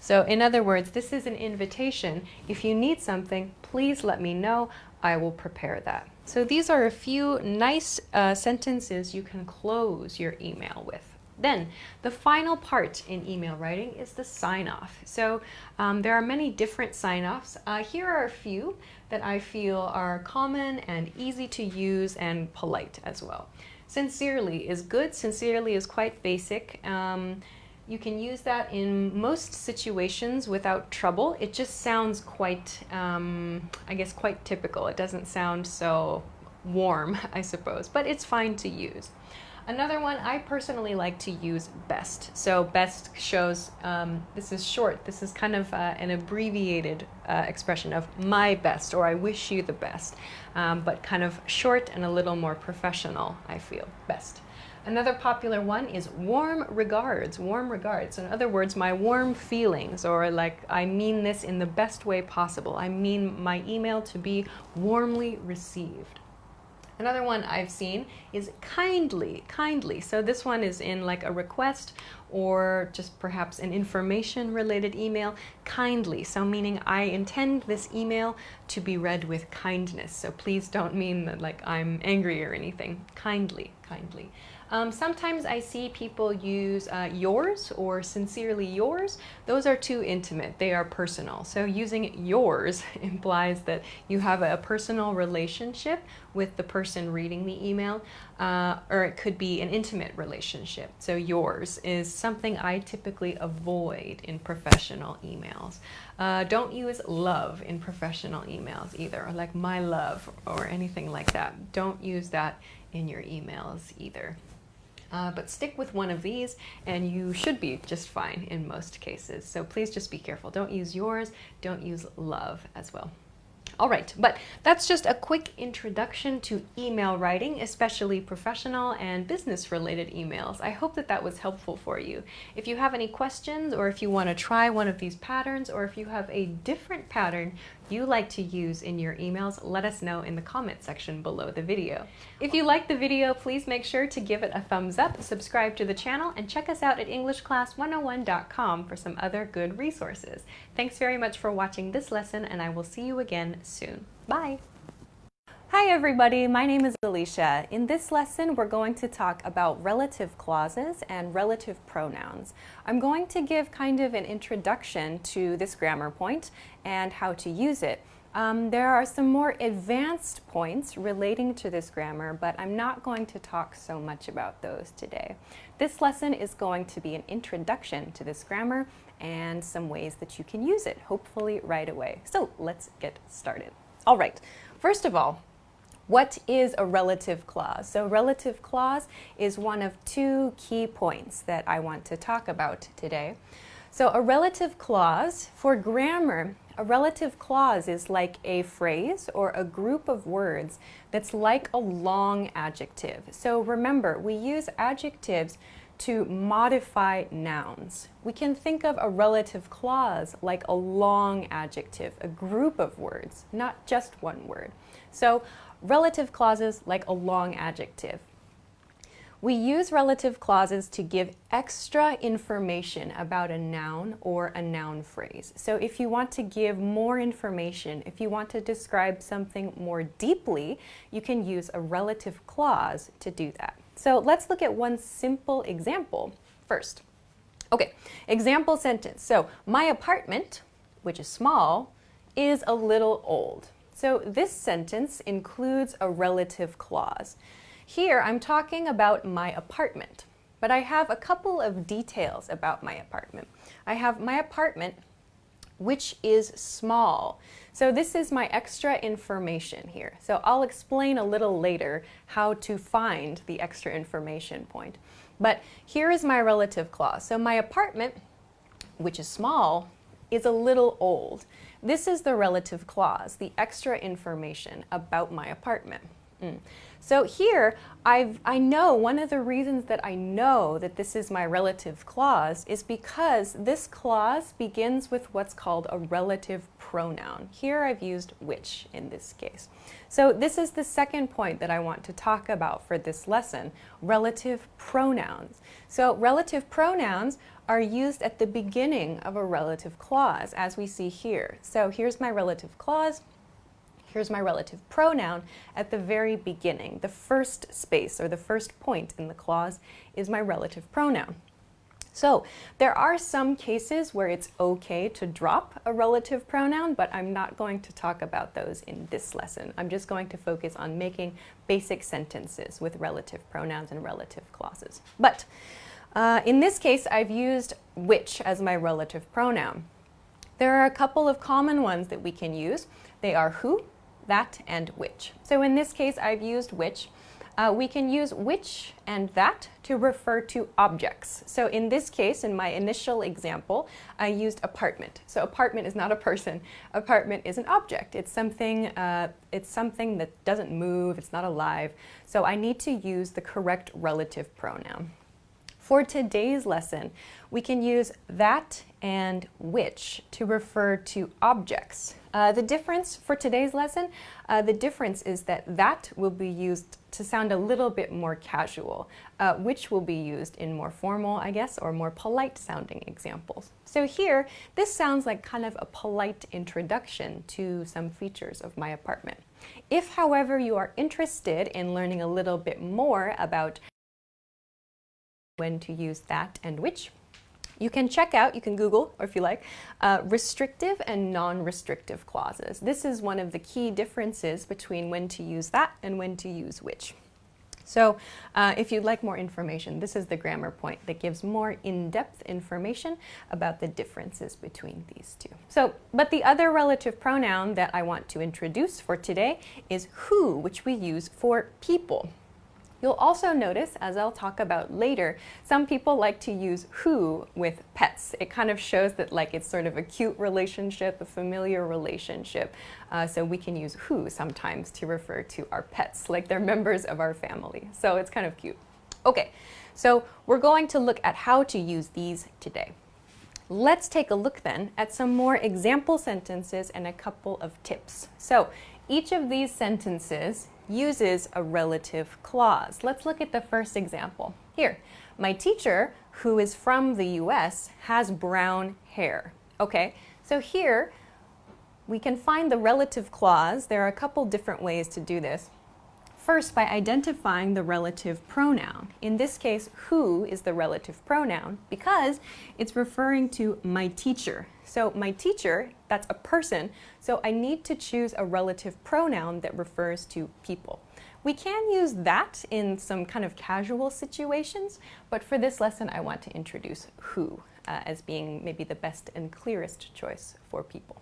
So in other words, this is an invitation. If you need something, please let me know. I will prepare that. So these are a few nice sentences you can close your email with. Then the final part in email writing is the sign-off. So there are many different sign-offs. Here are a few that I feel are common and easy to use and polite as well. Sincerely is good. Sincerely is quite basic. You can use that in most situations without trouble. It just sounds quite, I guess, quite typical. It doesn't sound so warm, I suppose, but it's fine to use. Another one, I personally like to use best. So best shows, this is short, this is kind of an abbreviated expression of my best, or I wish you the best, but kind of short and a little more professional, I feel, best. Another popular one is warm regards, warm regards. In other words, my warm feelings, or like I mean this in the best way possible. I mean my email to be warmly received. Another one I've seen is kindly, kindly. So this one is in like a request or just perhaps an information related email, kindly. So meaning I intend this email to be read with kindness. So please don't mean that like I'm angry or anything. Kindly, kindly. Sometimes I see people use yours or sincerely yours. Those are too intimate. They are personal. So using yours implies that you have a personal relationship with the person reading the email, or it could be an intimate relationship. So yours is something I typically avoid in professional emails. Don't use love in professional emails either, or like my love or anything like that. Don't use that in your emails either. But stick with one of these and you should be just fine in most cases. So please just be careful. Don't use yours, don't use love as well. All right, but that's just a quick introduction to email writing, especially professional and business-related emails. I hope that that was helpful for you. If you have any questions, or if you want to try one of these patterns, or if you have a different pattern you like to use in your emails, let us know in the comment section below the video. If you liked the video, please make sure to give it a thumbs up, subscribe to the channel, and check us out at EnglishClass101.com for some other good resources. Thanks very much for watching this lesson, and I will see you again soon. Bye! Hi everybody, my name is Alicia. In this lesson, we're going to talk about relative clauses and relative pronouns. I'm going to give kind of an introduction to this grammar point and how to use it. There are some more advanced points relating to this grammar, but I'm not going to talk so much about those today. This lesson is going to be an introduction to this grammar and some ways that you can use it, hopefully right away. So let's get started. All right, first of all, what is a relative clause? So relative clause is one of two key points that I want to talk about today. So a relative clause, for grammar, a relative clause is like a phrase or a group of words that's like a long adjective. So remember, we use adjectives to modify nouns. We can think of a relative clause like a long adjective, a group of words, not just one word. So relative clauses like a long adjective. We use relative clauses to give extra information about a noun or a noun phrase. So if you want to give more information, if you want to describe something more deeply, you can use a relative clause to do that. So let's look at one simple example first. Okay, example sentence. So my apartment, which is small, is a little old. So this sentence includes a relative clause. Here I'm talking about my apartment, but I have a couple of details about my apartment. I have my apartment, which is small. So this is my extra information here. So I'll explain a little later how to find the extra information point. But here is my relative clause. So my apartment, which is small, is a little old. This is the relative clause, the extra information about my apartment. So here, I know one of the reasons that I know that this is my relative clause is because this clause begins with what's called a relative pronoun. Here I've used which in this case. So this is the second point that I want to talk about for this lesson, relative pronouns. So relative pronouns are used at the beginning of a relative clause, as we see here. So here's my relative clause. Here's my relative pronoun at the very beginning. The first space or the first point in the clause is my relative pronoun. So there are some cases where it's okay to drop a relative pronoun, but I'm not going to talk about those in this lesson. I'm just going to focus on making basic sentences with relative pronouns and relative clauses. But in this case, I've used which as my relative pronoun. There are a couple of common ones that we can use. They are who, that, and which. So in this case, I've used which. We can use which and that to refer to objects. So in this case, in my initial example, I used apartment. So apartment is not a person. Apartment is an object. It's something that doesn't move. It's not alive. So I need to use the correct relative pronoun. For today's lesson, we can use that and which to refer to objects. The difference for today's lesson, the difference is that will be used to sound a little bit more casual, which will be used in more formal, I guess, or more polite sounding examples. So here, this sounds like kind of a polite introduction to some features of my apartment. If, however, you are interested in learning a little bit more about when to use that and which, you can check out, you can Google, or if you like, restrictive and non-restrictive clauses. This is one of the key differences between when to use that and when to use which. So if you'd like more information, this is the grammar point that gives more in-depth information about the differences between these two. But the other relative pronoun that I want to introduce for today is who, which we use for people. You'll also notice, as I'll talk about later, some people like to use who with pets. It kind of shows that it's sort of a cute relationship, a familiar relationship. So we can use who sometimes to refer to our pets, like they're members of our family. So it's kind of cute. Okay, so we're going to look at how to use these today. Let's take a look then at some more example sentences and a couple of tips. So each of these sentences uses a relative clause. Let's look at the first example. Here, my teacher, who is from the US, has brown hair. Okay, so here we can find the relative clause. There are a couple different ways to do this. First, by identifying the relative pronoun. In this case, who is the relative pronoun because it's referring to my teacher. So my teacher, that's a person, so I need to choose a relative pronoun that refers to people. We can use that in some kind of casual situations, but for this lesson I want to introduce who as being maybe the best and clearest choice for people.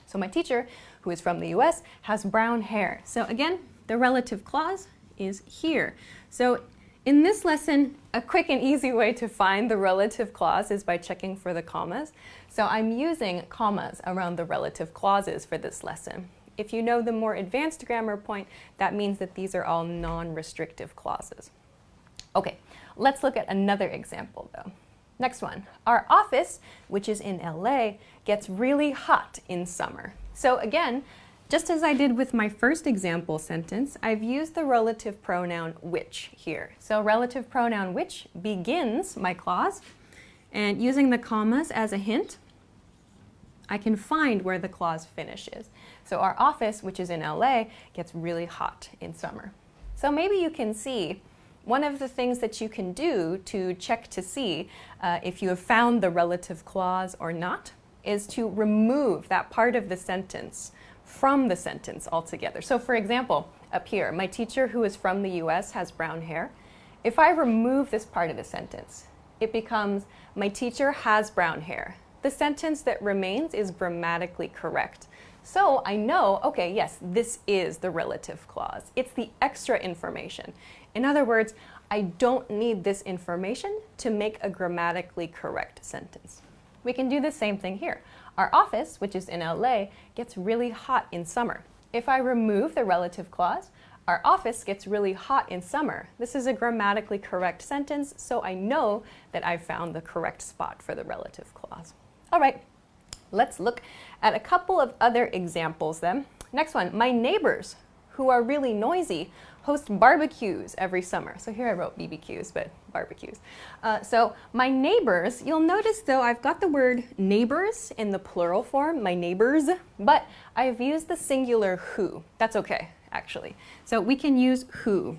So my teacher, who is from the US, has brown hair. So again, the relative clause is here. So in this lesson, a quick and easy way to find the relative clause is by checking for the commas. So I'm using commas around the relative clauses for this lesson. If you know the more advanced grammar point, that means that these are all non-restrictive clauses. Okay, let's look at another example though. Next one, our office, which is in LA, gets really hot in summer. So again, just as I did with my first example sentence, I've used the relative pronoun which here. So relative pronoun which begins my clause, and using the commas as a hint, I can find where the clause finishes. So our office, which is in LA, gets really hot in summer. So maybe you can see one of the things that you can do to check to see if you have found the relative clause or not is to remove that part of the sentence from the sentence altogether. So for example, up here, my teacher who is from the US has brown hair. If I remove this part of the sentence, it becomes my teacher has brown hair. The sentence that remains is grammatically correct. So I know, okay, yes, this is the relative clause. It's the extra information. In other words, I don't need this information to make a grammatically correct sentence. We can do the same thing here. Our office, which is in LA, gets really hot in summer. If I remove the relative clause, our office gets really hot in summer. This is a grammatically correct sentence, so I know that I've found the correct spot for the relative clause. All right, let's look at a couple of other examples then. Next one, my neighbors, who are really noisy, host barbecues every summer. So here I wrote BBQs, but barbecues. So my neighbors, you'll notice though I've got the word neighbors in the plural form, my neighbors, but I've used the singular who. That's okay, actually. So we can use who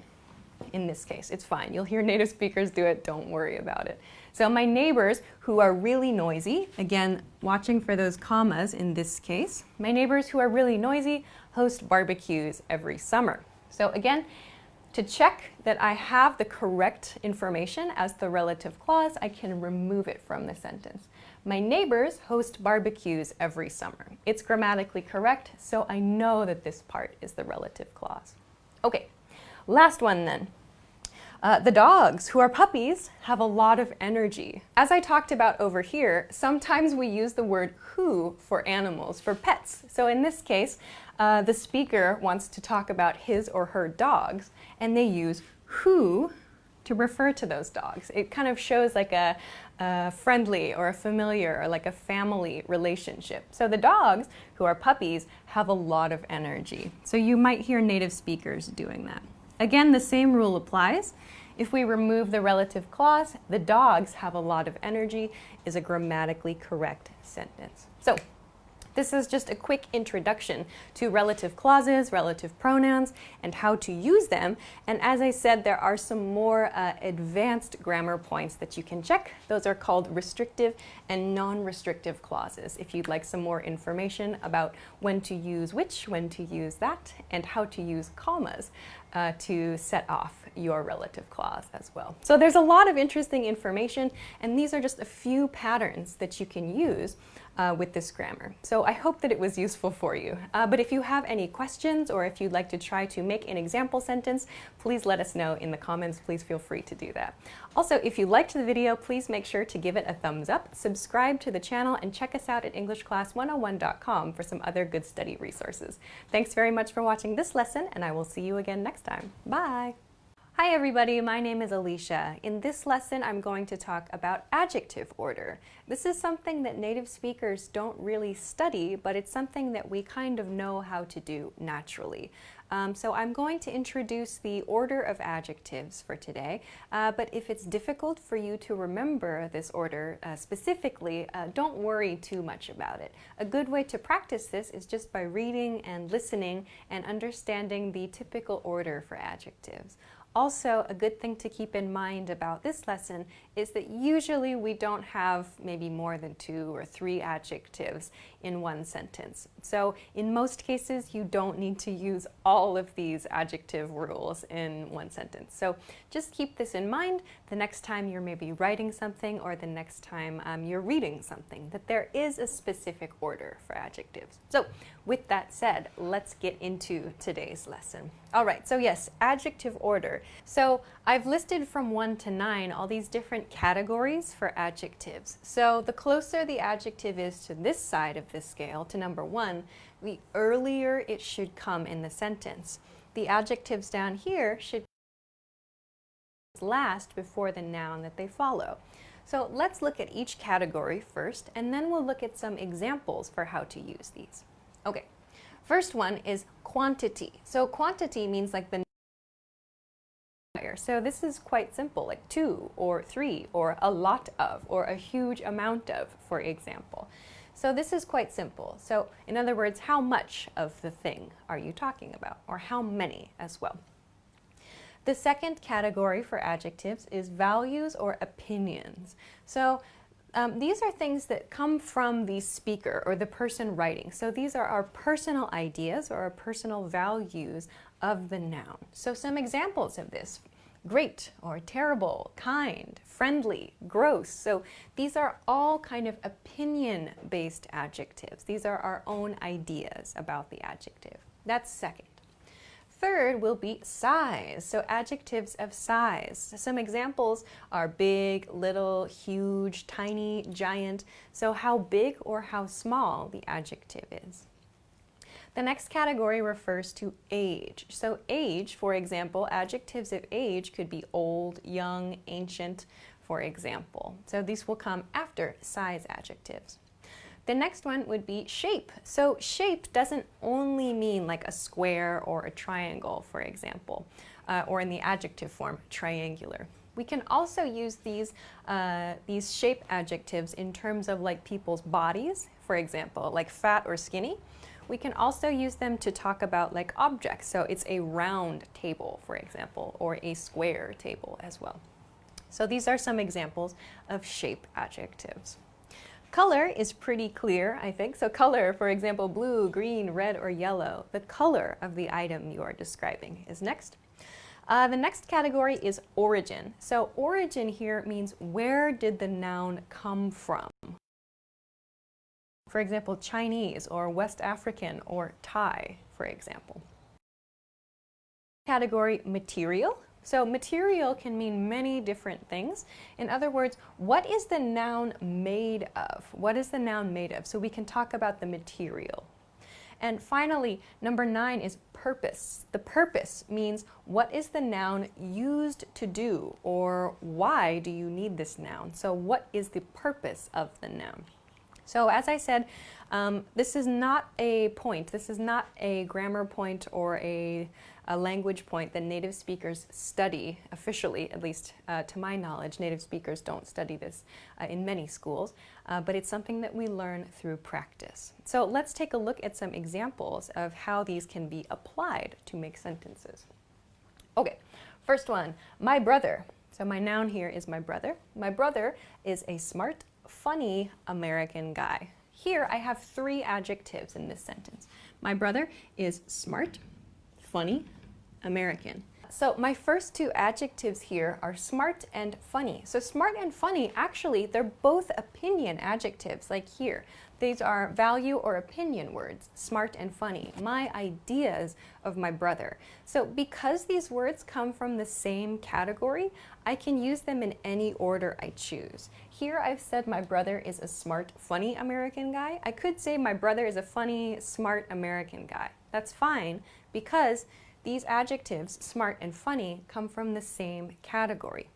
in this case. It's fine. You'll hear native speakers do it. Don't worry about it. So my neighbors who are really noisy, again, watching for those commas in this case, my neighbors who are really noisy host barbecues every summer. So again, to check that I have the correct information as the relative clause, I can remove it from the sentence. My neighbors host barbecues every summer. It's grammatically correct, so I know that this part is the relative clause. Okay, last one then. The dogs, who are puppies, have a lot of energy. As I talked about over here, sometimes we use the word who for animals, for pets. So in this case, the speaker wants to talk about his or her dogs, and they use who to refer to those dogs. It kind of shows like a friendly or a familiar or like a family relationship. So the dogs, who are puppies, have a lot of energy. So you might hear native speakers doing that. Again, the same rule applies. If we remove the relative clause, the dogs have a lot of energy is a grammatically correct sentence. So this is just a quick introduction to relative clauses, relative pronouns, and how to use them. And as I said, there are some more advanced grammar points that you can check. Those are called restrictive and non-restrictive clauses. If you'd like some more information about when to use which, when to use that, and how to use commas to set off your relative clause as well. So there's a lot of interesting information, and these are just a few patterns that you can use with this grammar. So I hope that it was useful for you. But if you have any questions or if you'd like to try to make an example sentence, please let us know in the comments. Please feel free to do that. Also, if you liked the video, please make sure to give it a thumbs up, subscribe to the channel, and check us out at EnglishClass101.com for some other good study resources. Thanks very much for watching this lesson, and I will see you again next time. Bye! Hi everybody, my name is Alicia. In this lesson, I'm going to talk about adjective order. This is something that native speakers don't really study, but it's something that we kind of know how to do naturally. So I'm going to introduce the order of adjectives for today, but if it's difficult for you to remember this order specifically, don't worry too much about it. A good way to practice this is just by reading and listening and understanding the typical order for adjectives. Also, a good thing to keep in mind about this lesson is that usually we don't have maybe more than 2 or 3 adjectives in one sentence. So in most cases, you don't need to use all of these adjective rules in one sentence. So just keep this in mind the next time you're maybe writing something or the next time you're reading something, that there is a specific order for adjectives. So with that said, let's get into today's lesson. All right, so yes, adjective order. So I've listed from 1 to 9 all these different categories for adjectives. So the closer the adjective is to this side of this scale, to number 1, the earlier it should come in the sentence. The adjectives down here should last before the noun that they follow. So let's look at each category first, and then we'll look at some examples for how to use these. Okay, first one is quantity. So quantity means like the so this is quite simple, like 2 or 3 or a lot of or a huge amount of, for example. So this is quite simple. So in other words, how much of the thing are you talking about, or how many as well. The second category for adjectives is values or opinions. So these are things that come from the speaker or the person writing. So these are our personal ideas or our personal values of the noun. So some examples of this: great or terrible, kind, friendly, gross. So these are all kind of opinion-based adjectives. These are our own ideas about the adjective. That's second. Third will be size, so adjectives of size. Some examples are big, little, huge, tiny, giant. So how big or how small the adjective is. The next category refers to age. So age, for example, adjectives of age could be old, young, ancient, for example. So these will come after size adjectives. The next one would be shape. So shape doesn't only mean like a square or a triangle, for example. or in the adjective form, triangular. We can also use these shape adjectives in terms of like people's bodies, for example, like fat or skinny. We can also use them to talk about like objects. So it's a round table, for example, or a square table as well. So these are some examples of shape adjectives. Color is pretty clear, I think. So color, for example, blue, green, red, or yellow. The color of the item you are describing is next. The next category is origin. So origin here means where did the noun come from? For example, Chinese or West African or Thai, for example. Category material. So material can mean many different things. In other words, what is the noun made of? What is the noun made of? So we can talk about the material. And finally, number 9 is purpose. The purpose means what is the noun used to do, or why do you need this noun? So what is the purpose of the noun? So as I said, this is not a point, this is not a grammar point or a language point that native speakers study officially, at least to my knowledge. Native speakers don't study this in many schools, but it's something that we learn through practice. So let's take a look at some examples of how these can be applied to make sentences. Okay, first one, my brother. So my noun here is my brother. My brother is a smart, funny American guy. Here I have 3 adjectives in this sentence. My brother is smart, funny, American. So my first 2 adjectives here are smart and funny. So smart and funny, actually, they're both opinion adjectives, like here. These are value or opinion words, smart and funny, my ideas of my brother. So because these words come from the same category, I can use them in any order I choose. Here I've said my brother is a smart, funny American guy. I could say my brother is a funny, smart American guy. That's fine because these adjectives, smart and funny, come from the same category.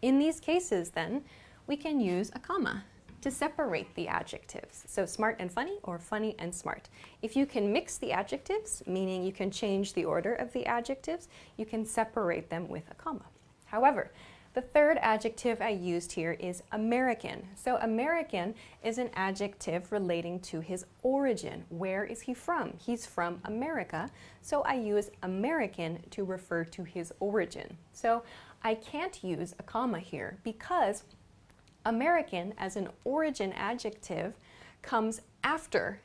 In these cases, then, we can use a comma to separate the adjectives. So smart and funny or funny and smart. If you can mix the adjectives, meaning you can change the order of the adjectives, you can separate them with a comma. However, the third adjective I used here is American. So American is an adjective relating to his origin. Where is he from? He's from America, so I use American to refer to his origin. So I can't use a comma here because American as an origin adjective comes after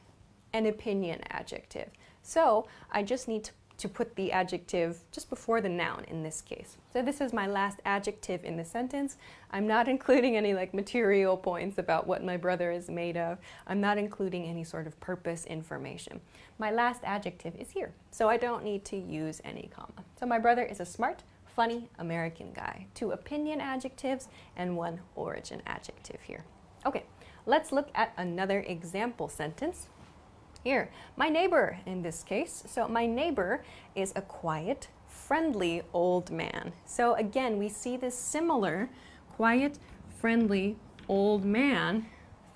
an opinion adjective. So I just need to put the adjective just before the noun in this case. So this is my last adjective in the sentence. I'm not including any like material points about what my brother is made of. I'm not including any sort of purpose information. My last adjective is here, so I don't need to use any comma. So my brother is a smart, funny American guy. 2 opinion adjectives and 1 origin adjective here. Okay, let's look at another example sentence. Here, my neighbor in this case. So my neighbor is a quiet, friendly old man. So again, we see this similar quiet, friendly old man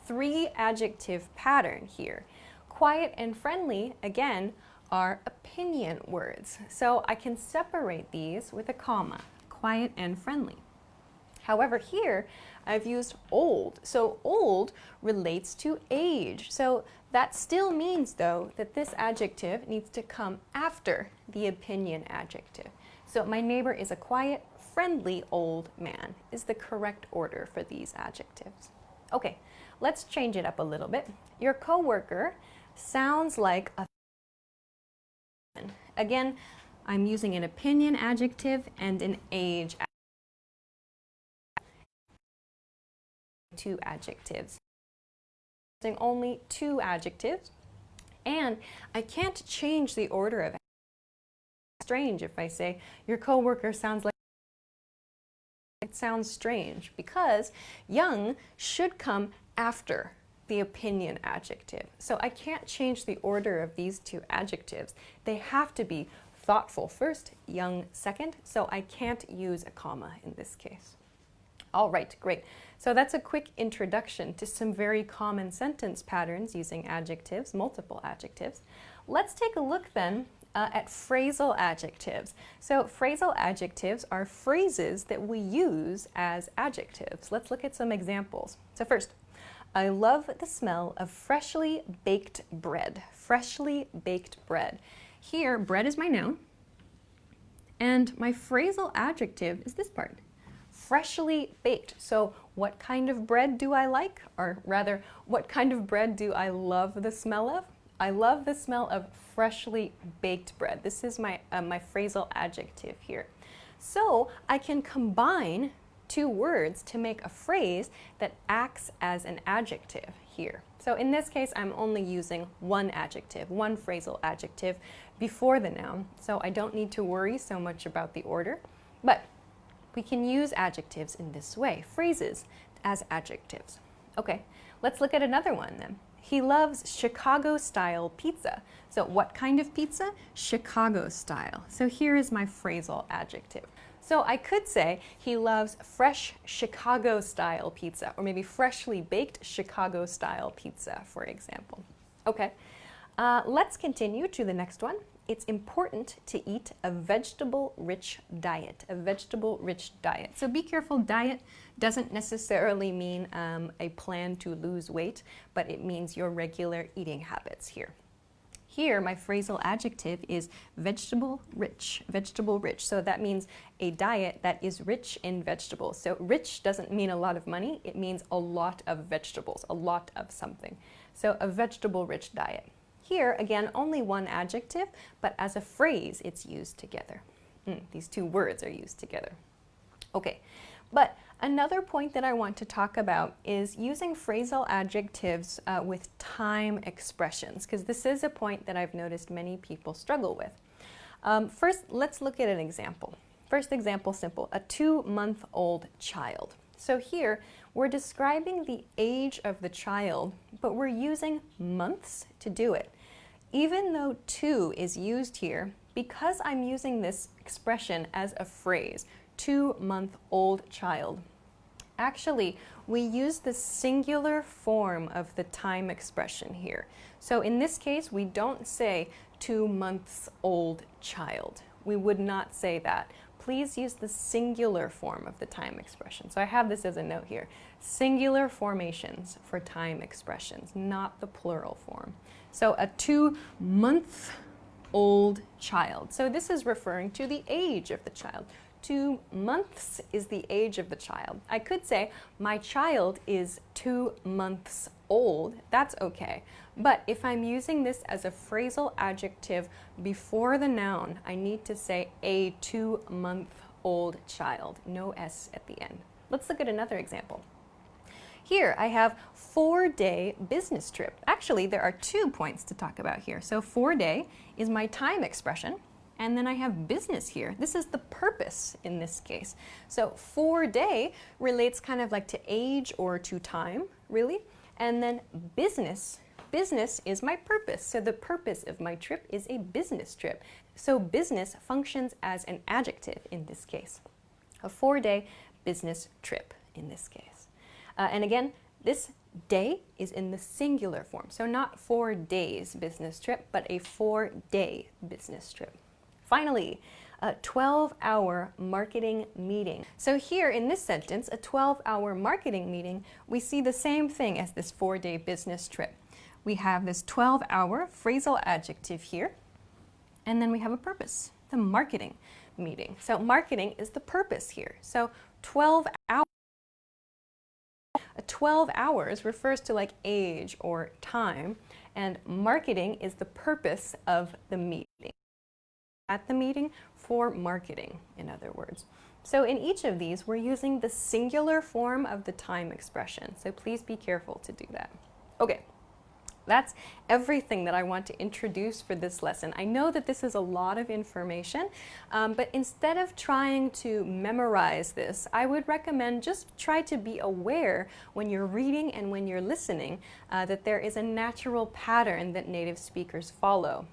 3 adjective pattern here. Quiet and friendly, again, are opinion words. So I can separate these with a comma, quiet and friendly. However, here I've used old. So old relates to age. So that still means, though, that this adjective needs to come after the opinion adjective. So my neighbor is a quiet, friendly old man is the correct order for these adjectives. Okay, let's change it up a little bit. Your coworker sounds like a Again, I'm using an opinion adjective and an age adjective. 2 adjectives. Using only 2 adjectives, and I can't change the order of it. It's strange if I say your coworker sounds like it sounds strange because young should come after the opinion adjective. So I can't change the order of these 2 adjectives. They have to be thoughtful first, young second, so I can't use a comma in this case. All right, great. So that's a quick introduction to some very common sentence patterns using adjectives, multiple adjectives. Let's take a look then at phrasal adjectives. So phrasal adjectives are phrases that we use as adjectives. Let's look at some examples. So first, I love the smell of freshly baked bread. Freshly baked bread. Here, bread is my noun, and my phrasal adjective is this part. Freshly baked. So what kind of bread do I like? Or rather, what kind of bread do I love the smell of? I love the smell of freshly baked bread. This is my phrasal adjective here. So I can combine two words to make a phrase that acts as an adjective here. So in this case, I'm only using one adjective, one phrasal adjective before the noun. So I don't need to worry so much about the order. But we can use adjectives in this way, phrases as adjectives. Okay, let's look at another one then. He loves Chicago-style pizza. So what kind of pizza? Chicago-style. So here is my phrasal adjective. So I could say he loves fresh Chicago-style pizza, or maybe freshly baked Chicago-style pizza, for example. Okay, let's continue to the next one. It's important to eat a vegetable-rich diet, a vegetable-rich diet. So be careful, diet doesn't necessarily mean a plan to lose weight, but it means your regular eating habits here. Here, my phrasal adjective is vegetable-rich, vegetable-rich. So that means a diet that is rich in vegetables. So rich doesn't mean a lot of money, it means a lot of vegetables, a lot of something. So a vegetable-rich diet. Here, again, only one adjective, but as a phrase, it's used together. These two words are used together. Okay, but another point that I want to talk about is using phrasal adjectives with time expressions, because this is a point that I've noticed many people struggle with. First, let's look at an example. First example, simple, a 2-month-old child. So here, we're describing the age of the child, but we're using months to do it. Even though 2 is used here, because I'm using this expression as a phrase, 2-month-old child, actually, we use the singular form of the time expression here. So in this case, we don't say 2-months-old child. We would not say that. Please use the singular form of the time expression. So I have this as a note here. Singular formations for time expressions, not the plural form. So a 2-month-old child. So this is referring to the age of the child. 2 months is the age of the child. I could say, my child is 2 months old. That's okay. But if I'm using this as a phrasal adjective before the noun, I need to say a 2-month-old child. No S at the end. Let's look at another example. Here I have 4-day business trip. Actually, there are 2 points to talk about here. So 4-day is my time expression. And then I have business here. This is the purpose in this case. So 4-day relates kind of like to age or to time, really. And then business is my purpose. So the purpose of my trip is a business trip. So business functions as an adjective in this case. A 4-day business trip in this case. And again, this day is in the singular form. So not 4 days business trip, but a 4-day business trip. Finally, a 12-hour marketing meeting. So here in this sentence, a 12-hour marketing meeting, we see the same thing as this 4-day business trip. We have this 12-hour phrasal adjective here, and then we have a purpose, the marketing meeting. So marketing is the purpose here. So 12 hours. 12 hours refers to like age or time, and marketing is the purpose of the meeting. At the meeting for marketing, in other words. So in each of these, we're using the singular form of the time expression. So please be careful to do that. Okay, that's everything that I want to introduce for this lesson. I know that this is a lot of information, but instead of trying to memorize this, I would recommend just try to be aware when you're reading and when you're listening that there is a natural pattern that native speakers follow.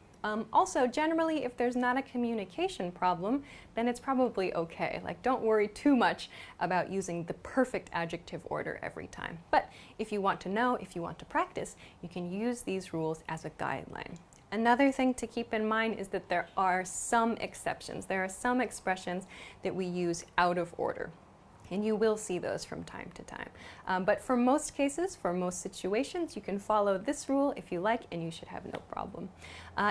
Also, generally, if there's not a communication problem, then it's probably okay. Like, don't worry too much about using the perfect adjective order every time. But if you want to know, if you want to practice, you can use these rules as a guideline. Another thing to keep in mind is that there are some exceptions. There are some expressions that we use out of order. And you will see those from time to time. But for most cases, for most situations, you can follow this rule if you like, and you should have no problem.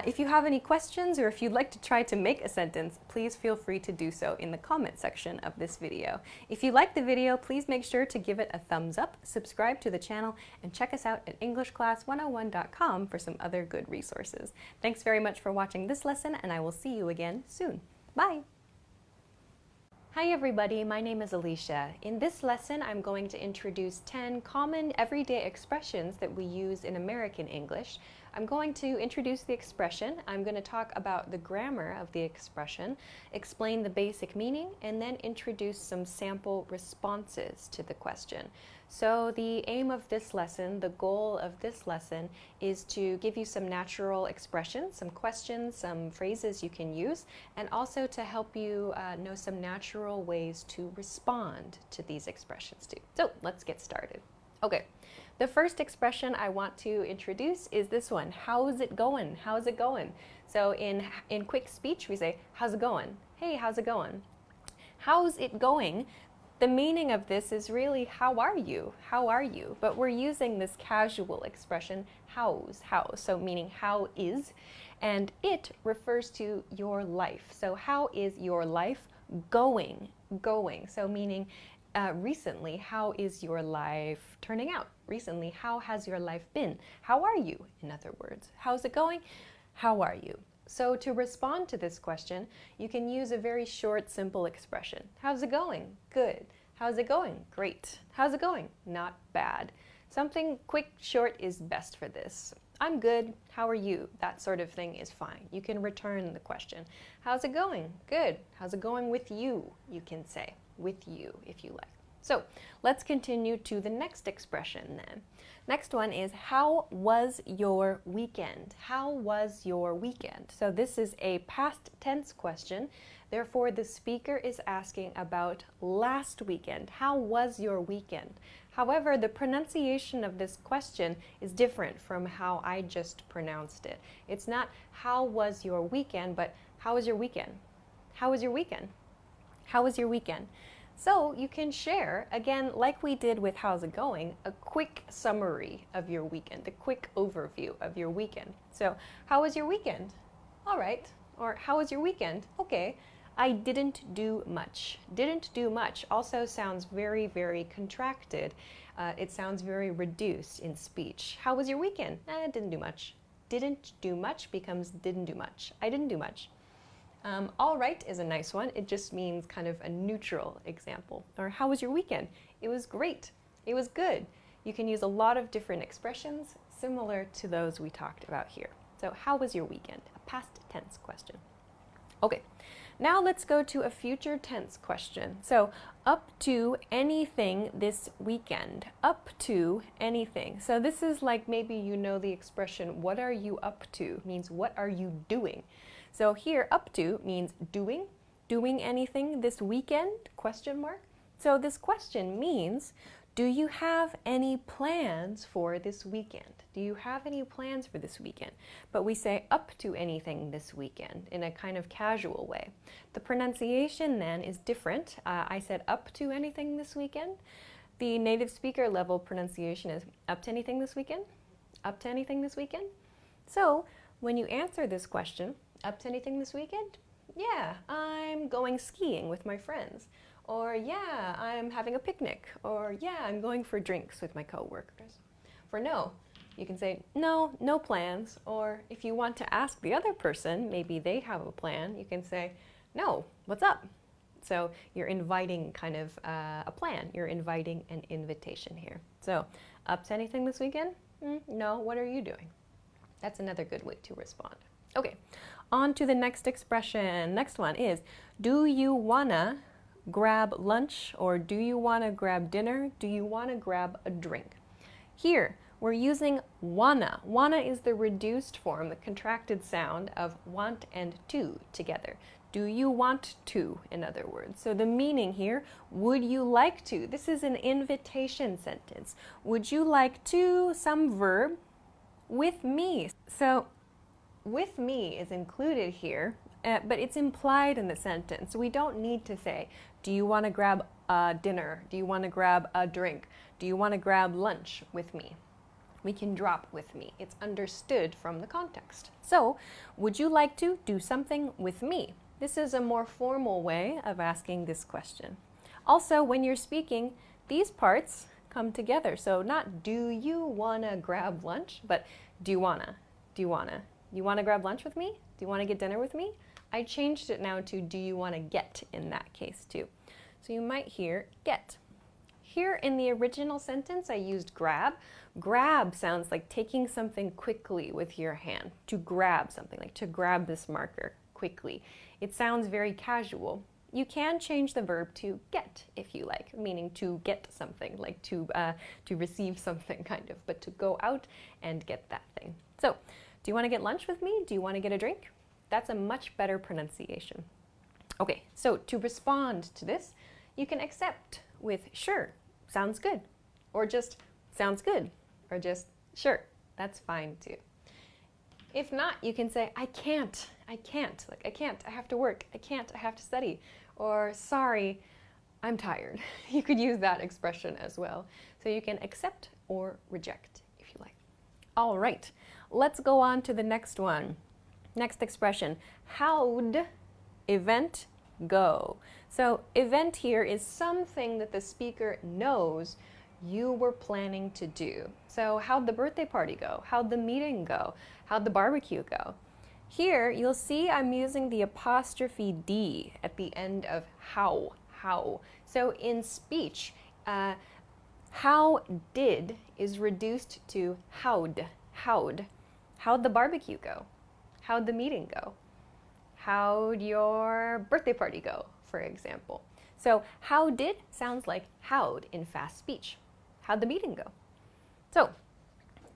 If you have any questions or if you'd like to try to make a sentence, please feel free to do so in the comment section of this video. If you like the video, please make sure to give it a thumbs up, subscribe to the channel, and check us out at EnglishClass101.com for some other good resources. Thanks very much for watching this lesson, and I will see you again soon. Bye! Hi everybody, my name is Alicia. In this lesson, I'm going to introduce 10 common everyday expressions that we use in American English. I'm going to introduce the expression, I'm going to talk about the grammar of the expression, explain the basic meaning, and then introduce some sample responses to the question. So the aim of this lesson, the goal of this lesson, is to give you some natural expressions, some questions, some phrases you can use, and also to help you know some natural ways to respond to these expressions too. So let's get started. Okay, the first expression I want to introduce is this one. How's it going? How's it going? So in quick speech, we say, how's it going? Hey, how's it going? How's it going? The meaning of this is really, how are you? How are you? But we're using this casual expression, how's, how, so meaning how is, and it refers to your life. So how is your life going? Going, so meaning recently, how is your life turning out? Recently, how has your life been? How are you, in other words? How's it going? How are you? So to respond to this question, you can use a very short, simple expression. How's it going? Good. How's it going? Great. How's it going? Not bad. Something quick, short is best for this. I'm good. How are you? That sort of thing is fine. You can return the question. How's it going? Good. How's it going with you? You can say with you if you like. So let's continue to the next expression then. Next one is, how was your weekend? How was your weekend? So this is a past tense question. Therefore, the speaker is asking about last weekend. How was your weekend? However, the pronunciation of this question is different from how I just pronounced it. It's not how was your weekend, but how was your weekend? How was your weekend? How was your weekend? So you can share, again, like we did with how's it going, a quick summary of your weekend, a quick overview of your weekend. So, how was your weekend? All right. Or how was your weekend? Okay. I didn't do much. Didn't do much also sounds very, very contracted. It sounds very reduced in speech. How was your weekend? Didn't do much. Didn't do much becomes didn't do much. I didn't do much. All right is a nice one. It just means kind of a neutral example. Or how was your weekend? It was great. It was good. You can use a lot of different expressions similar to those we talked about here. So how was your weekend? A past tense question. Okay, now let's go to a future tense question. So up to anything this weekend. Up to anything. So this is like maybe you know the expression, what are you up to? Means what are you doing? So here, up to means doing anything this weekend, question mark. So this question means, do you have any plans for this weekend? Do you have any plans for this weekend? But we say up to anything this weekend in a kind of casual way. The pronunciation then is different. I said up to anything this weekend. The native speaker level pronunciation is up to anything this weekend? Up to anything this weekend? So when you answer this question, up to anything this weekend? Yeah, I'm going skiing with my friends. Or yeah, I'm having a picnic. Or yeah, I'm going for drinks with my coworkers. For no, you can say no, no plans. Or if you want to ask the other person, maybe they have a plan, you can say no, what's up? So you're inviting kind of a plan. You're inviting an invitation here. So up to anything this weekend? No, what are you doing? That's another good way to respond. Okay, on to the next expression. Next one is, do you wanna grab lunch or do you wanna grab dinner? Do you wanna grab a drink? Here, we're using wanna. Wanna is the reduced form, the contracted sound of want and to together. Do you want to, in other words? So the meaning here, would you like to? This is an invitation sentence. Would you like to, some verb, with me? So with me is included here, but it's implied in the sentence. We don't need to say, do you want to grab dinner? Do you want to grab a drink? Do you want to grab lunch with me? We can drop with me. It's understood from the context. So, would you like to do something with me? This is a more formal way of asking this question. Also, when you're speaking, these parts come together. So not do you wanna grab lunch, but do you wanna? Do you wanna? You wanna grab lunch with me? Do you wanna get dinner with me? I changed it now to do you wanna get in that case too. So you might hear get. Here in the original sentence, I used grab. Grab sounds like taking something quickly with your hand. To grab something, like to grab this marker quickly. It sounds very casual. You can change the verb to get if you like, meaning to get something, like to receive something kind of, but to go out and get that thing. So, do you want to get lunch with me? Do you want to get a drink? That's a much better pronunciation. Okay, so to respond to this, you can accept with sure, sounds good, or just sounds good, or just sure, that's fine too. If not, you can say, I can't, like I can't, I have to work, I can't, I have to study, or sorry, I'm tired. You could use that expression as well. So you can accept or reject if you like. All right, let's go on to the next one. Next expression, how'd event go? So event here is something that the speaker knows you were planning to do. So how'd the birthday party go? How'd the meeting go? How'd the barbecue go? Here, you'll see I'm using the apostrophe D at the end of how. So in speech, how did is reduced to how'd. How'd the barbecue go? How'd the meeting go? How'd your birthday party go, for example? So how did sounds like how'd in fast speech. How'd the meeting go? So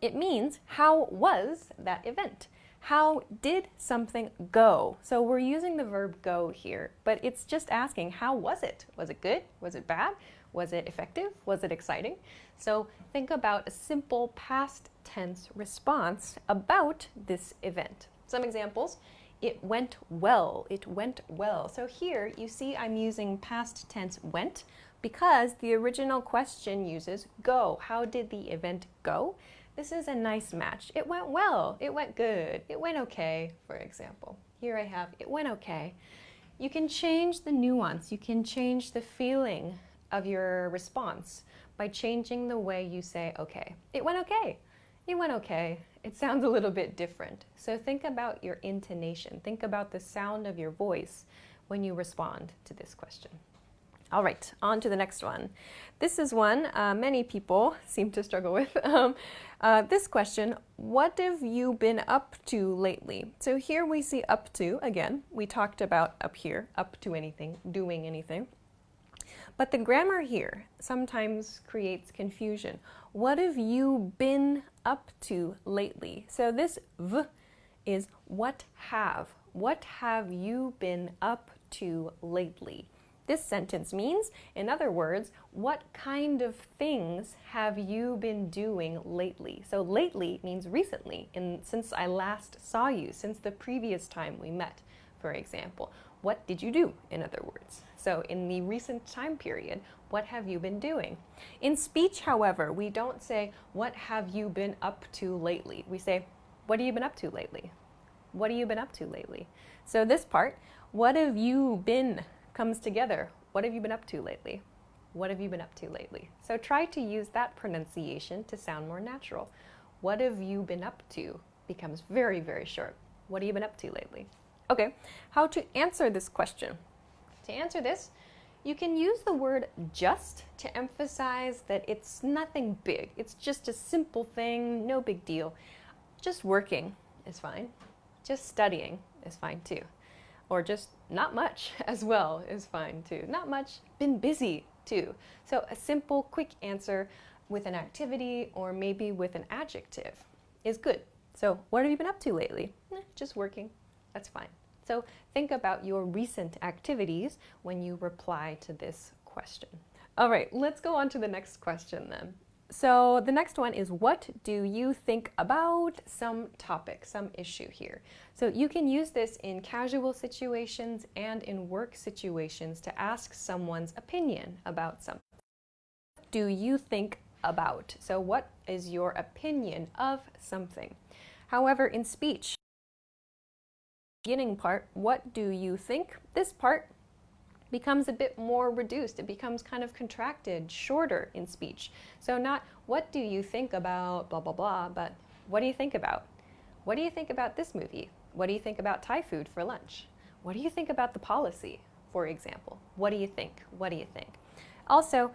it means how was that event? How did something go? So we're using the verb go here, but it's just asking how was it? Was it good? Was it bad? Was it effective? Was it exciting? So think about a simple past tense response about this event. Some examples. It went well. It went well. So here you see I'm using past tense went because the original question uses go. How did the event go? This is a nice match. It went well. It went good. It went okay, for example. Here I have it went okay. You can change the nuance. You can change the feeling of your response by changing the way you say okay. It went okay. It went okay. It sounds a little bit different. So think about your intonation. Think about the sound of your voice when you respond to this question. All right, on to the next one. This is one many people seem to struggle with. This question, what have you been up to lately? So here we see up to, again, we talked about up here, up to anything, doing anything. But the grammar here sometimes creates confusion. What have you been up to lately? So this v is what have. What have you been up to lately? This sentence means, in other words, what kind of things have you been doing lately? So lately means recently, since I last saw you, since the previous time we met, for example. What did you do, in other words? So in the recent time period, what have you been doing? In speech, however, we don't say, what have you been up to lately? We say, what have you been up to lately? What have you been up to lately? So this part, what have you been, comes together. What have you been up to lately? What have you been up to lately? So try to use that pronunciation to sound more natural. What have you been up to becomes very, very short. What have you been up to lately? Okay, how to answer this question? To answer this, you can use the word just to emphasize that it's nothing big. It's just a simple thing, no big deal. Just working is fine. Just studying is fine too. Or just not much as well is fine too. Not much, been busy too. So a simple, quick answer with an activity or maybe with an adjective is good. So what have you been up to lately? Just working. That's fine. So think about your recent activities when you reply to this question. All right, let's go on to the next question then. So the next one is, what do you think about some topic, some issue here? So you can use this in casual situations and in work situations to ask someone's opinion about something. What do you think about? So what is your opinion of something? However, in speech, beginning part, what do you think? This part becomes a bit more reduced. It becomes kind of contracted, shorter in speech. So not what do you think about blah, blah, blah, but what do you think about? What do you think about this movie? What do you think about Thai food for lunch? What do you think about the policy, for example? What do you think? What do you think? Also,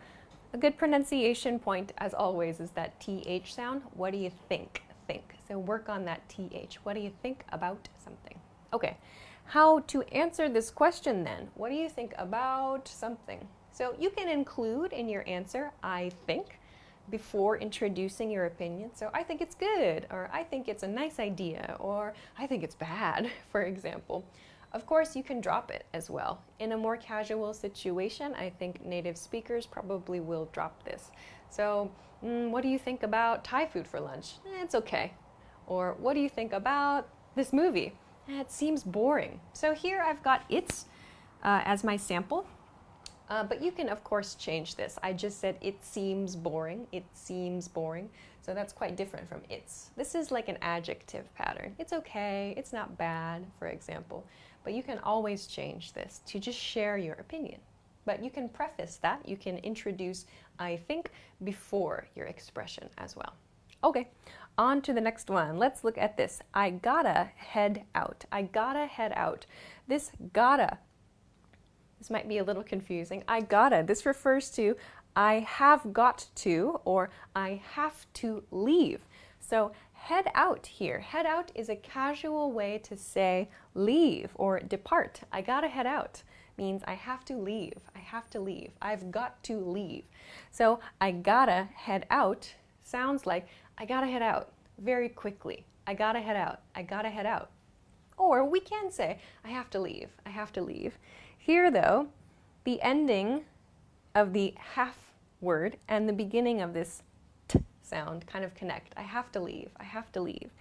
a good pronunciation point, as always, is that TH sound. What do you think? Think. So work on that TH. What do you think about something? Okay. How to answer this question then? What do you think about something? So you can include in your answer, I think, before introducing your opinion. So I think it's good, or I think it's a nice idea, or I think it's bad, for example. Of course, you can drop it as well. In a more casual situation, I think native speakers probably will drop this. So, what do you think about Thai food for lunch? It's okay. Or what do you think about this movie? It seems boring. So here I've got it's as my sample, but you can of course change this. I just said it seems boring, it seems boring. So that's quite different from it's. This is like an adjective pattern. It's okay, it's not bad, for example. But you can always change this to just share your opinion. But you can preface that, you can introduce I think before your expression as well. Okay, on to the next one. Let's look at this. I gotta head out. I gotta head out. This gotta, this might be a little confusing. I gotta, this refers to I have got to, or I have to leave. So head out here. Head out is a casual way to say leave or depart. I gotta head out means I have to leave. I have to leave. I've got to leave. So I gotta head out sounds like I gotta head out very quickly. I gotta head out. I gotta head out. Or we can say, I have to leave. I have to leave. Here, though, the ending of the half word and the beginning of this t sound kind of connect. I have to leave. I have to leave.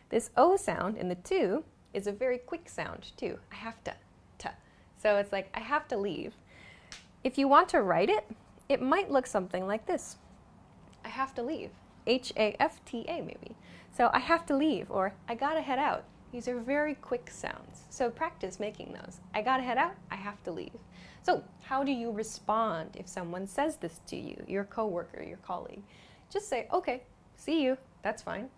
This O sound in the to is a very quick sound, too. I have to, t. So it's like, I have to leave. If you want to write it, it might look something like this. I have to leave. H-A-F-T-A maybe. So I have to leave, or I gotta head out. These are very quick sounds. So practice making those. I gotta head out, I have to leave. So how do you respond if someone says this to you, your coworker, your colleague? Just say, okay, see you, that's fine.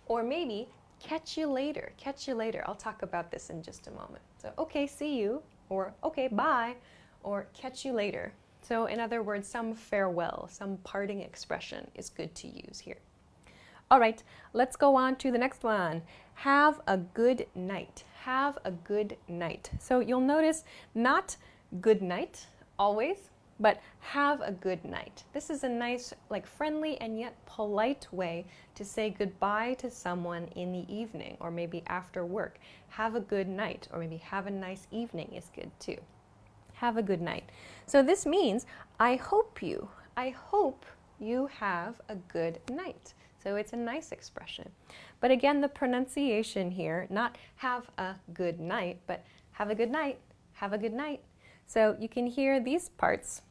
Or maybe, catch you later, catch you later. I'll talk about this in just a moment. So, okay, see you, or okay, bye, or catch you later. So in other words, some farewell, some parting expression is good to use here. All right, let's go on to the next one. Have a good night. Have a good night. So you'll notice not good night always, but have a good night. This is a nice, like friendly and yet polite way to say goodbye to someone in the evening or maybe after work. Have a good night, or maybe have a nice evening is good too. Have a good night. So this means I hope you have a good night. So it's a nice expression. But again, the pronunciation here, not have a good night, but have a good night, have a good night. So you can hear these parts,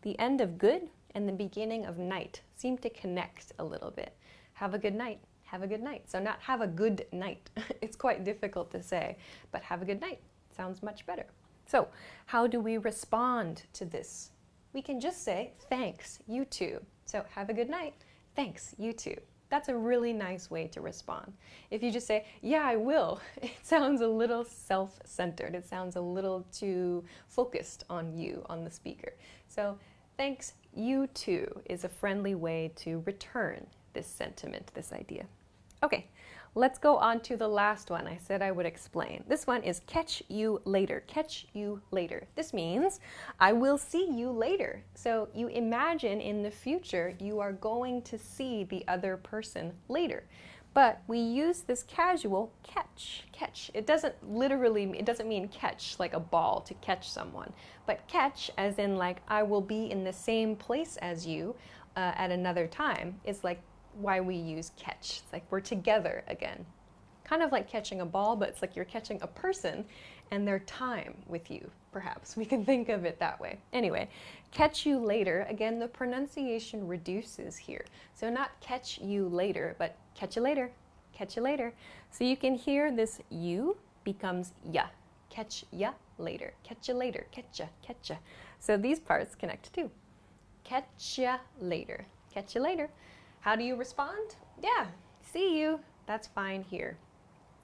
the end of good and the beginning of night seem to connect a little bit. Have a good night, have a good night. So not have a good night. It's quite difficult to say, but have a good night sounds much better. So how do we respond to this? We can just say, thanks, you too. So have a good night, thanks, you too. That's a really nice way to respond. If you just say, yeah, I will, it sounds a little self-centered. It sounds a little too focused on you, on the speaker. So thanks, you too is a friendly way to return this sentiment, this idea. Okay, let's go on to the last one I said I would explain. This one is catch you later. Catch you later. This means I will see you later. So you imagine in the future you are going to see the other person later. But we use this casual catch, catch. It doesn't mean catch like a ball to catch someone, but catch as in like I will be in the same place as you at another time is like why we use catch. It's like we're together again. Kind of like catching a ball, but it's like you're catching a person and their time with you, perhaps. We can think of it that way. Anyway, catch you later. Again, the pronunciation reduces here. So not catch you later, but catch you later, catch you later. So you can hear this you becomes ya. Catch ya later, catch you later, catch ya, catch ya. So these parts connect too. Catch ya later, catch you later. How do you respond? Yeah, see you. That's fine here.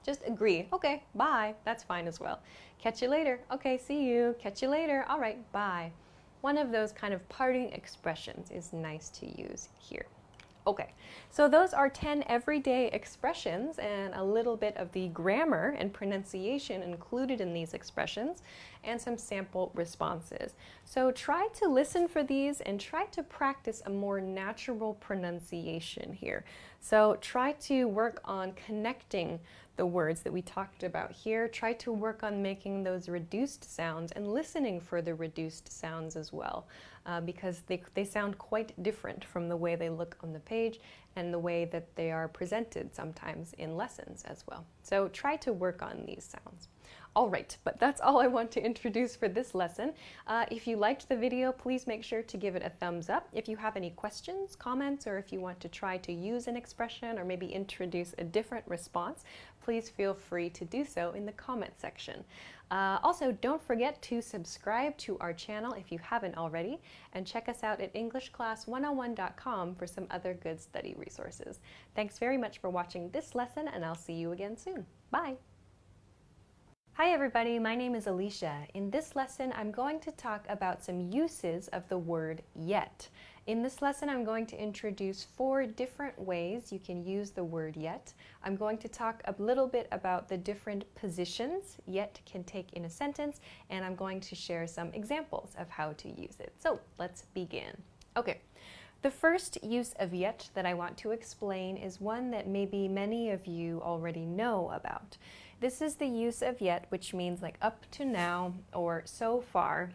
Just agree. Okay, bye. That's fine as well. Catch you later. Okay, see you. Catch you later. All right, bye. One of those kind of parting expressions is nice to use here. Okay, so those are 10 everyday expressions and a little bit of the grammar and pronunciation included in these expressions and some sample responses. So try to listen for these and try to practice a more natural pronunciation here. So try to work on connecting the words that we talked about here. Try to work on making those reduced sounds and listening for the reduced sounds as well, because they sound quite different from the way they look on the page and the way that they are presented sometimes in lessons as well. So try to work on these sounds. All right, but that's all I want to introduce for this lesson. If you liked the video, please make sure to give it a thumbs up. If you have any questions, comments, or if you want to try to use an expression or maybe introduce a different response, please feel free to do so in the comment section. Also, don't forget to subscribe to our channel if you haven't already, and check us out at EnglishClass101.com for some other good study resources. Thanks very much for watching this lesson, and I'll see you again soon. Bye! Hi everybody, my name is Alicia. In this lesson, I'm going to talk about some uses of the word yet. In this lesson, I'm going to introduce 4 different ways you can use the word yet. I'm going to talk a little bit about the different positions yet can take in a sentence, and I'm going to share some examples of how to use it. So let's begin. Okay. The first use of yet that I want to explain is one that maybe many of you already know about. This is the use of yet, which means like up to now or so far,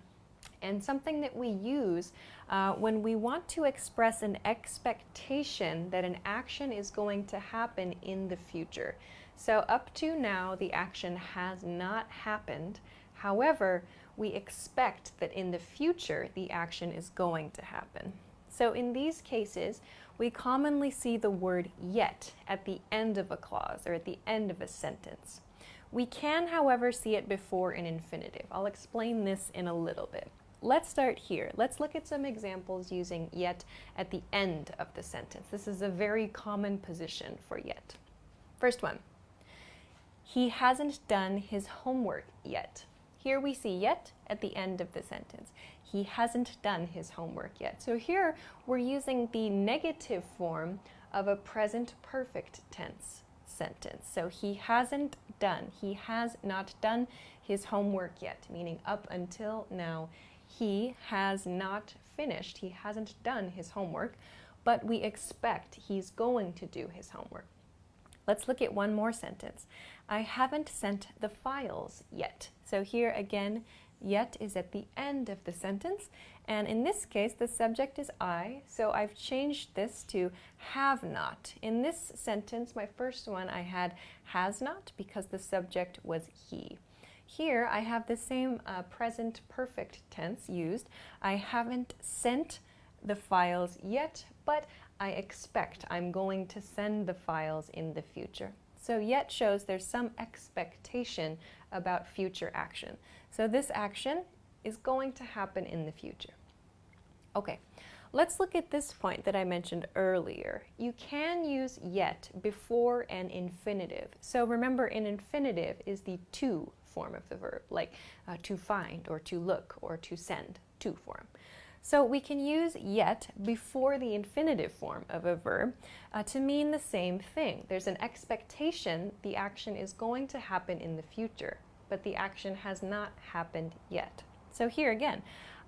and something that we use when we want to express an expectation that an action is going to happen in the future. So up to now, the action has not happened. However, we expect that in the future, the action is going to happen. So in these cases, we commonly see the word yet at the end of a clause or at the end of a sentence. We can, however, see it before an infinitive. I'll explain this in a little bit. Let's start here. Let's look at some examples using yet at the end of the sentence. This is a very common position for yet. First one, he hasn't done his homework yet. Here we see yet at the end of the sentence. He hasn't done his homework yet. So here we're using the negative form of a present perfect tense sentence. So he hasn't done, he has not done his homework yet, meaning up until now, he has not finished, he hasn't done his homework, but we expect he's going to do his homework. Let's look at one more sentence. I haven't sent the files yet. So here again, yet is at the end of the sentence, and in this case the subject is I, so I've changed this to have not. In this sentence, my first one, I had has not because the subject was he. Here I have the same present perfect tense used. I haven't sent the files yet, but I expect I'm going to send the files in the future. So yet shows there's some expectation about future action. So this action is going to happen in the future. Okay, let's look at this point that I mentioned earlier. You can use yet before an infinitive. So remember, an infinitive is the to form of the verb, like to find or to look or to send, to form. So we can use yet before the infinitive form of a verb to mean the same thing. There's an expectation the action is going to happen in the future, but the action has not happened yet. So here again,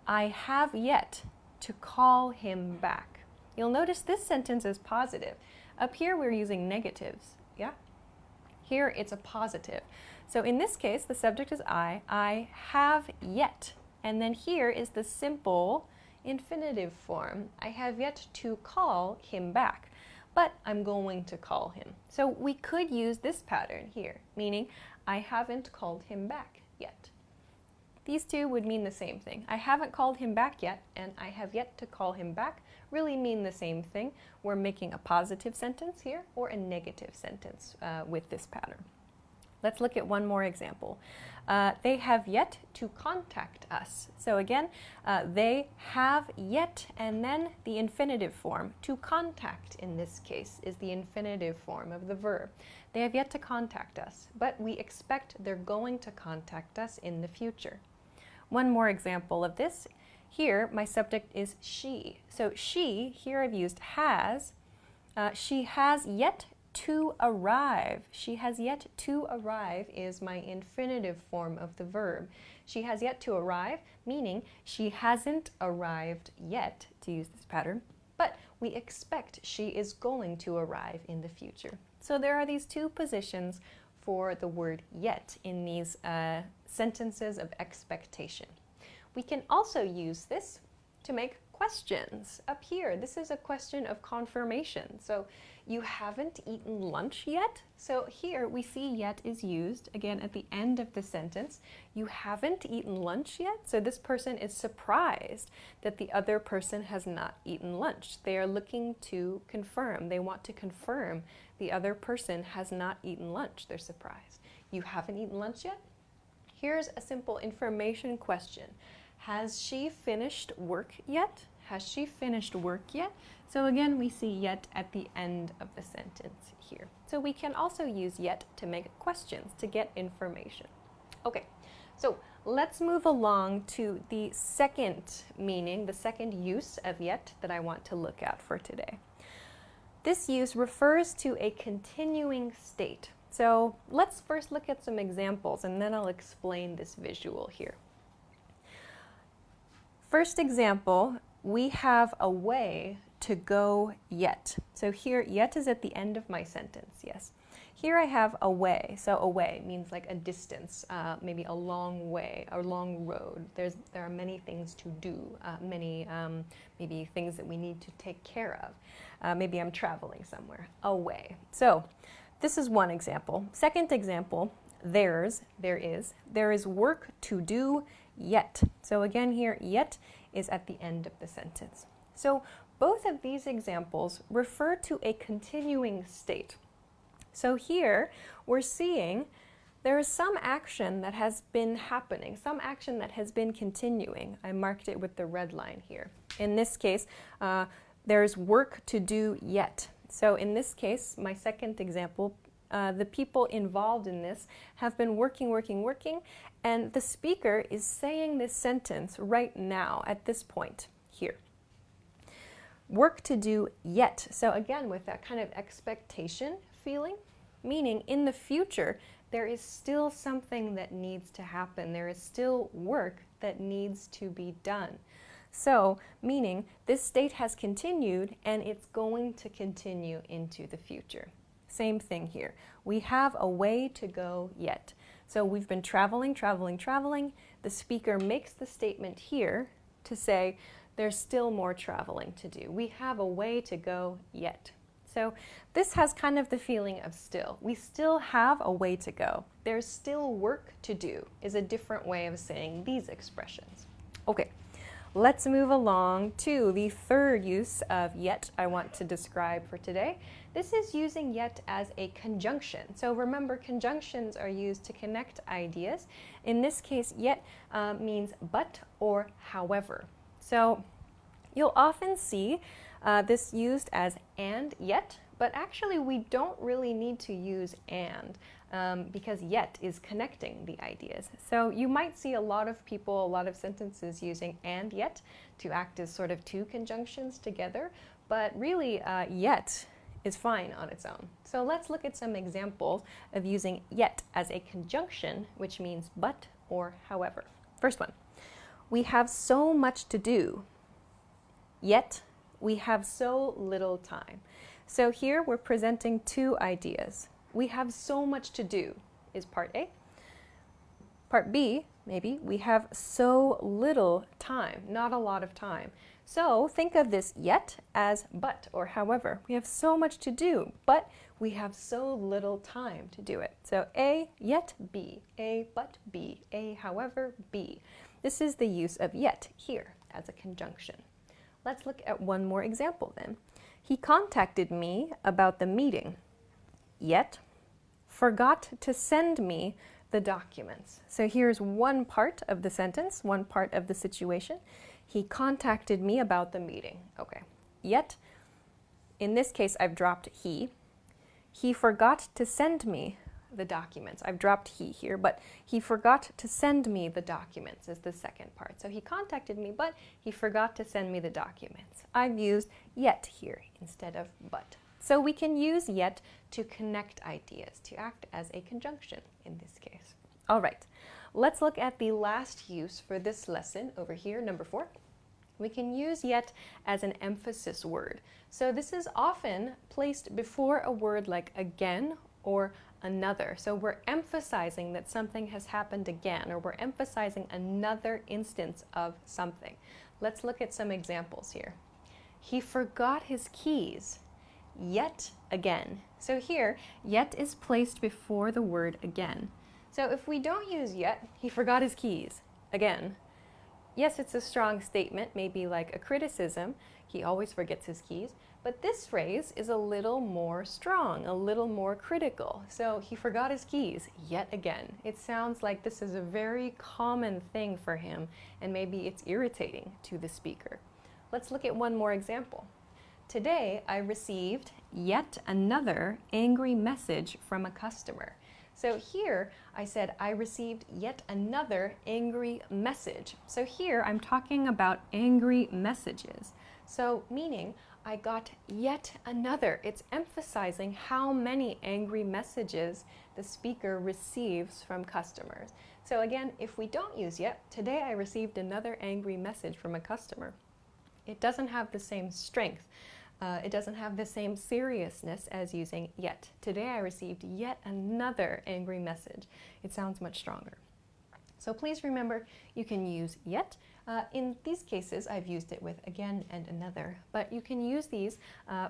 I have yet to call him back. You'll notice this sentence is positive. Up here we're using negatives, yeah? Here it's a positive. So in this case, the subject is I have yet, and then here is the simple infinitive form. I have yet to call him back, but I'm going to call him. So we could use this pattern here, meaning I haven't called him back yet. These two would mean the same thing. I haven't called him back yet, and I have yet to call him back really mean the same thing. We're making a positive sentence here or a negative sentence with this pattern. Let's look at one more example. They have yet to contact us. So again, they have yet, and then the infinitive form. To contact, in this case, is the infinitive form of the verb. They have yet to contact us, but we expect they're going to contact us in the future. One more example of this. Here, my subject is she. So she, here I've used has. She has yet to arrive. She has yet to arrive is my infinitive form of the verb. She has yet to arrive, meaning she hasn't arrived yet, to use this pattern, but we expect she is going to arrive in the future. So there are these two positions for the word yet in these sentences of expectation. We can also use this to make questions. Up here, this is a question of confirmation. So you haven't eaten lunch yet? So here we see yet is used again at the end of the sentence. You haven't eaten lunch yet? So this person is surprised that the other person has not eaten lunch. They are looking to confirm. They want to confirm the other person has not eaten lunch. They're surprised. You haven't eaten lunch yet? Here's a simple information question. Has she finished work yet? Has she finished work yet? So again, we see yet at the end of the sentence here. So we can also use yet to make questions, to get information. Okay, so let's move along to the second meaning, the second use of yet that I want to look at for today. This use refers to a continuing state. So let's first look at some examples and then I'll explain this visual here. First example, we have a way to go yet. So here, yet is at the end of my sentence, yes. Here I have a way. So a way means like a distance, maybe a long way, a long road. There are many things to do, maybe things that we need to take care of. Maybe I'm traveling somewhere, a way. So this is one example. Second example, there is work to do yet. So again here, yet is at the end of the sentence. So both of these examples refer to a continuing state. So here we're seeing there is some action that has been happening, some action that has been continuing. I marked it with the red line here. In this case, there's work to do yet. So in this case, my second example, the people involved in this have been working, and the speaker is saying this sentence right now at this point here. Work to do yet. So again, with that kind of expectation feeling, meaning in the future, there is still something that needs to happen. There is still work that needs to be done. So, meaning this state has continued and it's going to continue into the future. Same thing here. We have a way to go yet. So we've been traveling. The speaker makes the statement here to say there's still more traveling to do. We have a way to go yet. So this has kind of the feeling of still. We still have a way to go. There's still work to do is a different way of saying these expressions. Okay. Let's move along to the third use of yet I want to describe for today. This is using yet as a conjunction. So remember, conjunctions are used to connect ideas. In this case, yet means but or however. So you'll often see this used as and yet, but actually we don't really need to use and. Because yet is connecting the ideas. So you might see a lot of people, a lot of sentences using and yet to act as sort of two conjunctions together, but really yet is fine on its own. So let's look at some examples of using yet as a conjunction, which means but or however. First one, we have so much to do, yet we have so little time. So here we're presenting two ideas. We have so much to do is part A. Part B, maybe, we have so little time, not a lot of time. So think of this yet as but or however. We have so much to do, but we have so little time to do it. So A, yet B, A, but B, A, however, B. This is the use of yet here as a conjunction. Let's look at one more example then. He contacted me about the meeting, yet forgot to send me the documents. So here's one part of the sentence, one part of the situation. He contacted me about the meeting. Okay. Yet, in this case, I've dropped he. He forgot to send me the documents. I've dropped he here, but he forgot to send me the documents is the second part. So he contacted me, but he forgot to send me the documents. I've used yet here instead of but. So we can use yet to connect ideas, to act as a conjunction in this case. All right, let's look at the last use for this lesson over here, number 4. We can use yet as an emphasis word. So this is often placed before a word like again or another. So we're emphasizing that something has happened again, or we're emphasizing another instance of something. Let's look at some examples here. He forgot his keys yet again. So here, yet is placed before the word again. So if we don't use yet, he forgot his keys again. Yes, it's a strong statement, maybe like a criticism. He always forgets his keys. But this phrase is a little more strong, a little more critical. So he forgot his keys yet again. It sounds like this is a very common thing for him, and maybe it's irritating to the speaker. Let's look at one more example. Today, I received yet another angry message from a customer. So here, I said I received yet another angry message. So here, I'm talking about angry messages. So meaning, I got yet another. It's emphasizing how many angry messages the speaker receives from customers. So again, if we don't use yet, today I received another angry message from a customer. It doesn't have the same strength. It doesn't have the same seriousness as using yet. Today I received yet another angry message. It sounds much stronger. So please remember, you can use yet. In these cases, I've used it with again and another, but you can use these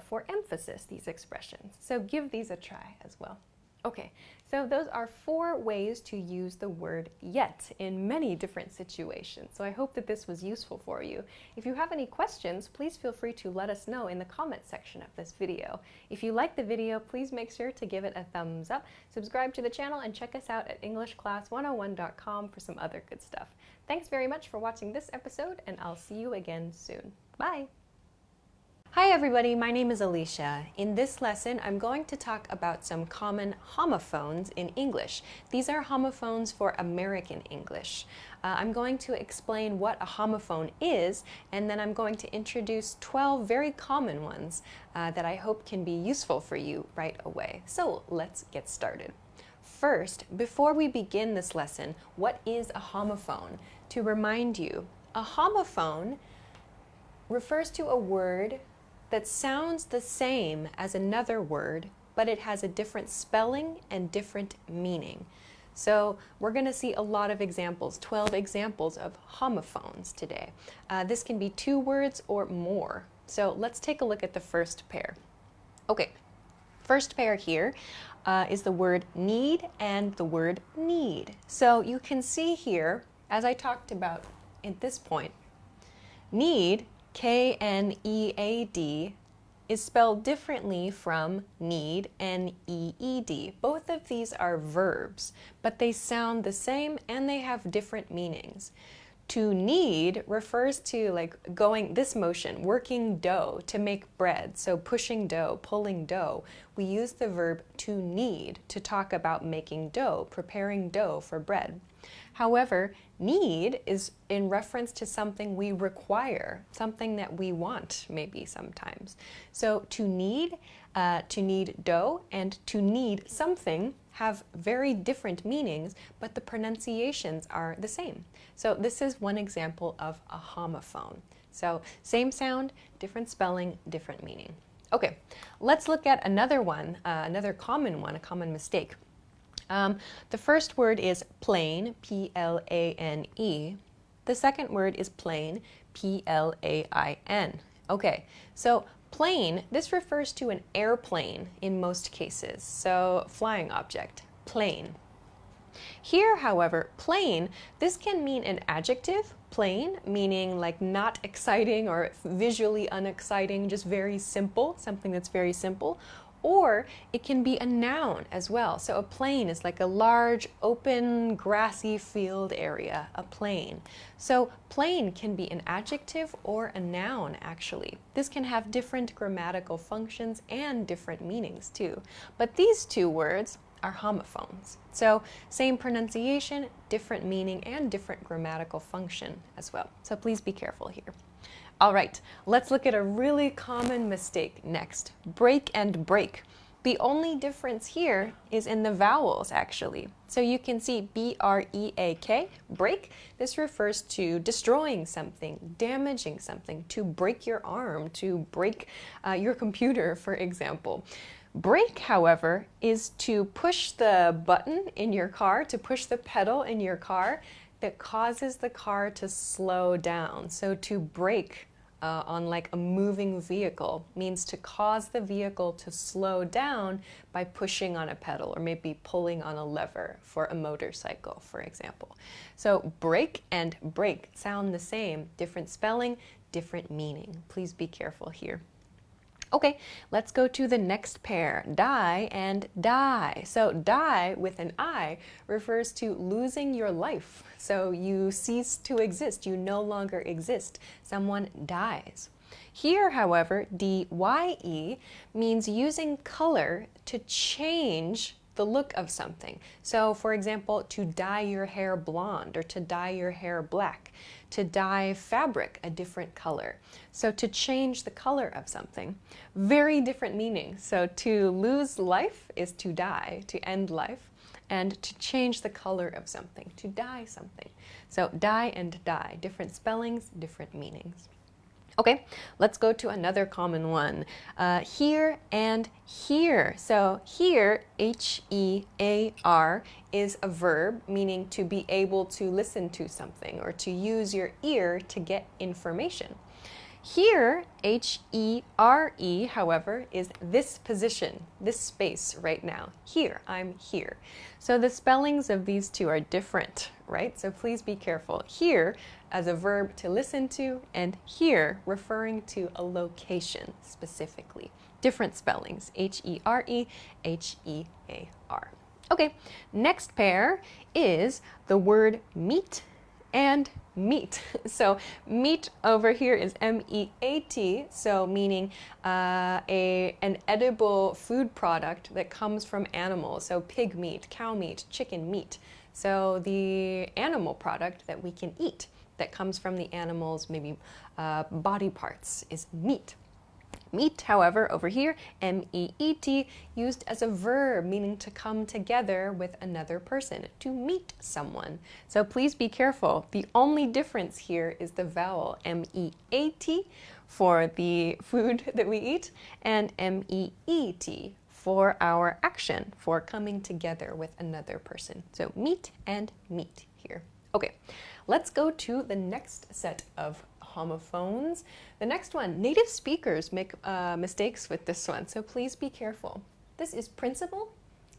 for emphasis, these expressions. So give these a try as well. Okay, so those are 4 ways to use the word yet in many different situations. So I hope that this was useful for you. If you have any questions, please feel free to let us know in the comment section of this video. If you like the video, please make sure to give it a thumbs up, subscribe to the channel, and check us out at EnglishClass101.com for some other good stuff. Thanks very much for watching this episode, and I'll see you again soon. Bye! Hi everybody, my name is Alicia. In this lesson, I'm going to talk about some common homophones in English. These are homophones for American English. I'm going to explain what a homophone is, and then I'm going to introduce 12 very common ones that I hope can be useful for you right away. So let's get started. First, before we begin this lesson, what is a homophone? To remind you, a homophone refers to a word that sounds the same as another word, but it has a different spelling and different meaning. So we're going to see a lot of examples, 12 examples of homophones today. This can be 2 words or more. So let's take a look at the first pair. Okay, first pair here is the word need and the word need. So you can see here, as I talked about at this point, need, K-N-E-A-D, is spelled differently from need, N-E-E-D. Both of these are verbs, but they sound the same and they have different meanings. To knead refers to like going this motion, working dough to make bread. So pushing dough, pulling dough. We use the verb to knead to talk about making dough, preparing dough for bread. However, need is in reference to something we require, something that we want maybe sometimes. So to knead dough and to knead something have very different meanings, but the pronunciations are the same. So this is one example of a homophone. So same sound, different spelling, different meaning. Okay, let's look at another one, another common one, a common mistake. The first word is plane, P-L-A-N-E. The second word is plane, P-L-A-I-N. Okay, so plane, this refers to an airplane in most cases, so flying object, plane. Here, however, plain, this can mean an adjective, plain, meaning like not exciting or visually unexciting, just very simple, something that's very simple. Or it can be a noun as well. So a plain is like a large, open, grassy field area, a plain. So plain can be an adjective or a noun, actually. This can have different grammatical functions and different meanings too. But these two words are homophones. So same pronunciation, different meaning, and different grammatical function as well. So please be careful here. All right, let's look at a really common mistake next. Break and break. The only difference here is in the vowels, actually. So you can see B-R-E-A-K, break. This refers to destroying something, damaging something, to break your arm, to break your computer, for example. Brake, however, is to push the button in your car, to push the pedal in your car that causes the car to slow down. So to brake on like a moving vehicle means to cause the vehicle to slow down by pushing on a pedal or maybe pulling on a lever for a motorcycle, for example. So brake and break sound the same, different spelling, different meaning. Please be careful here. Okay, let's go to the next pair, die and die. So die with an I refers to losing your life. So you cease to exist, you no longer exist. Someone dies. Here, however, D-Y-E means using color to change the look of something. So, for example, to dye your hair blonde or to dye your hair black, to dye fabric a different color. So to change the color of something. Very different meanings. So to lose life is to die, to end life, and to change the color of something, to dye something. So die and die, different spellings, different meanings. Okay, let's go to another common one. Hear and hear. So hear, H-E-A-R, is a verb meaning to be able to listen to something or to use your ear to get information. Here, H-E-R-E, however, is this position, this space right now. Here, I'm here. So the spellings of these two are different, right? So please be careful. Here as a verb to listen to, and here referring to a location specifically. Different spellings, H-E-R-E, H-E-A-R. Okay, next pair is the word meat and meat. So meat over here is M-E-A-T, so meaning an edible food product that comes from animals. So pig meat, cow meat, chicken meat. So the animal product that we can eat that comes from the animal's maybe body parts is meat. Meet, however, over here, M-E-E-T, used as a verb, meaning to come together with another person, to meet someone. So please be careful. The only difference here is the vowel M-E-A-T for the food that we eat, and M-E-E-T for our action, for coming together with another person. So meet and meet here. Okay, let's go to the next set of homophones. The next one, native speakers make mistakes with this one, so please be careful. This is principle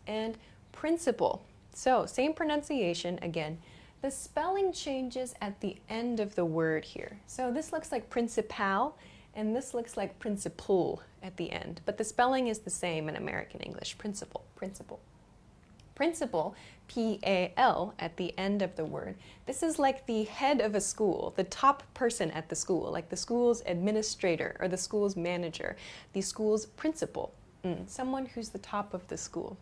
and principle. So same pronunciation again. The spelling changes at the end of the word here. So this looks like principal and this looks like principle at the end, but the spelling is the same in American English, principle, principle. Principal, P-A-L, at the end of the word. This is like the head of a school, the top person at the school, like the school's administrator or the school's manager, the school's principal, someone who's the top of the school.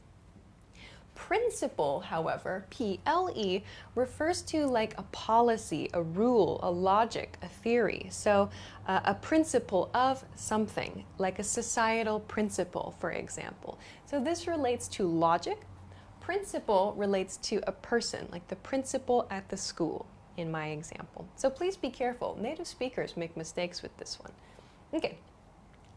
Principle, however, P-L-E, refers to like a policy, a rule, a logic, a theory. So a principle of something, like a societal principle, for example. So this relates to logic. Principal relates to a person, like the principal at the school in my example. So please be careful. Native speakers make mistakes with this one. Okay,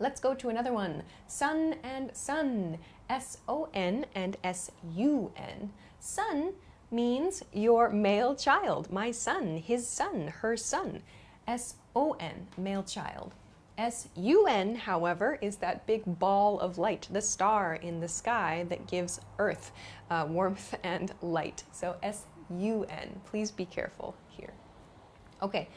let's go to another one. Sun and sun, S-O-N and S-U-N. Sun means your male child, my son, his son, her son. S-O-N, male child. S-U-N, however, is that big ball of light, the star in the sky that gives Earth warmth and light. So S-U-N, please be careful here. Okay,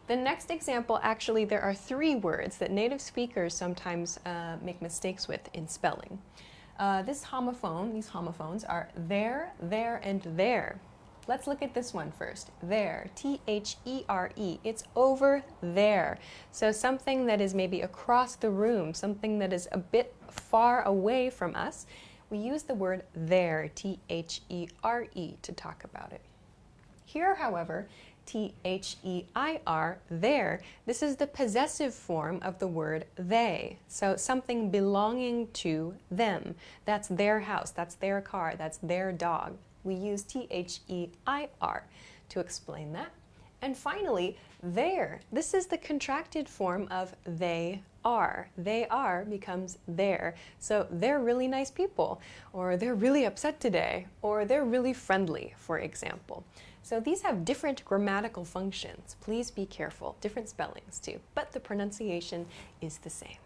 the next example, actually, there are 3 words that native speakers sometimes make mistakes with in spelling. These homophones are there, and there. Let's look at this one first. There, T-H-E-R-E. It's over there. So something that is maybe across the room, something that is a bit far away from us, we use the word there, T-H-E-R-E, to talk about it. Here, however, T-H-E-I-R, there, this is the possessive form of the word they. So something belonging to them. That's their house, that's their car, that's their dog. We use T-H-E-I-R to explain that. And finally, there. This is the contracted form of they are. They are becomes there. So they're really nice people, or they're really upset today, or they're really friendly, for example. So these have different grammatical functions. Please be careful. Different spellings too, but the pronunciation is the same.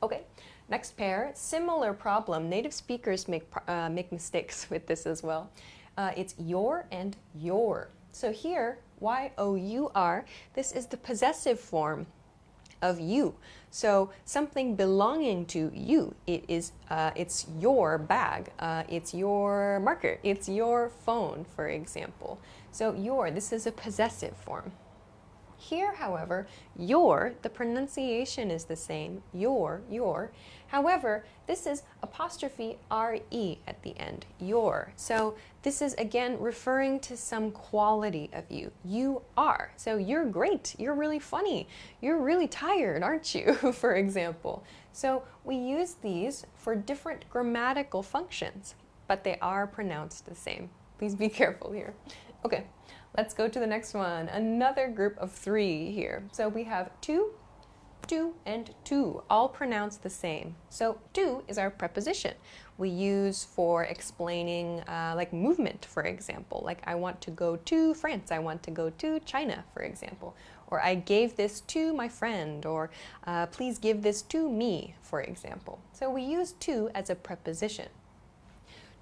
Okay, next pair, similar problem. Native speakers make mistakes with this as well. It's your and your. So here, Y-O-U-R, this is the possessive form of you. So something belonging to you. It's your bag, it's your marker, it's your phone, for example. So your, this is a possessive form. Here, however, your, the pronunciation is the same, your. However, this is apostrophe R-E at the end, your. So this is again referring to some quality of you. You are. So you're great, you're really funny, you're really tired, aren't you, for example. So we use these for different grammatical functions, but they are pronounced the same. Please be careful here. Okay, let's go to the next one. Another group of 3 here. So we have to, and to, all pronounced the same. So to is our preposition we use for explaining like movement, for example. Like I want to go to France, I want to go to China, for example. Or I gave this to my friend, or please give this to me, for example. So we use to as a preposition.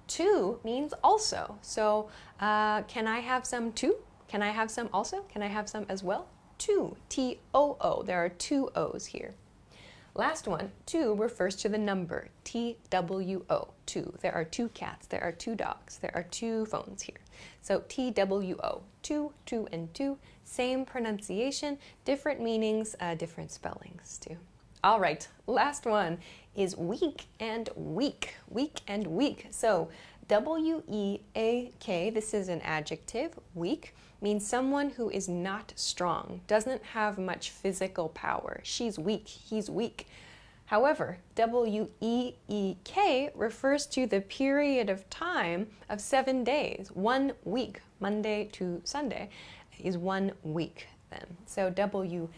To means also. So can I have some too? Can I have some also? Can I have some as well? To, T-O-O. There are 2 O's here. Last one, to refers to the number, T-W-O, 2. There are 2 cats, there are 2 dogs, there are 2 phones here. So T-W-O, 2, and 2, same pronunciation, different meanings, different spellings too. All right, last one is weak and weak. Weak and weak. So W-E-A-K, this is an adjective, weak, means someone who is not strong, doesn't have much physical power. She's weak, he's weak. However, W-E-E-K refers to the period of time of 7 days. 1 week, Monday to Sunday, is 1 week then. So W-E-E-K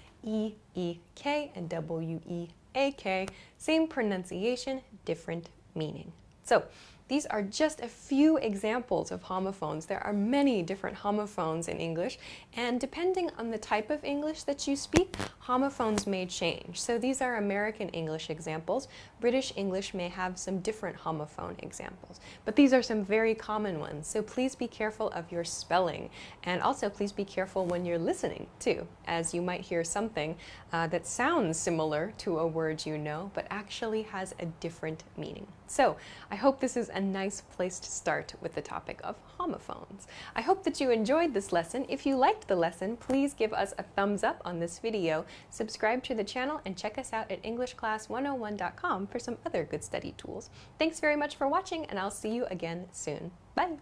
and W-E-A-K, same pronunciation, different meaning. So these are just a few examples of homophones. There are many different homophones in English, and depending on the type of English that you speak, homophones may change. So these are American English examples. British English may have some different homophone examples, but these are some very common ones. So please be careful of your spelling, and also please be careful when you're listening too, as you might hear something that sounds similar to a word you know, but actually has a different meaning. So I hope this is a nice place to start with the topic of homophones. I hope that you enjoyed this lesson. If you liked the lesson, please give us a thumbs up on this video, subscribe to the channel, and check us out at EnglishClass101.com for some other good study tools. Thanks very much for watching, and I'll see you again soon. Bye!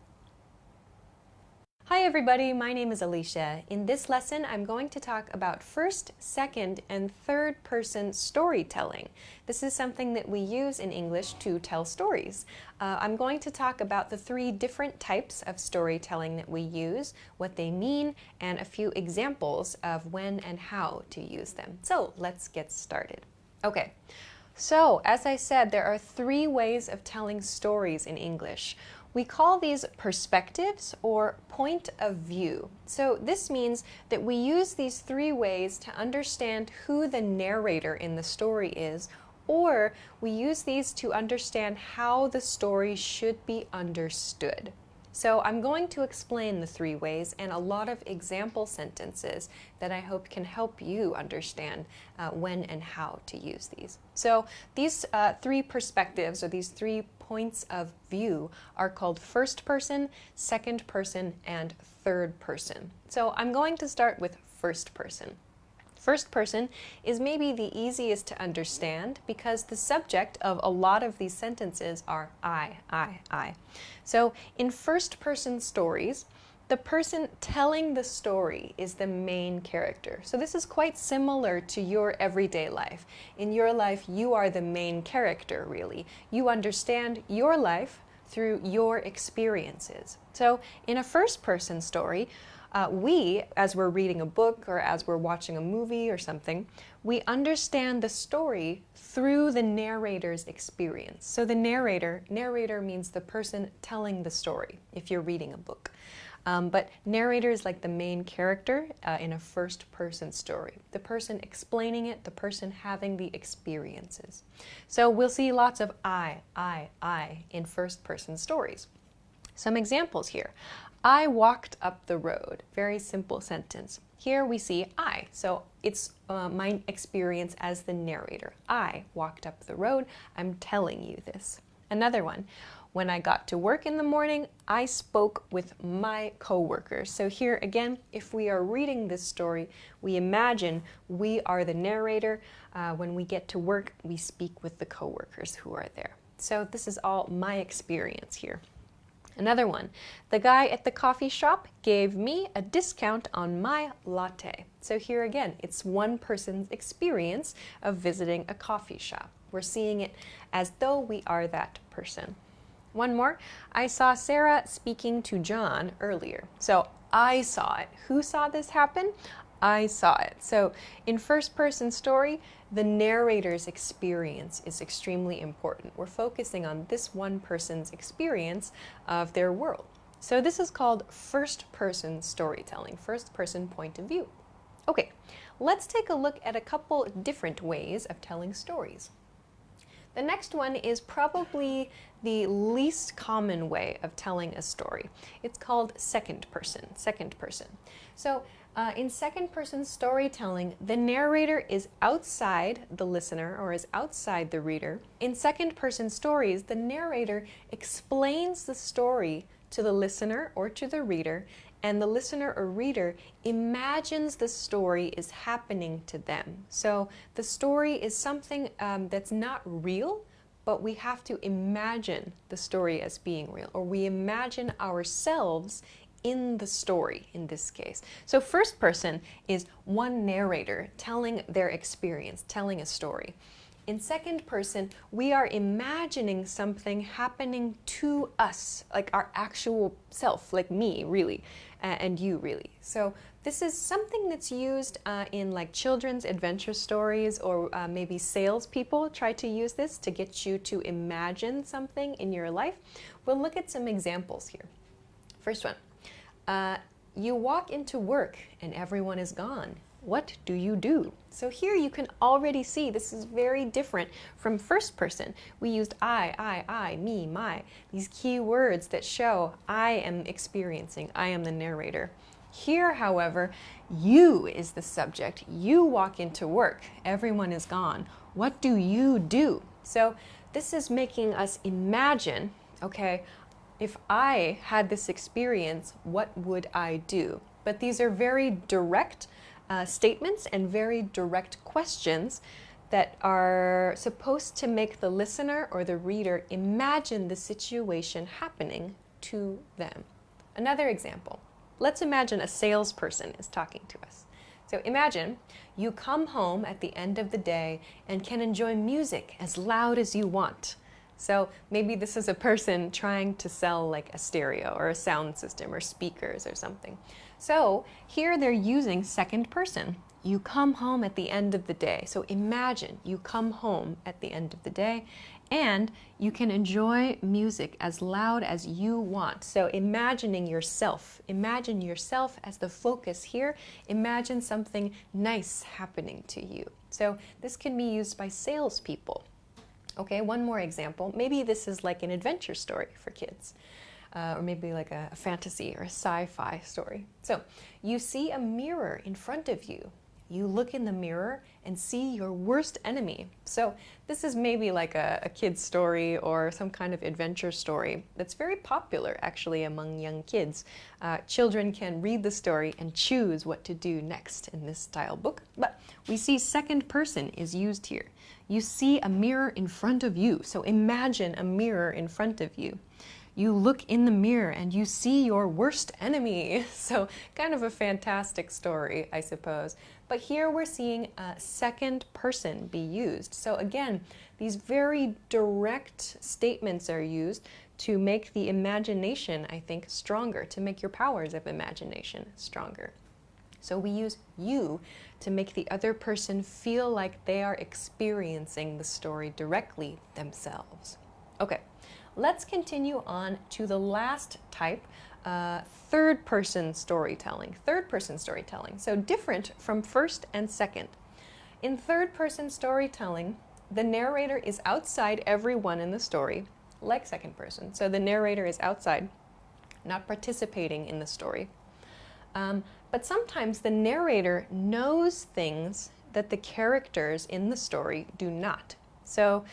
Hi everybody, my name is Alicia. In this lesson, I'm going to talk about first, second, and third person storytelling. This is something that we use in English to tell stories. I'm going to talk about the 3 different types of storytelling that we use, what they mean, and a few examples of when and how to use them. So let's get started. Okay. So, as I said, there are 3 ways of telling stories in English. We call these perspectives or point of view. So this means that we use these three ways to understand who the narrator in the story is, or we use these to understand how the story should be understood. So I'm going to explain the three ways and a lot of example sentences that I hope can help you understand when and how to use these. So these three perspectives, or these 3 points of view, are called first person, second person, and third person. So I'm going to start with first person. First person is maybe the easiest to understand because the subject of a lot of these sentences are I. So in first person stories, the person telling the story is the main character. So this is quite similar to your everyday life. In your life, you are the main character, really. You understand your life through your experiences. So in a first person story, we, as we're reading a book or as we're watching a movie or something, we understand the story through the narrator's experience. So the narrator means the person telling the story if you're reading a book. But narrator is like the main character in a first-person story. The person explaining it, the person having the experiences. So we'll see lots of I in first-person stories. Some examples here. I walked up the road. Very simple sentence. Here we see I, so it's my experience as the narrator. I walked up the road. I'm telling you this. Another one. When I got to work in the morning, I spoke with my coworkers. So here again, if we are reading this story, we imagine we are the narrator. When we get to work, we speak with the coworkers who are there. So this is all my experience here. Another one, the guy at the coffee shop gave me a discount on my latte. So here again, it's one person's experience of visiting a coffee shop. We're seeing it as though we are that person. One more, I saw Sarah speaking to John earlier. So I saw it. Who saw this happen? I saw it. So in first person story, the narrator's experience is extremely important. We're focusing on this one person's experience of their world. So this is called first person storytelling, first person point of view. Okay, let's take a look at a couple different ways of telling stories. The next one is probably the least common way of telling a story. It's called second person. So in second person storytelling, the narrator is outside the listener or is outside the reader. In second person stories, the narrator explains the story to the listener or to the reader, and the listener or reader imagines the story is happening to them. So the story is something that's not real, but we have to imagine the story as being real, or we imagine ourselves in the story in this case. So first person is one narrator telling their experience, telling a story. In second person, we are imagining something happening to us, like our actual self, like me, really, and you, really. So this is something that's used in like children's adventure stories, or maybe salespeople try to use this to get you to imagine something in your life. We'll look at some examples here. First one. You walk into work and everyone is gone. What do you do? So here you can already see this is very different from first person. We used I, me, my, these key words that show I am experiencing, I am the narrator. Here, however, you is the subject. You walk into work, everyone is gone. What do you do? So this is making us imagine, okay, if I had this experience, what would I do? But these are very direct statements and very direct questions that are supposed to make the listener or the reader imagine the situation happening to them. Another example. Let's imagine a salesperson is talking to us. So imagine you come home at the end of the day and can enjoy music as loud as you want. So maybe this is a person trying to sell like a stereo or a sound system or speakers or something. So here they're using second person. You come home at the end of the day. So imagine you come home at the end of the day And you can enjoy music as loud as you want. So imagine yourself as the focus here. Imagine something nice happening to you. So this can be used by salespeople. Okay, one more example. Maybe this is like an adventure story for kids. Or maybe like a fantasy or a sci-fi story. So you see a mirror in front of you. You look in the mirror and see your worst enemy. So this is maybe like a kid's story or some kind of adventure story that's very popular actually among young kids. Children can read the story and choose what to do next in this style book. But we see second person is used here. You see a mirror in front of you. So imagine a mirror in front of you. You look in the mirror and you see your worst enemy. So kind of a fantastic story, I suppose. But here we're seeing a second person be used. So again, these very direct statements are used to make the imagination, I think, stronger, to make your powers of imagination stronger. So we use you to make the other person feel like they are experiencing the story directly themselves. Okay. Let's continue on to the last type, third-person storytelling. Third-person storytelling, so different from first and second. In third-person storytelling, the narrator is outside everyone in the story, like second person. So the narrator is outside, not participating in the story. But sometimes the narrator knows things that the characters in the story do not. So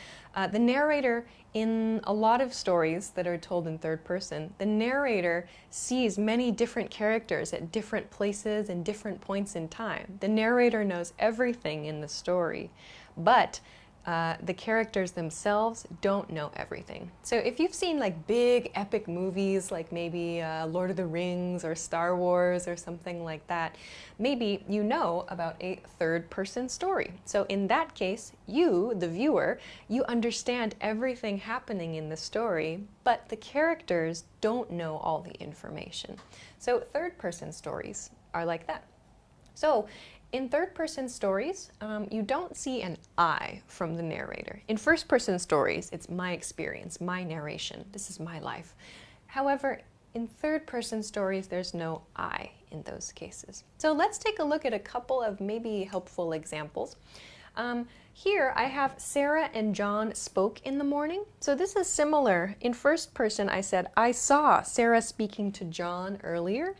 the narrator, in a lot of stories that are told in third person, the narrator sees many different characters at different places and different points in time. The narrator knows everything in the story, but the characters themselves don't know everything. So if you've seen like big epic movies like maybe Lord of the Rings or Star Wars or something like that, maybe you know about a third-person story. So in that case, you, the viewer, you understand everything happening in the story, but the characters don't know all the information. So third-person stories are like that. So in third-person stories, you don't see an I from the narrator. In first-person stories, it's my experience, my narration. This is my life. However, in third-person stories, there's no I in those cases. So let's take a look at a couple of maybe helpful examples. Here I have Sarah and John spoke in the morning. So this is similar. In first person, I said, I saw Sarah speaking to John earlier.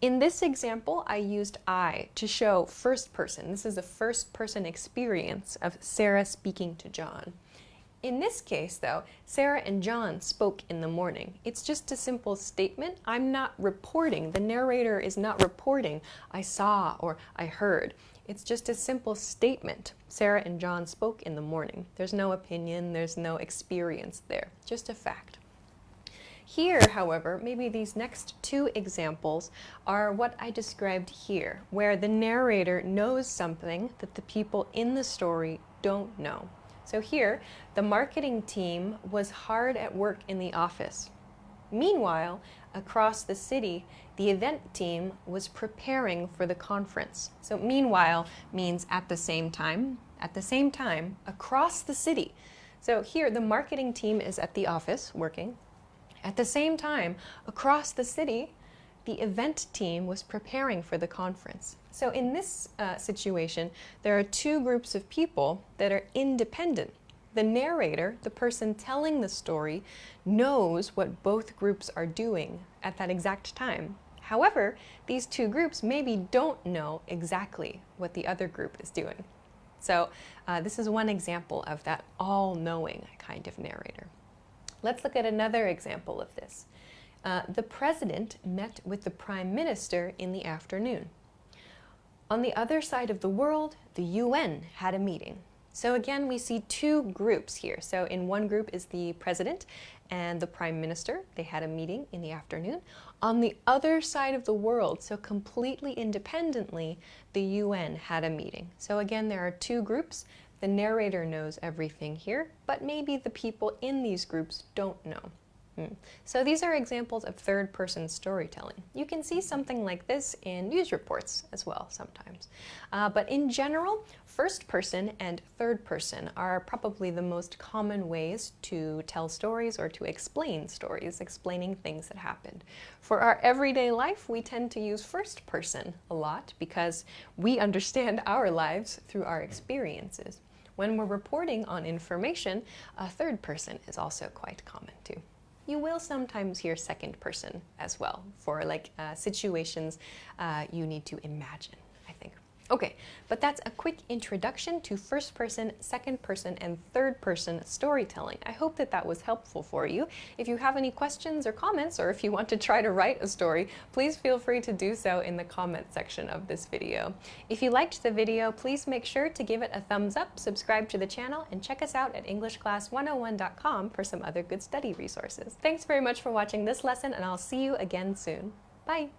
In this example, I used I to show first person. This is a first person experience of Sarah speaking to John. In this case, though, Sarah and John spoke in the morning. It's just a simple statement. I'm not reporting. The narrator is not reporting, I saw or I heard. It's just a simple statement. Sarah and John spoke in the morning. There's no opinion, there's no experience there, just a fact. Here, however, maybe these next two examples are what I described here, where the narrator knows something that the people in the story don't know. So here, the marketing team was hard at work in the office. Meanwhile, across the city, the event team was preparing for the conference. So meanwhile means at the same time, across the city. So here, the marketing team is at the office working. At the same time, across the city, the event team was preparing for the conference. So in this situation, there are two groups of people that are independent. The narrator, the person telling the story, knows what both groups are doing at that exact time. However, these two groups maybe don't know exactly what the other group is doing. So this is one example of that all-knowing kind of narrator. Let's look at another example of this. The president met with the prime minister in the afternoon. On the other side of the world, the UN had a meeting. So again, we see two groups here. So in one group is the president and the prime minister. They had a meeting in the afternoon. On the other side of the world, so completely independently, the UN had a meeting. So again, there are two groups. The narrator knows everything here, but maybe the people in these groups don't know. So these are examples of third-person storytelling. You can see something like this in news reports as well sometimes. But in general, first person and third person are probably the most common ways to tell stories or to explain stories, explaining things that happened. For our everyday life, we tend to use first person a lot because we understand our lives through our experiences. When we're reporting on information, a third person is also quite common too. You will sometimes hear second person as well for situations you need to imagine, I think. Okay, but that's a quick introduction to first person, second person, and third person storytelling. I hope that that was helpful for you. If you have any questions or comments, or if you want to try to write a story, please feel free to do so in the comment section of this video. If you liked the video, please make sure to give it a thumbs up, subscribe to the channel, and check us out at EnglishClass101.com for some other good study resources. Thanks very much for watching this lesson, and I'll see you again soon. Bye!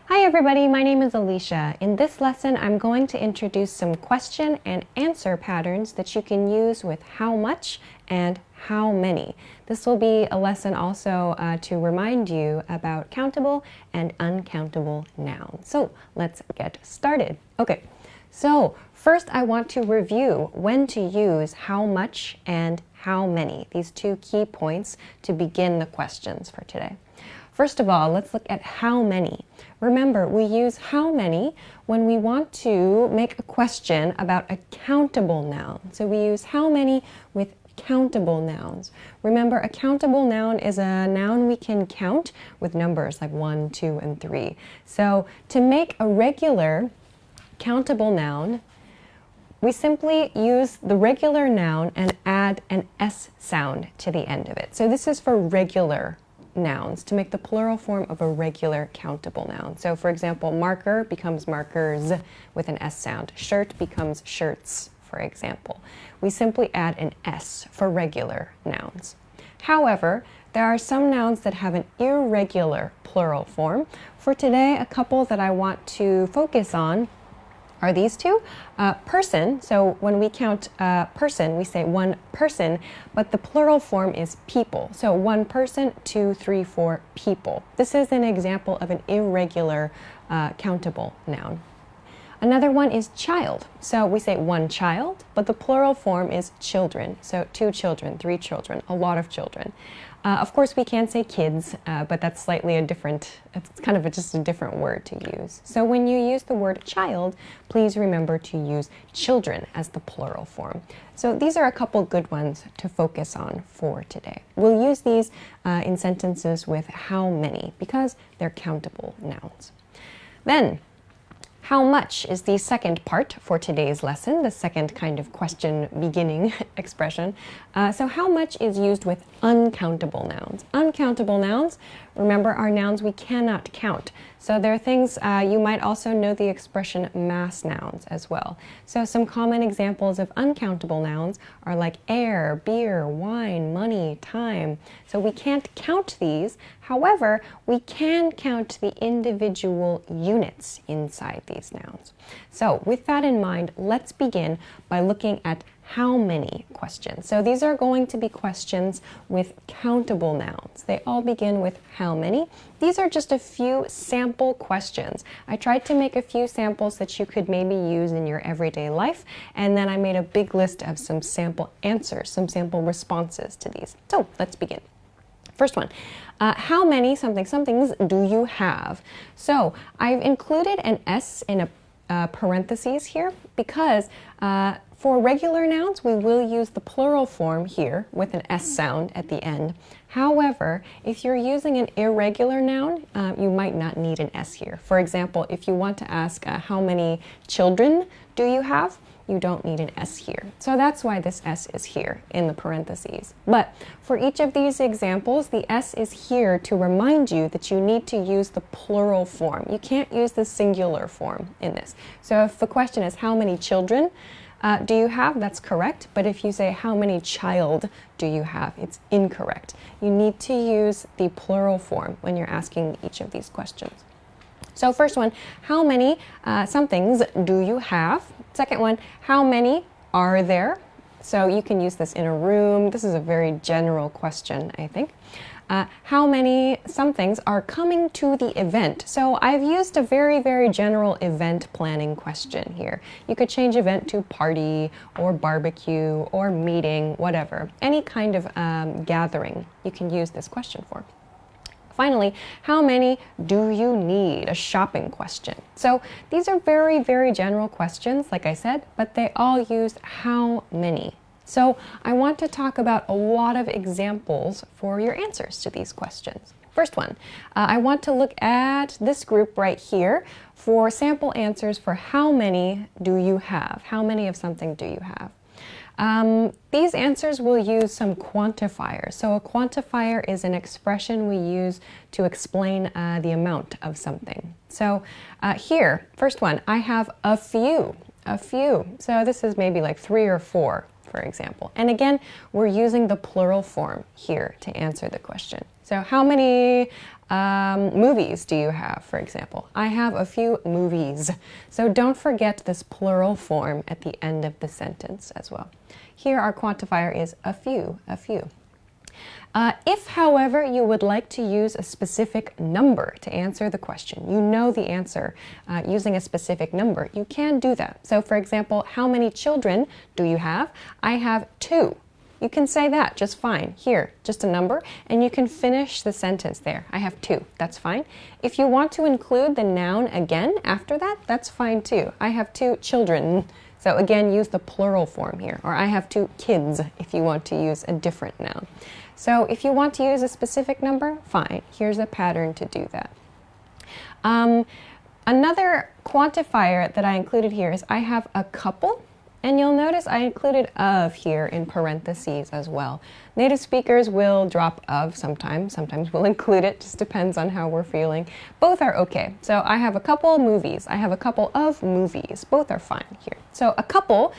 Hi everybody, my name is Alicia. In this lesson, I'm going to introduce some question and answer patterns that you can use with how much and how many. This will be a lesson also to remind you about countable and uncountable nouns. So let's get started. Okay, so first I want to review when to use how much and how many, these two key points to begin the questions for today. First of all, let's look at how many. Remember, we use how many when we want to make a question about a countable noun. So we use how many with countable nouns. Remember, a countable noun is a noun we can count with numbers like 1, 2, and 3. So to make a regular countable noun, we simply use the regular noun and add an S sound to the end of it. So this is for regular nouns, to make the plural form of a regular countable noun. So for example, marker becomes markers with an S sound. Shirt becomes shirts, for example. We simply add an S for regular nouns. However, there are some nouns that have an irregular plural form. For today, a couple that I want to focus on are these two. Person, so when we count person, we say one person, but the plural form is people. So one person, 2, 3, 4 people. This is an example of an irregular countable noun. Another one is child. So we say one child, but the plural form is children. So 2 children, 3 children, a lot of children. Of course, we can say kids, but that's slightly a different, it's kind of just a different word to use. So when you use the word child, please remember to use children as the plural form. So these are a couple good ones to focus on for today. We'll use these in sentences with how many because they're countable nouns. Then, how much is the second part for today's lesson, the second kind of question beginning expression. So how much is used with uncountable nouns? Uncountable nouns, remember, are nouns we cannot count. So there are things, you might also know the expression mass nouns as well. So some common examples of uncountable nouns are like air, beer, wine, money, time. So we can't count these. However, we can count the individual units inside these nouns. So with that in mind, let's begin by looking at how many questions. So these are going to be questions with countable nouns. They all begin with how many. These are just a few sample questions. I tried to make a few samples that you could maybe use in your everyday life, and then I made a big list of some sample answers, some sample responses to these. So let's begin. First one, how many somethings do you have? So I've included an S in a parentheses here because for regular nouns, we will use the plural form here with an S sound at the end. However, if you're using an irregular noun, you might not need an S here. For example, if you want to ask how many children do you have, you don't need an S here. So that's why this S is here in the parentheses. But for each of these examples, the S is here to remind you that you need to use the plural form. You can't use the singular form in this. So if the question is how many children do you have, that's correct. But if you say how many child do you have, it's incorrect. You need to use the plural form when you're asking each of these questions. So first one, how many somethings do you have? Second one, how many are there? So you can use this in a room. This is a very general question, I think. How many somethings are coming to the event? So I've used a very, very general event planning question here. You could change event to party or barbecue or meeting, whatever. Any kind of gathering you can use this question for. Finally, how many do you need? A shopping question. So these are very, very general questions, like I said, but they all use how many. So I want to talk about a lot of examples for your answers to these questions. First one, I want to look at this group right here for sample answers for how many do you have? How many of something do you have? These answers will use some quantifiers. So a quantifier is an expression we use to explain the amount of something. So here, first one, I have a few. So this is maybe like 3 or 4, for example. And again, we're using the plural form here to answer the question. So how many movies do you have, for example? I have a few movies. So don't forget this plural form at the end of the sentence as well. Here our quantifier is a few. If, however, you would like to use a specific number to answer the question, you know the answer using a specific number, you can do that. So for example, how many children do you have? I have 2. You can say that just fine. Here, just a number, and you can finish the sentence there. I have 2. That's fine. If you want to include the noun again after that, that's fine too. I have 2 children. So again, use the plural form here. Or I have 2 kids if you want to use a different noun. So if you want to use a specific number, fine. Here's a pattern to do that. Another quantifier that I included here is I have a couple. And you'll notice I included of here in parentheses as well. Native speakers will drop of sometimes we'll include it, just depends on how we're feeling. Both are okay. So I have a couple movies, I have a couple of movies. Both are fine here. So a couple,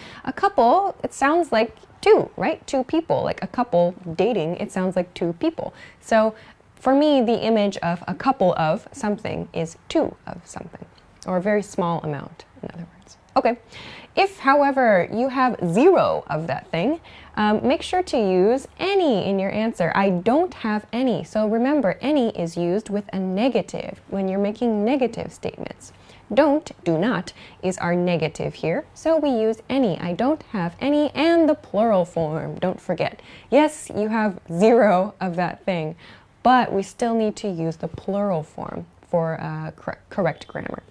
it sounds like 2, right? 2 people, like a couple dating, it sounds like 2 people. So for me, the image of a couple of something is 2 of something, or a very small amount, in other words. Okay. If, however, you have 0 of that thing, make sure to use any in your answer. I don't have any. So remember, any is used with a negative when you're making negative statements. Don't, do not, is our negative here. So we use any. I don't have any, and the plural form. Don't forget. Yes, you have 0 of that thing, but we still need to use the plural form for correct grammar.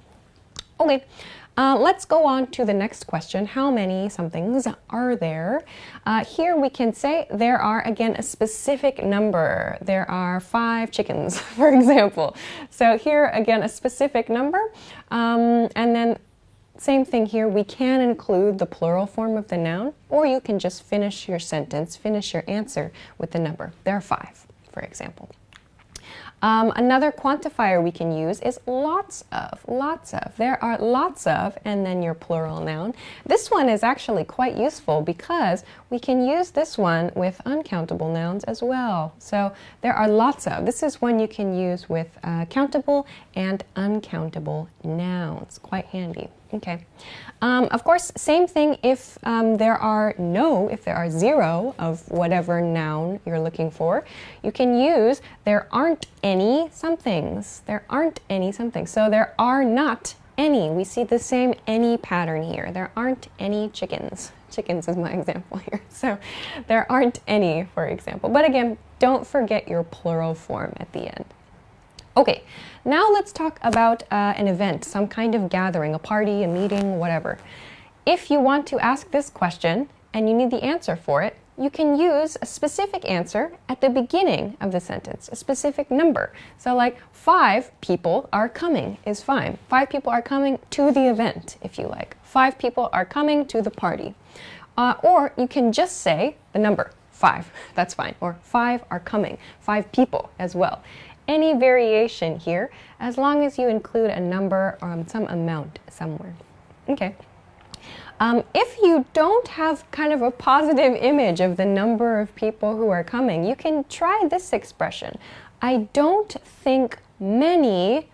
Okay. Let's go on to the next question. How many somethings are there? Here we can say there are, again, a specific number. There are 5 chickens, for example. So here, again, a specific number. And then same thing here. We can include the plural form of the noun, or you can just finish your sentence, finish your answer with the number. There are 5, for example. Another quantifier we can use is lots of. There are lots of, and then your plural noun. This one is actually quite useful because we can use this one with uncountable nouns as well. So there are lots of. This is one you can use with countable and uncountable nouns. Quite handy. Okay. Of course, same thing if there are 0 of whatever noun you're looking for, you can use there aren't any somethings. There aren't any somethings. So there are not any. We see the same any pattern here. There aren't any chickens. Chickens is my example here. So there aren't any, for example. But again, don't forget your plural form at the end. Okay, now let's talk about an event, some kind of gathering, a party, a meeting, whatever. If you want to ask this question and you need the answer for it, you can use a specific answer at the beginning of the sentence, a specific number. So like 5 people are coming is fine. 5 people are coming to the event, if you like. 5 people are coming to the party. Or you can just say the number, 5, that's fine. Or 5 are coming, 5 people as well. Any variation here, as long as you include a number or some amount somewhere. Okay. If you don't have kind of a positive image of the number of people who are coming, you can try this expression. I don't think many,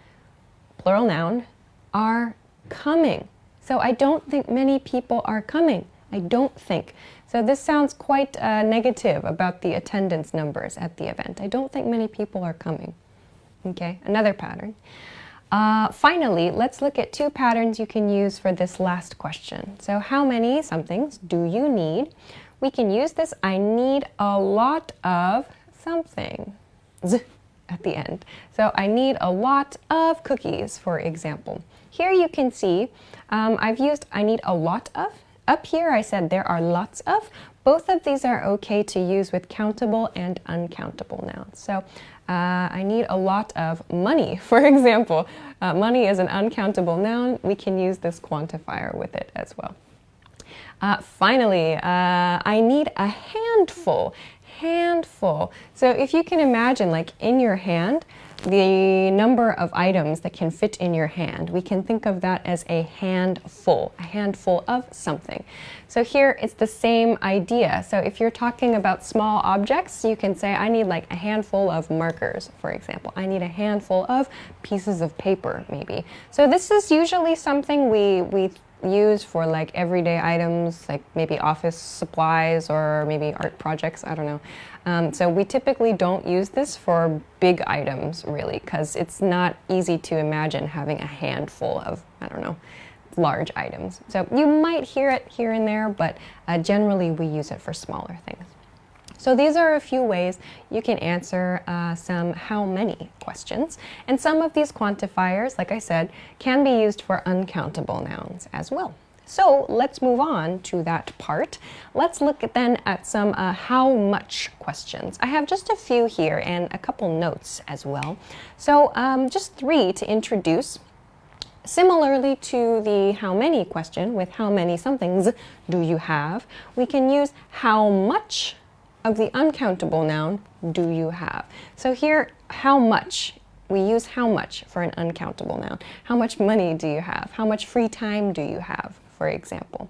plural noun, are coming. So I don't think many people are coming. I don't think. So this sounds quite negative about the attendance numbers at the event. I don't think many people are coming. Okay, another pattern. Finally, let's look at 2 patterns you can use for this last question. So how many somethings do you need? We can use this I need a lot of something at the end. So I need a lot of cookies, for example. Here you can see I've used I need a lot of. Up here I said there are lots of. Both of these are okay to use with countable and uncountable nouns. So I need a lot of money, for example. Money is an uncountable noun. We can use this quantifier with it as well. Finally, I need a handful. Handful. So if you can imagine, like in your hand, the number of items that can fit in your hand, we can think of that as a handful of something. So here it's the same idea. So if you're talking about small objects, you can say, I need like a handful of markers, for example. I need a handful of pieces of paper, maybe. So this is usually something we use for like everyday items, like maybe office supplies or maybe art projects, I don't know. So we typically don't use this for big items really, because it's not easy to imagine having a handful of, I don't know, large items. So you might hear it here and there, but generally we use it for smaller things. So these are a few ways you can answer some how many questions. And some of these quantifiers, like I said, can be used for uncountable nouns as well. So let's move on to that part. Let's look then at some how much questions. I have just a few here and a couple notes as well. So just 3 to introduce. Similarly to the how many question with how many somethings do you have, we can use how much of the uncountable noun do you have. So here, how much, we use how much for an uncountable noun. How much money do you have? How much free time do you have, for example?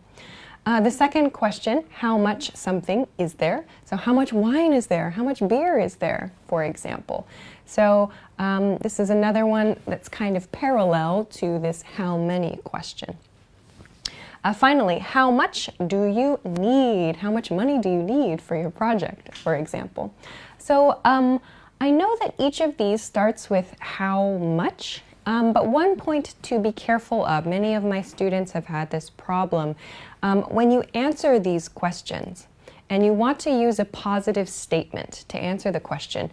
The second question, how much something is there? So how much wine is there? How much beer is there, for example? So this is another one that's kind of parallel to this how many question. Finally, how much do you need? How much money do you need for your project, for example? So I know that each of these starts with how much, but one point to be careful of, many of my students have had this problem. When you answer these questions and you want to use a positive statement to answer the question,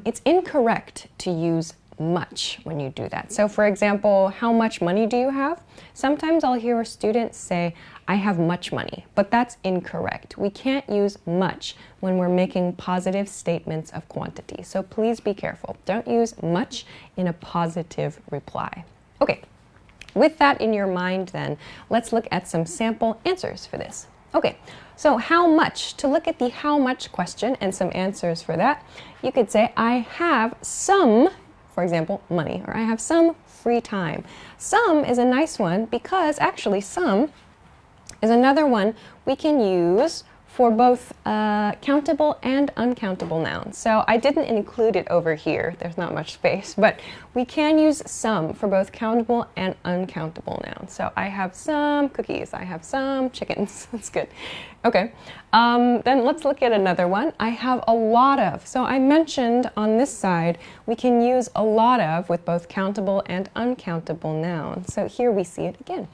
it's incorrect to use much when you do that. So for example, how much money do you have? Sometimes I'll hear students say, I have much money, but that's incorrect. We can't use much when we're making positive statements of quantity. So please be careful. Don't use much in a positive reply. Okay, with that in your mind then, let's look at some sample answers for this. Okay, so how much? To look at the how much question and some answers for that, you could say, I have some, for example, money, or I have some free time. Some is a nice one because actually some is another one we can use for both countable and uncountable nouns. So I didn't include it over here, there's not much space, but we can use some for both countable and uncountable nouns. So I have some cookies, I have some chickens, that's good. Okay, then let's look at another one. I have a lot of. So I mentioned on this side, we can use a lot of with both countable and uncountable nouns. So here we see it again.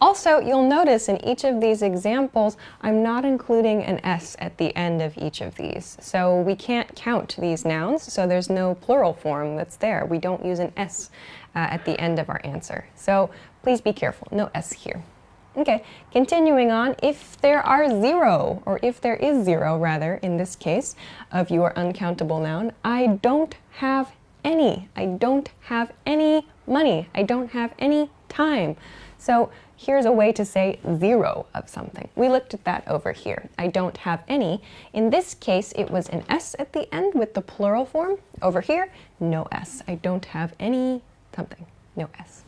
Also, you'll notice in each of these examples, I'm not including an S at the end of each of these. So we can't count these nouns, so there's no plural form that's there. We don't use an S at the end of our answer. So please be careful, no S here. Okay, continuing on, if there are zero, or if there is zero rather, in this case, of your uncountable noun, I don't have any. I don't have any money. I don't have any time. So here's a way to say zero of something. We looked at that over here. I don't have any. In this case, it was an S at the end with the plural form. Over here, no S. I don't have any something. No S.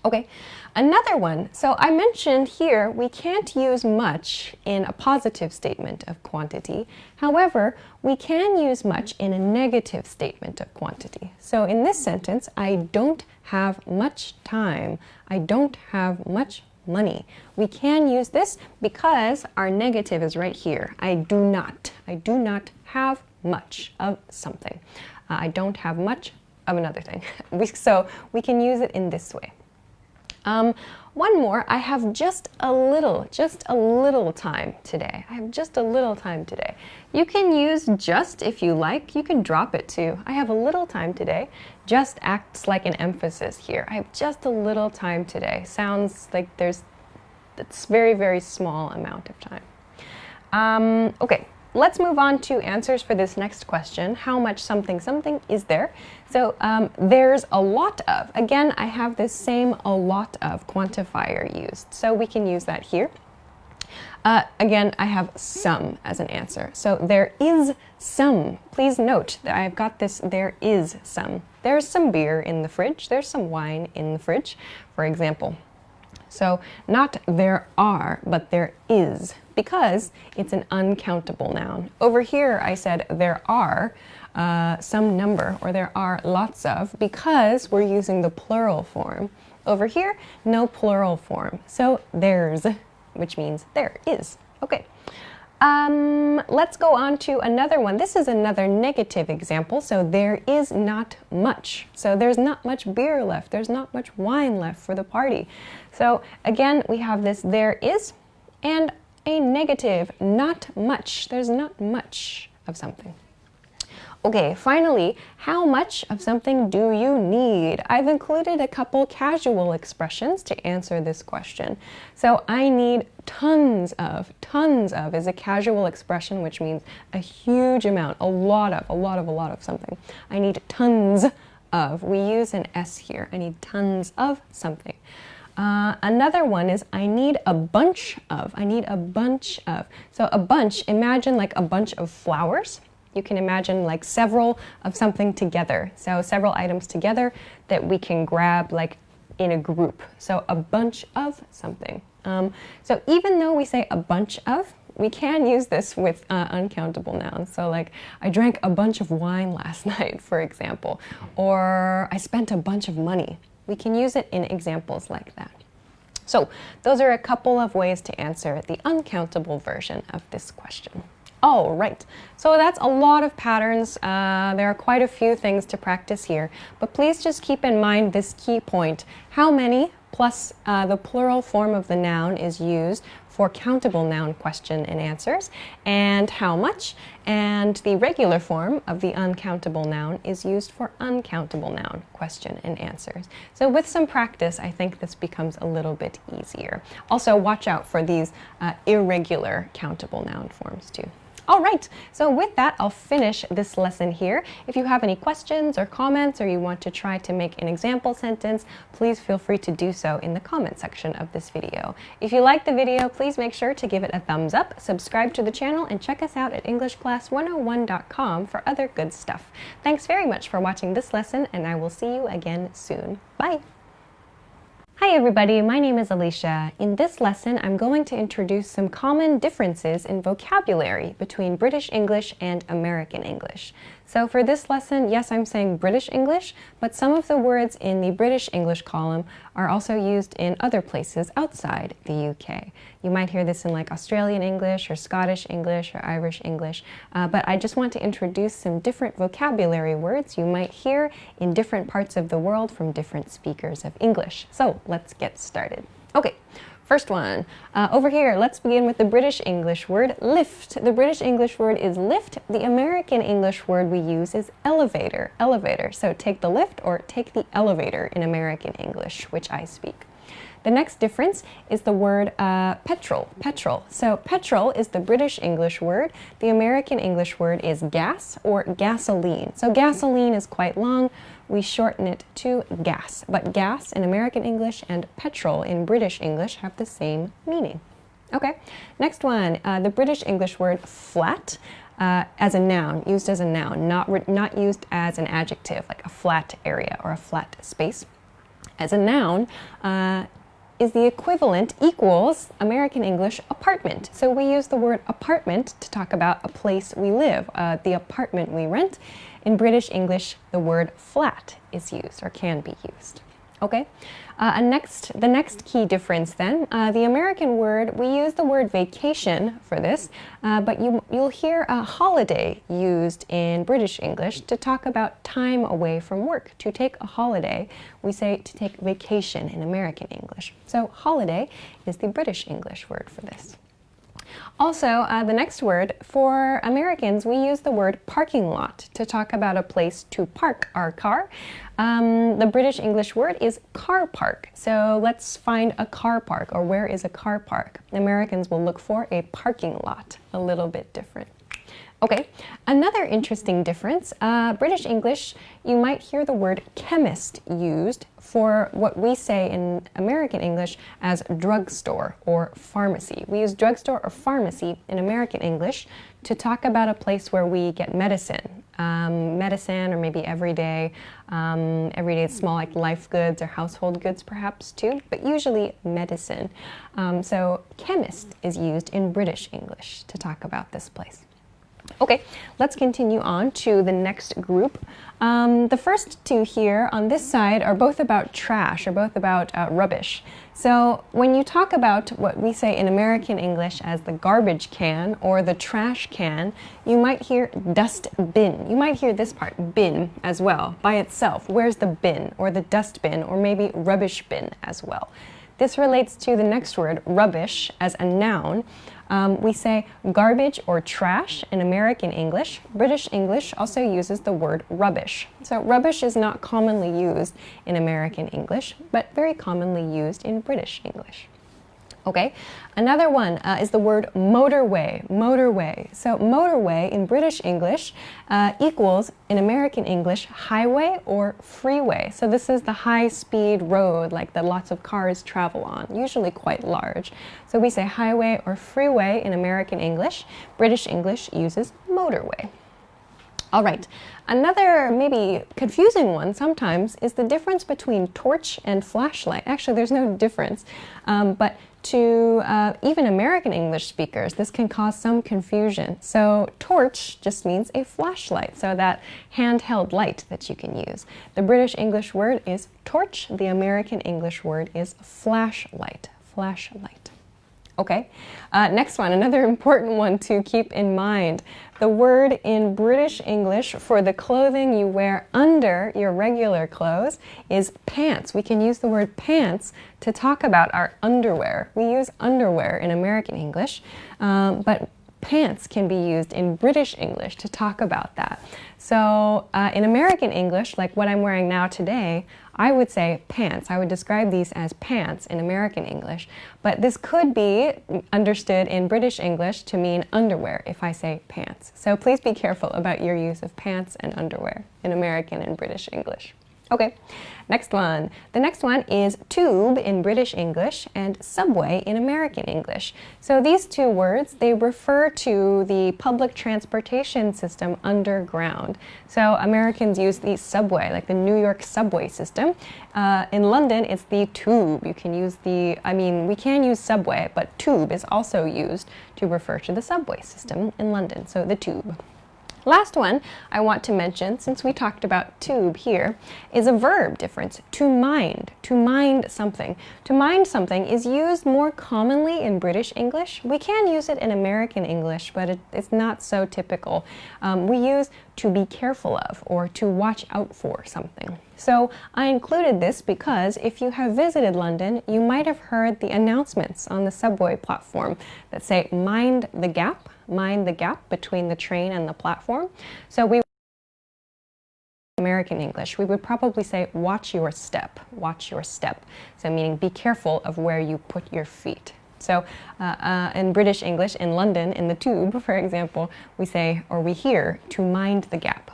Okay, another one. So I mentioned here we can't use much in a positive statement of quantity. However, we can use much in a negative statement of quantity. So in this sentence, I don't have much time. I don't have much money. We can use this because our negative is right here. I do not have much of something. I don't have much of another thing. So we can use it in this way. One more, I have just a little time today. I have just a little time today. You can use just if you like. You can drop it too. I have a little time today. Just acts like an emphasis here. I have just a little time today. Sounds like it's very, very small amount of time. Okay. Let's move on to answers for this next question. How much something is there? So there's a lot of. Again, I have this same a lot of quantifier used. So we can use that here. Again, I have some as an answer. So there is some. Please note that I've got this there is some. There's some beer in the fridge. There's some wine in the fridge, for example. So not there are, but there is, because it's an uncountable noun. Over here, I said there are some number, or there are lots of, because we're using the plural form. Over here, no plural form. So there's, which means there is. Okay. Let's go on to another one. This is another negative example. So there is not much. So there's not much beer left. There's not much wine left for the party. So again, we have this there is and a negative, not much. There's not much of something. Okay, finally, how much of something do you need? I've included a couple casual expressions to answer this question. So I need tons of. Tons of is a casual expression which means a huge amount, a lot of something. I need tons of. We use an S here. I need tons of something. Another one is I need a bunch of. I need a bunch of. So a bunch, imagine like a bunch of flowers. You can imagine like several of something together. So several items together that we can grab like in a group. So a bunch of something. So even though we say a bunch of, we can use this with uncountable nouns. So like I drank a bunch of wine last night, for example, or I spent a bunch of money. We can use it in examples like that. So those are a couple of ways to answer the uncountable version of this question. Oh, right. So that's a lot of patterns. There are quite a few things to practice here, but please just keep in mind this key point. How many plus the plural form of the noun is used for countable noun question and answers, and how much, and the regular form of the uncountable noun is used for uncountable noun question and answers. So with some practice, I think this becomes a little bit easier. Also, watch out for these irregular countable noun forms too. All right, so with that, I'll finish this lesson here. If you have any questions or comments, or you want to try to make an example sentence, please feel free to do so in the comment section of this video. If you like the video, please make sure to give it a thumbs up, subscribe to the channel, and check us out at EnglishClass101.com for other good stuff. Thanks very much for watching this lesson, and I will see you again soon. Bye! Hi everybody, my name is Alicia. In this lesson, I'm going to introduce some common differences in vocabulary between British English and American English. So for this lesson, yes, I'm saying British English, but some of the words in the British English column are also used in other places outside the UK. You might hear this in like Australian English or Scottish English or Irish English, but I just want to introduce some different vocabulary words you might hear in different parts of the world from different speakers of English. So let's get started. Okay. First one, over here, let's begin with the British English word lift. The British English word is lift. The American English word we use is elevator, elevator. So take the lift or take the elevator in American English, which I speak. The next difference is the word petrol, petrol. So petrol is the British English word. The American English word is gas or gasoline. So gasoline is quite long. We shorten it to gas. But gas in American English and petrol in British English have the same meaning. Okay, next one, the British English word flat as a noun, used as a noun, not used as an adjective, like a flat area or a flat space. As a noun, is the equivalent, equals American English apartment. So we use the word apartment to talk about a place we live, the apartment we rent. In British English, the word flat is used or can be used. Okay. The next key difference then, the American word, we use the word vacation for this, but you'll hear a holiday used in British English to talk about time away from work. To take a holiday, we say to take vacation in American English. So holiday is the British English word for this. Also, the next word, for Americans, we use the word parking lot to talk about a place to park our car. The British English word is car park. So let's find a car park, or where is a car park? Americans will look for a parking lot, a little bit different. Okay, another interesting difference, British English, you might hear the word chemist used for what we say in American English as drugstore or pharmacy. We use drugstore or pharmacy in American English to talk about a place where we get medicine. Medicine, or maybe everyday small like life goods or household goods perhaps too, but usually medicine. So chemist is used in British English to talk about this place. Okay, let's continue on to the next group. The first two here on this side are both about trash, or both about rubbish. So when you talk about what we say in American English as the garbage can or the trash can, you might hear dust bin. You might hear this part, bin, as well, by itself. Where's the bin, or the dustbin, or maybe rubbish bin as well. This relates to the next word, rubbish, as a noun. We say garbage or trash in American English. British English also uses the word rubbish. So rubbish is not commonly used in American English, but very commonly used in British English. Okay, another one is the word motorway, motorway. So motorway in British English equals, in American English, highway or freeway. So this is the high-speed road, like that lots of cars travel on, usually quite large. So we say highway or freeway in American English. British English uses motorway. All right, another maybe confusing one sometimes is the difference between torch and flashlight. Actually, there's no difference, but to even American English speakers, this can cause some confusion. So torch just means a flashlight, so that handheld light that you can use. The British English word is torch, the American English word is flashlight, flashlight. Okay, next one, another important one to keep in mind. The word in British English for the clothing you wear under your regular clothes is pants. We can use the word pants to talk about our underwear. We use underwear in American English, but pants can be used in British English to talk about that. So in American English, like what I'm wearing now today, I would say pants. I would describe these as pants in American English, but this could be understood in British English to mean underwear if I say pants. So please be careful about your use of pants and underwear in American and British English. Okay, next one. The next one is tube in British English and subway in American English. So these two words, they refer to the public transportation system underground. So Americans use the subway, like the New York subway system. In London, it's the tube. You can use we can use subway, but tube is also used to refer to the subway system in London, so the tube. Last one I want to mention, since we talked about tube here, is a verb difference, to mind something. To mind something is used more commonly in British English. We can use it in American English, but it's not so typical. We use to be careful of or to watch out for something. So I included this because if you have visited London, you might have heard the announcements on the subway platform that say, mind the gap between the train and the platform. So we American English, we would probably say, watch your step, watch your step. So meaning be careful of where you put your feet. So in British English, in London, in the tube, for example, we say, or we hear, to mind the gap,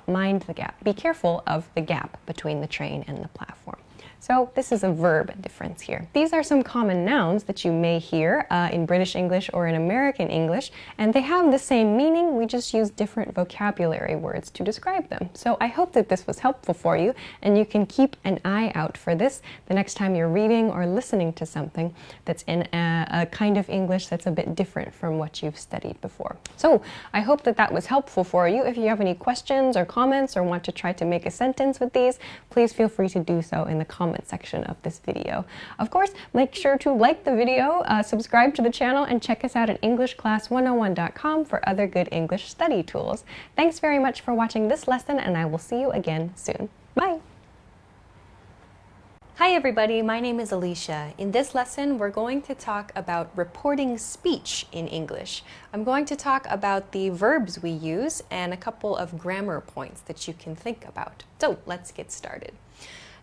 be careful of the gap between the train and the platform. So this is a verb difference here. These are some common nouns that you may hear in British English or in American English, and they have the same meaning, we just use different vocabulary words to describe them. So I hope that this was helpful for you, and you can keep an eye out for this the next time you're reading or listening to something that's in a kind of English that's a bit different from what you've studied before. So I hope that that was helpful for you. If you have any questions or comments or want to try to make a sentence with these, please feel free to do so in the comments comment section of this video. Of course, make sure to like the video, subscribe to the channel, and check us out at EnglishClass101.com for other good English study tools. Thanks very much for watching this lesson, and I will see you again soon. Bye! Hi everybody, my name is Alicia. In this lesson, we're going to talk about reporting speech in English. I'm going to talk about the verbs we use and a couple of grammar points that you can think about. So let's get started.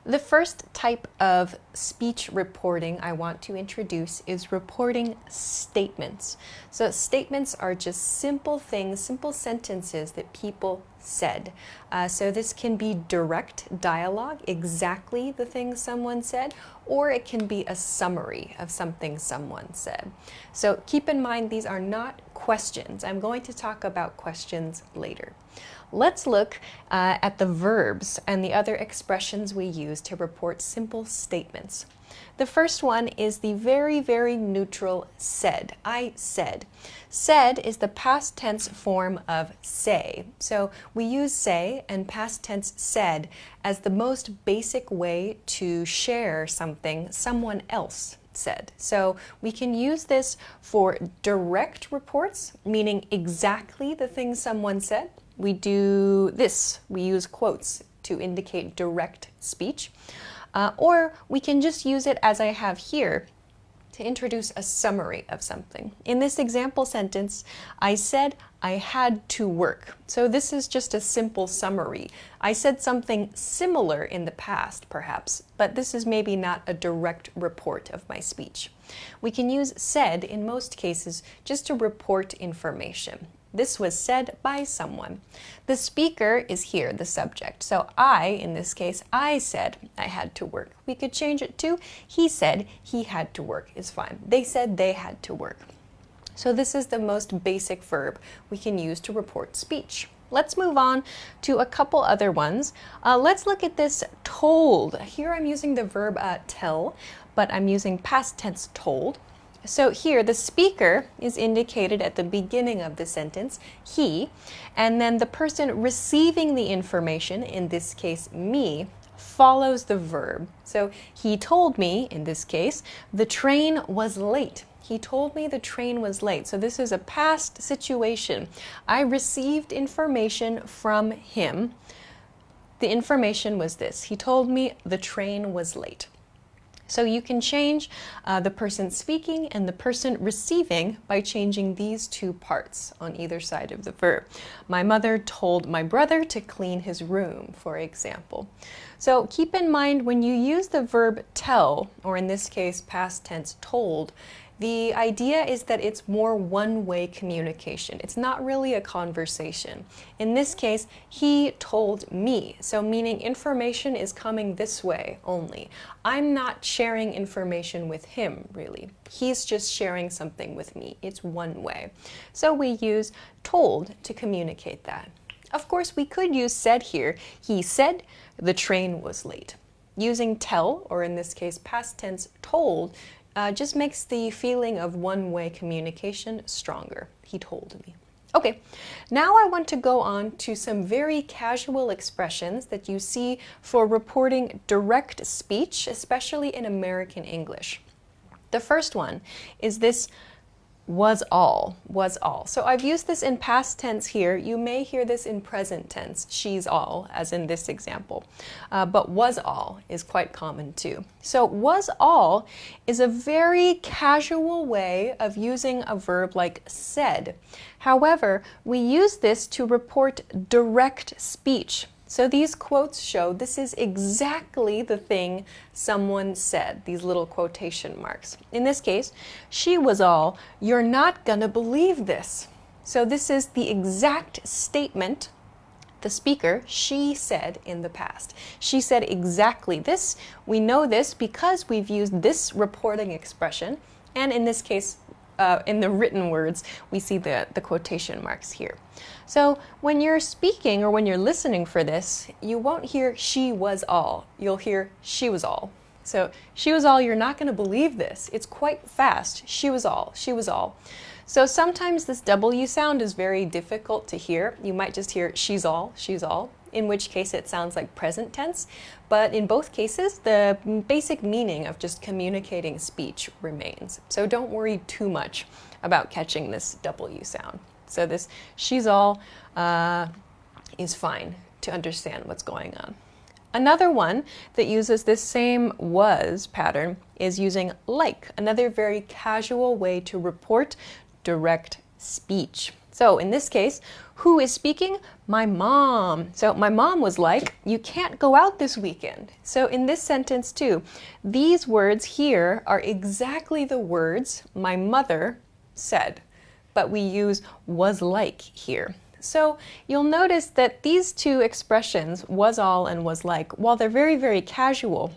The first type of speech reporting I want to introduce is reporting statements. So statements are just simple things, simple sentences that people said. So this can be direct dialogue, exactly the thing someone said, or it can be a summary of something someone said. So keep in mind these are not questions. I'm going to talk about questions later. Let's look at the verbs and the other expressions we use to report simple statements. The first one is the very, very neutral said. I said. Said is the past tense form of say. So we use say and past tense said as the most basic way to share something someone else said. So we can use this for direct reports, meaning exactly the thing someone said. We do this. We use quotes to indicate direct speech. Or we can just use it as I have here to introduce a summary of something. In this example sentence, I said I had to work. So this is just a simple summary. I said something similar in the past, perhaps, but this is maybe not a direct report of my speech. We can use said in most cases just to report information. This was said by someone. The speaker is here, the subject. So I, in this case, I said I had to work. We could change it to he said he had to work is fine. They said they had to work. So this is the most basic verb we can use to report speech. Let's move on to a couple other ones. Let's look at this told. Here I'm using the verb tell, but I'm using past tense told. So here the speaker is indicated at the beginning of the sentence, he, and then the person receiving the information, in this case me, follows the verb. So he told me, in this case, the train was late. He told me the train was late. So this is a past situation. I received information from him. The information was this. He told me the train was late. So you can change the person speaking and the person receiving by changing these two parts on either side of the verb. My mother told my brother to clean his room, for example. So keep in mind when you use the verb tell, or in this case past tense told, the idea is that it's more one-way communication. It's not really a conversation. In this case, he told me, so meaning information is coming this way only. I'm not sharing information with him, really. He's just sharing something with me. It's one way. So we use told to communicate that. Of course, we could use said here. He said the train was late. Using tell, or in this case past tense told, just makes the feeling of one-way communication stronger. He told me. Okay, now I want to go on to some very casual expressions that you see for reporting direct speech, especially in American English. The first one is this was all. So I've used this in past tense here. You may hear this in present tense, she's all, as in this example. But was all is quite common too. So was all is a very casual way of using a verb like said. However, we use this to report direct speech. So these quotes show this is exactly the thing someone said, these little quotation marks. In this case, she was all, you're not gonna believe this. So this is the exact statement the speaker, she said in the past. She said exactly this. We know this because we've used this reporting expression, and in this case, in the written words, we see the quotation marks here. So when you're speaking or when you're listening for this, you won't hear she was all. You'll hear she was all. So she was all, you're not going to believe this. It's quite fast. She was all. She was all. So sometimes this W sound is very difficult to hear. You might just hear she's all, she's all. in which case it sounds like present tense. But in both cases, the basic meaning of just communicating speech remains. So don't worry too much about catching this W sound. So this she's all is fine to understand what's going on. Another one that uses this same was pattern is using like, another very casual way to report direct speech. So in this case, who is speaking? My mom. So my mom was like, you can't go out this weekend. So in this sentence too, these words here are exactly the words my mother said, but we use was like here. So you'll notice that these two expressions, was all and was like, while they're very, very casual,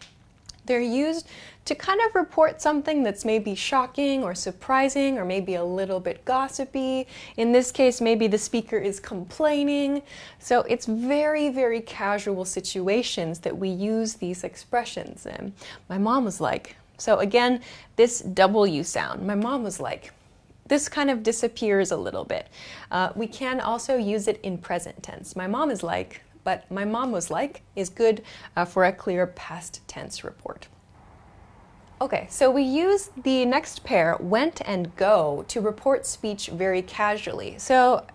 they're used to kind of report something that's maybe shocking or surprising or maybe a little bit gossipy. In this case, maybe the speaker is complaining. So it's very, very casual situations that we use these expressions in. My mom was like, so again, this W sound, my mom was like, this kind of disappears a little bit. We can also use it in present tense. My mom is like, but my mom was like is good for a clear past tense report. Okay, so we use the next pair, went and go, to report speech very casually. So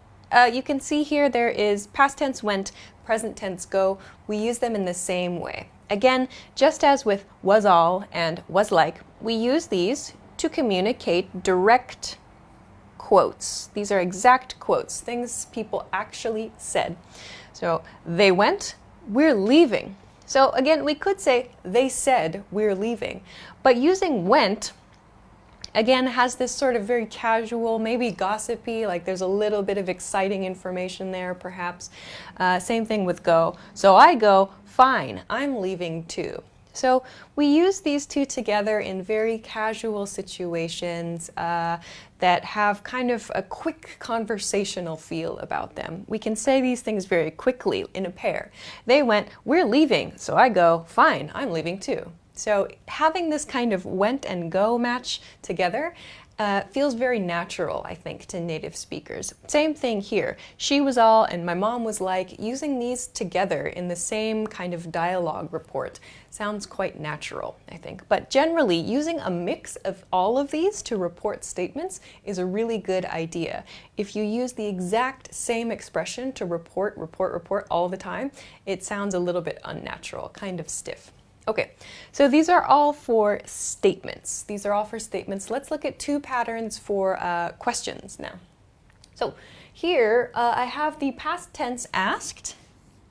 you can see here there is past tense went, present tense go. We use them in the same way. Again, just as with was all and was like, we use these to communicate direct quotes. These are exact quotes, things people actually said. So they went, we're leaving. So again, we could say they said we're leaving, but using went again has this sort of very casual, maybe gossipy, like there's a little bit of exciting information there perhaps. Same thing with go. So I go, fine, I'm leaving too. So we use these two together in very casual situations that have kind of a quick conversational feel about them. We can say these things very quickly in a pair. They went, we're leaving, so I go, fine, I'm leaving too. So having this kind of went and go match together feels very natural, I think, to native speakers. Same thing here. She was all and my mom was like, using these together in the same kind of dialogue report sounds quite natural, I think. But generally, using a mix of all of these to report statements is a really good idea. If you use the exact same expression to report all the time, it sounds a little bit unnatural, kind of stiff. Okay, so these are all for statements. These are all for statements. Let's look at two patterns for questions now. So here I have the past tense asked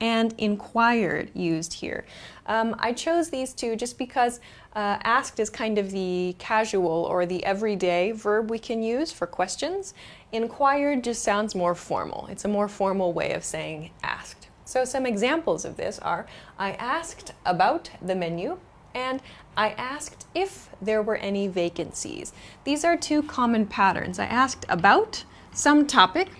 and inquired used here. I chose these two just because asked is kind of the casual or the everyday verb we can use for questions. Inquired just sounds more formal. It's a more formal way of saying asked. So some examples of this are, I asked about the menu and I asked if there were any vacancies. These are two common patterns. I asked about some topic,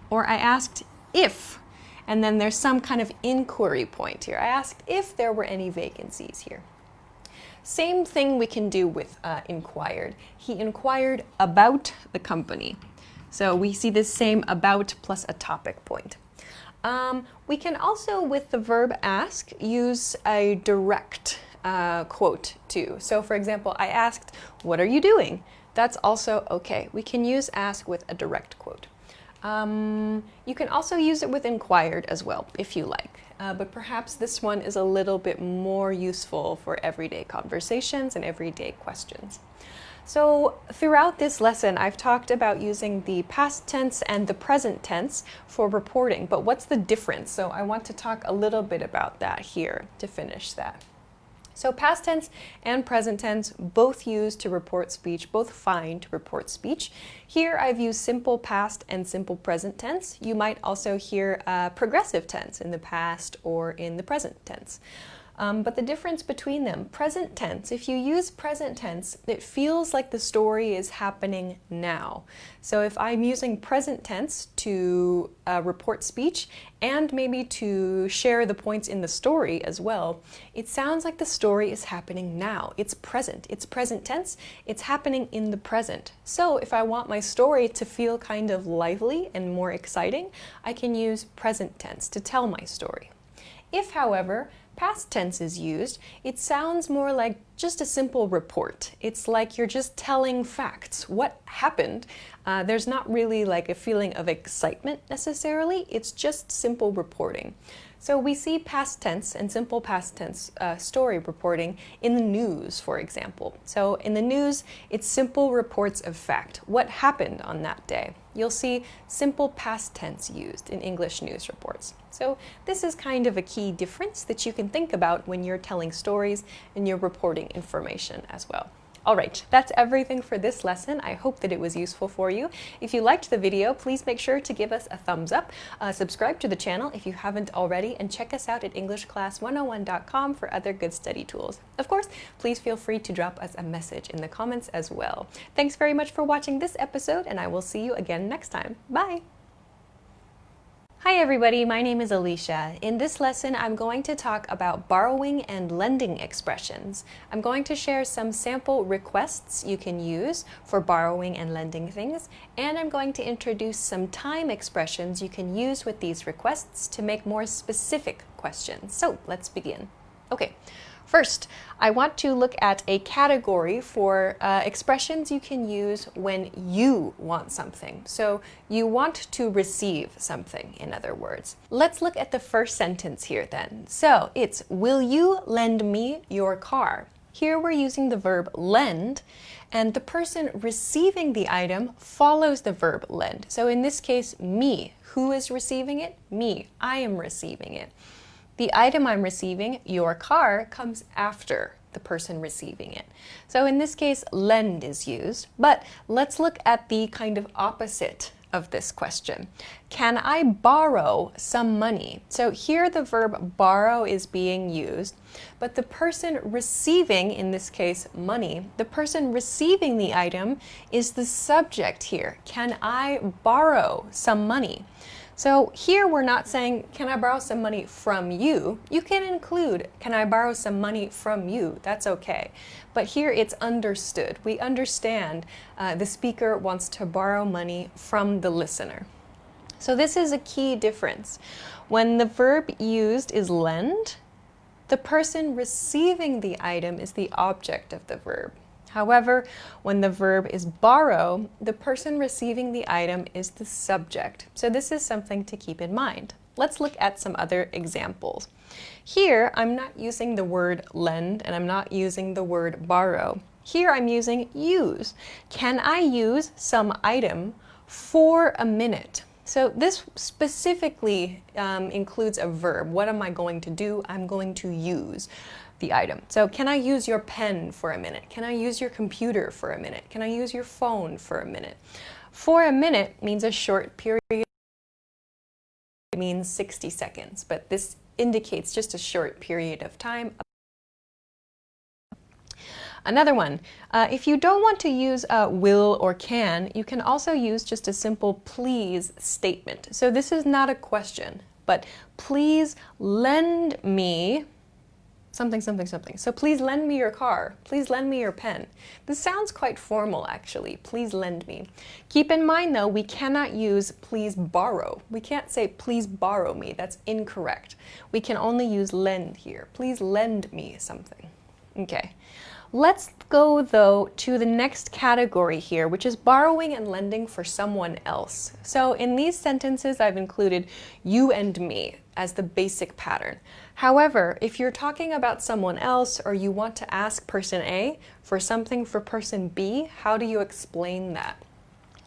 or I asked if, and then there's some kind of inquiry point here. I asked if there were any vacancies here. Same thing we can do with inquired. He inquired about the company. So we see this same about plus a topic point. We can also, with the verb ask, use a direct quote too. So for example, I asked, what are you doing? That's also okay. We can use ask with a direct quote. You can also use it with inquired as well, if you like. But perhaps this one is a little bit more useful for everyday conversations and everyday questions. So throughout this lesson, I've talked about using the past tense and the present tense for reporting, but what's the difference? So I want to talk a little bit about that here to finish that. So past tense and present tense, both used to report speech, both fine to report speech. Here I've used simple past and simple present tense. You might also hear progressive tense in the past or in the present tense. But the difference between them, present tense, if you use present tense, it feels like the story is happening now. So if I'm using present tense to report speech and maybe to share the points in the story as well, it sounds like the story is happening now. It's present tense, it's happening in the present. So if I want my story to feel kind of lively and more exciting, I can use present tense to tell my story. If, however, past tense is used, it sounds more like just a simple report. It's like you're just telling facts. What happened? There's not really like a feeling of excitement necessarily. It's just simple reporting. So we see past tense and simple past tense story reporting in the news, for example. So in the news, it's simple reports of fact. What happened on that day? You'll see simple past tense used in English news reports. So this is kind of a key difference that you can think about when you're telling stories and you're reporting information as well. All right, that's everything for this lesson. I hope that it was useful for you. If you liked the video, please make sure to give us a thumbs up, subscribe to the channel if you haven't already, and check us out at EnglishClass101.com for other good study tools. Of course, please feel free to drop us a message in the comments as well. Thanks very much for watching this episode, and I will see you again next time. Bye! Hi everybody, my name is Alicia. In this lesson, I'm going to talk about borrowing and lending expressions. I'm going to share some sample requests you can use for borrowing and lending things, and I'm going to introduce some time expressions you can use with these requests to make more specific questions. So let's begin. Okay. First, I want to look at a category for expressions you can use when you want something. So you want to receive something, in other words. Let's look at the first sentence here then. So it's, will you lend me your car? Here we're using the verb lend, and the person receiving the item follows the verb lend. So in this case, me. Who is receiving it? Me. I am receiving it. The item I'm receiving, your car, comes after the person receiving it. So in this case, lend is used, but let's look at the kind of opposite of this question. Can I borrow some money? So here the verb borrow is being used, but the person receiving, in this case, money, the person receiving the item is the subject here. Can I borrow some money? So here we're not saying, can I borrow some money from you? You can include, can I borrow some money from you? That's okay. But here it's understood. We understand the speaker wants to borrow money from the listener. So this is a key difference. When the verb used is lend, the person receiving the item is the object of the verb. However, when the verb is borrow, the person receiving the item is the subject. So this is something to keep in mind. Let's look at some other examples. Here, I'm not using the word lend and I'm not using the word borrow. Here I'm using use. Can I use some item for a minute? So this specifically includes a verb. What am I going to do? I'm going to use the item. So can I use your pen for a minute? Can I use your computer for a minute? Can I use your phone for a minute? For a minute means a short period. It means 60 seconds, but this indicates just a short period of time. Another one, if you don't want to use will or can, you can also use just a simple please statement. So this is not a question, but please lend me something, something, something. So please lend me your car. Please lend me your pen. This sounds quite formal, actually. Please lend me. Keep in mind, though, we cannot use please borrow. We can't say please borrow me. That's incorrect. We can only use lend here. Please lend me something. Okay. Let's go, though, to the next category here, which is borrowing and lending for someone else. So in these sentences, I've included you and me as the basic pattern. However, if you're talking about someone else or you want to ask person A for something for person B, how do you explain that?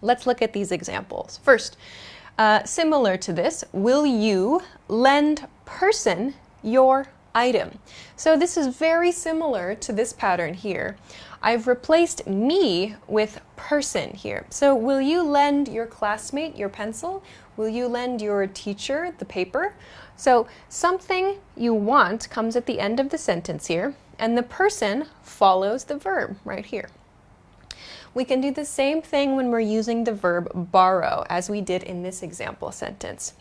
Let's look at these examples. First, similar to this, will you lend person your item? So this is very similar to this pattern here. I've replaced me with person here. So will you lend your classmate your pencil? Will you lend your teacher the paper? So something you want comes at the end of the sentence here, and the person follows the verb right here. We can do the same thing when we're using the verb borrow, as we did in this example sentence.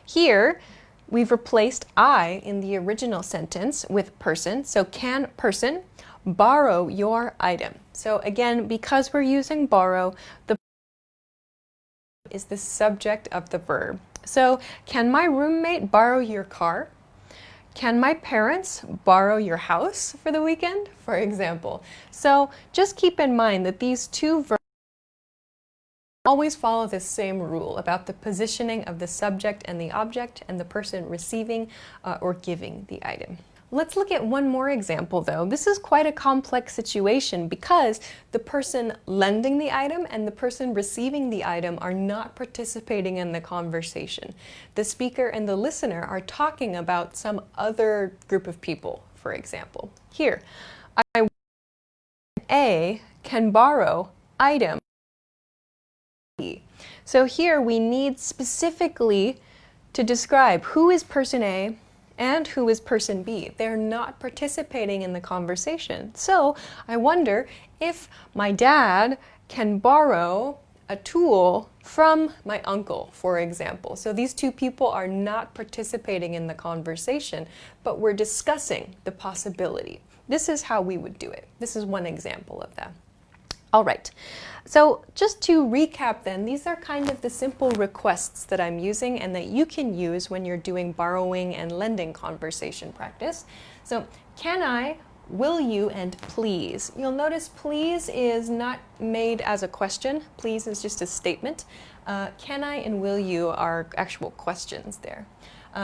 Here, we've replaced I in the original sentence with person. So can person borrow your item? So again, because we're using borrow, the is the subject of the verb. So can my roommate borrow your car? can my parents borrow your house for the weekend, for example? So just keep in mind that these two verbs always follow the same rule about the positioning of the subject and the object and the person receiving or giving the item. Let's look at one more example though. This is quite a complex situation because the person lending the item and the person receiving the item are not participating in the conversation. The speaker and the listener are talking about some other group of people, for example. Here, A can borrow item B. So here we need specifically to describe who is person A and who is person B. They're not participating in the conversation. So I wonder if my dad can borrow a tool from my uncle, for example. So these two people are not participating in the conversation, but we're discussing the possibility. This is how we would do it. This is one example of that. All right, so just to recap then, these are kind of the simple requests that I'm using and that you can use when you're doing borrowing and lending conversation practice. So, can I, will you, and please. You'll notice please is not made as a question. Please is just a statement. Can I and will you are actual questions there.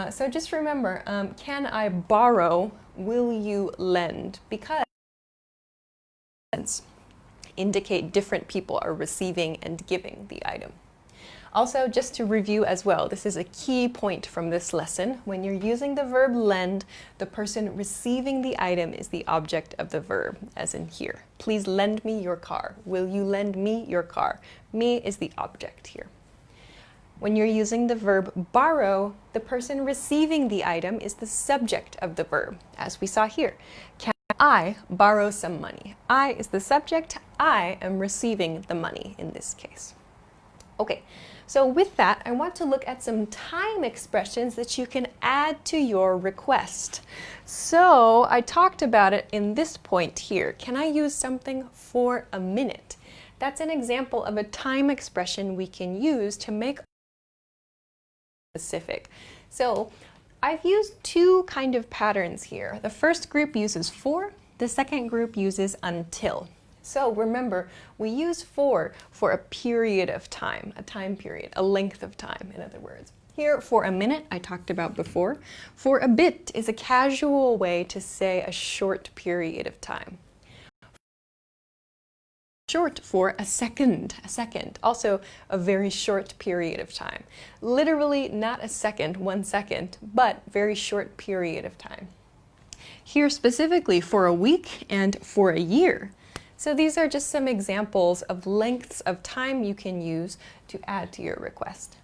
So just remember, can I borrow, will you lend? Because indicate different people are receiving and giving the item. Also, just to review as well, this is a key point from this lesson. When you're using the verb lend, the person receiving the item is the object of the verb, as in here. Please lend me your car. Will you lend me your car? Me is the object here. When you're using the verb borrow, the person receiving the item is the subject of the verb, as we saw here. Can I borrow some money? I is the subject. I am receiving the money in this case. Okay, so with that, I want to look at some time expressions that you can add to your request. So I talked about it in this point here. Can I use something for a minute? That's an example of a time expression we can use to make specific. So I've used two kind of patterns here. The first group uses for, the second group uses until. So remember, we use for a period of time, a time period, a length of time, in other words. Here, for a minute, I talked about before. For a bit is a casual way to say a short period of time. Short for a second, also a very short period of time. Literally not a second, 1 second, but very short period of time. Here specifically for a week and for a year. So these are just some examples of lengths of time you can use to add to your request.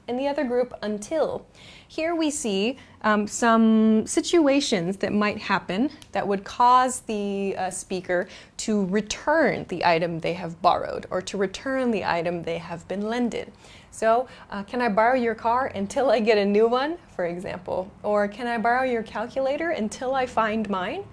In the other group, until. Here we see some situations that might happen that would cause the speaker to return the item they have borrowed or to return the item they have been lended. So, can I borrow your car until I get a new one, for example? Or can I borrow your calculator until I find mine?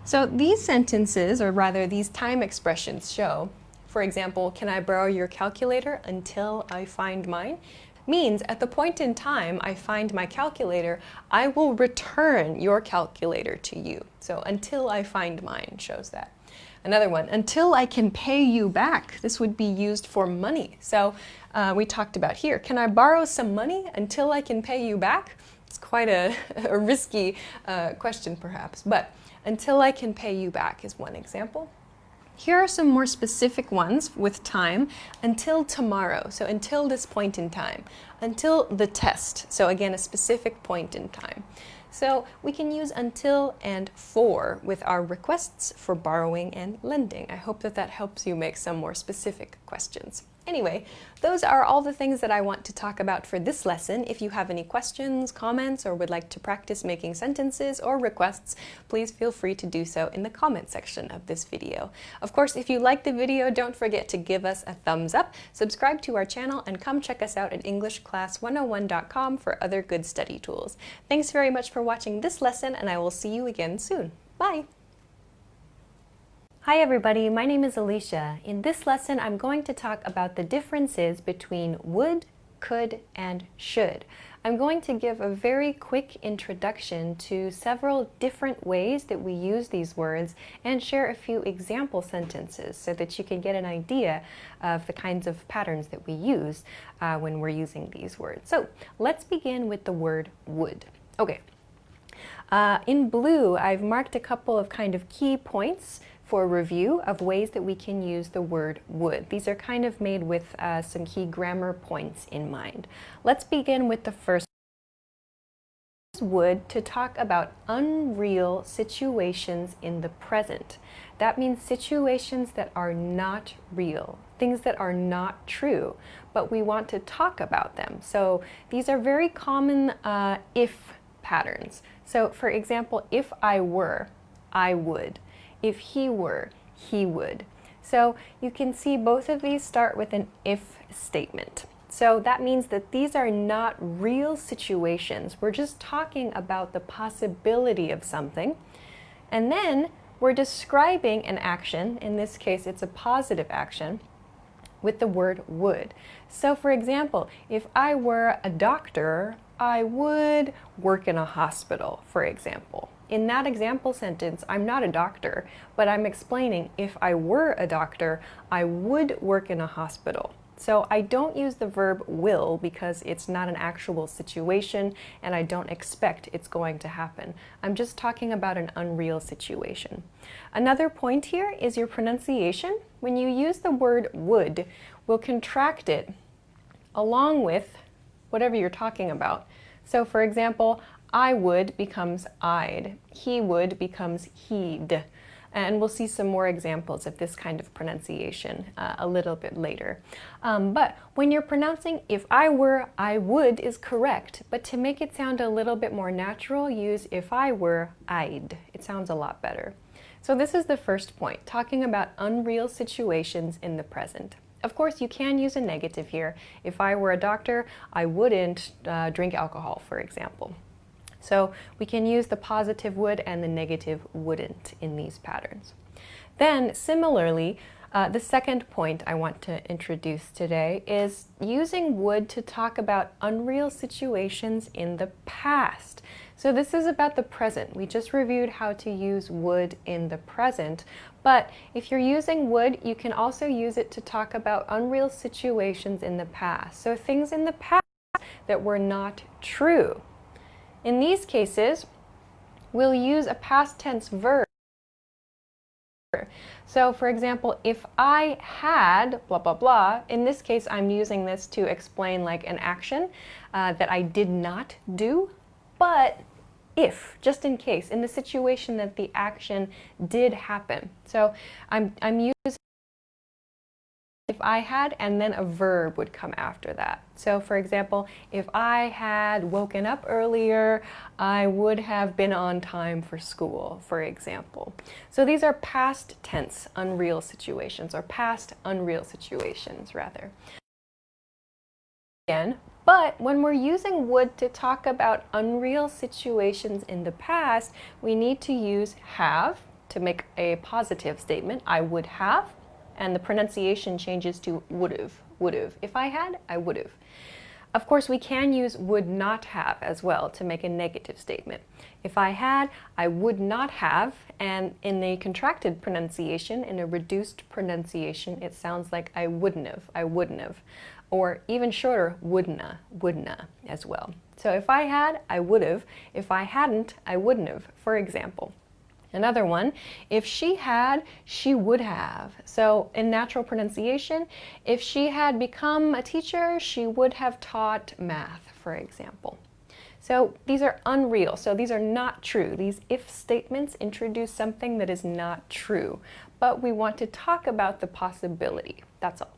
So these sentences, or rather these time expressions show, for example, can I borrow your calculator until I find mine? Means at the point in time I find my calculator, I will return your calculator to you. So until I find mine shows that. Another one, until I can pay you back. This would be used for money. So we talked about here, can I borrow some money until I can pay you back? It's quite a risky question perhaps, but until I can pay you back is one example. Here are some more specific ones with time. Until tomorrow, so until this point in time. Until the test, so again a specific point in time. So we can use until and for with our requests for borrowing and lending. I hope that helps you make some more specific questions. Anyway, those are all the things that I want to talk about for this lesson. If you have any questions, comments, or would like to practice making sentences or requests, please feel free to do so in the comment section of this video. Of course, if you liked the video, don't forget to give us a thumbs up, subscribe to our channel, and come check us out at EnglishClass101.com for other good study tools. Thanks very much for watching this lesson, and I will see you again soon. Bye! Hi everybody, my name is Alicia. In this lesson, I'm going to talk about the differences between would, could, and should. I'm going to give a very quick introduction to several different ways that we use these words and share a few example sentences so that you can get an idea of the kinds of patterns that we use when we're using these words. So let's begin with the word would. Okay. In blue, I've marked a couple of kind of key points for review of ways that we can use the word would. These are kind of made with some key grammar points in mind. Let's begin with the first. Would to talk about unreal situations in the present. That means situations that are not real, things that are not true, but we want to talk about them. So these are very common if patterns. So for example, if I were, I would. If he were, he would. So you can see both of these start with an if statement. So that means that these are not real situations. We're just talking about the possibility of something. And then we're describing an action. In this case, it's a positive action with the word would. So for example, if I were a doctor, I would work in a hospital, for example. In that example sentence, I'm not a doctor, but I'm explaining if I were a doctor, I would work in a hospital. So I don't use the verb will because it's not an actual situation and I don't expect it's going to happen. I'm just talking about an unreal situation. Another point here is your pronunciation. When you use the word would, we'll contract it along with whatever you're talking about. So for example, I would becomes I'd, he would becomes he'd. And we'll see some more examples of this kind of pronunciation a little bit later. But when you're pronouncing if I were, I would is correct, but to make it sound a little bit more natural, use if I were, I'd. It sounds a lot better. So this is the first point, talking about unreal situations in the present. Of course, you can use a negative here. If I were a doctor, I wouldn't drink alcohol, for example. So we can use the positive would and the negative wouldn't in these patterns. Then similarly, the second point I want to introduce today is using would to talk about unreal situations in the past. So this is about the present. We just reviewed how to use would in the present, but if you're using would, you can also use it to talk about unreal situations in the past. So things in the past that were not true. In these cases, we'll use a past tense verb. So for example, if I had blah, blah, blah, in this case, I'm using this to explain like an action that I did not do, but if, just in case, in the situation that the action did happen. So I'm using if I had, and then a verb would come after that. So for example, if I had woken up earlier, I would have been on time for school, for example. So these are past tense unreal situations, or past unreal situations, rather. Again, but when we're using would to talk about unreal situations in the past, we need to use have to make a positive statement. I would have. And the pronunciation changes to would've, would've. If I had, I would've. Of course, we can use would not have as well to make a negative statement. If I had, I would not have, and in the contracted pronunciation, in a reduced pronunciation, it sounds like I wouldn't have. Or even shorter, wouldna, wouldna as well. So if I had, I would've. If I hadn't, I wouldn't have, for example. Another one, if she had, she would have. So in natural pronunciation, if she had become a teacher, she would have taught math, for example. So these are unreal, so these are not true. These if statements introduce something that is not true, but we want to talk about the possibility, that's all.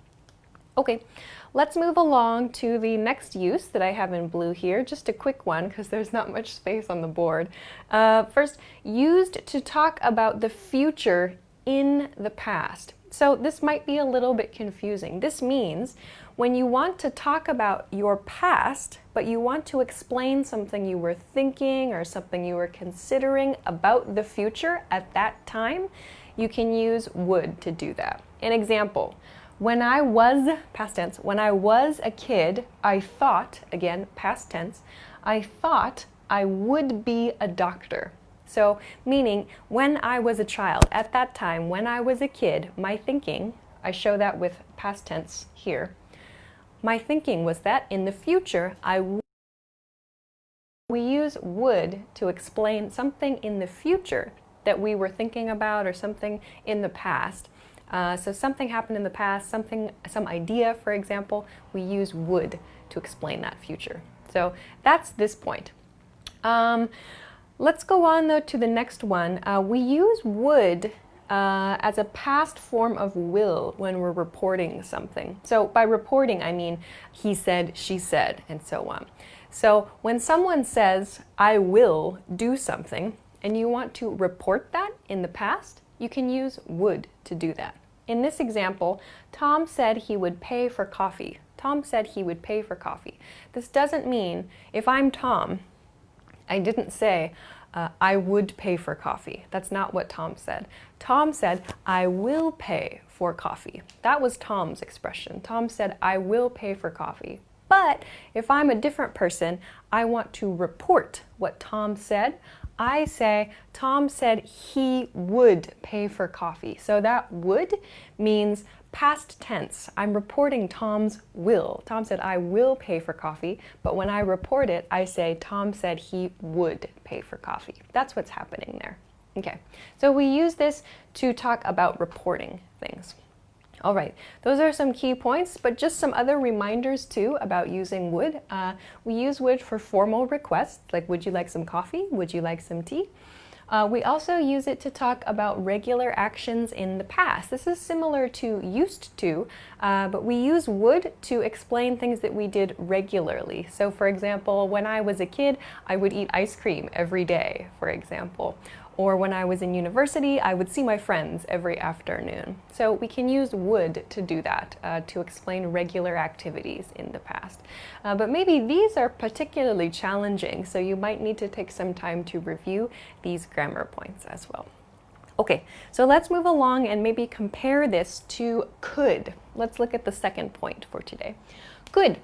Okay, let's move along to the next use that I have in blue here. Just a quick one because there's not much space on the board. First, used to talk about the future in the past. So this might be a little bit confusing. This means when you want to talk about your past, but you want to explain something you were thinking or something you were considering about the future at that time, you can use would to do that. An example. When I was, past tense, when I was a kid, I thought, again, past tense, I thought I would be a doctor. So, meaning, when I was a child, at that time, when I was a kid, my thinking, I show that with past tense here, my thinking was that in the future, we use would to explain something in the future that we were thinking about or something in the past. So something happened in the past, some idea, for example, we use would to explain that future. So that's this point. Let's go on though to the next one. We use would as a past form of will when we're reporting something. So by reporting, I mean he said, she said, and so on. So when someone says, I will do something, and you want to report that in the past, you can use would to do that. In this example, Tom said he would pay for coffee. Tom said he would pay for coffee. This doesn't mean, if I'm Tom, I didn't say, I would pay for coffee. That's not what Tom said. Tom said, I will pay for coffee. That was Tom's expression. Tom said, I will pay for coffee. But if I'm a different person, I want to report what Tom said. I say, Tom said he would pay for coffee. So that would means past tense. I'm reporting Tom's will. Tom said, I will pay for coffee. But when I report it, I say, Tom said he would pay for coffee. That's what's happening there. Okay, so we use this to talk about reporting things. All right, those are some key points, but just some other reminders too about using would. We use would for formal requests, like would you like some coffee? Would you like some tea? We also use it to talk about regular actions in the past. This is similar to used to, but we use would to explain things that we did regularly. So for example, when I was a kid, I would eat ice cream every day, for example. Or when I was in university, I would see my friends every afternoon. So we can use would to do that, to explain regular activities in the past. But maybe these are particularly challenging, so you might need to take some time to review these grammar points as well. Okay, so let's move along and maybe compare this to could. Let's look at the second point for today. Could.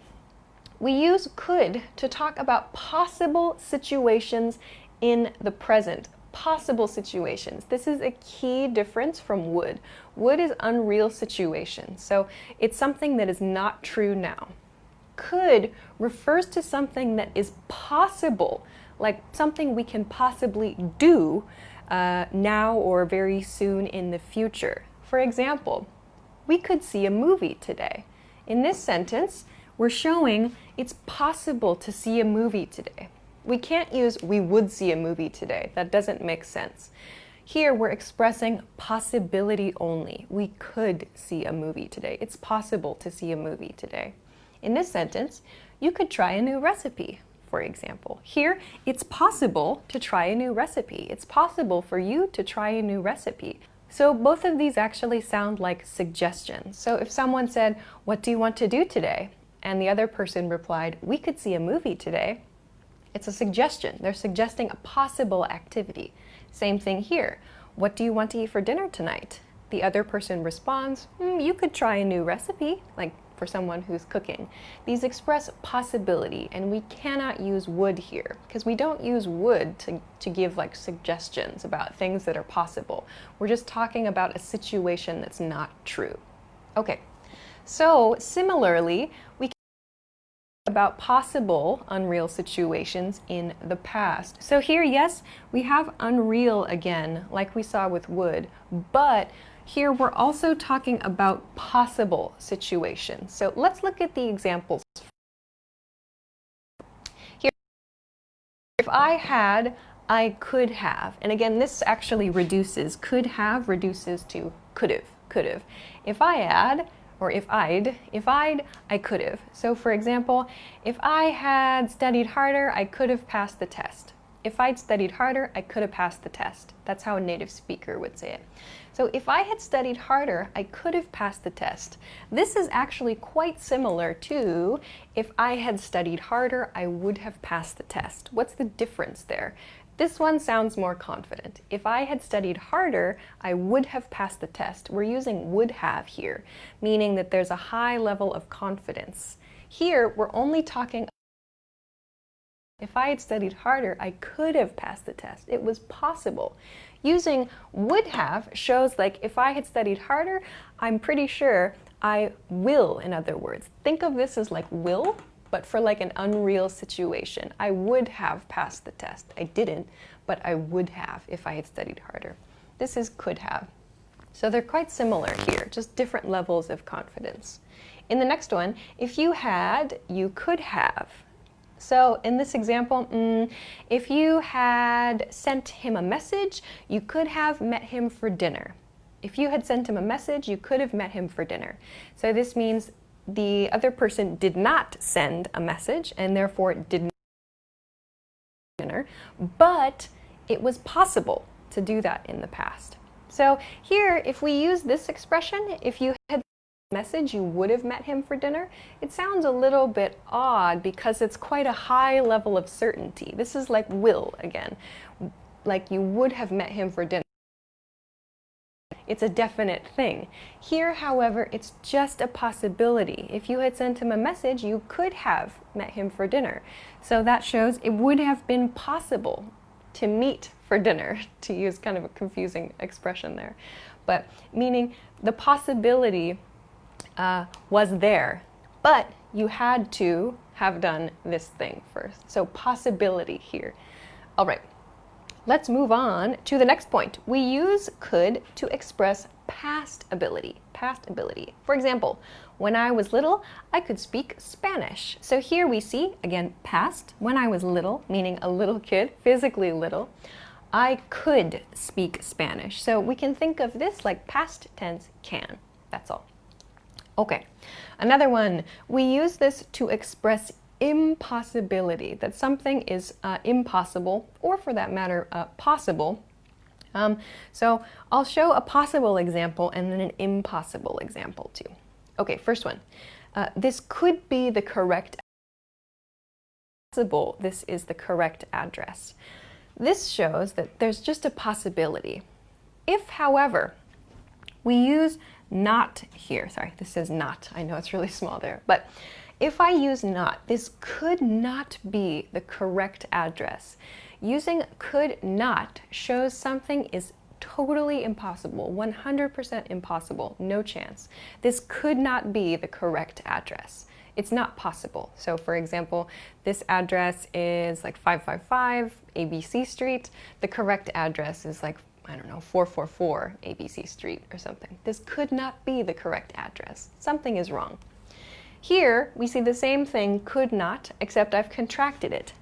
We use could to talk about possible situations in the present. Possible situations. This is a key difference from would. Would is unreal situation, so it's something that is not true now. Could refers to something that is possible, like something we can possibly do now or very soon in the future. For example, we could see a movie today. In this sentence, we're showing it's possible to see a movie today. We can't use we would see a movie today. That doesn't make sense. Here we're expressing possibility only. We could see a movie today. It's possible to see a movie today. In this sentence, you could try a new recipe, for example. Here, it's possible to try a new recipe. It's possible for you to try a new recipe. So both of these actually sound like suggestions. So if someone said, what do you want to do today? And the other person replied, we could see a movie today. It's a suggestion. They're suggesting a possible activity. Same thing here. What do you want to eat for dinner tonight? The other person responds, you could try a new recipe, like for someone who's cooking. These express possibility, and we cannot use would here because we don't use would to give like suggestions about things that are possible. We're just talking about a situation that's not true. Okay, so similarly, we can about possible unreal situations in the past. So here, yes, we have unreal again, like we saw with would, but here we're also talking about possible situations. So let's look at the examples. Here, if I had, I could have. And again, this actually reduces, could have reduces to could've, could've. If I had, or if I'd, I could've. So for example, if I had studied harder, I could have passed the test. If I'd studied harder, I could have passed the test. That's how a native speaker would say it. So if I had studied harder, I could have passed the test. This is actually quite similar to if I had studied harder, I would have passed the test. What's the difference there? This one sounds more confident. If I had studied harder, I would have passed the test. We're using would have here, meaning that there's a high level of confidence. Here, we're only talking if I had studied harder, I could have passed the test. It was possible. Using would have shows like if I had studied harder, I'm pretty sure I will, in other words. Think of this as like will, but for like an unreal situation. I would have passed the test. I didn't, but I would have if I had studied harder. This is could have. So they're quite similar here, just different levels of confidence. In the next one, if you had, you could have. So in this example, if you had sent him a message, you could have met him for dinner. If you had sent him a message, you could have met him for dinner. So this means the other person did not send a message and therefore did not dinner, but it was possible to do that in the past. So here, if we use this expression, if you had message you would have met him for dinner, it sounds a little bit odd because it's quite a high level of certainty. This is like will again, like you would have met him for dinner. It's a definite thing. Here, however, it's just a possibility. If you had sent him a message, you could have met him for dinner. So that shows it would have been possible to meet for dinner, to use kind of a confusing expression there. But meaning the possibility was there, but you had to have done this thing first. So possibility here. All right, let's move on to the next point. We use could to express past ability. Past ability. For example, when I was little, I could speak Spanish. So here we see, again, past. When I was little, meaning a little kid, physically little, I could speak Spanish. So we can think of this like past tense can. That's all. Okay, another one. We use this to express impossibility, that something is impossible, or for that matter, possible. So I'll show a possible example and then an impossible example too. Okay, first one. This could be the correct possible. This is the correct address. This shows that there's just a possibility. If, however, we use not here, sorry, this says not. I know it's really small there, but if I use not, this could not be the correct address. Using could not shows something is totally impossible, 100% impossible, no chance. This could not be the correct address. It's not possible. So for example, this address is like 555 ABC Street. The correct address is like, I don't know, 444 ABC Street or something. This could not be the correct address. Something is wrong. Here, we see the same thing, could not, except I've contracted it.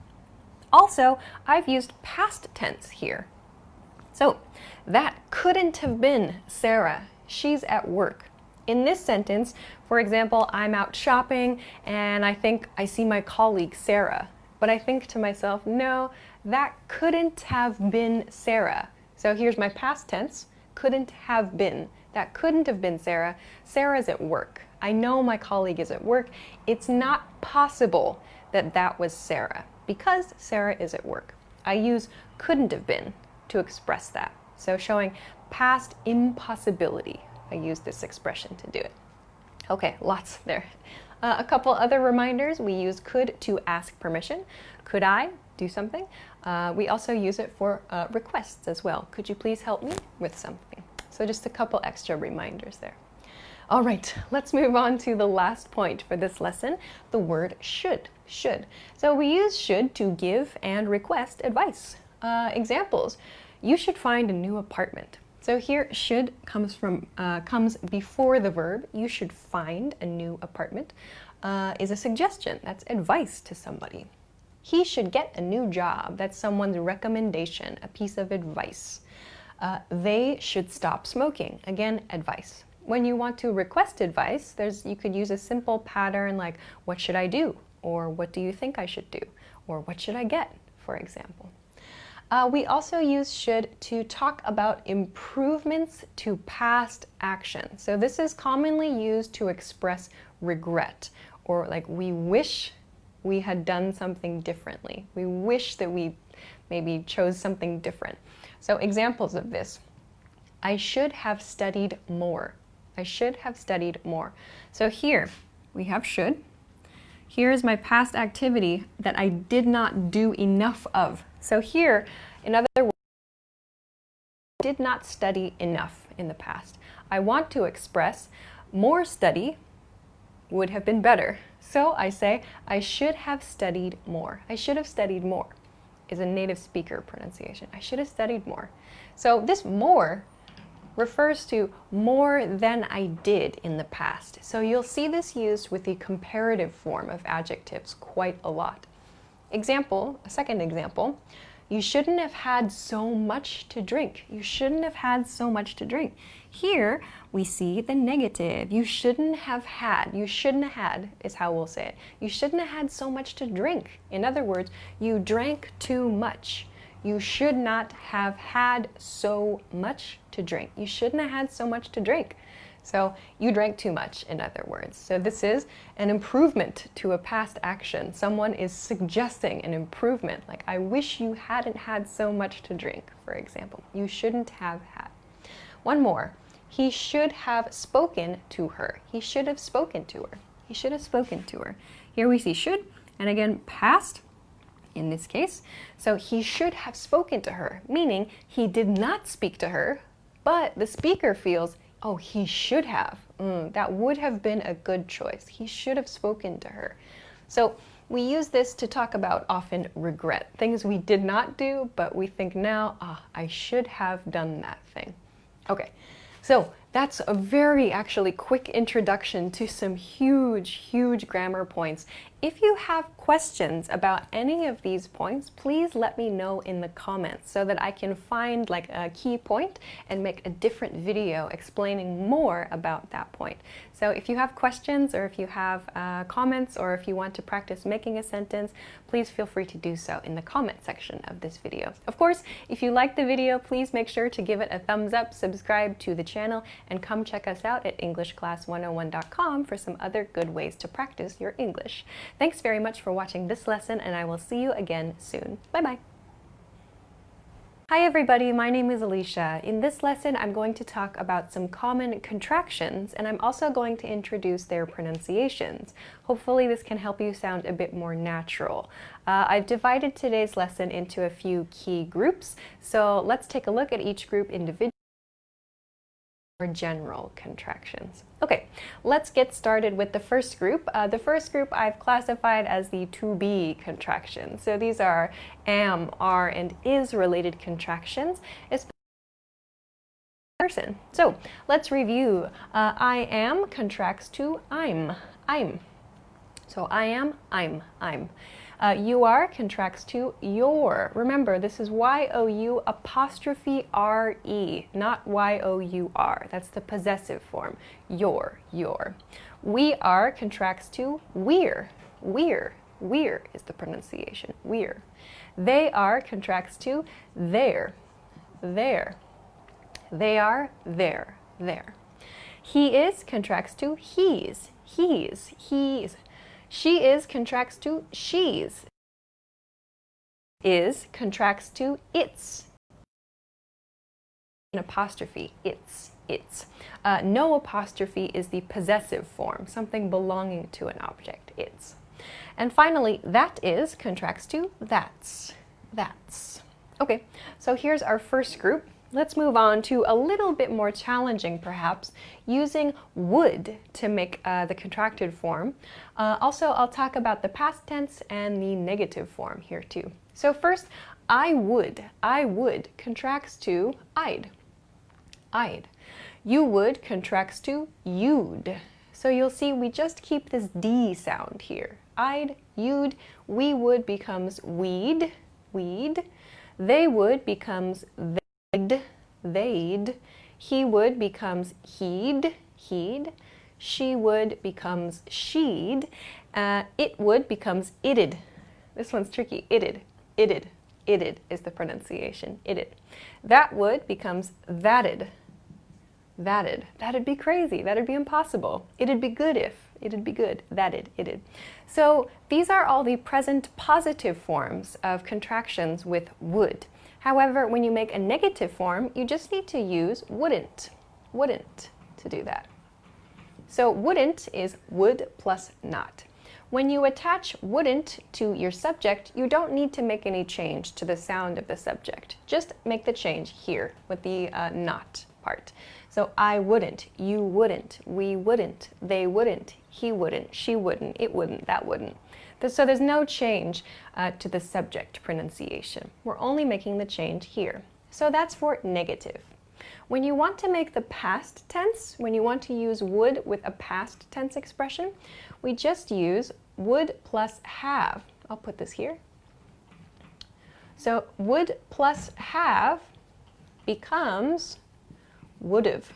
Also, I've used past tense here. So, that couldn't have been Sarah. She's at work. In this sentence, for example, I'm out shopping and I think I see my colleague Sarah. But I think to myself, no, that couldn't have been Sarah. So here's my past tense, couldn't have been. That couldn't have been Sarah. Sarah's at work. I know my colleague is at work. It's not possible that that was Sarah because Sarah is at work. I use couldn't have been to express that. So showing past impossibility. I use this expression to do it. Okay, lots there. A couple other reminders. We use could to ask permission. Could I do something? We also use it for requests as well. Could you please help me with something? So just a couple extra reminders there. All right, let's move on to the last point for this lesson, the word should. Should. So we use should to give and request advice. Examples, you should find a new apartment. So here, should comes before the verb. You should find a new apartment is a suggestion. That's advice to somebody. He should get a new job. That's someone's recommendation, a piece of advice. They should stop smoking. Again, advice. When you want to request advice, you could use a simple pattern like, what should I do? Or what do you think I should do? Or what should I get, for example. We also use should to talk about improvements to past action. So this is commonly used to express regret, or like we wish we had done something differently. We wish that we maybe chose something different. So examples of this. I should have studied more. I should have studied more. So here we have should. Here is my past activity that I did not do enough of. So here, in other words, I did not study enough in the past. I want to express more study would have been better. So I say, I should have studied more. I should have studied more is a native speaker pronunciation. I should have studied more. So this more refers to more than I did in the past. So you'll see this used with the comparative form of adjectives quite a lot. Example, a second example, you shouldn't have had so much to drink. You shouldn't have had so much to drink. Here we see the negative. You shouldn't have had. You shouldn't have had is how we'll say it. You shouldn't have had so much to drink. In other words, you drank too much. You should not have had so much to drink. You shouldn't have had so much to drink. So you drank too much, in other words. So this is an improvement to a past action. Someone is suggesting an improvement, like I wish you hadn't had so much to drink, for example. You shouldn't have had. One more. He should have spoken to her. He should have spoken to her. He should have spoken to her. Here we see should, and again past in this case. So he should have spoken to her, meaning he did not speak to her, but the speaker feels, oh, he should have. That would have been a good choice. He should have spoken to her. So we use this to talk about often regret, things we did not do, but we think now, I should have done that thing. Okay, so that's a very actually quick introduction to some huge grammar points. If you have questions about any of these points, please let me know in the comments so that I can find like a key point and make a different video explaining more about that point. So if you have questions or if you have comments or if you want to practice making a sentence, please feel free to do so in the comment section of this video. Of course, if you like the video, please make sure to give it a thumbs up, subscribe to the channel, and come check us out at EnglishClass101.com for some other good ways to practice your English. Thanks very much for watching this lesson, and I will see you again soon. Bye-bye. Hi everybody, my name is Alicia. In this lesson, I'm going to talk about some common contractions, and I'm also going to introduce their pronunciations. Hopefully this can help you sound a bit more natural. I've divided today's lesson into a few key groups, so let's take a look at each group individually. Or general contractions. Okay, let's get started with the first group. The first group I've classified as the to be contractions. So these are am, are, and is related contractions, especially person. So let's review. I am contracts to I'm. So I am, I'm. You are contracts to your. Remember, this is Y-O-U apostrophe R-E, not Y-O-U-R. That's the possessive form. Your. We are contracts to we're. We're is the pronunciation. We're. They are contracts to their. They are their. He is contracts to he's. She is contracts to she's. Is contracts to its. An apostrophe, its. No apostrophe is the possessive form, something belonging to an object, its. And finally, that is contracts to that's. Okay, so here's our first group. Let's move on to a little bit more challenging, perhaps, using would to make the contracted form. Also, I'll talk about the past tense and the negative form here too. So first, I would contracts to I'd. You would contracts to you'd. So you'll see we just keep this D sound here. I'd, you'd, we would becomes we'd. They would becomes they'd, he would becomes he'd, she would becomes she'd, it would becomes it'd. This one's tricky, it'd is the pronunciation, it'd. That would becomes that'd. That'd be crazy, that'd be impossible. It'd be good if It'd be good. That'd, it'd. So these are all the present positive forms of contractions with would. However, when you make a negative form, you just need to use wouldn't. Wouldn't to do that. So wouldn't is would plus not. When you attach wouldn't to your subject, you don't need to make any change to the sound of the subject. Just make the change here with the not part. So I wouldn't, you wouldn't, we wouldn't, they wouldn't, he wouldn't, she wouldn't, it wouldn't, that wouldn't. So there's no change to the subject pronunciation. We're only making the change here. So that's for negative. When you want to make the past tense, when you want to use would with a past tense expression, we just use would plus have. I'll put this here. So would plus have becomes would've.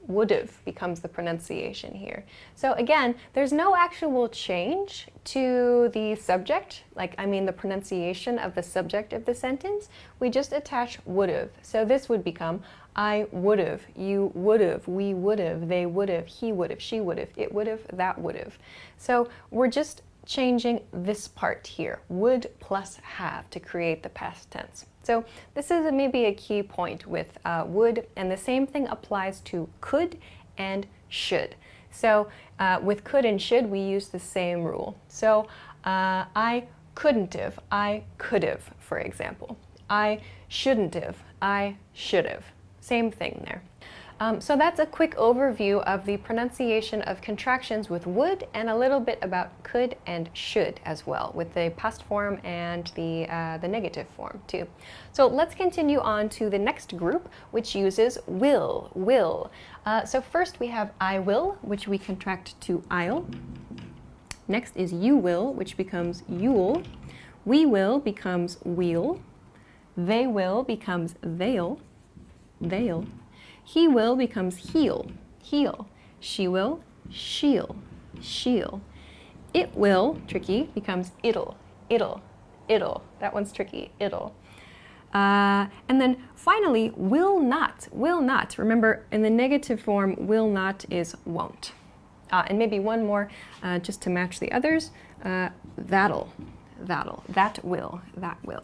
Would've becomes the pronunciation here. So again, there's no actual change to the subject, the pronunciation of the subject of the sentence. We just attach would've. So this would become I would've, you would've, we would've, they would've, he would've, she would've, it would've, that would've. So we're just changing this part here, would plus have, to create the past tense. So this is maybe a key point with would, and the same thing applies to could and should. So with could and should, we use the same rule. So I couldn't have, I could have, for example. I shouldn't have, I should have. Same thing there. So that's a quick overview of the pronunciation of contractions with would, and a little bit about could and should as well, with the past form and the negative form too. So let's continue on to the next group, which uses will, will. So first we have I will, which we contract to I'll. Next is you will, which becomes you'll. We will becomes we'll. They will becomes they'll. They'll. He will becomes he'll, he'll. She will, she'll, she'll. It will, tricky, becomes it'll, it'll, it'll. That one's tricky, it'll. And then finally, will not, will not. Remember, in the negative form, will not is won't. And maybe one more, just to match the others. That'll, that'll, that will, that will.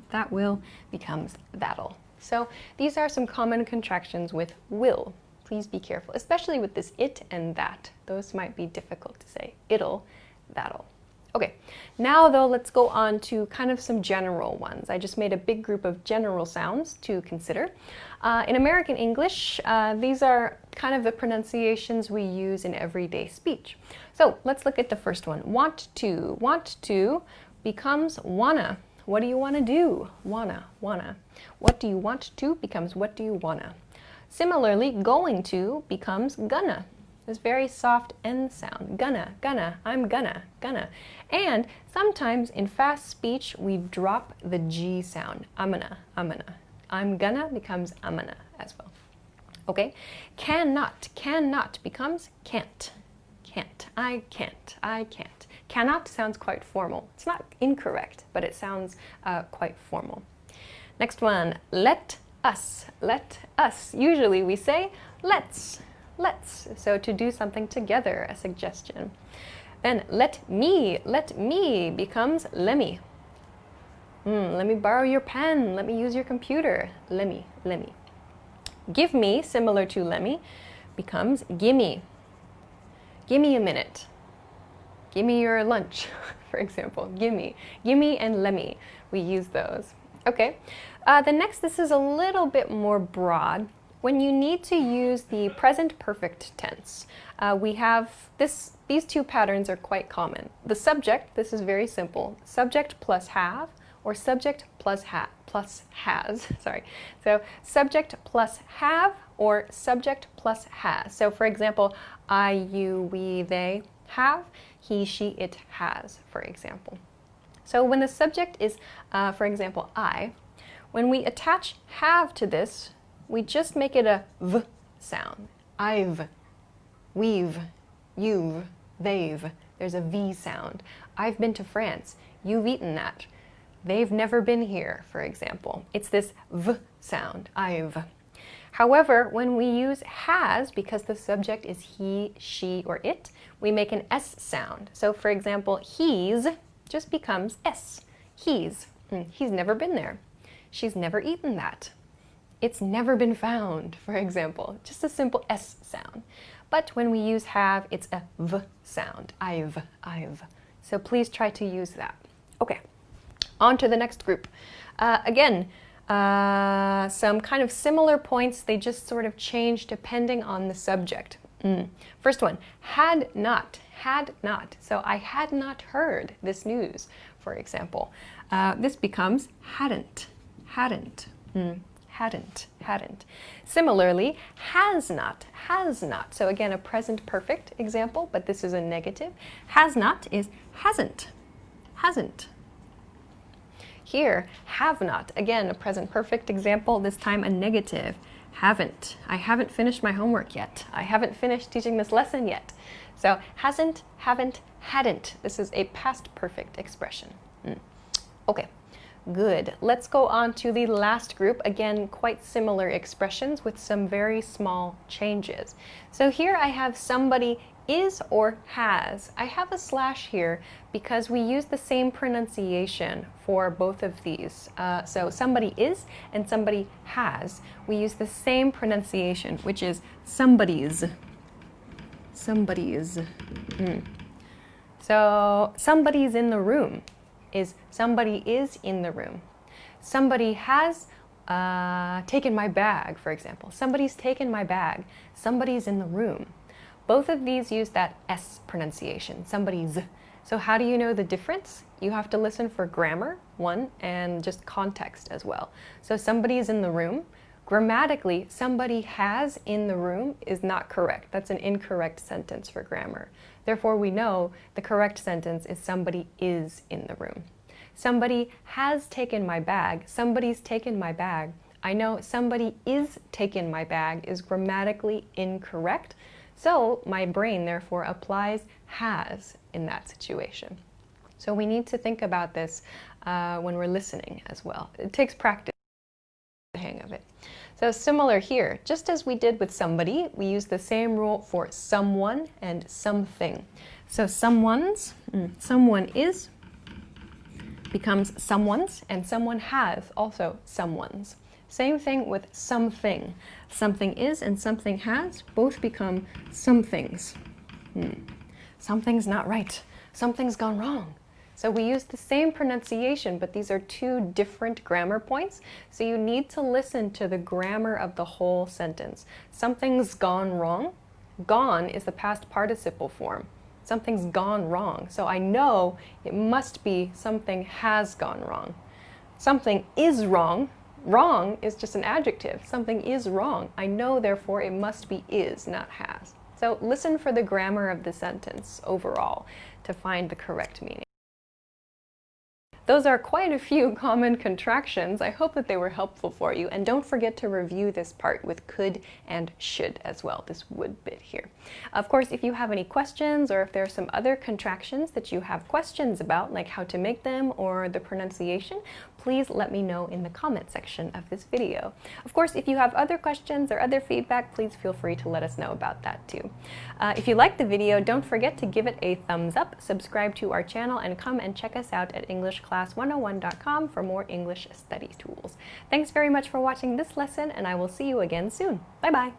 That will becomes that'll. So these are some common contractions with will. Please be careful, especially with this it and that. Those might be difficult to say. It'll, that'll. Okay, now though, let's go on to kind of some general ones. I just made a big group of general sounds to consider. In American English, these are kind of the pronunciations we use in everyday speech. So let's look at the first one. Want to becomes wanna. What do you want to do? Wanna, wanna. What do you want to becomes what do you wanna. Similarly, going to becomes gonna. This very soft N sound. Gonna, gonna, I'm gonna, gonna. And sometimes in fast speech, we drop the G sound. I'm gonna, I'm gonna. I'm gonna becomes I'm gonna as well. Okay? Cannot becomes can't. Can't, I can't, I can't. Cannot sounds quite formal. It's not incorrect, but it sounds quite formal. Next one, let us, let us. Usually we say let's, let's. So to do something together, a suggestion. Then let me becomes lemme. Let me borrow your pen, let me use your computer. Lemme, lemme. Give me, similar to lemme, becomes gimme. Gimme a minute. Gimme your lunch, for example. Gimme. Gimme and lemme. We use those. Okay. The next, this is a little bit more broad. When you need to use the present perfect tense, we have these two patterns are quite common. The subject, this is very simple. Subject plus have, or subject plus has. Sorry. So subject plus have, or subject plus has. So for example, I, you, we, they have, he, she, it has, for example. So when the subject is, for example, I, when we attach have to this, we just make it a v sound. I've, we've, you've, they've. There's a V sound. I've been to France. You've eaten that. They've never been here, for example. It's this V sound, I've. However, when we use has, because the subject is he, she, or it, we make an S sound. So for example, he's just becomes S. He's. He's never been there. She's never eaten that. It's never been found, for example. Just a simple S sound. But when we use have, it's a V sound. I've. So please try to use that. Okay, on to the next group. Again, some kind of similar points, they just sort of change depending on the subject. First one, had not. So I had not heard this news, for example. This becomes hadn't. Similarly, has not. So again, a present perfect example, but this is a negative. Has not is hasn't. Here, have not. Again, a present perfect example, this time a negative. Haven't. I haven't finished my homework yet. I haven't finished teaching this lesson yet. So hasn't, haven't, hadn't. This is a past perfect expression. Okay, good. Let's go on to the last group. Again, quite similar expressions with some very small changes. So here I have somebody is or has. I have a slash here because we use the same pronunciation for both of these. So somebody is and somebody has. We use the same pronunciation, which is somebody's. So somebody's in the room is somebody is in the room. Somebody has taken my bag, for example. Somebody's taken my bag. Somebody's in the room. Both of these use that S pronunciation, somebody's. So how do you know the difference? You have to listen for grammar, one, and just context as well. So somebody's in the room. Grammatically, somebody has in the room is not correct. That's an incorrect sentence for grammar. Therefore, we know the correct sentence is somebody is in the room. Somebody has taken my bag. Somebody's taken my bag. I know somebody is taken my bag is grammatically incorrect. So my brain therefore applies has in that situation. So we need to think about this when we're listening as well. It takes practice to get the hang of it. So similar here, just as we did with somebody, we use the same rule for someone and something. So someone's, someone is becomes someone's, and someone has also someone's. Same thing with something. Something is and something has both become somethings. Something's not right. Something's gone wrong. So we use the same pronunciation, but these are two different grammar points. So you need to listen to the grammar of the whole sentence. Something's gone wrong. Gone is the past participle form. Something's gone wrong. So I know it must be something has gone wrong. Something is wrong. Wrong is just an adjective. Something is wrong. I know, therefore, it must be is, not has. So listen for the grammar of the sentence overall to find the correct meaning. Those are quite a few common contractions. I hope that they were helpful for you. And don't forget to review this part with could and should as well, this would bit here. Of course, if you have any questions or if there are some other contractions that you have questions about, like how to make them or the pronunciation, please let me know in the comment section of this video. Of course, if you have other questions or other feedback, please feel free to let us know about that too. If you liked the video, don't forget to give it a thumbs up, subscribe to our channel, and come and check us out at EnglishClass101.com for more English study tools. Thanks very much for watching this lesson, and I will see you again soon. Bye-bye.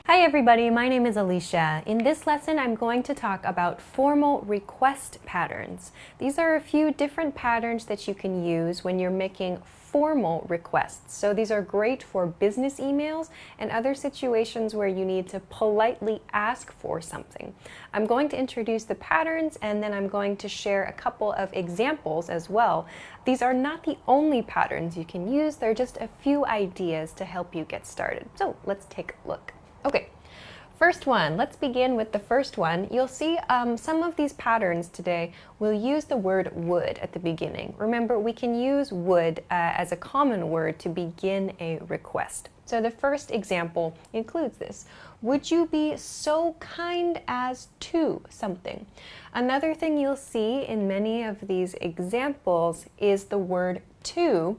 Hi everybody, my name is Alicia. In this lesson, I'm going to talk about formal request patterns. These are a few different patterns that you can use when you're making formal requests. So these are great for business emails and other situations where you need to politely ask for something. I'm going to introduce the patterns and then I'm going to share a couple of examples as well. These are not the only patterns you can use, they're just a few ideas to help you get started. So let's take a look. Okay, first one, let's begin with the first one. You'll see some of these patterns today will use the word would at the beginning. Remember, we can use would as a common word to begin a request. So the first example includes this. Would you be so kind as to something? Another thing you'll see in many of these examples is the word to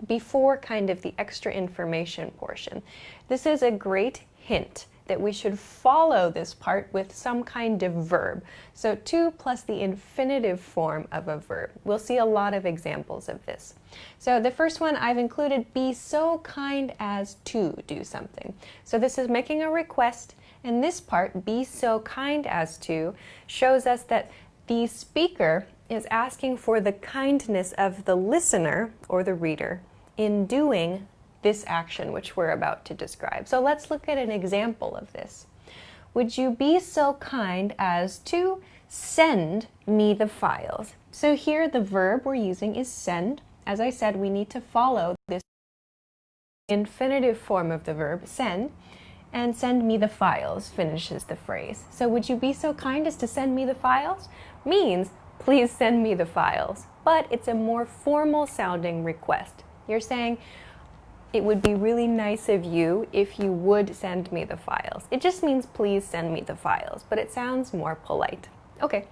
before kind of the extra information portion. This is a great hint that we should follow this part with some kind of verb. So to plus the infinitive form of a verb. We'll see a lot of examples of this. So the first one I've included, be so kind as to do something. So this is making a request, and this part, be so kind as to, shows us that the speaker is asking for the kindness of the listener or the reader in doing this action which we're about to describe. So let's look at an example of this. Would you be so kind as to send me the files? So here the verb we're using is send. As I said, we need to follow this infinitive form of the verb, send, and send me the files finishes the phrase. So would you be so kind as to send me the files? Means please send me the files, but it's a more formal sounding request. You're saying, it would be really nice of you if you would send me the files. It just means please send me the files, but it sounds more polite. Okay,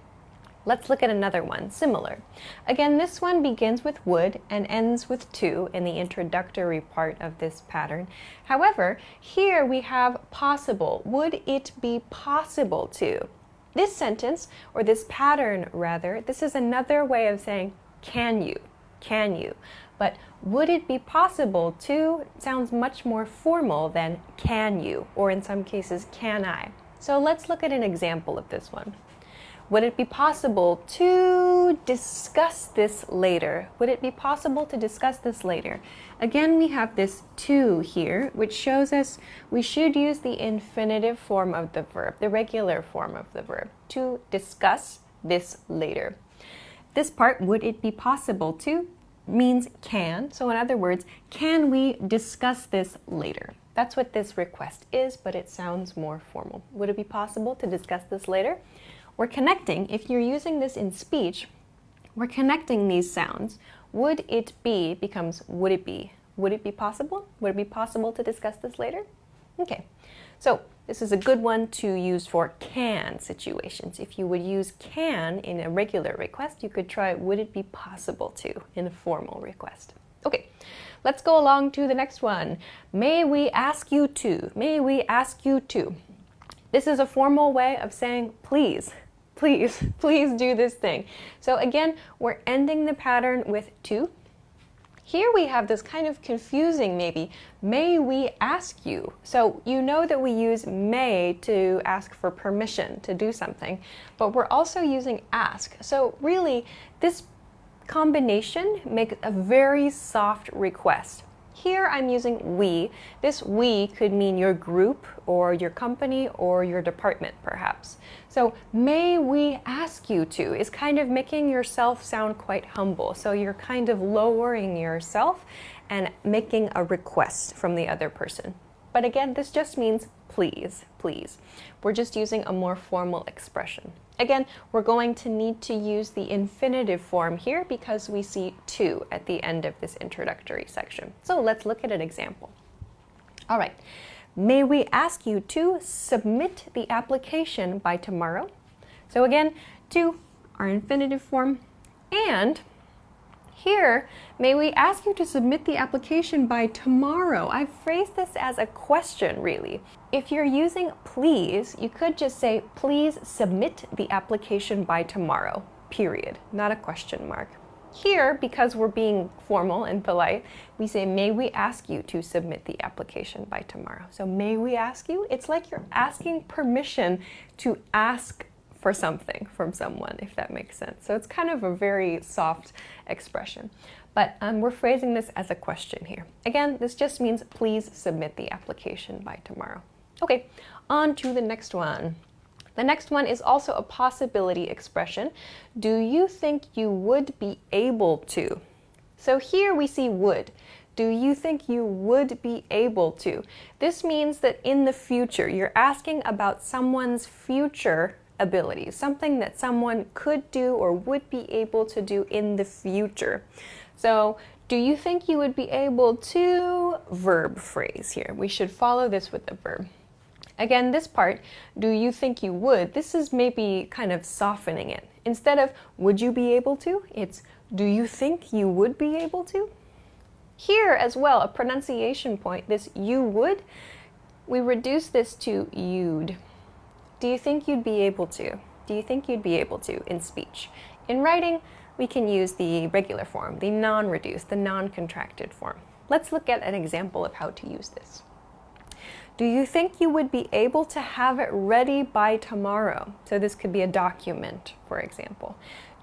let's look at another one, similar. Again, this one begins with would and ends with to in the introductory part of this pattern. However, here we have possible. Would it be possible to? This sentence, or this pattern rather, this is another way of saying, can you? Can you? But would it be possible to sounds much more formal than can you, or in some cases, can I? So let's look at an example of this one. Would it be possible to discuss this later? Would it be possible to discuss this later? Again, we have this to here, which shows us we should use the infinitive form of the verb, the regular form of the verb, to discuss this later. This part, would it be possible to, means can. So in other words, can we discuss this later? That's what this request is, but it sounds more formal. Would it be possible to discuss this later? We're connecting, if you're using this in speech, we're connecting these sounds. Would it be becomes would it be. Would it be possible? Would it be possible to discuss this later? Okay, so this is a good one to use for can situations. If you would use can in a regular request, you could try would it be possible to in a formal request. Okay, let's go along to the next one. May we ask you to? May we ask you to? This is a formal way of saying please. Please, please do this thing. So again, we're ending the pattern with to. Here we have this kind of confusing maybe, may we ask you? So you know that we use may to ask for permission to do something, but we're also using ask. So really, this combination makes a very soft request. Here I'm using we. This we could mean your group or your company or your department perhaps. So may we ask you to is kind of making yourself sound quite humble. So you're kind of lowering yourself and making a request from the other person. But again, this just means please, please. We're just using a more formal expression. Again, we're going to need to use the infinitive form here because we see to at the end of this introductory section. So let's look at an example. All right. May we ask you to submit the application by tomorrow? So again, to, our infinitive form, and here, may we ask you to submit the application by tomorrow? I've phrased this as a question, really. If you're using please, you could just say, please submit the application by tomorrow, period, not a question mark. Here, because we're being formal and polite, we say, may we ask you to submit the application by tomorrow? So may we ask you? It's like you're asking permission to ask for something from someone, if that makes sense. So it's kind of a very soft expression. But we're phrasing this as a question here. Again, this just means please submit the application by tomorrow. Okay, on to the next one. The next one is also a possibility expression. Do you think you would be able to? So here we see would. Do you think you would be able to? This means that in the future, you're asking about someone's future abilities, something that someone could do or would be able to do in the future. So, do you think you would be able to? Verb phrase here. We should follow this with the verb. Again, this part, do you think you would? This is maybe kind of softening it. Instead of would you be able to, it's do you think you would be able to? Here as well, a pronunciation point, this you would, we reduce this to you'd. Do you think you'd be able to? Do you think you'd be able to in speech? In writing, we can use the regular form, the non-reduced, the non-contracted form. Let's look at an example of how to use this. Do you think you would be able to have it ready by tomorrow? So this could be a document, for example.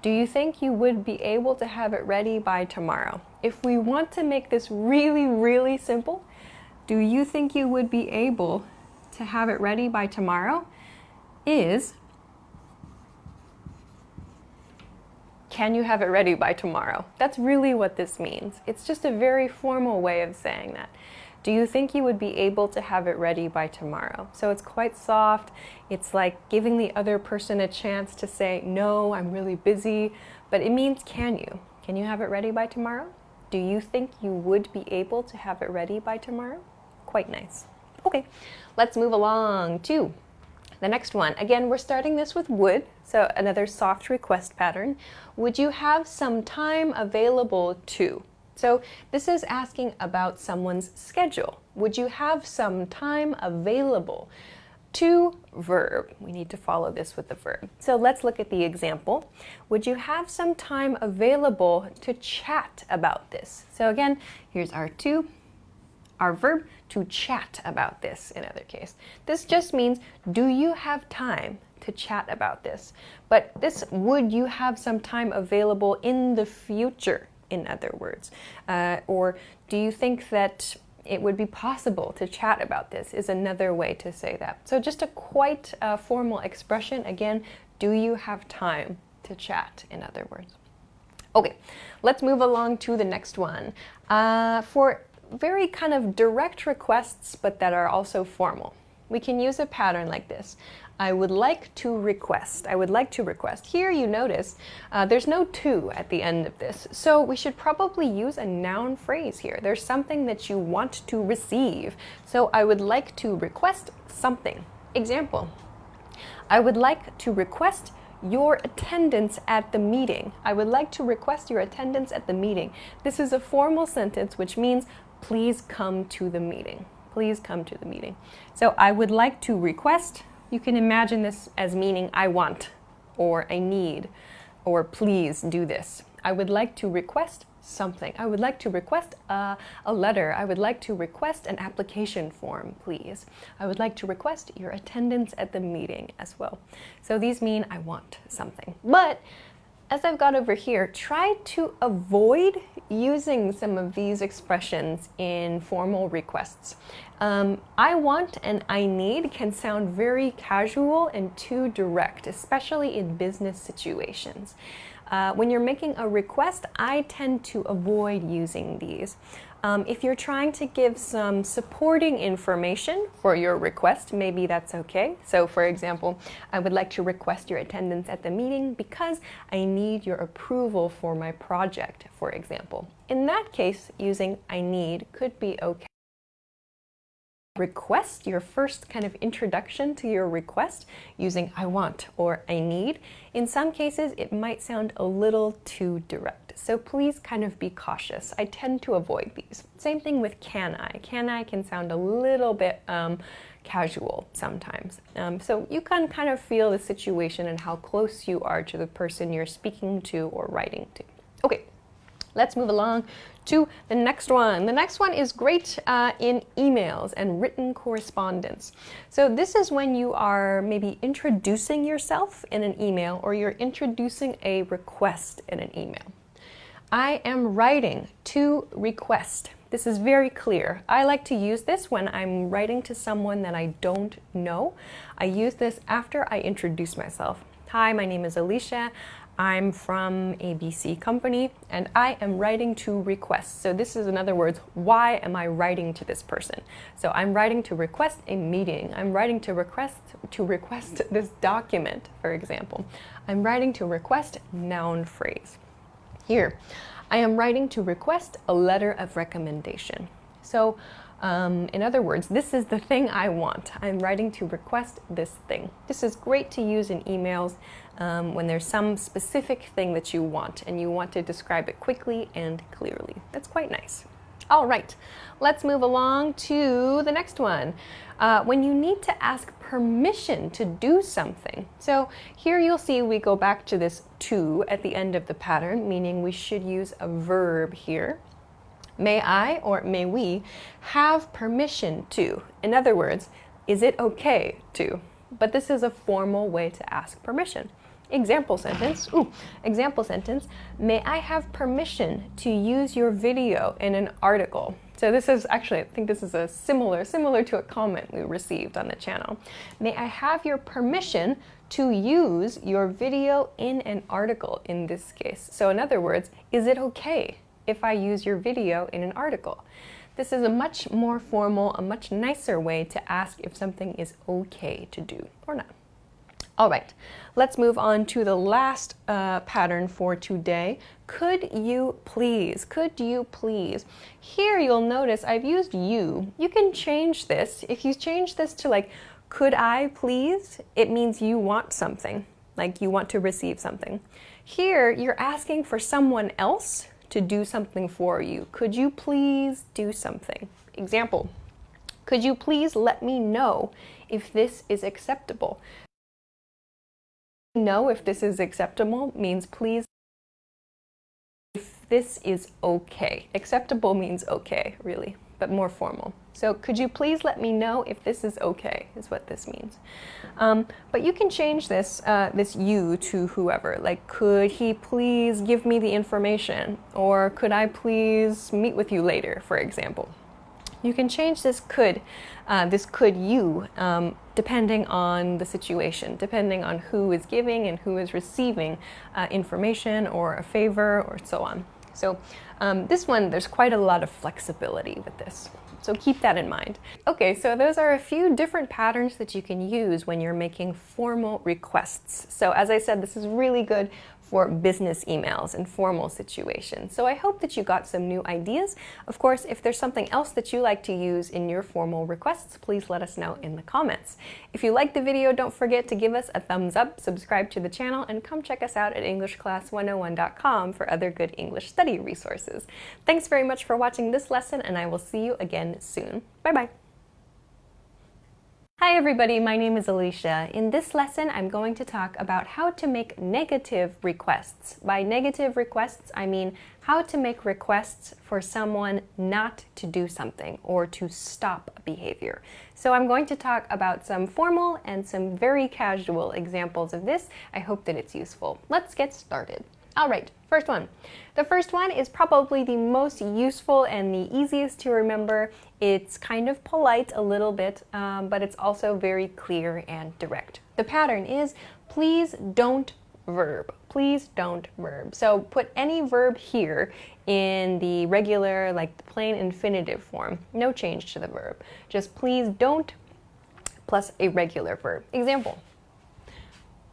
Do you think you would be able to have it ready by tomorrow? If we want to make this really, really simple, do you think you would be able to have it ready by tomorrow? Is, can you have it ready by tomorrow? That's really what this means. It's just a very formal way of saying that. Do you think you would be able to have it ready by tomorrow? So it's quite soft. It's like giving the other person a chance to say, no, I'm really busy. But it means, can you? Can you have it ready by tomorrow? Do you think you would be able to have it ready by tomorrow? Quite nice. Okay, let's move along to the next one. Again, we're starting this with would, so another soft request pattern. Would you have some time available to? So this is asking about someone's schedule. Would you have some time available? To verb. We need to follow this with the verb. So let's look at the example. Would you have some time available to chat about this? So again, here's our to, our verb, to chat about this in other case. This just means, do you have time to chat about this? But this, would you have some time available in the future? In other words, or do you think that it would be possible to chat about this is another way to say that. So just a quite formal expression. Again, do you have time to chat, in other words. Okay, let's move along to the next one. For very kind of direct requests, but that are also formal, we can use a pattern like this. I would like to request. I would like to request. Here you notice there's no to at the end of this. So we should probably use a noun phrase here. There's something that you want to receive. So I would like to request something. Example, I would like to request your attendance at the meeting. I would like to request your attendance at the meeting. This is a formal sentence, which means please come to the meeting. Please come to the meeting. So I would like to request. You can imagine this as meaning I want, or I need, or please do this. I would like to request something. I would like to request a letter. I would like to request an application form, please. I would like to request your attendance at the meeting as well. So these mean I want something. But as I've got over here, try to avoid using some of these expressions in formal requests. I want and I need can sound very casual and too direct, especially in business situations. When you're making a request, I tend to avoid using these. If you're trying to give some supporting information for your request, maybe that's okay. So for example, I would like to request your attendance at the meeting because I need your approval for my project, for example. In that case, using I need could be okay. Request, your first kind of introduction to your request using I want or I need. In some cases, it might sound a little too direct. So please kind of be cautious. I tend to avoid these. Same thing with can I. Can I can sound a little bit casual sometimes. So you can kind of feel the situation and how close you are to the person you're speaking to or writing to. Okay, let's move along to the next one. The next one is great in emails and written correspondence. So this is when you are maybe introducing yourself in an email or you're introducing a request in an email. I am writing to request. This is very clear. I like to use this when I'm writing to someone that I don't know. I use this after I introduce myself. Hi, my name is Alicia. I'm from ABC company and I am writing to request. So this is, in other words, why am I writing to this person? So I'm writing to request a meeting. I'm writing to request this document, for example. I'm writing to request noun phrase. Here, I am writing to request a letter of recommendation. So in other words, this is the thing I want. I'm writing to request this thing. This is great to use in emails when there's some specific thing that you want and you want to describe it quickly and clearly. That's quite nice. All right, let's move along to the next one. When you need to ask permission to do something. So here you'll see we go back to this to at the end of the pattern, meaning we should use a verb here. May I or may we have permission to? In other words, is it okay to? But this is a formal way to ask permission. Example sentence. Example sentence. May I have permission to use your video in an article? So this is actually, I think this is a similar to a comment we received on the channel. May I have your permission to use your video in an article in this case? So in other words, is it okay if I use your video in an article? This is a much more formal, a much nicer way to ask if something is okay to do or not. All right, let's move on to the last pattern for today. Could you please? Could you please? Here you'll notice I've used you. You can change this. If you change this to like, could I please? It means you want something, like you want to receive something. Here you're asking for someone else to do something for you. Could you please do something? Example, could you please let me know if this is acceptable? Know if this is acceptable means please if this is okay. Acceptable means okay, really, but more formal. So could you please let me know if this is okay is what this means. But you can change this this you to whoever, like could he please give me the information, or could I please meet with you later, for example. You can change this could you, depending on the situation, depending on who is giving and who is receiving information or a favor or so on. So this one, there's quite a lot of flexibility with this. So keep that in mind. Okay, so those are a few different patterns that you can use when you're making formal requests. So as I said, this is really good for business emails and formal situations. So I hope that you got some new ideas. Of course, if there's something else that you like to use in your formal requests, please let us know in the comments. If you liked the video, don't forget to give us a thumbs up, subscribe to the channel, and come check us out at EnglishClass101.com for other good English study resources. Thanks very much for watching this lesson, and I will see you again soon. Bye-bye. Hi everybody, my name is Alicia. In this lesson, I'm going to talk about how to make negative requests. By negative requests, I mean how to make requests for someone not to do something or to stop behavior. So I'm going to talk about some formal and some very casual examples of this. I hope that it's useful. Let's get started. All right, first one. The first one is probably the most useful and the easiest to remember. It's kind of polite a little bit, but it's also very clear and direct. The pattern is please don't verb. Please don't verb. So put any verb here in the regular, like the plain infinitive form. No change to the verb. Just please don't plus a regular verb. Example.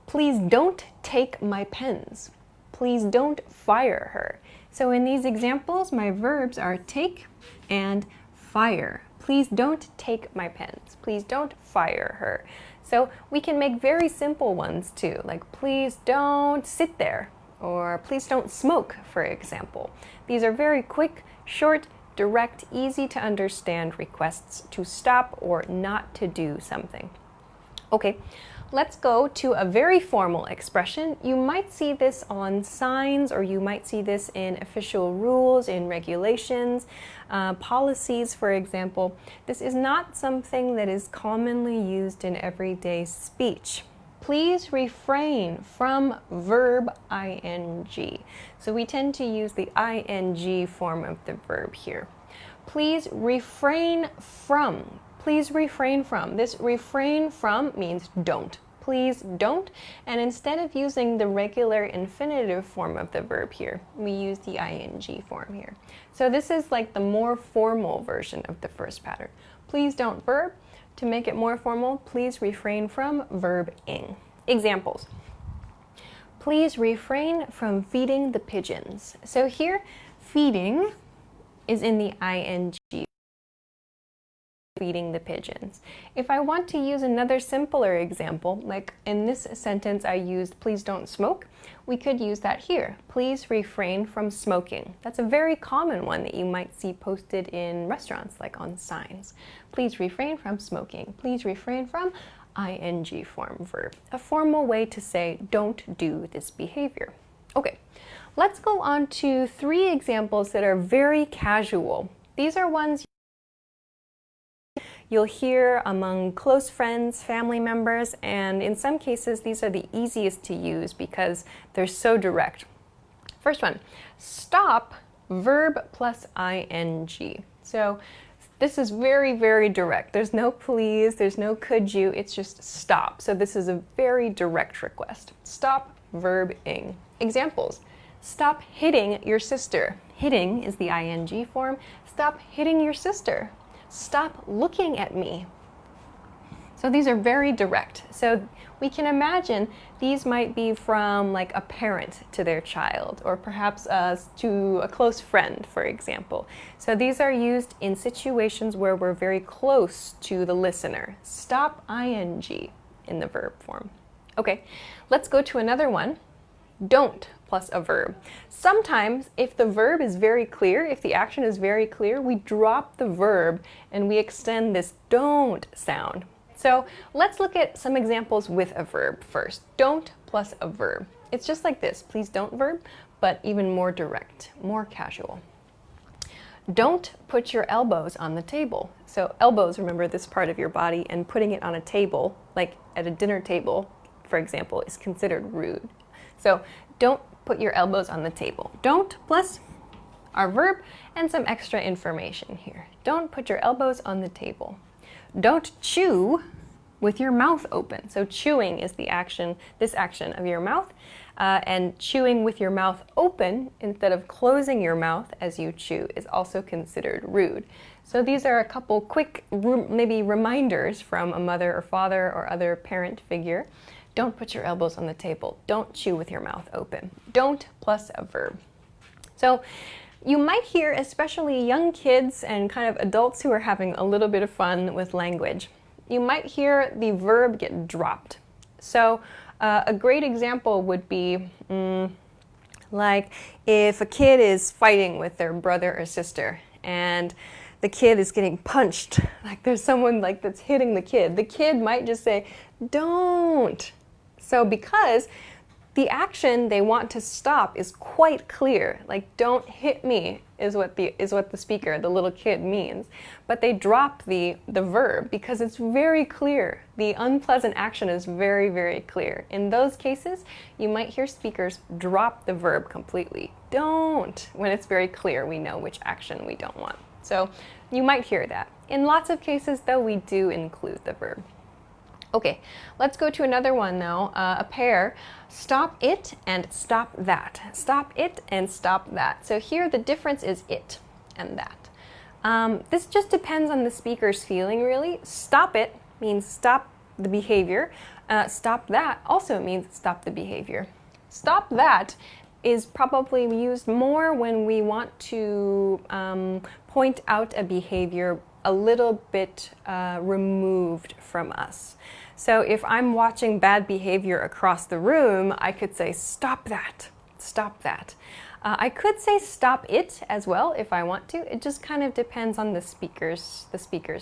Please don't take my pens. Please don't fire her. So in these examples, my verbs are take and fire. Please don't take my pens. Please don't fire her. So we can make very simple ones too, like please don't sit there, or please don't smoke, for example. These are very quick, short, direct, easy to understand requests to stop or not to do something. Okay. Let's go to a very formal expression. You might see this on signs, or you might see this in official rules, in regulations, policies, for example. This is not something that is commonly used in everyday speech. Please refrain from verb ing. So we tend to use the ing form of the verb here. Please refrain from. Please refrain from. This refrain from means don't. Please don't. And instead of using the regular infinitive form of the verb here, we use the ing form here. So this is like the more formal version of the first pattern. Please don't verb. To make it more formal, please refrain from verb ing. Examples. Please refrain from feeding the pigeons. So here, feeding is in the ing feeding the pigeons. If I want to use another simpler example, like in this sentence I used please don't smoke, we could use that here. Please refrain from smoking. That's a very common one that you might see posted in restaurants, like on signs. Please refrain from smoking. Please refrain from ing form verb. A formal way to say don't do this behavior. Okay, let's go on to 3 examples that are very casual. These are ones you'll hear among close friends, family members, and in some cases these are the easiest to use because they're so direct. First one, stop, verb plus ing. So this is very, very direct. There's no please, there's no could you, it's just stop. So this is a very direct request. Stop, verb ing. Examples, stop hitting your sister. Hitting is the ing form. Stop hitting your sister. Stop looking at me. So these are very direct. So we can imagine these might be from like a parent to their child, or perhaps to a close friend, for example. So these are used in situations where we're very close to the listener. Stop ing in the verb form. Okay, let's go to another one. Don't plus a verb. Sometimes if the verb is very clear, if the action is very clear, we drop the verb and we extend this don't sound. So let's look at some examples with a verb first. Don't plus a verb. It's just like this, please don't verb, but even more direct, more casual. Don't put your elbows on the table. So elbows, remember, this part of your body, and putting it on a table, like at a dinner table, for example, is considered rude. So don't put your elbows on the table. Don't plus our verb and some extra information here. Don't put your elbows on the table. Don't chew with your mouth open. So chewing is the action, this action of your mouth, and chewing with your mouth open instead of closing your mouth as you chew is also considered rude. So these are a couple quick maybe reminders from a mother or father or other parent figure. Don't put your elbows on the table. Don't chew with your mouth open. Don't plus a verb. So you might hear, especially young kids and kind of adults who are having a little bit of fun with language, you might hear the verb get dropped. So a great example would be like if a kid is fighting with their brother or sister and the kid is getting punched, like there's someone like that's hitting the kid might just say, don't. So because the action they want to stop is quite clear, like don't hit me is what the speaker, the little kid, means. But they drop the verb because it's very clear. The unpleasant action is very, very clear. In those cases, you might hear speakers drop the verb completely. Don't, when it's very clear we know which action we don't want. So you might hear that. In lots of cases, though, we do include the verb. Okay, let's go to another one now, a pair. Stop it and stop that. Stop it and stop that. So here the difference is it and that. This just depends on the speaker's feeling, really. Stop it means stop the behavior. Stop that also means stop the behavior. Stop that is probably used more when we want to point out a behavior a little bit removed from us. So if I'm watching bad behavior across the room, I could say, stop that, stop that. I could say stop it as well if I want to. It just kind of depends on the speaker's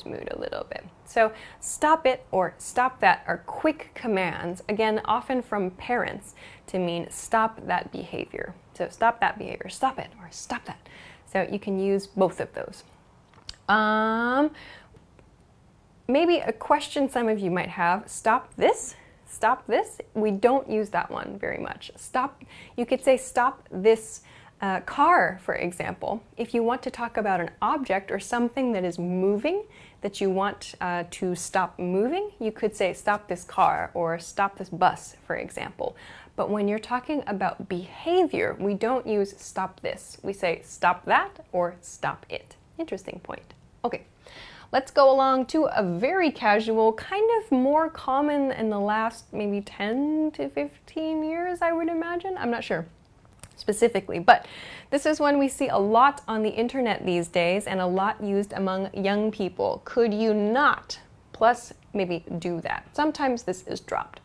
mood a little bit. So stop it or stop that are quick commands, again, often from parents, to mean stop that behavior. So stop that behavior, stop it, or stop that. So you can use both of those. Maybe a question some of you might have, stop this, stop this. We don't use that one very much. Stop, you could say stop this car, for example. If you want to talk about an object or something that is moving, that you want to stop moving, you could say stop this car or stop this bus, for example. But when you're talking about behavior, we don't use stop this. We say stop that or stop it. Interesting point. Okay. Let's go along to a very casual, kind of more common in the last maybe 10 to 15 years, I would imagine. I'm not sure. specifically, but this is one we see a lot on the internet these days and a lot used among young people. Could you not? Plus, maybe do that. Sometimes this is dropped.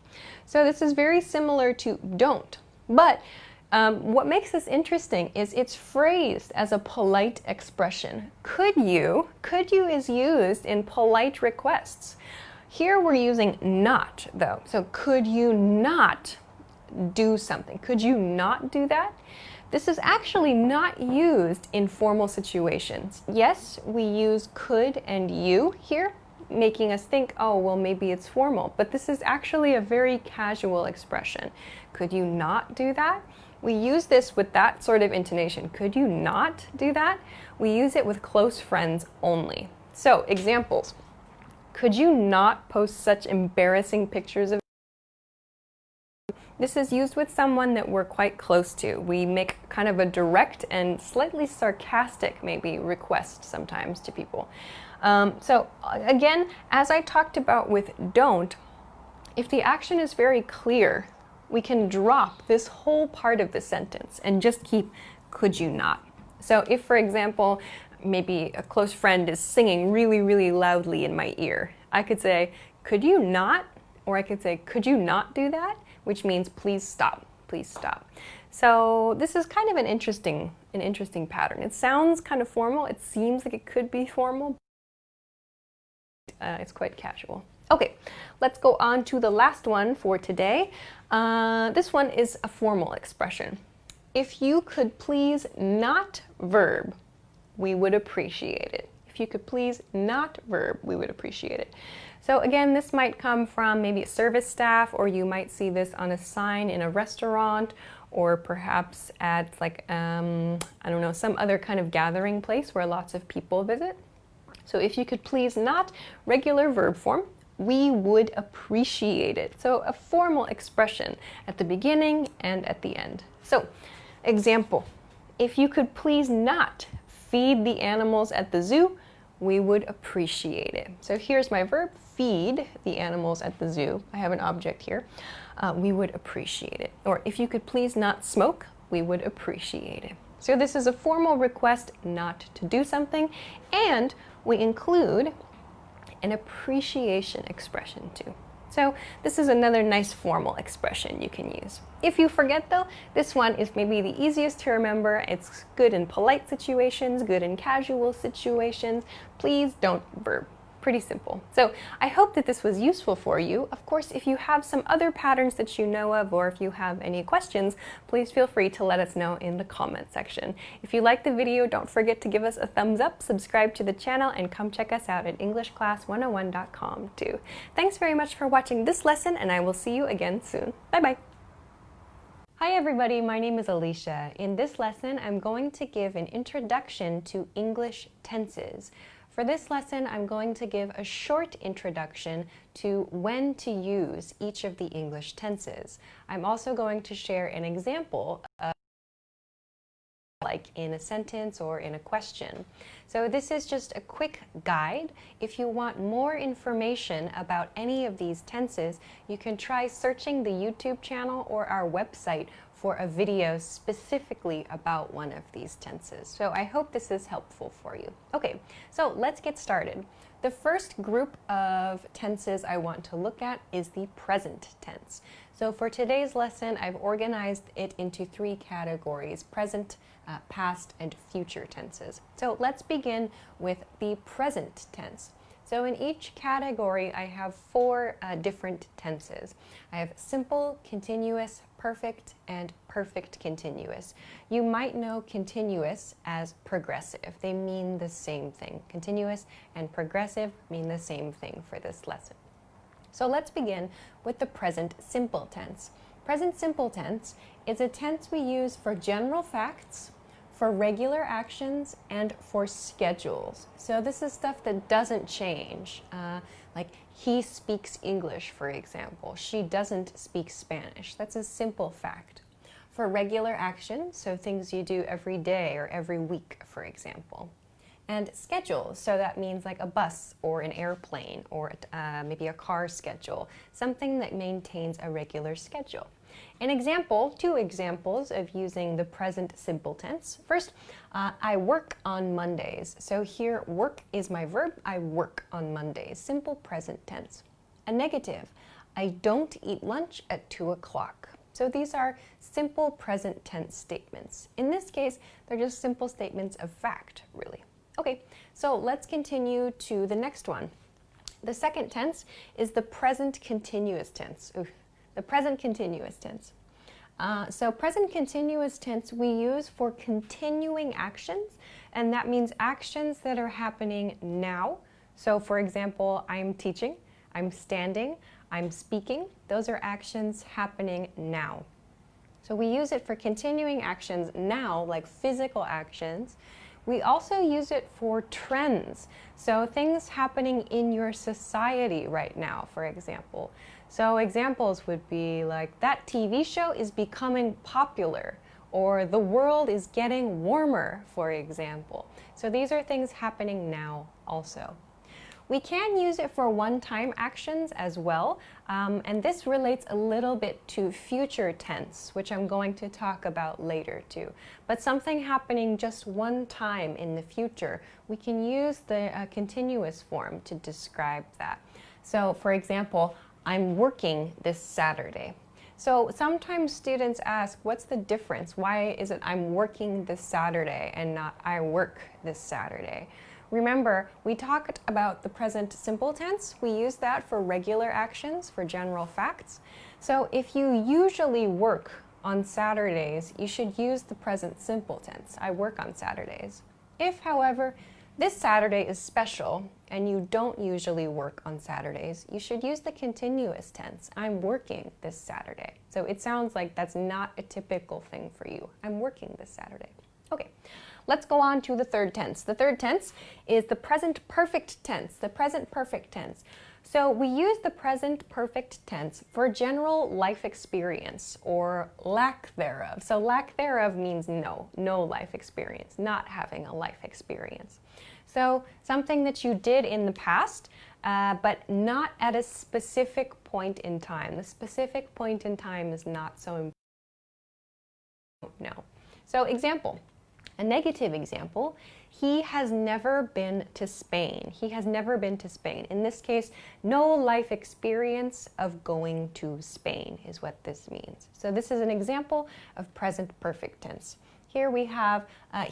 So this is very similar to don't, but what makes this interesting is it's phrased as a polite expression. Could you is used in polite requests. Here we're using not, though. So could you not do something? Could you not do that? This is actually not used in formal situations. Yes, we use could and you here, making us think, oh, well, maybe it's formal. But this is actually a very casual expression. Could you not do that? We use this with that sort of intonation. Could you not do that? We use it with close friends only. So, examples. Could you not post such embarrassing pictures of? This is used with someone that we're quite close to. We make kind of a direct and slightly sarcastic, maybe, request sometimes to people. So, again, as I talked about with don't, if the action is very clear, we can drop this whole part of the sentence and just keep could you not. So if, for example, maybe a close friend is singing really, really loudly in my ear, I could say, could you not? Or I could say, could you not do that? Which means please stop, please stop. So this is kind of an interesting pattern. It sounds kind of formal. It seems like it could be formal. It's quite casual. Okay, let's go on to the last one for today. This one is a formal expression. If you could please not verb, we would appreciate it. If you could please not verb, we would appreciate it. So again, this might come from maybe a service staff, or you might see this on a sign in a restaurant, or perhaps at like, I don't know, some other kind of gathering place where lots of people visit. So if you could please not, regular verb form, we would appreciate it. So a formal expression at the beginning and at the end. So, example, if you could please not feed the animals at the zoo, we would appreciate it. So here's my verb, feed the animals at the zoo. I have an object here. We would appreciate it. Or if you could please not smoke, we would appreciate it. So this is a formal request not to do something, and we include an appreciation expression too. So this is another nice formal expression you can use. If you forget though, this one is maybe the easiest to remember. It's good in polite situations, good in casual situations. Please don't verb. Pretty simple. So I hope that this was useful for you. Of course, if you have some other patterns that you know of, or if you have any questions, please feel free to let us know in the comment section. If you liked the video, don't forget to give us a thumbs up, subscribe to the channel, and come check us out at EnglishClass101.com too. Thanks very much for watching this lesson, and I will see you again soon. Bye-bye. Hi everybody, my name is Alicia. In this lesson, I'm going to give an introduction to English tenses. For this lesson, I'm going to give a short introduction to when to use each of the English tenses. I'm also going to share an example of like in a sentence or in a question. So this is just a quick guide. If you want more information about any of these tenses, you can try searching the YouTube channel or our website for a video specifically about one of these tenses. So I hope this is helpful for you. Okay, so let's get started. The first group of tenses I want to look at is the present tense. So for today's lesson, I've organized it into three categories: present, past, and future tenses. So let's begin with the present tense. So in each category, I have four different tenses. I have simple, continuous, perfect, and perfect continuous. You might know continuous as progressive. They mean the same thing. Continuous and progressive mean the same thing for this lesson. So let's begin with the present simple tense. Present simple tense is a tense we use for general facts, for regular actions, and for schedules. So this is stuff that doesn't change. Like he speaks English, for example. She doesn't speak Spanish. That's a simple fact. For regular actions, so things you do every day or every week, for example. And schedules, so that means like a bus or an airplane or maybe a car schedule, something that maintains a regular schedule. An example, two examples of using the present simple tense. First, I work on Mondays. So here, work is my verb. I work on Mondays. Simple present tense. A negative, I don't eat lunch at 2 o'clock. So these are simple present tense statements. In this case, they're just simple statements of fact, really. Okay, so let's continue to the next one. The second tense is the present continuous tense. The present continuous tense. So present continuous tense we use for continuing actions, and that means actions that are happening now. So for example, I'm teaching, I'm standing, I'm speaking. Those are actions happening now. So we use it for continuing actions now, like physical actions. We also use it for trends. So things happening in your society right now, for example. So examples would be like, that TV show is becoming popular, or the world is getting warmer, for example. So these are things happening now also. We can use it for one-time actions as well, and this relates a little bit to future tense, which I'm going to talk about later too. But something happening just one time in the future, we can use the continuous form to describe that. So for example, I'm working this Saturday. So sometimes students ask, what's the difference? Why is it I'm working this Saturday and not I work this Saturday? Remember, we talked about the present simple tense. We use that for regular actions, for general facts. So if you usually work on Saturdays, you should use the present simple tense. I work on Saturdays. If, however, this Saturday is special and you don't usually work on Saturdays, you should use the continuous tense. I'm working this Saturday. So it sounds like that's not a typical thing for you. I'm working this Saturday. Okay, let's go on to the third tense. The third tense is the present perfect tense, the present perfect tense. So we use the present perfect tense for general life experience or lack thereof. So lack thereof means no life experience, not having a life experience. So something that you did in the past, but not at a specific point in time. The specific point in time is not so important. No. So example. A negative example, he has never been to Spain. He has never been to Spain. In this case, no life experience of going to Spain is what this means. So this is an example of present perfect tense. Here we have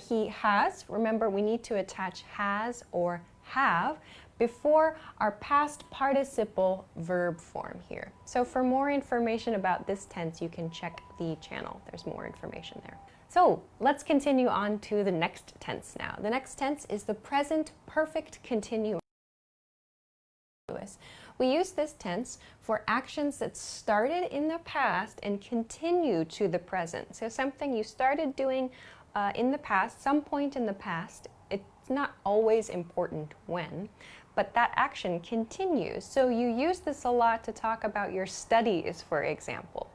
he has. Remember, we need to attach has or have before our past participle verb form here. So for more information about this tense, you can check the channel. There's more information there. So let's continue on to the next tense now. The next tense is the present perfect continuous. We use this tense for actions that started in the past and continue to the present. So something you started doing in the past, some point in the past, it's not always important when, but that action continues. So you use this a lot to talk about your studies, for example.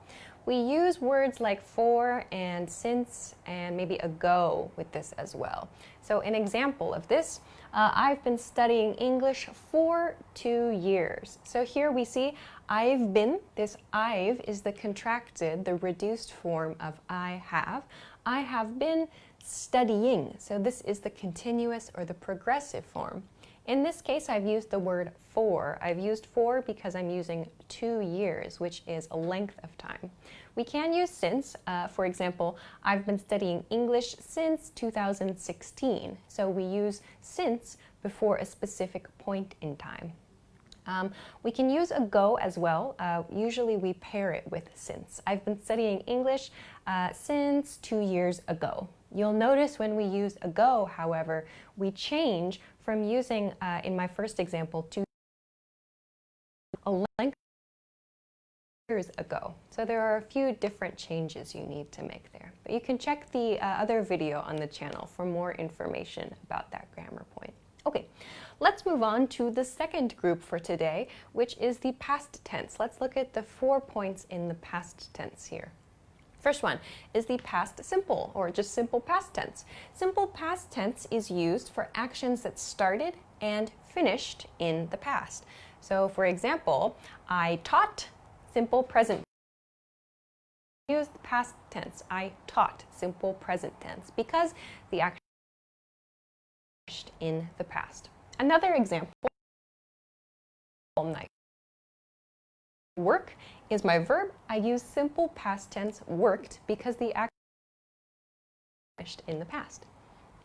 We use words like for and since and maybe ago with this as well. So an example of this, I've been studying English for 2 years. So here we see I've been. This I've is the contracted, the reduced form of I have. I have been studying. So this is the continuous or the progressive form. In this case, I've used the word for. I've used for because I'm using 2 years, which is a length of time. We can use since. For example, I've been studying English since 2016. So we use since before a specific point in time. We can use ago as well. Usually we pair it with since. I've been studying English since 2 years ago. You'll notice when we use ago, however, we change from using, in my first example, to a length of years ago. So there are a few different changes you need to make there. But you can check the other video on the channel for more information about that grammar point. Okay, let's move on to the second group for today, which is the past tense. Let's look at the 4 points in the past tense here. First one is the past simple, or just simple past tense. Simple past tense is used for actions that started and finished in the past. So for example, I taught, simple present use the past tense. I taught, simple present tense, because the action finished in the past. Another example, night. Work is my verb. I use simple past tense worked because the action finished in the past.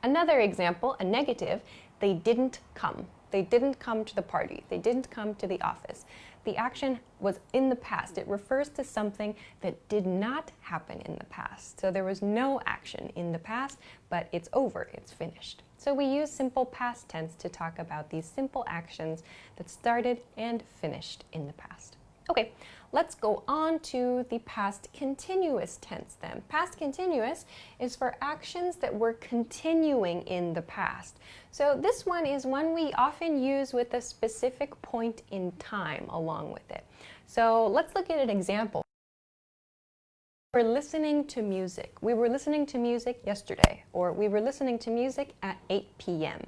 Another example, a negative, they didn't come. They didn't come to the party. They didn't come to the office. The action was in the past. It refers to something that did not happen in the past. So there was no action in the past, but it's over, it's finished. So we use simple past tense to talk about these simple actions that started and finished in the past. Okay, let's go on to the past continuous tense then. Past continuous is for actions that were continuing in the past. So this one is one we often use with a specific point in time along with it. So let's look at an example. We were listening to music. We were listening to music yesterday, or we were listening to music at 8 p.m.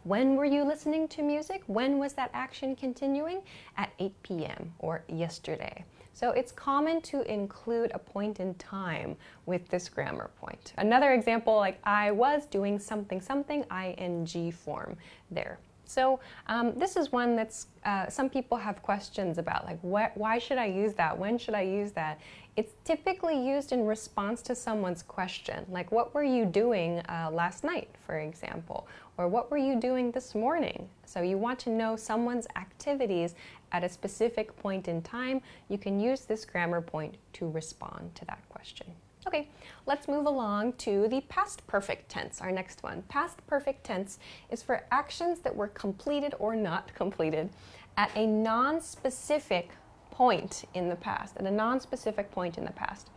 When were you listening to music? When was that action continuing? At 8 p.m. or yesterday. So it's common to include a point in time with this grammar point. Another example, like I was doing something, something, ing form there. So this is one that's some people have questions about, like why should I use that? When should I use that? It's typically used in response to someone's question, like what were you doing last night, for example, or what were you doing this morning? So you want to know someone's activities at a specific point in time. You can use this grammar point to respond to that question. Okay, let's move along to the past perfect tense, our next one. Past perfect tense is for actions that were completed or not completed at a non-specific point in the past, at a non-specific point in the past.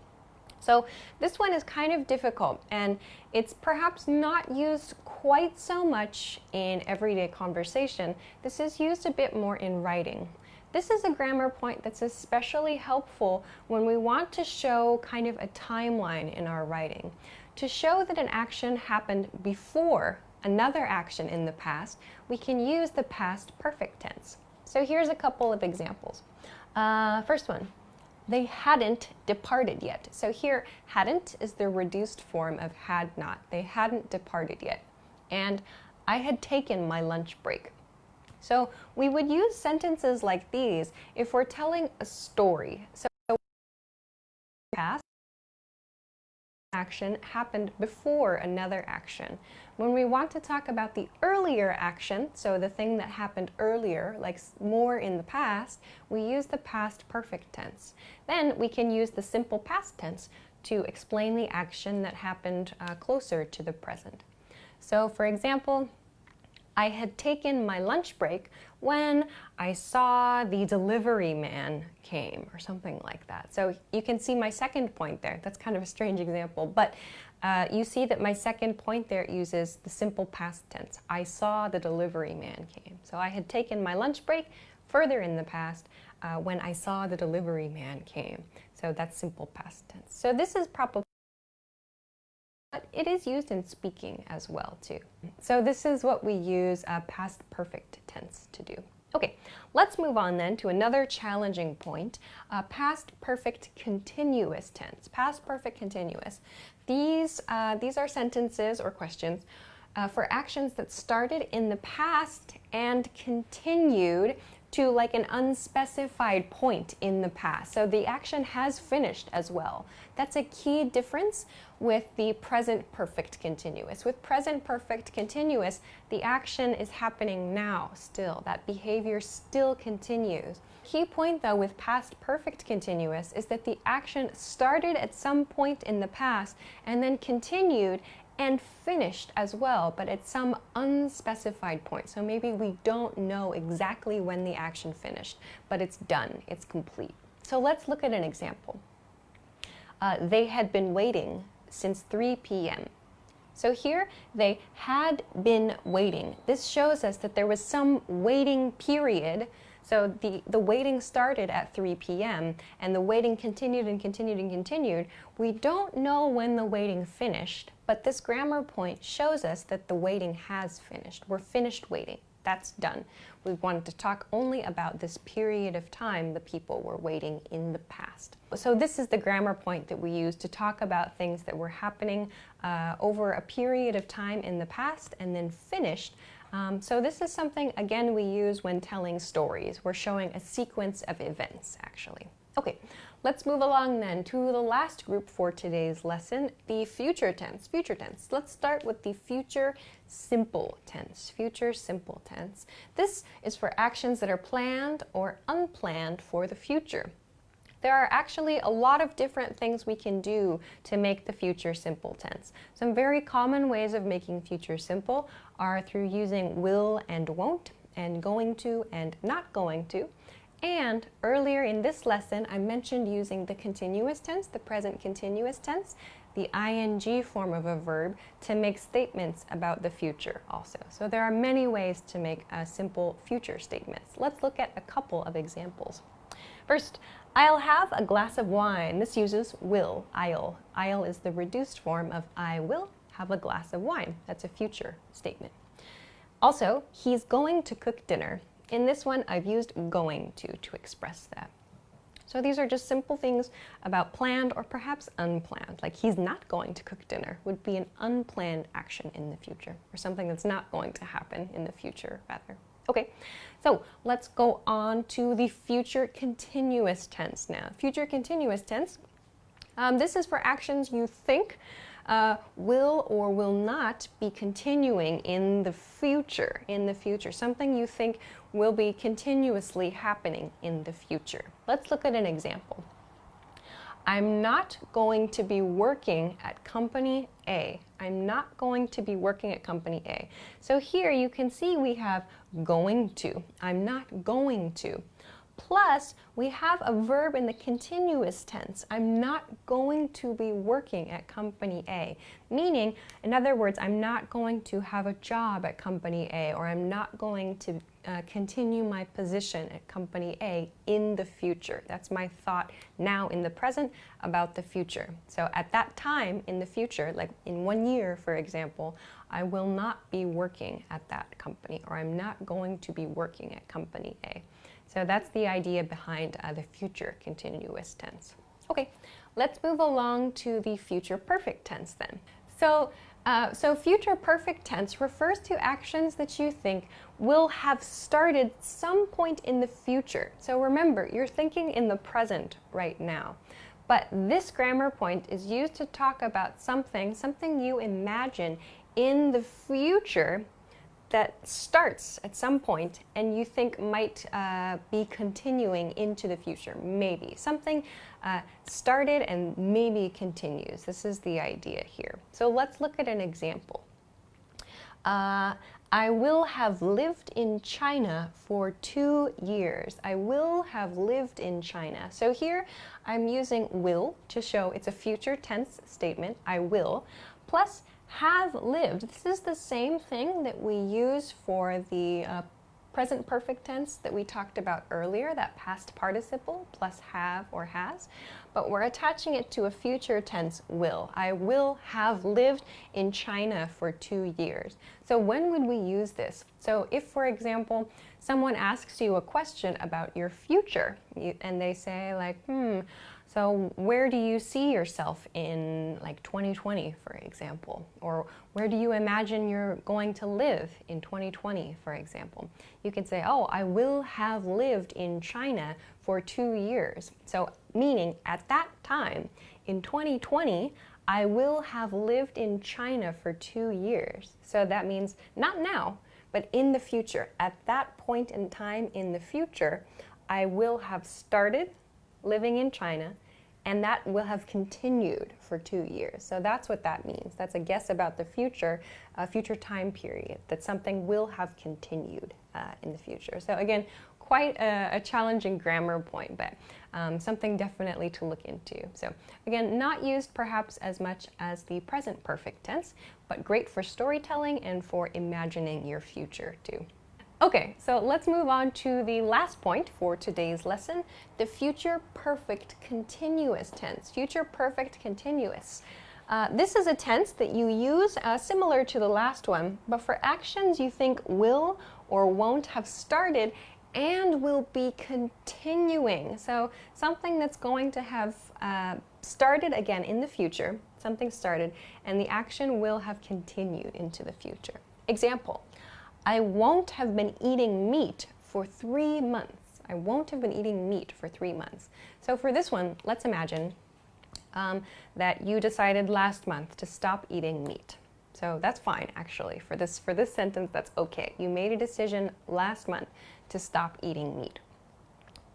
So this one is kind of difficult, and it's perhaps not used quite so much in everyday conversation. This is used a bit more in writing. This is a grammar point that's especially helpful when we want to show kind of a timeline in our writing. To show that an action happened before another action in the past, we can use the past perfect tense. So here's a couple of examples. First one, they hadn't departed yet. So here, hadn't is the reduced form of had not. They hadn't departed yet. And I had taken my lunch break. So we would use sentences like these if we're telling a story. So past action happened before another action. When we want to talk about the earlier action, so the thing that happened earlier, like more in the past, we use the past perfect tense. Then we can use the simple past tense to explain the action that happened closer to the present. So for example, I had taken my lunch break when I saw the delivery man came, or something like that. So you can see my second point there. That's kind of a strange example, but you see that my second point there uses the simple past tense. I saw the delivery man came. So I had taken my lunch break further in the past when I saw the delivery man came. So that's simple past tense. So this is probably, but it is used in speaking as well too. So this is what we use past perfect tense to do. Okay, let's move on then to another challenging point, past perfect continuous tense. Past perfect continuous. These are sentences or questions for actions that started in the past and continued to like an unspecified point in the past. So the action has finished as well. That's a key difference with the present perfect continuous. With present perfect continuous, the action is happening now still. That behavior still continues. Key point though with past perfect continuous is that the action started at some point in the past and then continued and finished as well, but at some unspecified point. So maybe we don't know exactly when the action finished, but it's done, it's complete. So let's look at an example. They had been waiting since 3 p.m. So here, they had been waiting. This shows us that there was some waiting period. So the waiting started at 3 p.m. and the waiting continued and continued and continued. We don't know when the waiting finished, but this grammar point shows us that the waiting has finished. We're finished waiting. That's done. We wanted to talk only about this period of time the people were waiting in the past. So this is the grammar point that we use to talk about things that were happening over a period of time in the past and then finished. So this is something, again, we use when telling stories. We're showing a sequence of events, actually. Okay, let's move along then to the last group for today's lesson, the future tense. Future tense. Let's start with the future simple tense. Future simple tense. This is for actions that are planned or unplanned for the future. There are actually a lot of different things we can do to make the future simple tense. Some very common ways of making future simple are through using will and won't, and going to and not going to. And earlier in this lesson, I mentioned using the continuous tense, the present continuous tense, the ing form of a verb, to make statements about the future also. So there are many ways to make simple future statements. Let's look at a couple of examples. First, I'll have a glass of wine. This uses will, I'll. I'll is the reduced form of I will have a glass of wine. That's a future statement. Also, he's going to cook dinner. In this one, I've used going to express that. So these are just simple things about planned or perhaps unplanned. Like he's not going to cook dinner would be an unplanned action in the future, or something that's not going to happen in the future, rather. Okay, so let's go on to the future continuous tense now. Future continuous tense, this is for actions you think will or will not be continuing in the future. Something you think will be continuously happening in the future. Let's look at an example. I'm not going to be working at company A. I'm not going to be working at company A. So here you can see we have going to. I'm not going to. Plus, we have a verb in the continuous tense. I'm not going to be working at company A. Meaning, in other words, I'm not going to have a job at company A, or I'm not going to continue my position at company A in the future. That's my thought now in the present about the future. So at that time in the future, like in 1 year, for example, I will not be working at that company, or I'm not going to be working at company A. So that's the idea behind the future continuous tense. Okay, let's move along to the future perfect tense then. So future perfect tense refers to actions that you think will have started some point in the future. So remember, you're thinking in the present right now. But this grammar point is used to talk about something you imagine in the future that starts at some point and you think might be continuing into the future, maybe. Something started and maybe continues. This is the idea here. So let's look at an example. I will have lived in China for 2 years. I will have lived in China. So here I'm using will to show it's a future tense statement, I will, plus have lived. This is the same thing that we use for the present perfect tense that we talked about earlier, that past participle plus have or has, but we're attaching it to a future tense will. I will have lived in China for 2 years. So when would we use this? So if, for example, someone asks you a question about your future and they say like, so where do you see yourself in like 2020, for example? Or where do you imagine you're going to live in 2020, for example? You can say, oh, I will have lived in China for 2 years. So meaning at that time, in 2020, I will have lived in China for 2 years. So that means not now, but in the future. At that point in time in the future, I will have started living in China, and that will have continued for 2 years. So that's what that means. That's a guess about the future, future time period, that something will have continued in the future. So again, quite a challenging grammar point, but something definitely to look into. So again, not used perhaps as much as the present perfect tense, but great for storytelling and for imagining your future too. Okay, so let's move on to the last point for today's lesson, the future perfect continuous tense. Future perfect continuous. This is a tense that you use similar to the last one, but for actions you think will or won't have started and will be continuing. So something that's going to have started again in the future, something started, and the action will have continued into the future. Example, I won't have been eating meat for 3 months. I won't have been eating meat for 3 months. So for this one, let's imagine that you decided last month to stop eating meat. So that's fine, actually. For this sentence, that's okay. You made a decision last month to stop eating meat.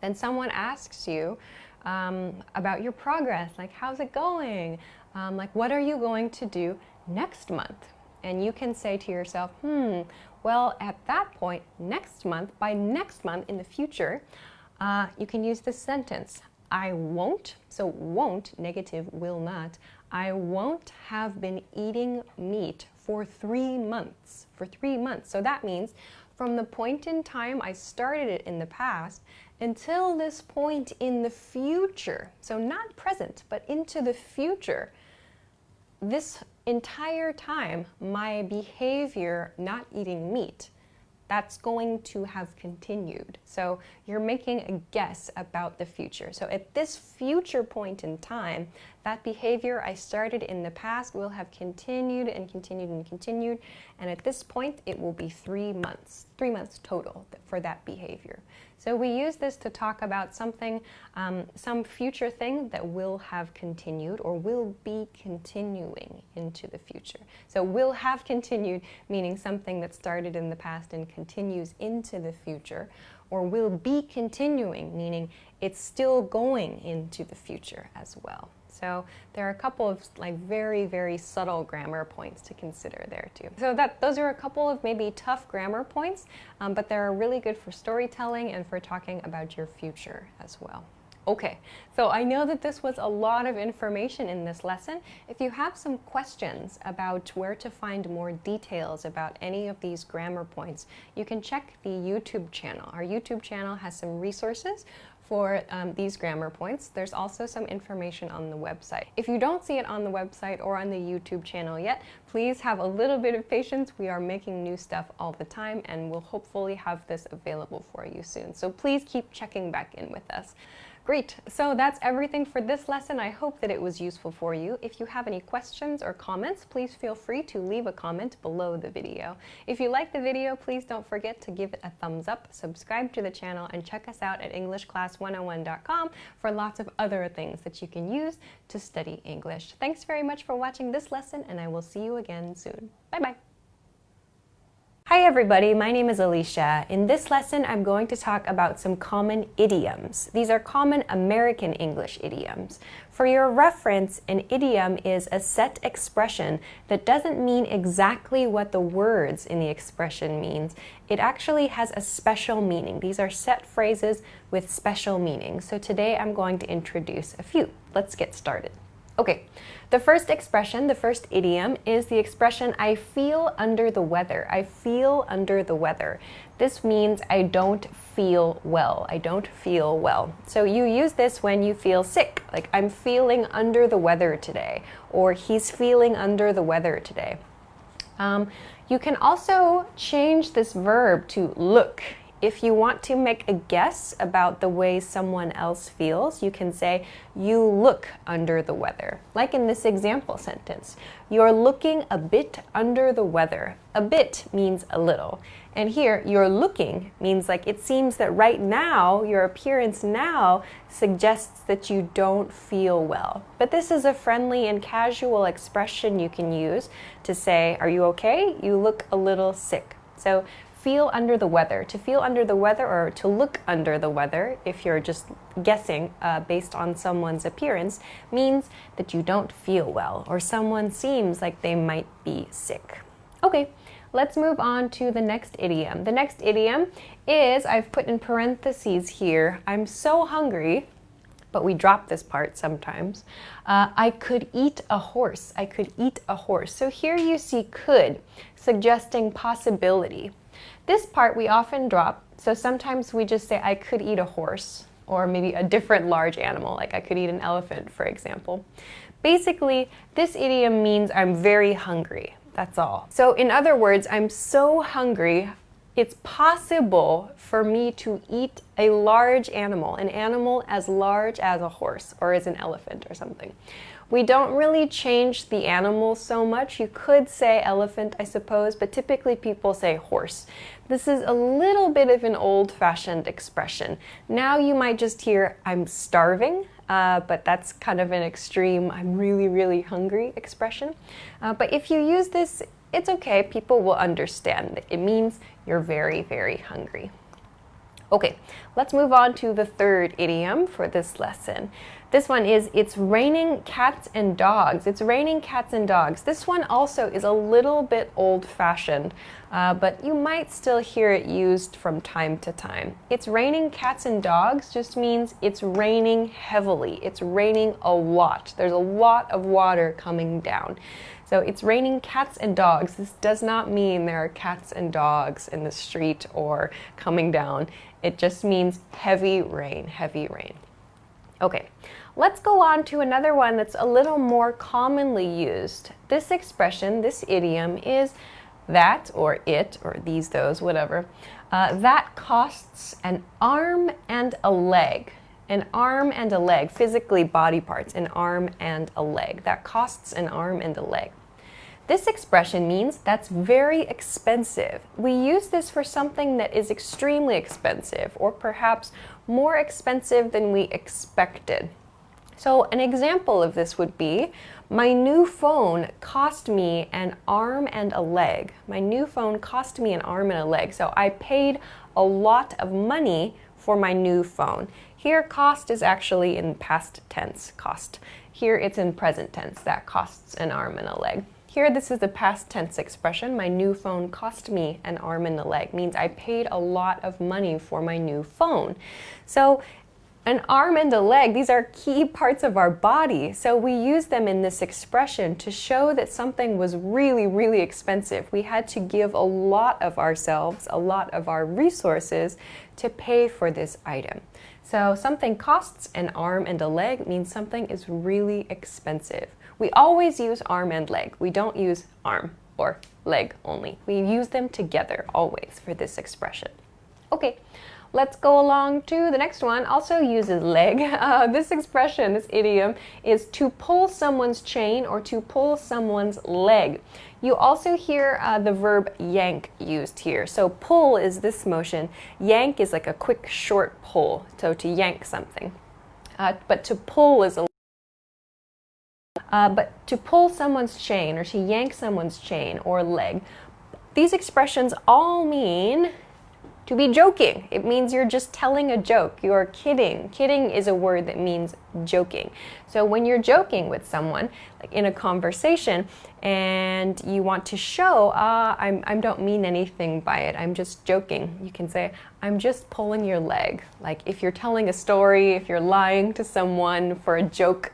Then someone asks you about your progress, like how's it going? Like what are you going to do next month? And you can say to yourself, well, at that point, next month, by next month in the future, you can use this sentence. I won't, so won't, negative, will not. I won't have been eating meat for 3 months. For 3 months. So that means from the point in time I started it in the past until this point in the future. So not present, but into the future. This entire time, my behavior not eating meat, that's going to have continued. So you're making a guess about the future. So at this future point in time, that behavior I started in the past will have continued and continued and continued. And at this point, it will be 3 months total for that behavior. So we use this to talk about something, some future thing that will have continued or will be continuing into the future. So will have continued, meaning something that started in the past and continues into the future, or will be continuing, meaning it's still going into the future as well. So there are a couple of like very, very subtle grammar points to consider there too. So those are a couple of maybe tough grammar points, but they're really good for storytelling and for talking about your future as well. Okay, so I know that this was a lot of information in this lesson. If you have some questions about where to find more details about any of these grammar points, you can check the YouTube channel. Our YouTube channel has some resources for these grammar points. There's also some information on the website. If you don't see it on the website or on the YouTube channel yet, please have a little bit of patience. We are making new stuff all the time and we'll hopefully have this available for you soon. So please keep checking back in with us. Great, so that's everything for this lesson. I hope that it was useful for you. If you have any questions or comments, please feel free to leave a comment below the video. If you like the video, please don't forget to give it a thumbs up, subscribe to the channel, and check us out at EnglishClass101.com for lots of other things that you can use to study English. Thanks very much for watching this lesson, and I will see you again soon. Bye-bye. Hi everybody, my name is Alicia. In this lesson, I'm going to talk about some common idioms. These are common American English idioms. For your reference, an idiom is a set expression that doesn't mean exactly what the words in the expression means. It actually has a special meaning. These are set phrases with special meaning. So today I'm going to introduce a few. Let's get started. Okay, the first expression, the first idiom, is the expression I feel under the weather. I feel under the weather. This means I don't feel well. I don't feel well. So you use this when you feel sick, like I'm feeling under the weather today, or he's feeling under the weather today. You can also change this verb to look. If you want to make a guess about the way someone else feels, you can say, you look under the weather. Like in this example sentence, you're looking a bit under the weather. A bit means a little. And here, you're looking means like it seems that right now, your appearance now suggests that you don't feel well. But this is a friendly and casual expression you can use to say, are you okay? You look a little sick. So feel under the weather. To feel under the weather or to look under the weather, if you're just guessing based on someone's appearance, means that you don't feel well or someone seems like they might be sick. Okay, let's move on to the next idiom. The next idiom is, I've put in parentheses here, I'm so hungry, but we drop this part sometimes. I could eat a horse. I could eat a horse. So here you see could, suggesting possibility. This part we often drop, so sometimes we just say I could eat a horse, or maybe a different large animal, like I could eat an elephant, for example. Basically, this idiom means I'm very hungry. That's all. So in other words, I'm so hungry, It's possible for me to eat a large animal, an animal as large as a horse or as an elephant or something. We don't really change the animal so much. You could say elephant, I suppose, but typically people say horse. This is a little bit of an old-fashioned expression. Now you might just hear, I'm starving, but that's kind of an extreme, I'm really, really hungry expression. But if you use this, it's okay. People will understand. It means you're very, very hungry. Okay, let's move on to the third idiom for this lesson. This one is, it's raining cats and dogs. It's raining cats and dogs. This one also is a little bit old-fashioned, but you might still hear it used from time to time. It's raining cats and dogs just means it's raining heavily. It's raining a lot. There's a lot of water coming down. So it's raining cats and dogs. This does not mean there are cats and dogs in the street or coming down. It just means heavy rain, heavy rain. Okay, let's go on to another one that's a little more commonly used. This expression, this idiom is that or it or these, those, whatever. That costs an arm and a leg. An arm and a leg, physically body parts, an arm and a leg. That costs an arm and a leg. This expression means that's very expensive. We use this for something that is extremely expensive or perhaps more expensive than we expected. So an example of this would be, my new phone cost me an arm and a leg. My new phone cost me an arm and a leg. So I paid a lot of money for my new phone. Here, cost is actually in past tense, cost. Here, it's in present tense, that costs an arm and a leg. Here, this is the past tense expression. My new phone cost me an arm and a leg. Means I paid a lot of money for my new phone. So, an arm and a leg, these are key parts of our body. So we use them in this expression to show that something was really, really expensive. We had to give a lot of ourselves, a lot of our resources to pay for this item. So something costs an arm and a leg means something is really expensive. We always use arm and leg. We don't use arm or leg only. We use them together always for this expression. Okay, let's go along to the next one. Also uses leg. This expression, this idiom, is to pull someone's chain or to pull someone's leg. You also hear the verb yank used here. So pull is this motion. Yank is like a quick, short pull. So to yank something. But to pull is a but to pull someone's chain or to yank someone's chain or leg, these expressions all mean to be joking. It means you're just telling a joke. You're kidding. Kidding is a word that means joking. So when you're joking with someone, like in a conversation, and you want to show, I don't mean anything by it. I'm just joking. You can say, I'm just pulling your leg. Like if you're telling a story, if you're lying to someone for a joke,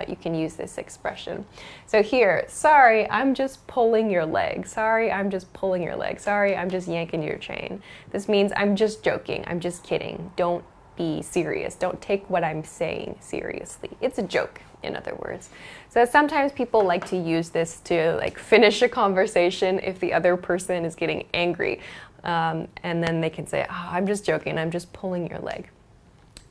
you can use this expression. So here, sorry, I'm just pulling your leg. Sorry, I'm just pulling your leg. Sorry, I'm just yanking your chain. This means I'm just joking. I'm just kidding. Don't be serious. Don't take what I'm saying seriously. It's a joke, in other words. So sometimes people like to use this to like finish a conversation if the other person is getting angry. And then they can say, I'm just joking. I'm just pulling your leg.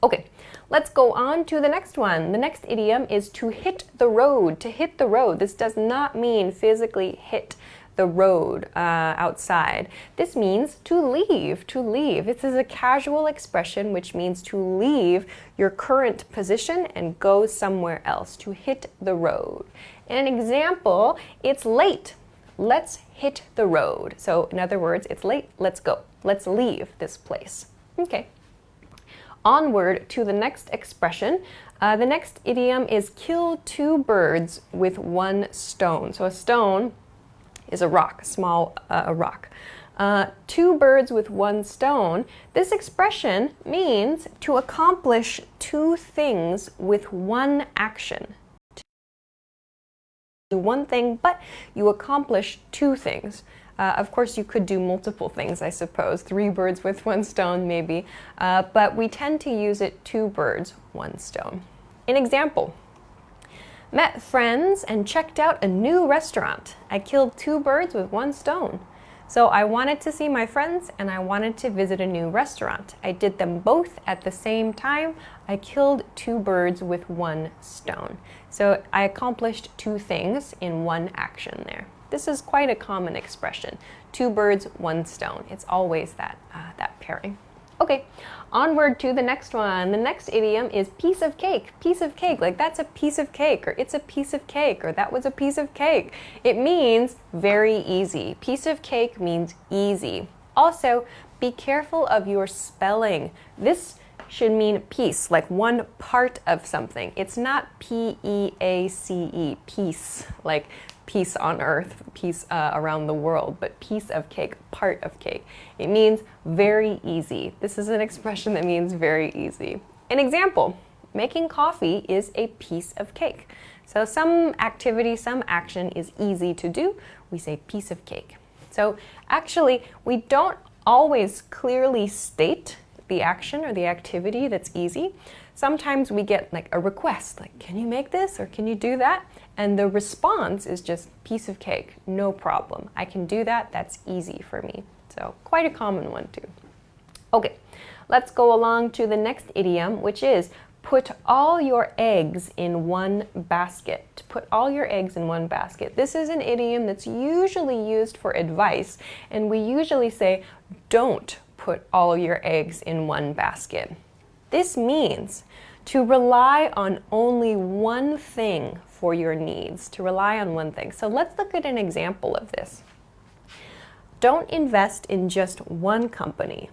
Okay, let's go on to the next one. The next idiom is to hit the road. To hit the road. This does not mean physically hit the road outside. This means to leave, to leave. This is a casual expression which means to leave your current position and go somewhere else. To hit the road. In an example, it's late. Let's hit the road. So in other words, it's late. Let's go. Let's leave this place. Okay. Onward to the next expression. The next idiom is kill two birds with one stone. So a stone is a rock, a rock. Two birds with one stone. This expression means to accomplish two things with one action. Do one thing, but you accomplish two things. Of course, you could do multiple things, I suppose. 3 birds with 1 stone, maybe. But we tend to use it 2 birds, 1 stone. An example. Met friends and checked out a new restaurant. I killed 2 birds with 1 stone. So I wanted to see my friends and I wanted to visit a new restaurant. I did them both at the same time. I killed two birds with one stone. So I accomplished two things in one action there. This is quite a common expression. Two birds, one stone. It's always that pairing. Okay, onward to the next one. The next idiom is piece of cake. Piece of cake, like that's a piece of cake, or it's a piece of cake, or that was a piece of cake. It means very easy. Piece of cake means easy. Also, be careful of your spelling. This should mean piece, like one part of something. It's not P-E-A-C-E, peace, like peace on earth, peace around the world, but piece of cake, part of cake. It means very easy. This is an expression that means very easy. An example, making coffee is a piece of cake. So some activity, some action is easy to do. We say piece of cake. So actually, we don't always clearly state the action or the activity that's easy. Sometimes we get like a request, like, can you make this or can you do that? And the response is just piece of cake, no problem. I can do that, that's easy for me. So quite a common one too. Okay, let's go along to the next idiom, which is put all your eggs in one basket. Put all your eggs in one basket. This is an idiom that's usually used for advice, and we usually say, don't put all your eggs in one basket. This means to rely on only one thing for your needs, to rely on one thing. So let's look at an example of this. Don't invest in just one company,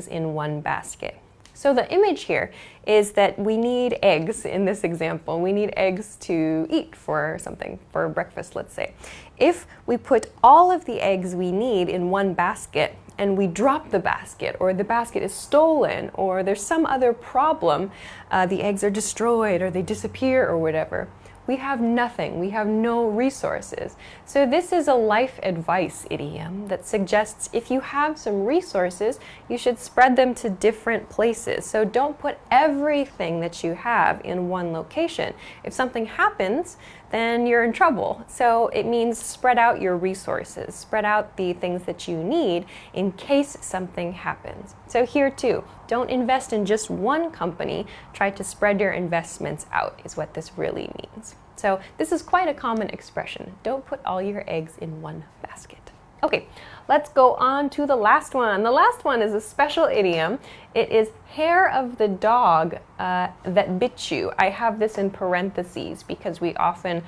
in one basket. So the image here is that we need eggs in this example. We need eggs to eat for something, for breakfast, let's say. If we put all of the eggs we need in one basket and we drop the basket, or the basket is stolen, or there's some other problem, the eggs are destroyed or they disappear or whatever, we have nothing, we have no resources. So this is a life advice idiom that suggests if you have some resources, you should spread them to different places. So don't put everything that you have in one location. If something happens, then you're in trouble. So it means spread out your resources, spread out the things that you need in case something happens. So here too, don't invest in just one company, try to spread your investments out is what this really means. So this is quite a common expression. Don't put all your eggs in one basket. Okay, let's go on to the last one. The last one is a special idiom. It is hair of the dog that bit you. I have this in parentheses because we often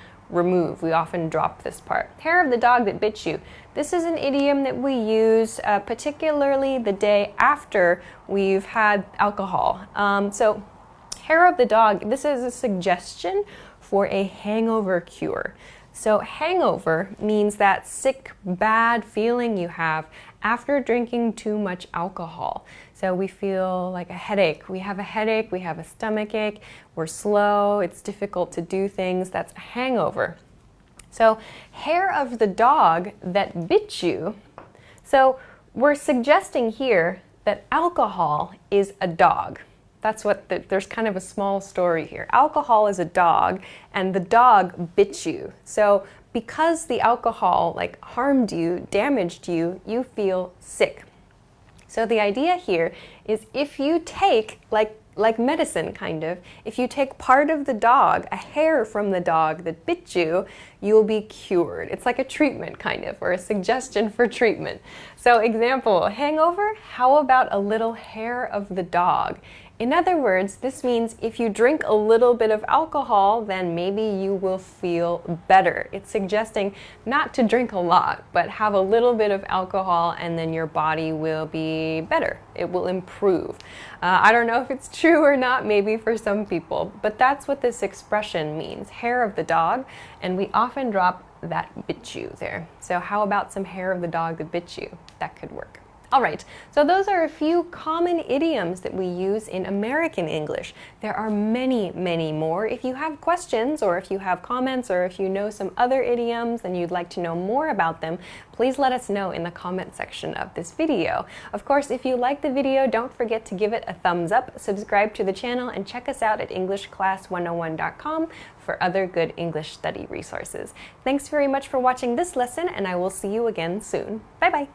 drop this part. Hair of the dog that bit you. This is an idiom that we use particularly the day after we've had alcohol. So hair of the dog, this is a suggestion for a hangover cure. So hangover means that sick, bad feeling you have after drinking too much alcohol. So we feel like a headache. We have a stomach ache, we're slow, it's difficult to do things. That's a hangover. So hair of the dog that bit you. So we're suggesting here that alcohol is a dog. That's what there's kind of a small story here. Alcohol is a dog, and the dog bit you. So because the alcohol harmed you, damaged you, you feel sick. So the idea here is if you take, like medicine kind of, if you take part of the dog, a hair from the dog that bit you, you'll be cured. It's like a treatment kind of, or a suggestion for treatment. So example, hangover, how about a little hair of the dog? In other words, this means if you drink a little bit of alcohol, then maybe you will feel better. It's suggesting not to drink a lot, but have a little bit of alcohol and then your body will be better. It will improve. I don't know if it's true or not, maybe for some people, but that's what this expression means, hair of the dog, and we often drop that bit you there. So how about some hair of the dog that bit you? That could work. All right, so those are a few common idioms that we use in American English. There are many, many more. If you have questions or if you have comments or if you know some other idioms and you'd like to know more about them, please let us know in the comment section of this video. Of course, if you like the video, don't forget to give it a thumbs up, subscribe to the channel, and check us out at EnglishClass101.com for other good English study resources. Thanks very much for watching this lesson, and I will see you again soon. Bye-bye.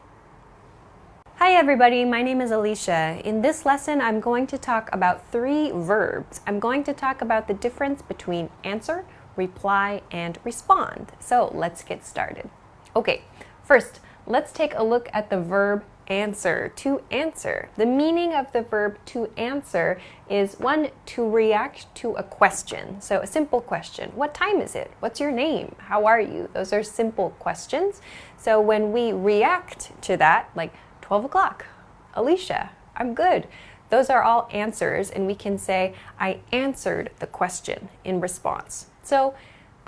Hi everybody, my name is Alicia. In this lesson, I'm going to talk about 3 verbs. I'm going to talk about the difference between answer, reply, and respond. So let's get started. Okay, first, let's take a look at the verb answer, to answer. The meaning of the verb to answer is 1, to react to a question. So a simple question. What time is it? What's your name? How are you? Those are simple questions. So when we react to that, like 12 o'clock, Alicia, I'm good. Those are all answers, and we can say, I answered the question in response. So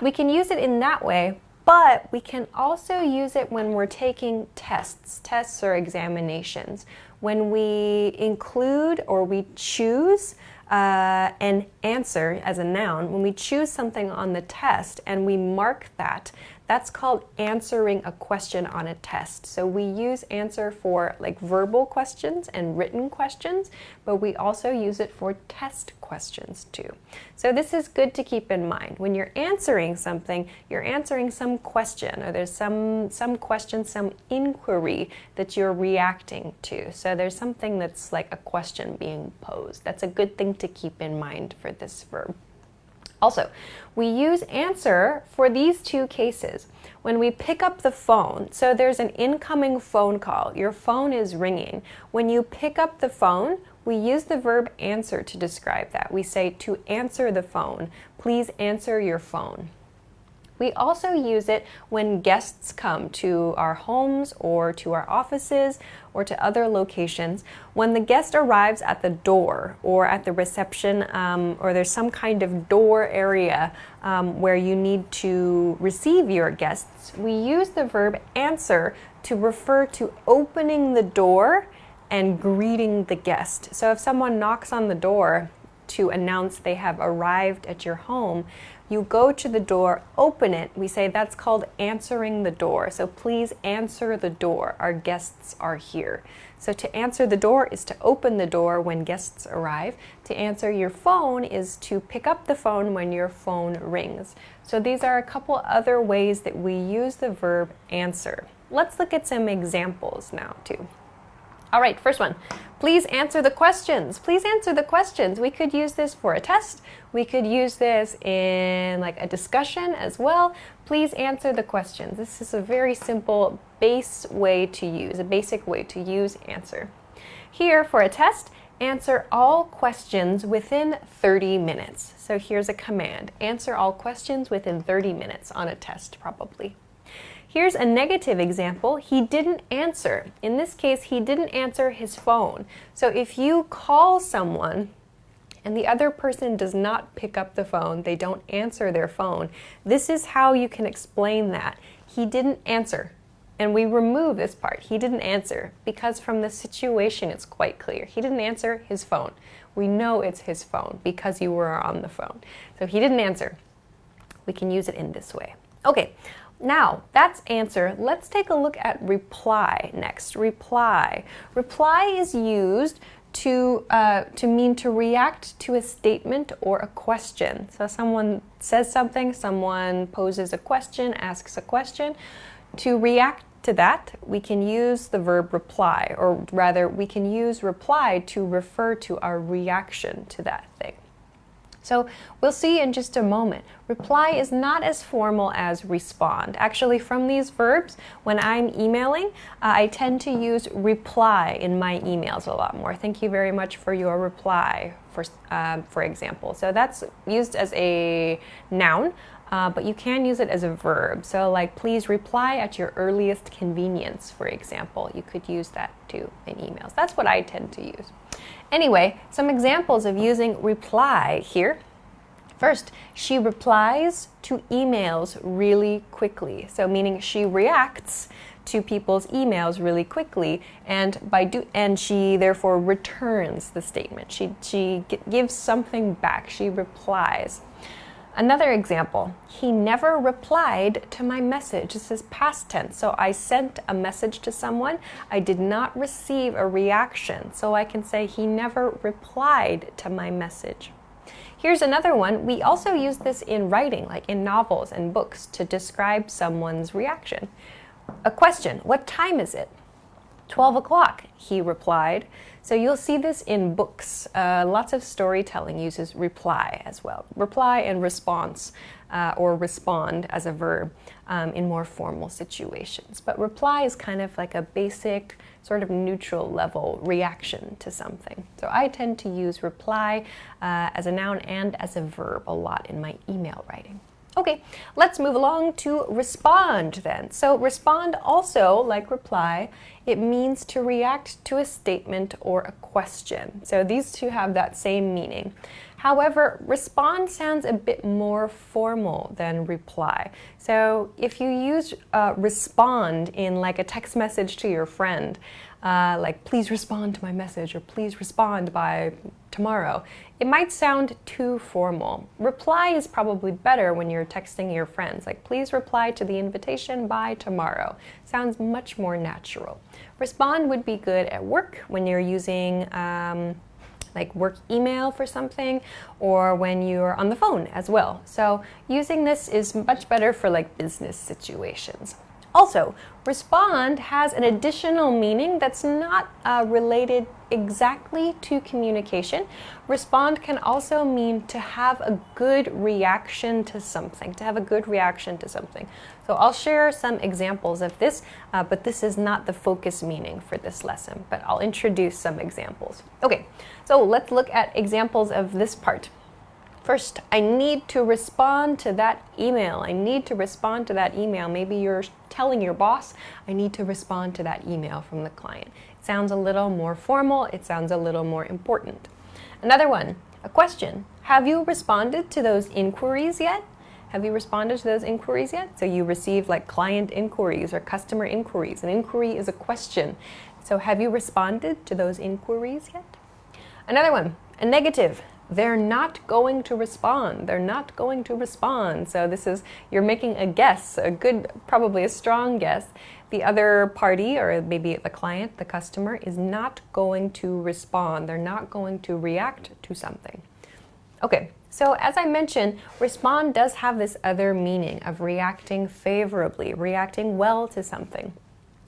we can use it in that way, but we can also use it when we're taking tests or examinations. When we include or we choose an answer as a noun, when we choose something on the test and we mark that, that's called answering a question on a test. So we use answer for like verbal questions and written questions, but we also use it for test questions too. So this is good to keep in mind. When you're answering something, you're answering some question, or there's some question, some inquiry that you're reacting to. So there's something that's like a question being posed. That's a good thing to keep in mind for this verb. Also, we use answer for these 2 cases. When we pick up the phone, so there's an incoming phone call, your phone is ringing. When you pick up the phone, we use the verb answer to describe that. We say to answer the phone, please answer your phone. We also use it when guests come to our homes or to our offices or to other locations. When the guest arrives at the door or at the reception, or there's some kind of door area where you need to receive your guests, we use the verb answer to refer to opening the door and greeting the guest. So if someone knocks on the door to announce they have arrived at your home, you go to the door, open it. We say that's called answering the door. So please answer the door. Our guests are here. So to answer the door is to open the door when guests arrive. To answer your phone is to pick up the phone when your phone rings. So these are a couple other ways that we use the verb answer. Let's look at some examples now too. All right, first one. Please answer the questions. Please answer the questions. We could use this for a test. We could use this in like a discussion as well. Please answer the questions. This is a very simple basic way to use answer. Here for a test, answer all questions within 30 minutes. So here's a command. Answer all questions within 30 minutes on a test probably. Here's a negative example. He didn't answer. In this case, he didn't answer his phone. So if you call someone and the other person does not pick up the phone, they don't answer their phone, this is how you can explain that. He didn't answer. And we remove this part, he didn't answer, because from the situation it's quite clear. He didn't answer his phone. We know it's his phone because you were on the phone. So he didn't answer. We can use it in this way. Okay. Now, that's answer. Let's take a look at reply next. Reply. Reply is used to mean to react to a statement or a question. So someone says something, someone poses a question, asks a question. To react to that, we can use the verb reply, or rather, we can use reply to refer to our reaction to that thing. So we'll see in just a moment. Reply is not as formal as respond. Actually, from these verbs, when I'm emailing, I tend to use reply in my emails a lot more. Thank you very much for your reply, for example. So that's used as a noun, but you can use it as a verb. So like, please reply at your earliest convenience, for example. You could use that too in emails. That's what I tend to use. Anyway, some examples of using reply here. First, she replies to emails really quickly. So meaning she reacts to people's emails really quickly, and she therefore returns the statement. She gives something back. She replies. Another example, he never replied to my message. This is past tense. So I sent a message to someone. I did not receive a reaction. So I can say he never replied to my message. Here's another one. We also use this in writing, like in novels and books, to describe someone's reaction. A question, what time is it? 12 o'clock, he replied. So you'll see this in books. Lots of storytelling uses reply as well. Reply and response, or respond as a verb in more formal situations. But reply is kind of like a basic, sort of neutral level reaction to something. So I tend to use reply as a noun and as a verb a lot in my email writing. Okay, let's move along to respond then. So respond also, like reply, it means to react to a statement or a question. So these two have that same meaning. However, respond sounds a bit more formal than reply. So if you use respond in like a text message to your friend, like please respond to my message or please respond by tomorrow, it might sound too formal. Reply is probably better when you're texting your friends, like please reply to the invitation by tomorrow. Sounds much more natural. Respond would be good at work when you're using like work email for something, or when you're on the phone as well. So using this is much better for like business situations. Also, respond has an additional meaning that's not related exactly to communication. Respond can also mean to have a good reaction to something, So I'll share some examples of this, but this is not the focus meaning for this lesson, but I'll introduce some examples. Okay, so let's look at examples of this part. First, I need to respond to that email. Maybe you're telling your boss, I need to respond to that email from the client. It sounds a little more formal. It sounds a little more important. Another one, a question. Have you responded to those inquiries yet? So you received like client inquiries or customer inquiries. An inquiry is a question. So have you responded to those inquiries yet? Another one, a negative. They're not going to respond. So this is, you're making a guess, probably a strong guess. The other party, or maybe the client, the customer, is not going to respond. They're not going to react to something. Okay, so as I mentioned, respond does have this other meaning of reacting favorably, reacting well to something.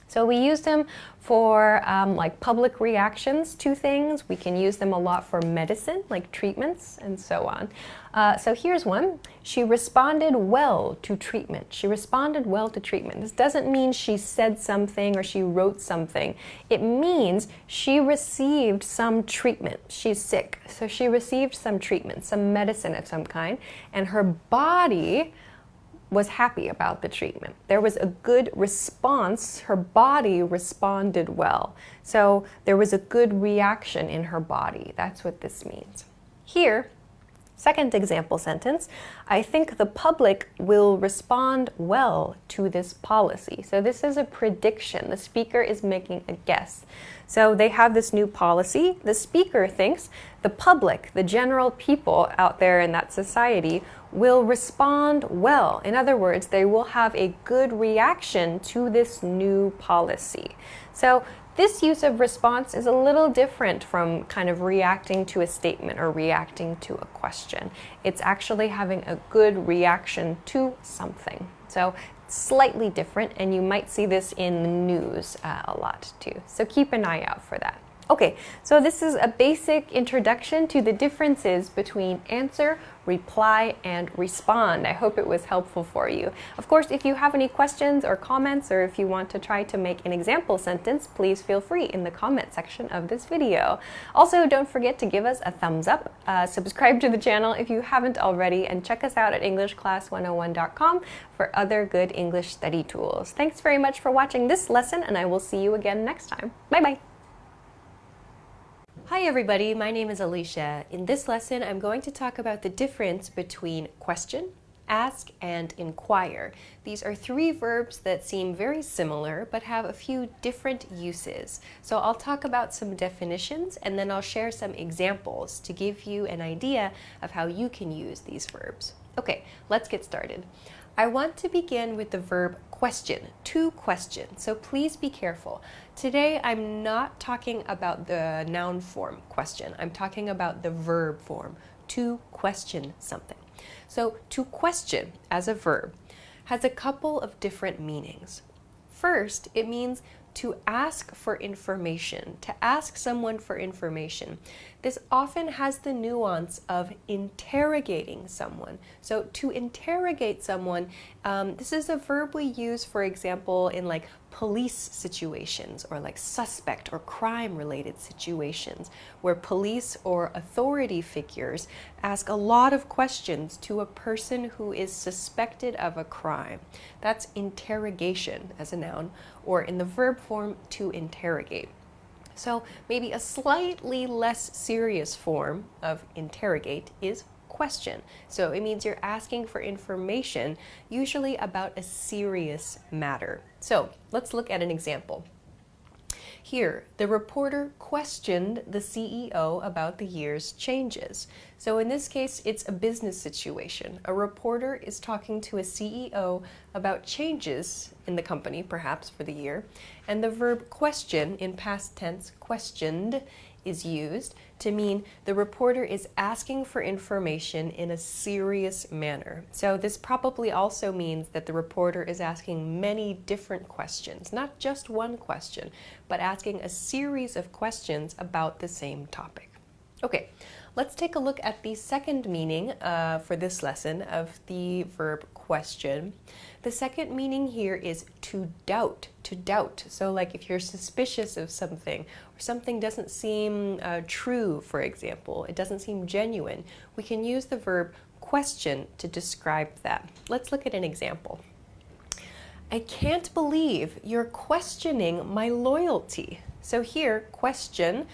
So we use them for like public reactions to things. We can use them a lot for medicine, like treatments and so on. So here's one. She responded well to treatment. This doesn't mean she said something or she wrote something. It means she received some treatment. She's sick, so she received some treatment, some medicine of some kind, and her body was happy about the treatment. There was a good response. Her body responded well. So there was a good reaction in her body. That's what this means. Here, second example sentence, I think the public will respond well to this policy. So this is a prediction. The speaker is making a guess. So they have this new policy. The speaker thinks the public, the general people out there in that society, will respond well. In other words, they will have a good reaction to this new policy. So this use of response is a little different from kind of reacting to a statement or reacting to a question. It's actually having a good reaction to something. So slightly different, and you might see this in the news a lot too. So keep an eye out for that. Okay, so this is a basic introduction to the differences between answer, reply, and respond. I hope it was helpful for you. Of course, if you have any questions or comments, or if you want to try to make an example sentence, please feel free in the comment section of this video. Also, don't forget to give us a thumbs up, subscribe to the channel if you haven't already, and check us out at EnglishClass101.com for other good English study tools. Thanks very much for watching this lesson, and I will see you again next time. Bye-bye. Hi everybody, my name is Alicia. In this lesson, I'm going to talk about the difference between question ask and inquire. These are three verbs that seem very similar but have a few different uses. So I'll talk about some definitions and then I'll share some examples to give you an idea of how you can use these verbs. Okay, let's get started. I want to begin with the verb question, to question, so please be careful. Today I'm not talking about the noun form question, I'm talking about the verb form, to question something. So to question as a verb has a couple of different meanings. First, it means to ask for information, to ask someone for information. This often has the nuance of interrogating someone. So to interrogate someone, this is a verb we use, for example, in like police situations or like suspect or crime related situations where police or authority figures ask a lot of questions to a person who is suspected of a crime. That's interrogation as a noun, or in the verb form, to interrogate. So maybe a slightly less serious form of interrogate is question. So it means you're asking for information, usually about a serious matter. So let's look at an example. Here, the reporter questioned the CEO about the year's changes. So in this case, it's a business situation. A reporter is talking to a CEO about changes in the company, perhaps for the year, and the verb question, in past tense, questioned, is used to mean the reporter is asking for information in a serious manner. So this probably also means that the reporter is asking many different questions, not just one question, but asking a series of questions about the same topic. Okay, let's take a look at the second meaning for this lesson of the verb question. The second meaning here is to doubt, to doubt. So like if you're suspicious of something or something doesn't seem true, for example, it doesn't seem genuine, we can use the verb question to describe that. Let's look at an example. I can't believe you're questioning my loyalty. So here, question,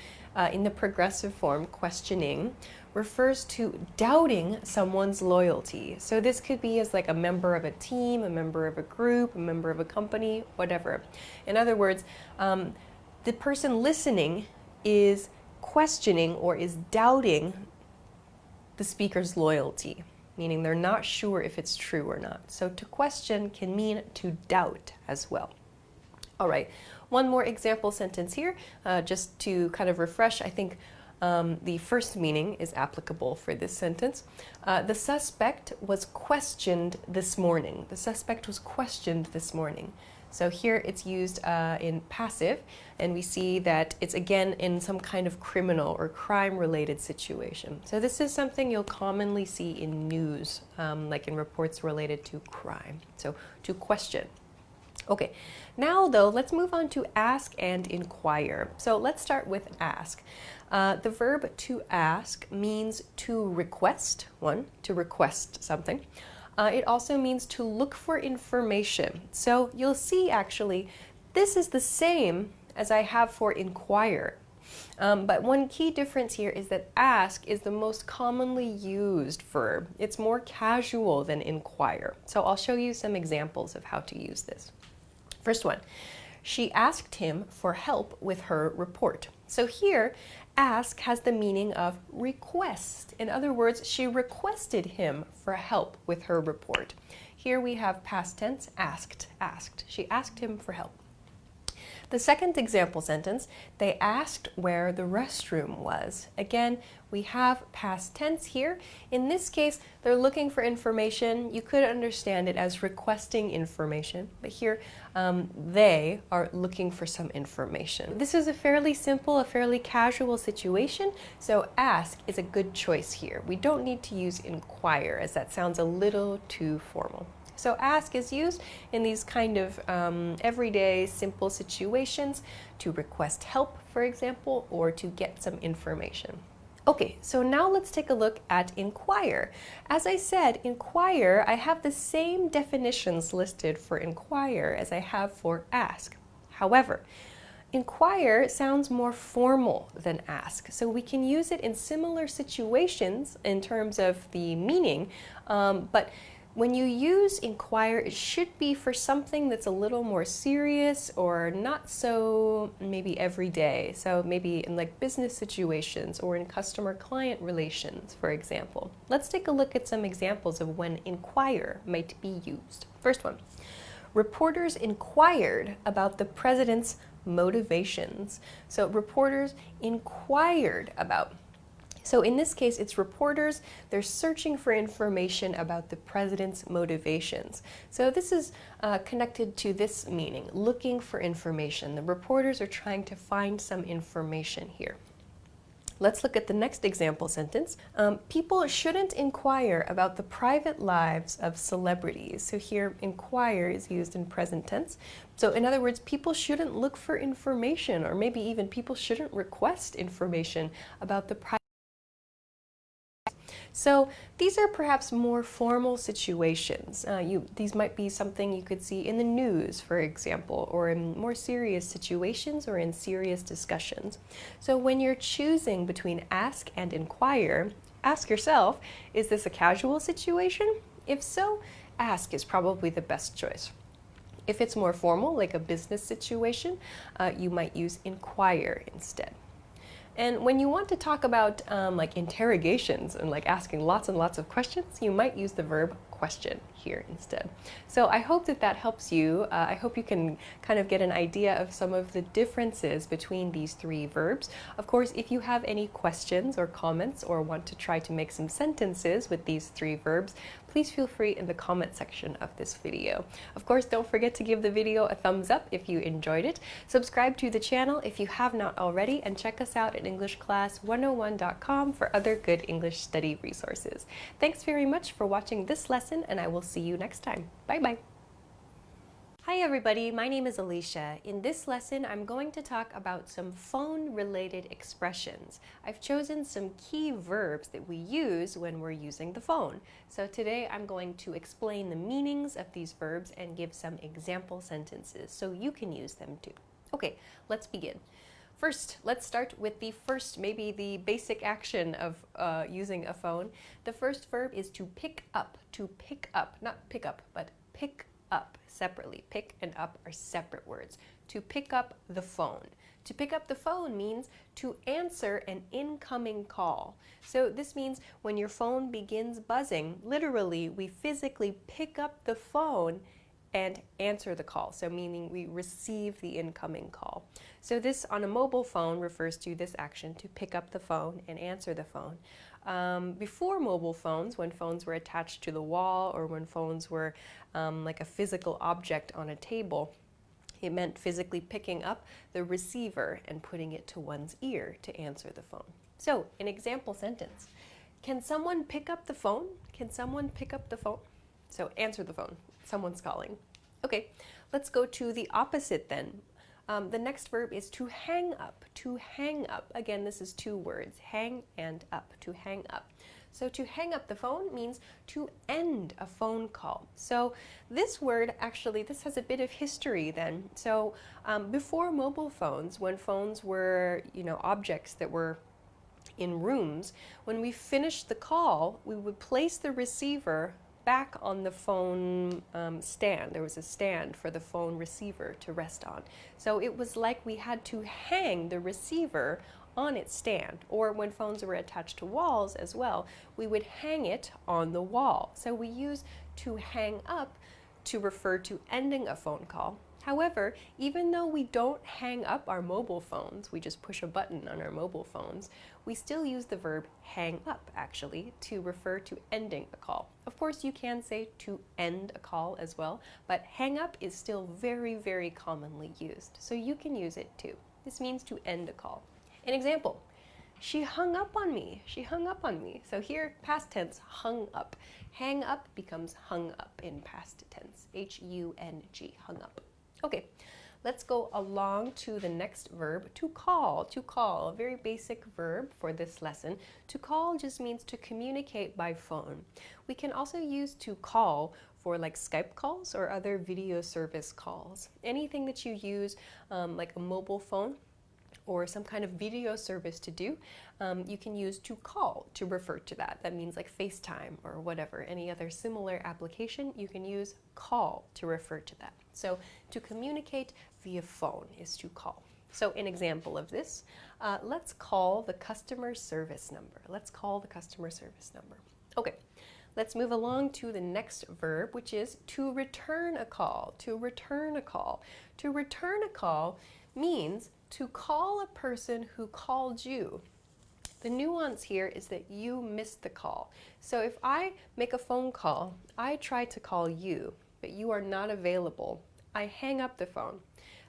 in the progressive form, questioning, refers to doubting someone's loyalty. So this could be as like a member of a team, a member of a group, a member of a company, whatever. In other words, the person listening is questioning or is doubting the speaker's loyalty, meaning they're not sure if it's true or not. So to question can mean to doubt as well. All right, one more example sentence here, just to kind of refresh. I think the first meaning is applicable for this sentence. The suspect was questioned this morning. The suspect was questioned this morning. So here it's used in passive, and we see that it's again in some kind of criminal or crime-related situation. So this is something you'll commonly see in news, like in reports related to crime. So to question. Okay, now though, let's move on to ask and inquire. So let's start with ask. The verb to ask means to request, to request something. It also means to look for information. So you'll see actually, this is the same as I have for inquire. But one key difference here is that ask is the most commonly used verb. It's more casual than inquire. So I'll show you some examples of how to use this. First one, she asked him for help with her report. So here, ask has the meaning of request. In other words, she requested him for help with her report. Here we have past tense, asked, asked. She asked him for help. The second example sentence, they asked where the restroom was. Again, we have past tense here. In this case, they're looking for information. You could understand it as requesting information, but here they are looking for some information. This is a fairly simple, a fairly casual situation, so ask is a good choice here. We don't need to use inquire, as that sounds a little too formal. So ask is used in these kind of everyday simple situations to request help, for example, or to get some information. Okay, so now let's take a look at inquire. As I said, inquire, I have the same definitions listed for inquire as I have for ask. However, inquire sounds more formal than ask, so we can use it in similar situations in terms of the meaning, but When you use inquire, it should be for something that's a little more serious or not so maybe everyday. So maybe in like business situations or in customer-client relations, for example. Let's take a look at some examples of when inquire might be used. First one, reporters inquired about the president's motivations. So reporters inquired about. So in this case, it's reporters, they're searching for information about the president's motivations. So this is connected to this meaning, looking for information. The reporters are trying to find some information here. Let's look at the next example sentence. People shouldn't inquire about the private lives of celebrities. So here, inquire is used in present tense. So in other words, people shouldn't look for information, or maybe even people shouldn't request information about the private. So these are perhaps more formal situations. These might be something you could see in the news, for example, or in more serious situations or in serious discussions. So when you're choosing between ask and inquire, ask yourself, is this a casual situation? If so, ask is probably the best choice. If it's more formal, like a business situation, you might use inquire instead. And when you want to talk about like interrogations and like asking lots and lots of questions, you might use the verb question here instead. So I hope that that helps you. I hope you can kind of get an idea of some of the differences between these three verbs. Of course, if you have any questions or comments or want to try to make some sentences with these three verbs, please feel free in the comment section of this video. Of course, don't forget to give the video a thumbs up if you enjoyed it. Subscribe to the channel if you have not already, and check us out at EnglishClass101.com for other good English study resources. Thanks very much for watching this lesson, and I will see you next time. Bye-bye. Hi everybody, my name is Alicia. In this lesson, I'm going to talk about some phone-related expressions. I've chosen some key verbs that we use when we're using the phone. So today I'm going to explain the meanings of these verbs and give some example sentences so you can use them too. Okay, let's begin. First, let's start with the first, maybe the basic action of using a phone. The first verb is to pick up, not pick up, but pick up separately. Pick and up are separate words. To pick up the phone. To pick up the phone means to answer an incoming call. So this means when your phone begins buzzing, literally we physically pick up the phone and answer the call. So meaning we receive the incoming call. So this on a mobile phone refers to this action, to pick up the phone and answer the phone. Before mobile phones, when phones were attached to the wall or when phones were like a physical object on a table, it meant physically picking up the receiver and putting it to one's ear to answer the phone. So, an example sentence. Can someone pick up the phone? Can someone pick up the phone? So, answer the phone. Someone's calling. Okay, let's go to the opposite then. The next verb is to hang up. To hang up. Again, this is two words, hang and up, to hang up. So to hang up the phone means to end a phone call. So this word, actually, this has a bit of history then. So before mobile phones, when phones were, objects that were in rooms, when we finished the call, we would place the receiver back on the phone stand. There was a stand for the phone receiver to rest on. So it was like we had to hang the receiver on its stand, or when phones were attached to walls as well, we would hang it on the wall. So we use to hang up to refer to ending a phone call. However, even though we don't hang up our mobile phones, we just push a button on our mobile phones, we still use the verb hang up, actually, to refer to ending a call. Of course, you can say to end a call as well, but hang up is still very, very commonly used, so you can use it too. This means to end a call. An example, she hung up on me. She hung up on me. So here, past tense, hung up. Hang up becomes hung up in past tense. H-U-N-G, hung up. Okay, let's go along to the next verb, to call. To call, a very basic verb for this lesson. To call just means to communicate by phone. We can also use to call for like Skype calls or other video service calls. Anything that you use like a mobile phone or some kind of video service to do, you can use to call to refer to that. That means like FaceTime or whatever. Any other similar application, you can use call to refer to that. So to communicate via phone is to call. So an example of this, let's call the customer service number. Let's call the customer service number. Okay, let's move along to the next verb, which is to return a call. To return a call. To return a call means to call a person who called you. The nuance here is that you missed the call. So if I make a phone call, I try to call you, but you are not available. I hang up the phone.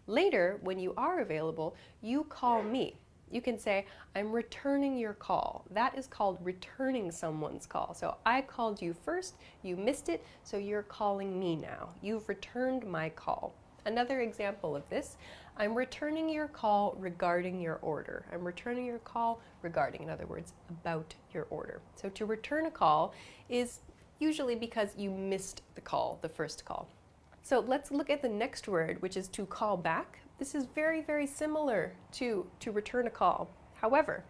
Later, when you are available, you call me. You can say, I'm returning your call. That is called returning someone's call. So I called you first, you missed it, so you're calling me now. You've returned my call. Another example of this, I'm returning your call regarding your order. I'm returning your call regarding, in other words, about your order. So to return a call is usually because you missed the call, the first call. So let's look at the next word, which is to call back. This is very, very similar to return a call. However,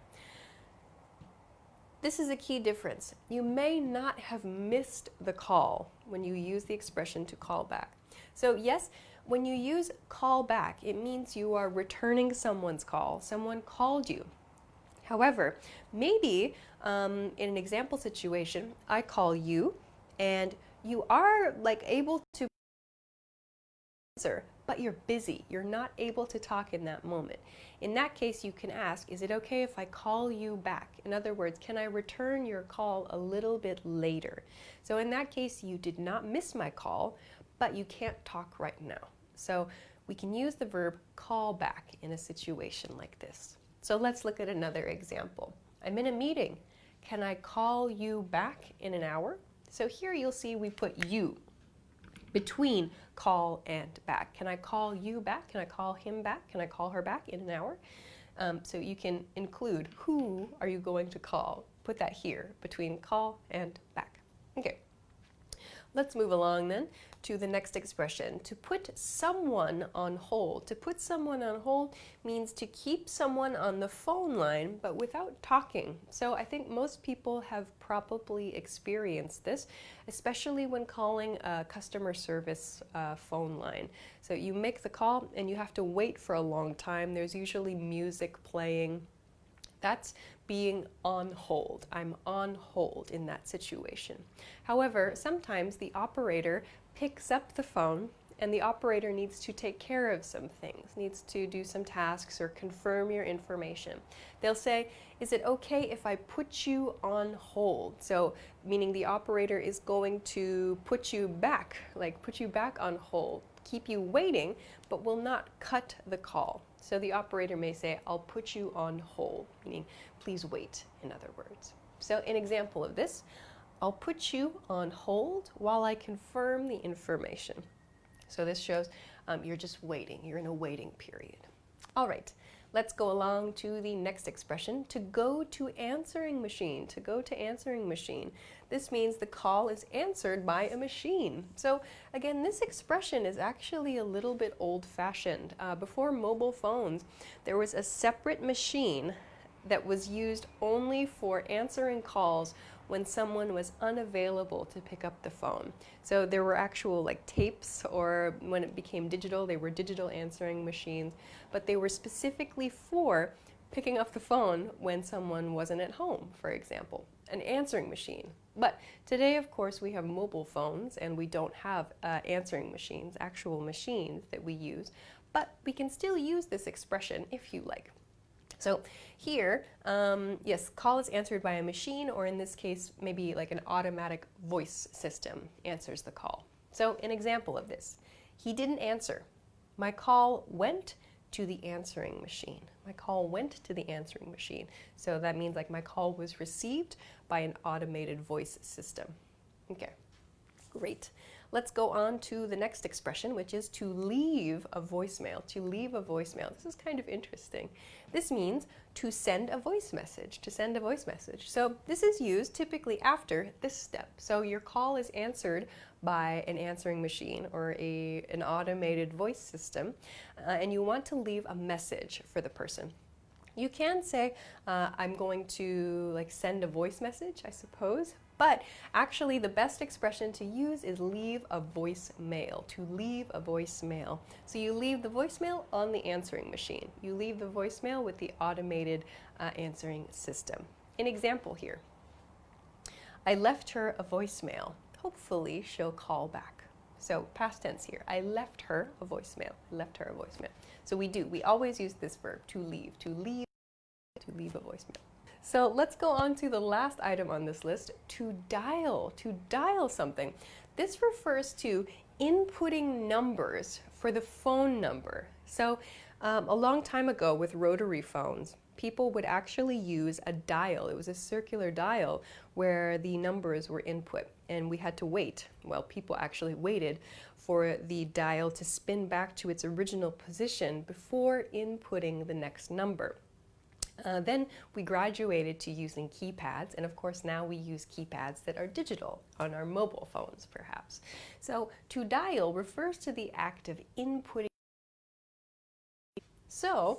this is a key difference. You may not have missed the call when you use the expression to call back. So yes, when you use call back, it means you are returning someone's call. Someone called you. However, maybe in an example situation, I call you and you are like able to answer, but you're busy. You're not able to talk in that moment. In that case, you can ask, is it okay if I call you back? In other words, can I return your call a little bit later? So in that case, you did not miss my call, but you can't talk right now. So we can use the verb call back in a situation like this. So let's look at another example. I'm in a meeting. Can I call you back in an hour? So here you'll see we put you between call and back. Can I call you back? Can I call him back? Can I call her back in an hour? So you can include who are you going to call. Put that here between call and back. Okay. Let's move along then to the next expression. To put someone on hold. To put someone on hold means to keep someone on the phone line but without talking. So I think most people have probably experienced this, especially when calling a customer service phone line. So you make the call and you have to wait for a long time. There's usually music playing. That's being on hold. I'm on hold in that situation. However, sometimes the operator picks up the phone and the operator needs to take care of some things, needs to do some tasks or confirm your information. They'll say, is it okay if I put you on hold? So, meaning the operator is going to put you back, like put you back on hold, keep you waiting, but will not cut the call. So the operator may say, I'll put you on hold, meaning please wait, in other words. So an example of this, I'll put you on hold while I confirm the information. So this shows you're just waiting, you're in a waiting period. All right, let's go along to the next expression, to go to answering machine. To go to answering machine. This means the call is answered by a machine. So again, this expression is actually a little bit old-fashioned. Before mobile phones, there was a separate machine that was used only for answering calls when someone was unavailable to pick up the phone. So there were actual like tapes, or when it became digital, they were digital answering machines, but they were specifically for picking up the phone when someone wasn't at home, for example, an answering machine. But today, of course, we have mobile phones and we don't have answering machines, actual machines that we use, but we can still use this expression if you like. So here, yes, call is answered by a machine, or in this case, maybe like an automatic voice system answers the call. So an example of this, he didn't answer. My call went to the answering machine. My call went to the answering machine. So that means like my call was received by an automated voice system. Okay, great. Let's go on to the next expression, which is to leave a voicemail. To leave a voicemail. This is kind of interesting. This means to send a voice message. To send a voice message. So this is used typically after this step. So your call is answered by an answering machine or an automated voice system, and you want to leave a message for the person. You can say, I'm going to like send a voice message, I suppose, but actually the best expression to use is leave a voicemail, to leave a voicemail. So you leave the voicemail on the answering machine. You leave the voicemail with the automated answering system. An example here. I left her a voicemail. Hopefully she'll call back. So past tense here. I left her a voicemail. I left her a voicemail. So we always use this verb, to leave a voicemail. So let's go on to the last item on this list, to dial something. This refers to inputting numbers for the phone number. So a long time ago with rotary phones, people would actually use a dial. It was a circular dial where the numbers were input, and we had to wait. Well, people actually waited for the dial to spin back to its original position before inputting the next number. Then we graduated to using keypads, and of course now we use keypads that are digital on our mobile phones, perhaps. So to dial refers to the act of inputting. So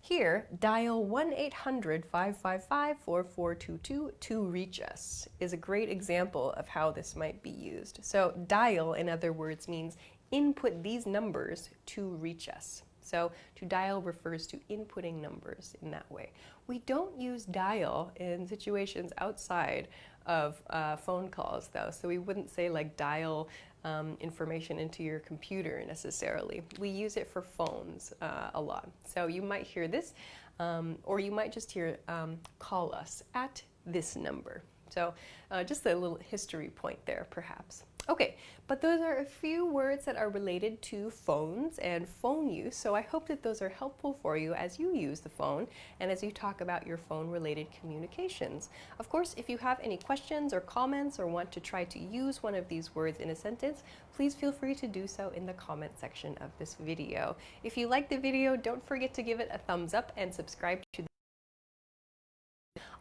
here, dial 1-800-555-4422 to reach us is a great example of how this might be used. So dial, in other words, means input these numbers to reach us. So to dial refers to inputting numbers in that way. We don't use dial in situations outside of phone calls though, so we wouldn't say like dial information into your computer necessarily. We use it for phones a lot. So you might hear this, or you might just hear call us at this number. So just a little history point there perhaps. Okay, but those are a few words that are related to phones and phone use, so I hope that those are helpful for you as you use the phone and as you talk about your phone-related communications. Of course, if you have any questions or comments or want to try to use one of these words in a sentence, please feel free to do so in the comment section of this video. If you like the video, don't forget to give it a thumbs up and subscribe to the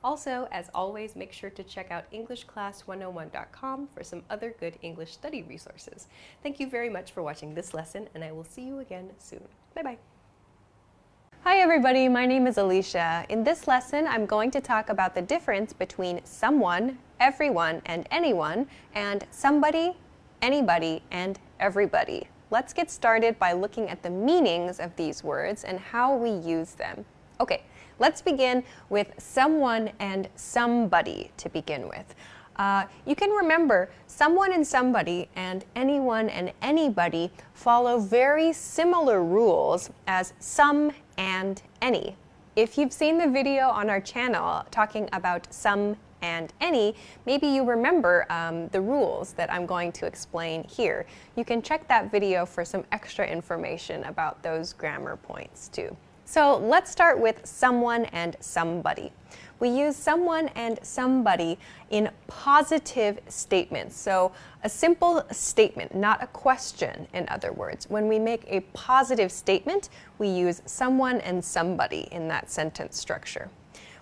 Also, as always, make sure to check out EnglishClass101.com for some other good English study resources. Thank you very much for watching this lesson, and I will see you again soon. Bye-bye. Hi everybody, my name is Alicia. In this lesson, I'm going to talk about the difference between someone, everyone, and anyone, and somebody, anybody, and everybody. Let's get started by looking at the meanings of these words and how we use them. Okay. Let's begin with someone and somebody to begin with. You can remember someone and somebody and anyone and anybody follow very similar rules as some and any. If you've seen the video on our channel talking about some and any, maybe you remember the rules that I'm going to explain here. You can check that video for some extra information about those grammar points too. So let's start with someone and somebody. We use someone and somebody in positive statements. So a simple statement, not a question, in other words. When we make a positive statement, we use someone and somebody in that sentence structure.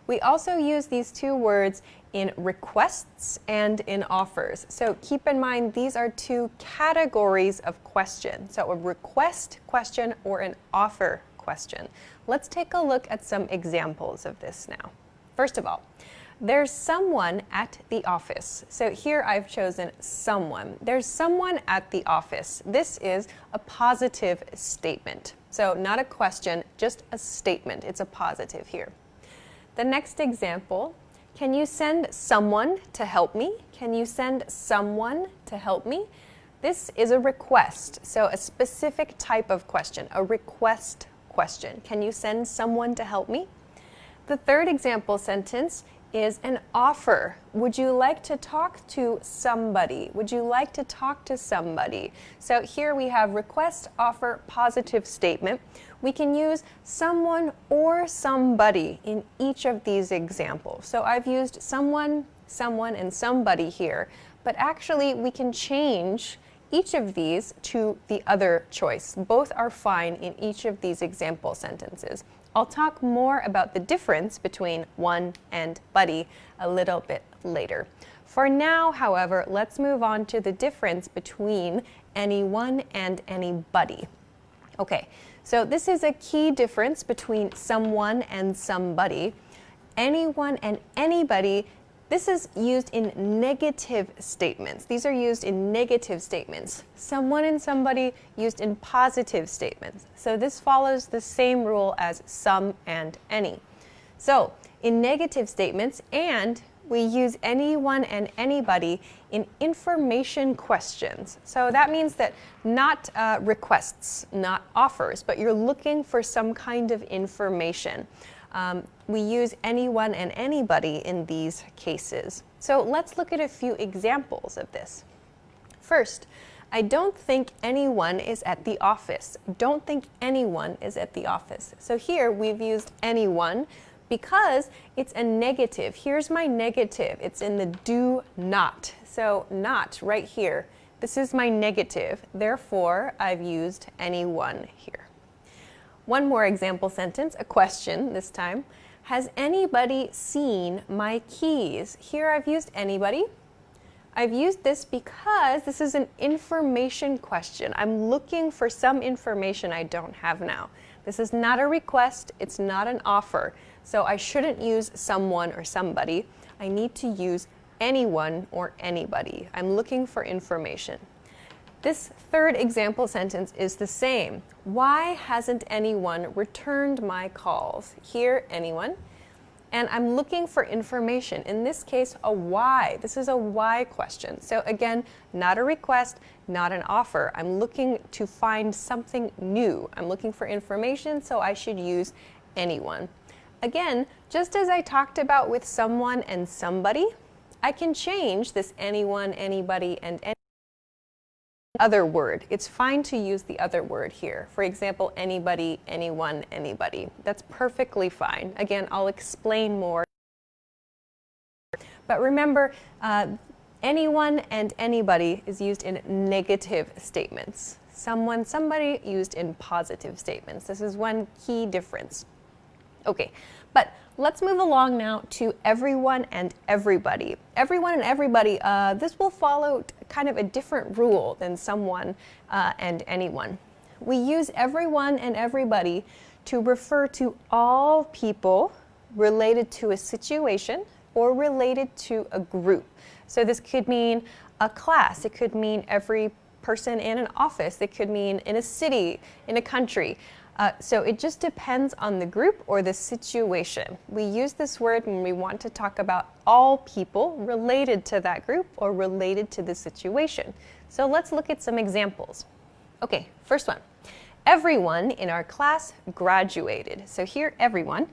We also use these two words in requests and in offers. So keep in mind these are two categories of question. So a request question or an offer question. Let's take a look at some examples of this now. First of all, there's someone at the office. So here I've chosen someone. There's someone at the office. This is a positive statement. So not a question, just a statement. It's a positive here. The next example, can you send someone to help me? Can you send someone to help me? This is a request, so a specific type of question, a request question. Can you send someone to help me? The third example sentence is an offer. Would you like to talk to somebody? Would you like to talk to somebody? So here we have request, offer, positive statement. We can use someone or somebody in each of these examples. So I've used someone, someone, and somebody here, but actually we can change each of these to the other choice. Both are fine in each of these example sentences. I'll talk more about the difference between one and buddy a little bit later. For now, however, let's move on to the difference between anyone and anybody. Okay, so this is a key difference between someone and somebody. Anyone and anybody, this is used in negative statements. These are used in negative statements. Someone and somebody used in positive statements. So this follows the same rule as some and any. So in negative statements, and we use anyone and anybody in information questions. So that means that not requests, not offers, but you're looking for some kind of information. We use anyone and anybody in these cases. So let's look at a few examples of this. First, I don't think anyone is at the office. Don't think anyone is at the office. So here we've used anyone because it's a negative. Here's my negative. It's in the do not. So not right here. This is my negative. Therefore, I've used anyone here. One more example sentence, a question this time. Has anybody seen my keys? Here I've used anybody. I've used this because this is an information question. I'm looking for some information I don't have now. This is not a request, it's not an offer. So I shouldn't use someone or somebody. I need to use anyone or anybody. I'm looking for information. This third example sentence is the same. Why hasn't anyone returned my calls? Here, anyone. And I'm looking for information. In this case, a why. This is a why question. So again, not a request, not an offer. I'm looking to find something new. I'm looking for information, so I should use anyone. Again, just as I talked about with someone and somebody, I can change this anyone, anybody, and any other word. It's fine to use the other word here. For example, anybody, anyone, anybody. That's perfectly fine. Again, I'll explain more. But remember, anyone and anybody is used in negative statements. Someone, somebody used in positive statements. This is one key difference. Okay, but let's move along now to everyone and everybody. Everyone and everybody, this will follow kind of a different rule than someone and anyone. We use everyone and everybody to refer to all people related to a situation or related to a group. So this could mean a class, it could mean every person in an office, it could mean in a city, in a country. So it just depends on the group or the situation. We use this word when we want to talk about all people related to that group or related to the situation. So let's look at some examples. Okay, first one. Everyone in our class graduated. So here, everyone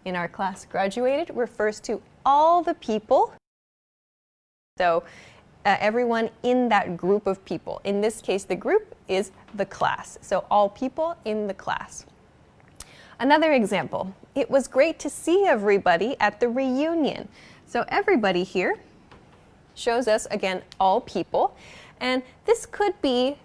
in our class graduated refers to all the people. So everyone in that group of people. In this case, the group is the class. So all people in the class. Another example. It was great to see everybody at the reunion. So everybody here shows us, again, all people. And this could be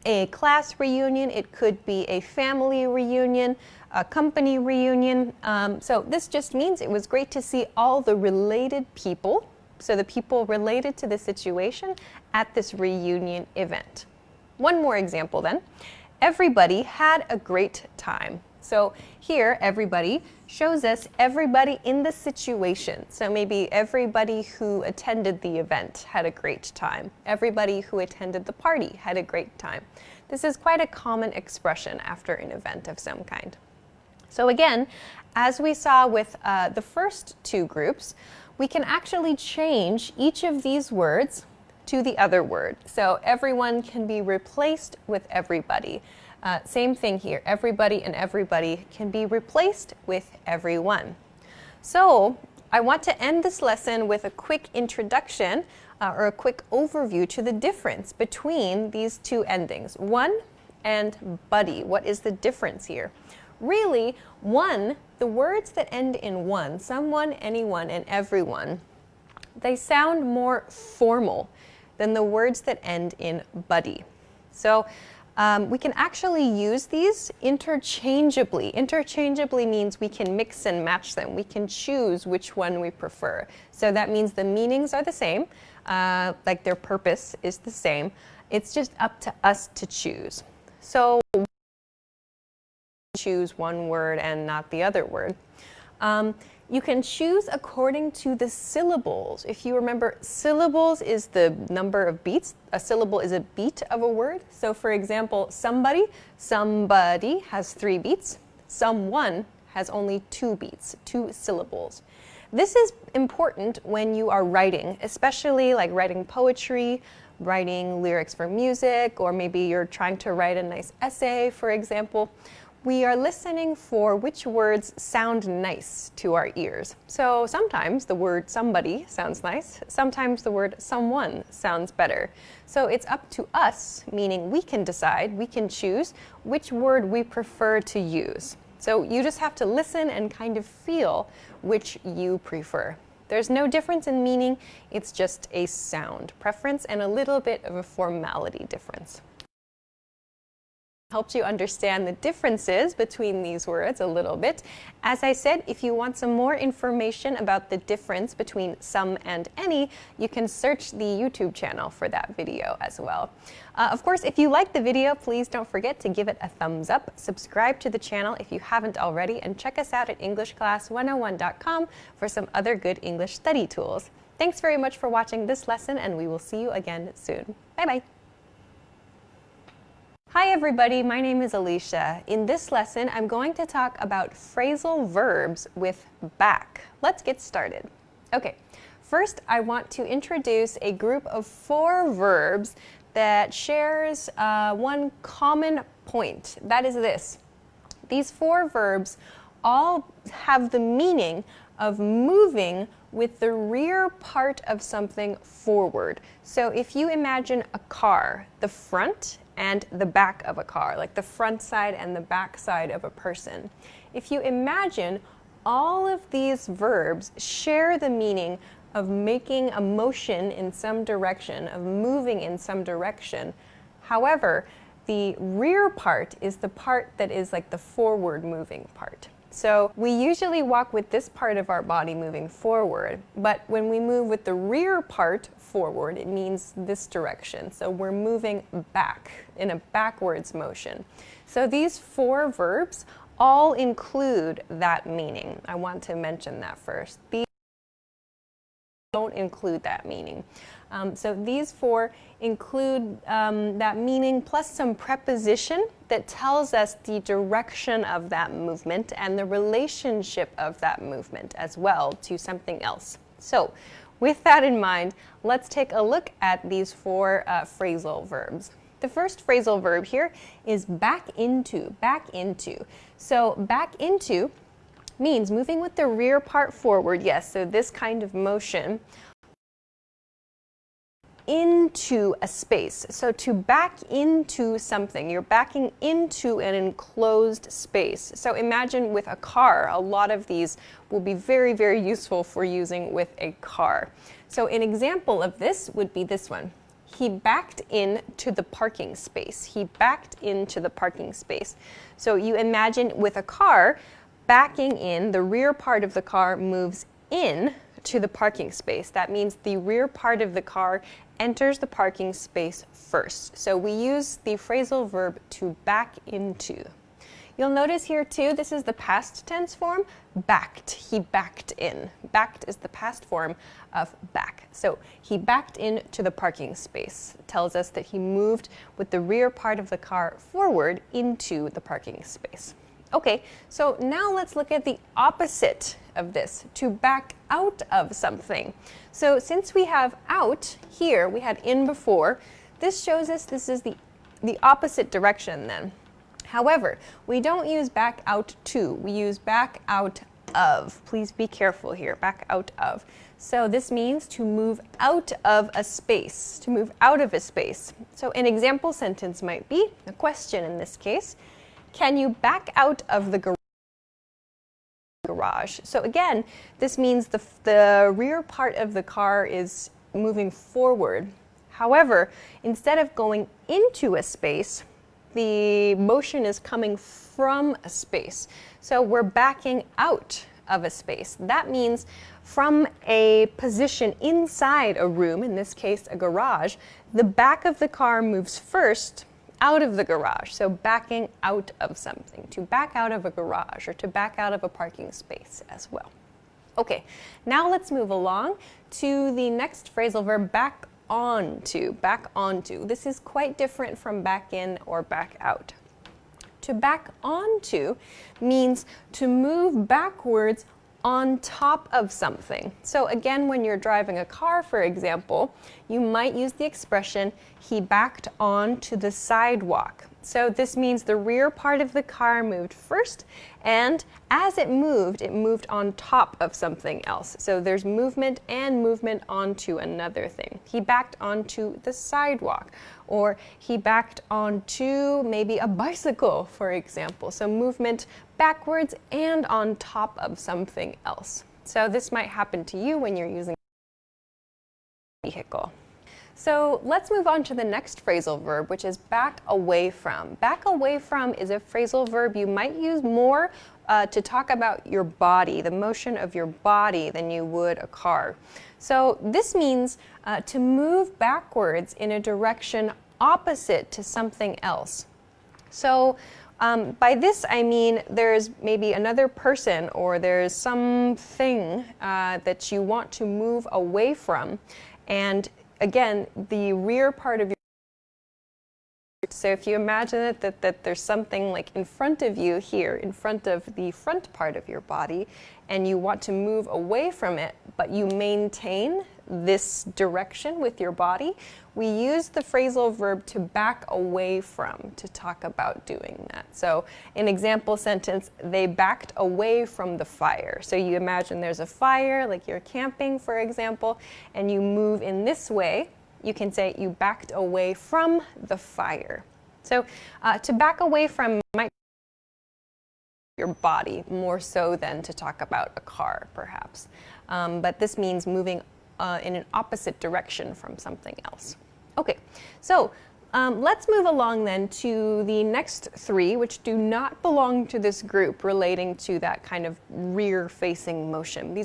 a class reunion. It could be a family reunion, a company reunion. So this just means it was great to see all the related people. So the people related to the situation at this reunion event. One more example then. Everybody had a great time. So here, everybody shows us everybody in the situation. So maybe everybody who attended the event had a great time. Everybody who attended the party had a great time. This is quite a common expression after an event of some kind. So again, as we saw with the first two groups, we can actually change each of these words to the other word. So everyone can be replaced with everybody. Same thing here. Everybody and everybody can be replaced with everyone. So I want to end this lesson with a quick introduction or a quick overview to the difference between these two endings, one and buddy. What is the difference here? Really, one, the words that end in one, someone, anyone, and everyone, they sound more formal than the words that end in buddy. So we can actually use these interchangeably. Interchangeably means we can mix and match them. We can choose which one we prefer. So that means the meanings are the same, like their purpose is the same. It's just up to us to choose. So choose one word and not the other word. You can choose according to the syllables. If you remember, syllables is the number of beats. A syllable is a beat of a word. So for example, somebody has 3 beats. Someone has only 2 beats, 2 syllables. This is important when you are writing, especially like writing poetry, writing lyrics for music, or maybe you're trying to write a nice essay, for example. We are listening for which words sound nice to our ears. So sometimes the word somebody sounds nice, sometimes the word someone sounds better. So it's up to us, meaning we can decide, we can choose which word we prefer to use. So you just have to listen and kind of feel which you prefer. There's no difference in meaning, it's just a sound preference and a little bit of a formality difference. Helped you understand the differences between these words a little bit. As I said, if you want some more information about the difference between some and any, you can search the YouTube channel for that video as well. Of course, if you like the video, please don't forget to give it a thumbs up, subscribe to the channel if you haven't already, and check us out at EnglishClass101.com for some other good English study tools. Thanks very much for watching this lesson, and we will see you again soon. Bye-bye. Hi everybody, my name is Alicia. In this lesson, I'm going to talk about phrasal verbs with back. Let's get started. Okay, first I want to introduce a group of 4 verbs that shares one common point. That is this. These 4 verbs all have the meaning of moving with the rear part of something forward. So if you imagine a car, the front and the back of a car, like the front side and the back side of a person. If you imagine, all of these verbs share the meaning of making a motion in some direction, of moving in some direction. However, the rear part is the part that is like the forward moving part. So we usually walk with this part of our body moving forward, but when we move with the rear part forward, it means this direction. So we're moving back in a backwards motion. So these 4 verbs all include that meaning. I want to mention that first. These don't include that meaning. So these 4 include that meaning plus some preposition that tells us the direction of that movement and the relationship of that movement as well to something else. So with that in mind, let's take a look at these 4 phrasal verbs. The first phrasal verb here is back into, back into. So back into means moving with the rear part forward, yes, so this kind of motion, into a space. So to back into something, you're backing into an enclosed space. So imagine with a car, a lot of these will be very, very useful for using with a car. So an example of this would be this one. He backed into the parking space. He backed into the parking space. So you imagine with a car, backing in, the rear part of the car moves in to the parking space. That means the rear part of the car enters the parking space first. So we use the phrasal verb to back into. You'll notice here too, this is the past tense form, backed. He backed in. Backed is the past form of back. So he backed into the parking space. It tells us that he moved with the rear part of the car forward into the parking space. Okay, so now let's look at the opposite of this, to back out of something. So since we have out here, we had in before, this shows us this is the opposite direction then. However, we don't use back out to, we use back out of. Please be careful here, back out of. So this means to move out of a space, to move out of a space. So an example sentence might be, a question in this case, can you back out of the garage? So again, this means the rear part of the car is moving forward. However, instead of going into a space, the motion is coming from a space. So we're backing out of a space. That means from a position inside a room, in this case a garage, the back of the car moves first out of the garage. So backing out of something, to back out of a garage or to back out of a parking space as well. Okay, now let's move along to the next phrasal verb, back onto, back onto. This is quite different from back in or back out. To back onto means to move backwards on top of something. So again, when you're driving a car, for example, you might use the expression, he backed onto the sidewalk. So this means the rear part of the car moved first, and as it moved on top of something else. So there's movement and movement onto another thing. He backed onto the sidewalk, or he backed onto maybe a bicycle, for example. So movement backwards and on top of something else. So this might happen to you when you're using a vehicle. So let's move on to the next phrasal verb, which is back away from. Back away from is a phrasal verb you might use more to talk about your body, the motion of your body, than you would a car. So this means to move backwards in a direction opposite to something else. So by this I mean there's maybe another person or there's something that you want to move away from, and again, the rear part of your, so if you imagine it that there's something like in front of you here, in front of the front part of your body, and you want to move away from it, but you maintain this direction with your body, we use the phrasal verb to back away from to talk about doing that. So an example sentence, they backed away from the fire. So you imagine there's a fire, like you're camping, for example, and you move in this way. You can say you backed away from the fire. So to back away from might be your body more so than to talk about a car, perhaps. But this means moving in an opposite direction from something else. Okay, so let's move along then to the next three, which do not belong to this group relating to that kind of rear-facing motion.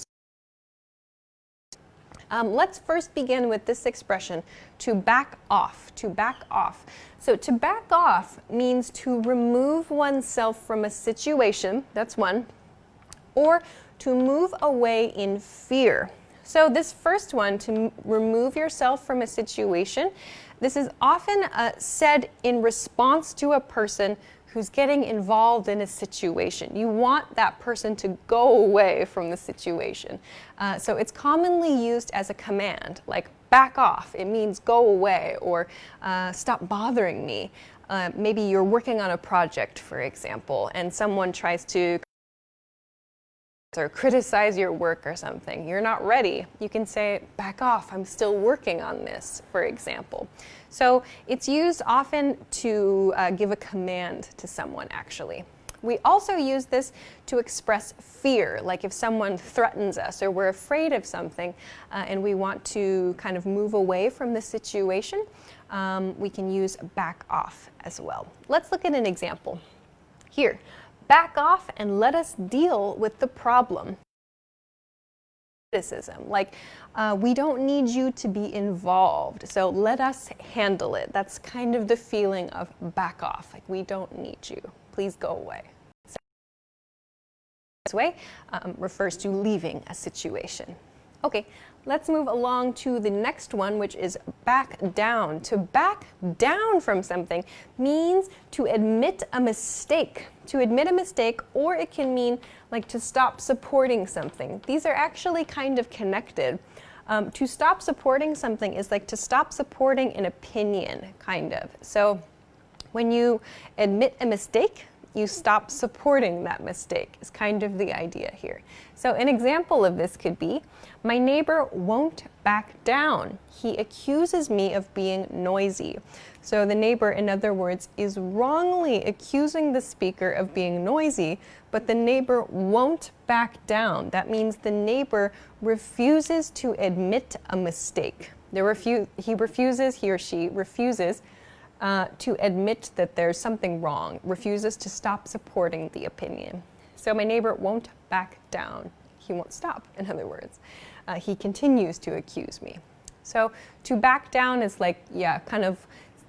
Let's first begin with this expression, to back off, to back off. So to back off means to remove oneself from a situation, that's one, or to move away in fear. So this first one, to remove yourself from a situation, this is often said in response to a person who's getting involved in a situation. You want that person to go away from the situation. So it's commonly used as a command, like back off. It means go away, or stop bothering me. Maybe you're working on a project, for example, and someone tries to or criticize your work or something. You're not ready. You can say, back off, I'm still working on this, for example. So it's used often to give a command to someone, actually. We also use this to express fear, like if someone threatens us or we're afraid of something and we want to kind of move away from the situation, we can use back off as well. Let's look at an example. Here. Back off and let us deal with the problem. Criticism, like we don't need you to be involved, so let us handle it. That's kind of the feeling of back off, like we don't need you, please go away. So this way refers to leaving a situation. Okay, let's move along to the next one, which is back down. To back down from something means to admit a mistake. To admit a mistake, or it can mean like to stop supporting something. These are actually kind of connected. To stop supporting something is like to stop supporting an opinion, kind of. So when you admit a mistake, you stop supporting that mistake, is kind of the idea here. So an example of this could be, my neighbor won't back down. He accuses me of being noisy. So the neighbor, in other words, is wrongly accusing the speaker of being noisy, but the neighbor won't back down. That means the neighbor refuses to admit a mistake. He or she refuses to admit that there's something wrong, refuses to stop supporting the opinion. So my neighbor won't back down. He won't stop, in other words. He continues to accuse me. So to back down is like, yeah, kind of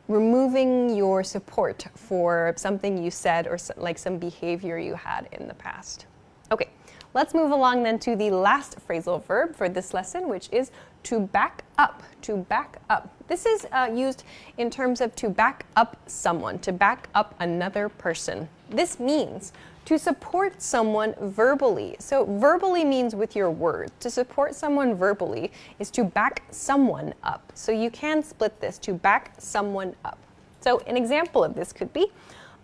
removing your support for something you said or like some behavior you had in the past. Okay, let's move along then to the last phrasal verb for this lesson, which is to back up. To back up. This is used in terms of to back up someone, to back up another person. This means to support someone verbally. So verbally means with your words. To support someone verbally is to back someone up. So you can split this, to back someone up. So an example of this could be,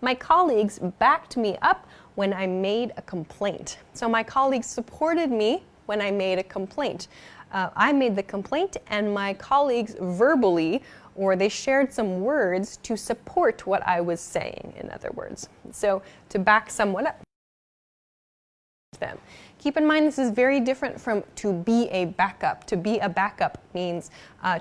my colleagues backed me up when I made a complaint. So my colleagues supported me when I made a complaint. I made the complaint and my colleagues verbally, or they shared some words to support what I was saying, in other words. So to back someone up. Them. Keep in mind this is very different from to be a backup. To be a backup means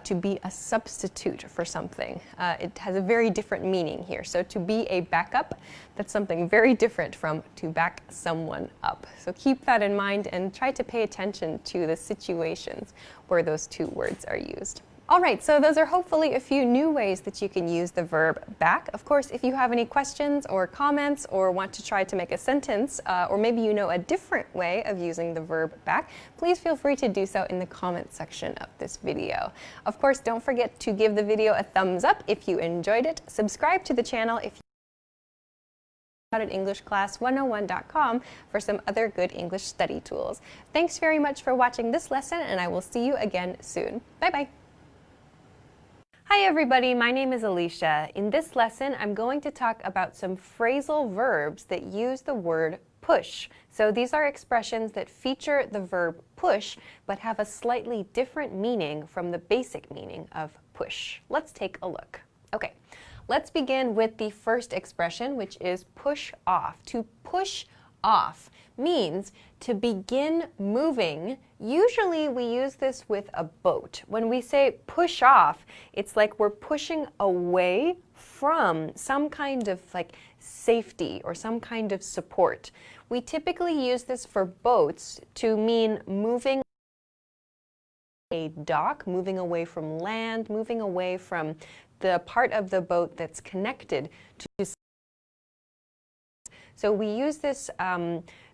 to be a substitute for something. It has a very different meaning here. So to be a backup, that's something very different from to back someone up. So keep that in mind and try to pay attention to the situations where those two words are used. All right, so those are hopefully a few new ways that you can use the verb back. Of course, if you have any questions or comments or want to try to make a sentence, or maybe you know a different way of using the verb back, please feel free to do so in the comment section of this video. Of course, don't forget to give the video a thumbs up if you enjoyed it. Subscribe to the channel if you at EnglishClass101.com for some other good English study tools. Thanks very much for watching this lesson, and I will see you again soon. Bye-bye. Hi everybody, my name is Alicia. In this lesson, I'm going to talk about some phrasal verbs that use the word push. So these are expressions that feature the verb push, but have a slightly different meaning from the basic meaning of push. Let's take a look. Okay, let's begin with the first expression, which is push off. To push off means to begin moving. Usually we use this with a boat. When we say push off, it's like we're pushing away from some kind of like safety or some kind of support. We typically use this for boats to mean moving a dock, moving away from land, moving away from the part of the boat that's connected to. So we use this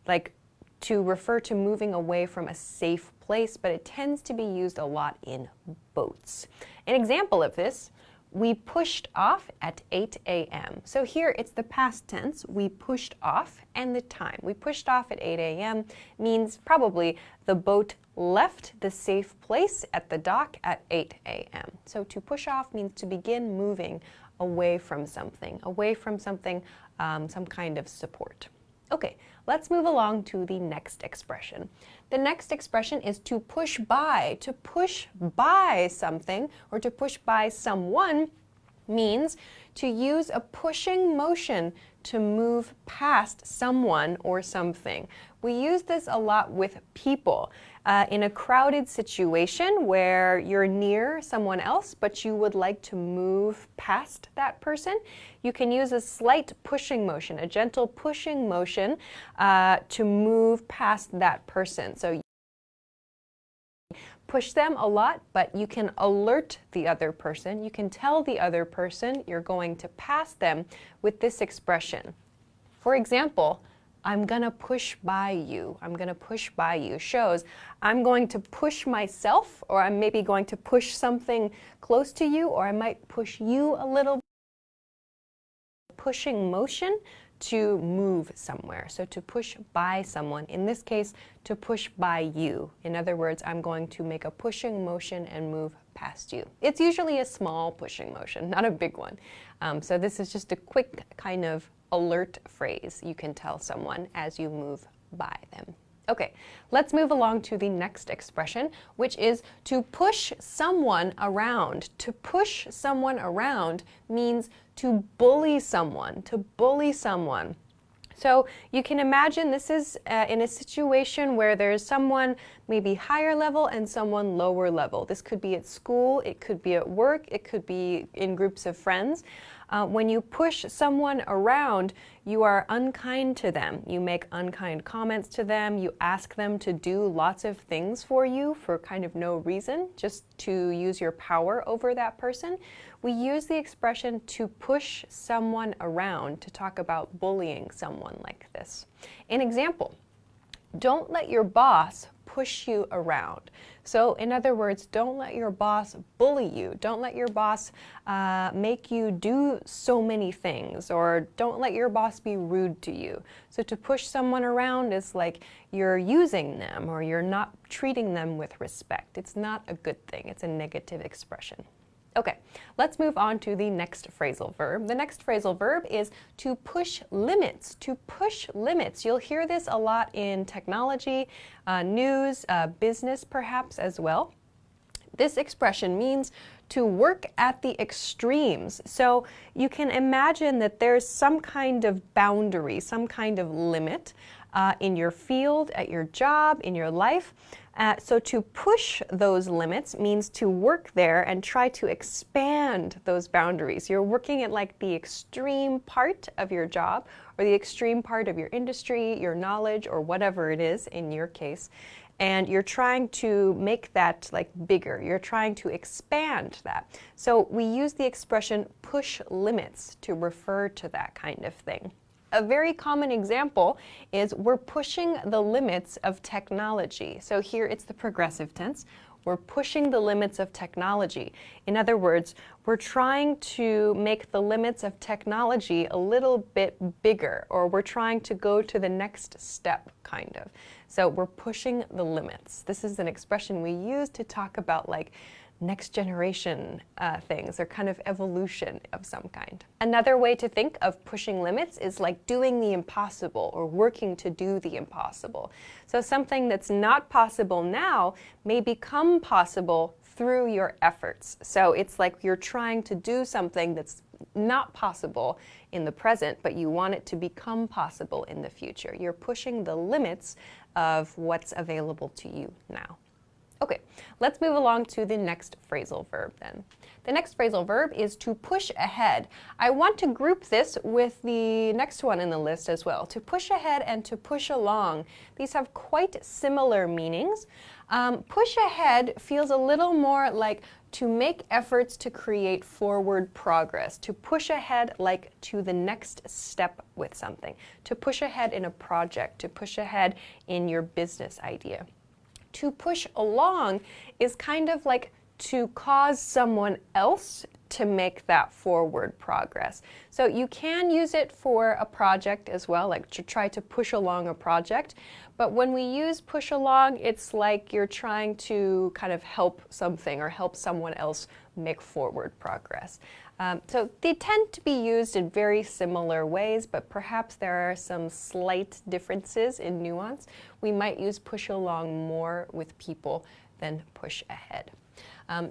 like to refer to moving away from a safe place, but it tends to be used a lot in boats. An example of this, we pushed off at 8 a.m. So here it's the past tense, we pushed off, and the time. We pushed off at 8 a.m. means probably the boat left the safe place at the dock at 8 a.m. So to push off means to begin moving away from something, some kind of support. Okay, let's move along to the next expression. The next expression is to push by. To push by something or to push by someone means to use a pushing motion to move past someone or something. We use this a lot with people. In a crowded situation where you're near someone else but you would like to move past that person, you can use a slight pushing motion, a gentle pushing motion to move past that person. So push them a lot, but you can alert the other person. You can tell the other person you're going to pass them with this expression. For example, I'm gonna push by you. I'm gonna push by you shows I'm going to push myself, or I'm maybe going to push something close to you, or I might push you a little. Pushing motion to move somewhere. So to push by someone, in this case, to push by you. In other words, I'm going to make a pushing motion and move past you. It's usually a small pushing motion, not a big one. So this is just a quick kind of alert phrase you can tell someone as you move by them. Okay, let's move along to the next expression, which is to push someone around. To push someone around means to bully someone, to bully someone. So you can imagine this is in a situation where there's someone maybe higher level and someone lower level. This could be at school, it could be at work, it could be in groups of friends. When you push someone around, you are unkind to them. You make unkind comments to them. You ask them to do lots of things for you for kind of no reason, just to use your power over that person. We use the expression to push someone around to talk about bullying someone like this. An example, don't let your boss push you around. So in other words, don't let your boss bully you. Don't let your boss make you do so many things, or don't let your boss be rude to you. So to push someone around is like you're using them or you're not treating them with respect. It's not a good thing. It's a negative expression. Okay, let's move on to the next phrasal verb. The next phrasal verb is to push limits. To push limits. You'll hear this a lot in technology, news, business perhaps as well. This expression means to work at the extremes. So you can imagine that there's some kind of boundary, some kind of limit in your field, at your job, in your life. So to push those limits means to work there and try to expand those boundaries. You're working at like the extreme part of your job or the extreme part of your industry, your knowledge, or whatever it is in your case. And you're trying to make that like bigger. You're trying to expand that. So we use the expression push limits to refer to that kind of thing. A very common example is we're pushing the limits of technology. So here it's the progressive tense. We're pushing the limits of technology. In other words, we're trying to make the limits of technology a little bit bigger, or we're trying to go to the next step, kind of. So we're pushing the limits. This is an expression we use to talk about like next generation things, or kind of evolution of some kind. Another way to think of pushing limits is like doing the impossible or working to do the impossible. So something that's not possible now may become possible through your efforts. So it's like you're trying to do something that's not possible in the present, but you want it to become possible in the future. You're pushing the limits of what's available to you now. Okay, let's move along to the next phrasal verb then. The next phrasal verb is to push ahead. I want to group this with the next one in the list as well. To push ahead and to push along. These have quite similar meanings. Push ahead feels a little more like to make efforts to create forward progress. To push ahead like to the next step with something. To push ahead in a project. To push ahead in your business idea. To push along is kind of like to cause someone else to make that forward progress. So you can use it for a project as well, like to try to push along a project. But when we use push along, it's like you're trying to kind of help something or help someone else make forward progress. So they tend to be used in very similar ways, but perhaps there are some slight differences in nuance. We might use push along more with people than push ahead.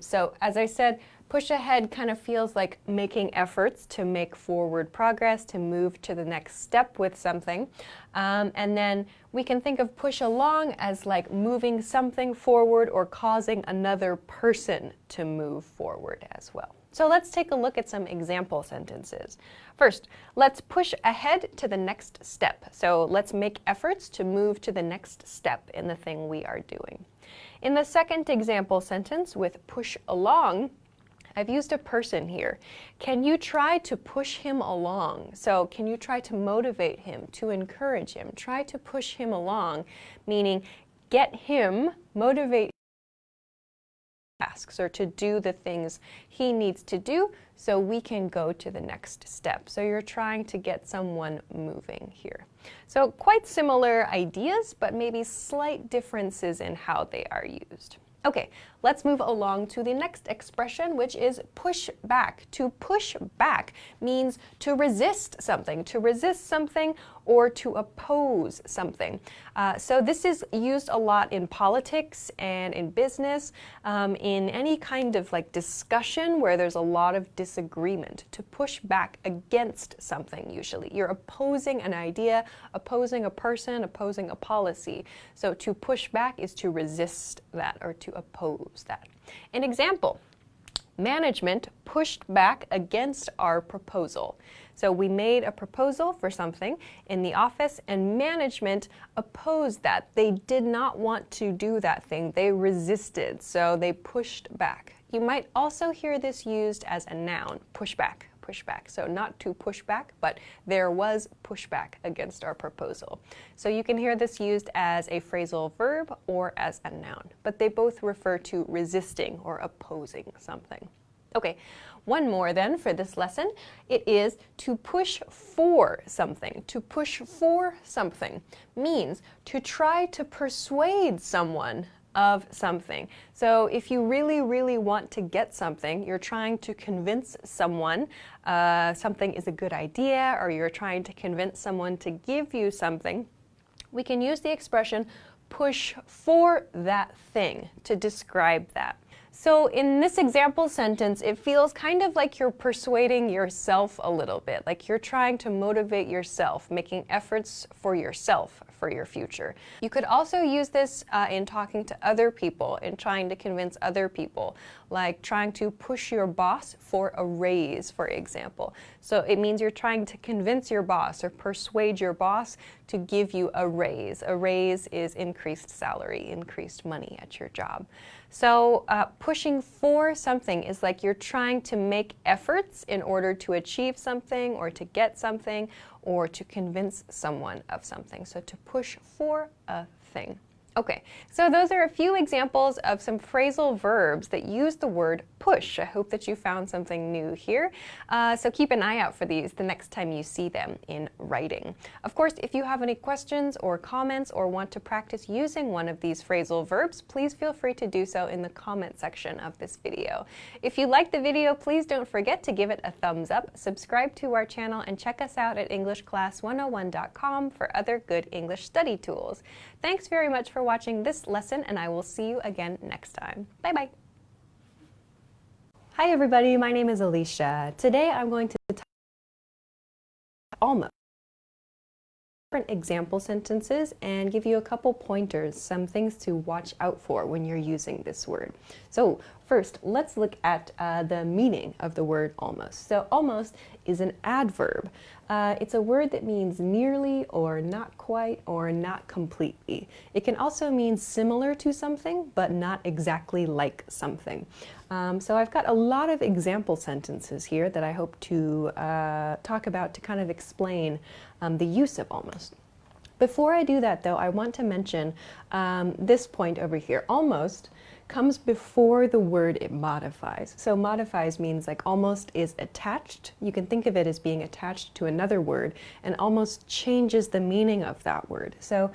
So as I said, push ahead kind of feels like making efforts to make forward progress, to move to the next step with something. And then we can think of push along as like moving something forward or causing another person to move forward as well. So let's take a look at some example sentences. First, let's push ahead to the next step. So let's make efforts to move to the next step in the thing we are doing. In the second example sentence with push along, I've used a person here. Can you try to push him along? So can you try to motivate him, to encourage him? Try to push him along, meaning get him, motivate tasks or to do the things he needs to do so we can go to the next step. So you're trying to get someone moving here. So quite similar ideas, but maybe slight differences in how they are used. Okay, Let's move along to the next expression, which is push back. To push back means to resist something, or to oppose something. So this is used a lot in politics and in business, in any kind of like discussion where there's a lot of disagreement. To push back against something, usually. You're opposing an idea, opposing a person, opposing a policy. So to push back is to resist that or to oppose that. An example. Management pushed back against our proposal. So we made a proposal for something in the office and management opposed that. They did not want to do that thing. They resisted, so they pushed back. You might also hear this used as a noun, push back. Pushback. So not to push back, but there was pushback against our proposal. So you can hear this used as a phrasal verb or as a noun, but they both refer to resisting or opposing something. Okay, one more then for this lesson. It is to push for something. To push for something means to try to persuade someone of something. So if you really, really want to get something, you're trying to convince someone something is a good idea, or you're trying to convince someone to give you something, we can use the expression push for that thing to describe that. So in this example sentence, it feels kind of like you're persuading yourself a little bit, like you're trying to motivate yourself, making efforts for yourself for your future. You could also use this in talking to other people, in trying to convince other people, like trying to push your boss for a raise, for example. So it means you're trying to convince your boss or persuade your boss to give you a raise. A raise is increased salary, increased money at your job. So pushing for something is like you're trying to make efforts in order to achieve something or to get something or to convince someone of something. So to push for a thing. Okay, so those are a few examples of some phrasal verbs that use the word push. I hope that you found something new here. So keep an eye out for these the next time you see them in writing. Of course, if you have any questions or comments or want to practice using one of these phrasal verbs, please feel free to do so in the comment section of this video. If you liked the video, please don't forget to give it a thumbs up, subscribe to our channel, and check us out at EnglishClass101.com for other good English study tools. Thanks very much for watching this lesson, and I will see you again next time. Bye-bye. Hi everybody, my name is Alicia. Today I'm going to talk almost different example sentences and give you a couple pointers, some things to watch out for when you're using this word. So first, let's look at the meaning of the word almost. So almost is an adverb. It's a word that means nearly or not quite or not completely. It can also mean similar to something, but not exactly like something. So I've got a lot of example sentences here that I hope to talk about to kind of explain the use of almost. Before I do that, though, I want to mention this point over here. Almost comes before the word it modifies. So modifies means like almost is attached. You can think of it as being attached to another word and almost changes the meaning of that word. So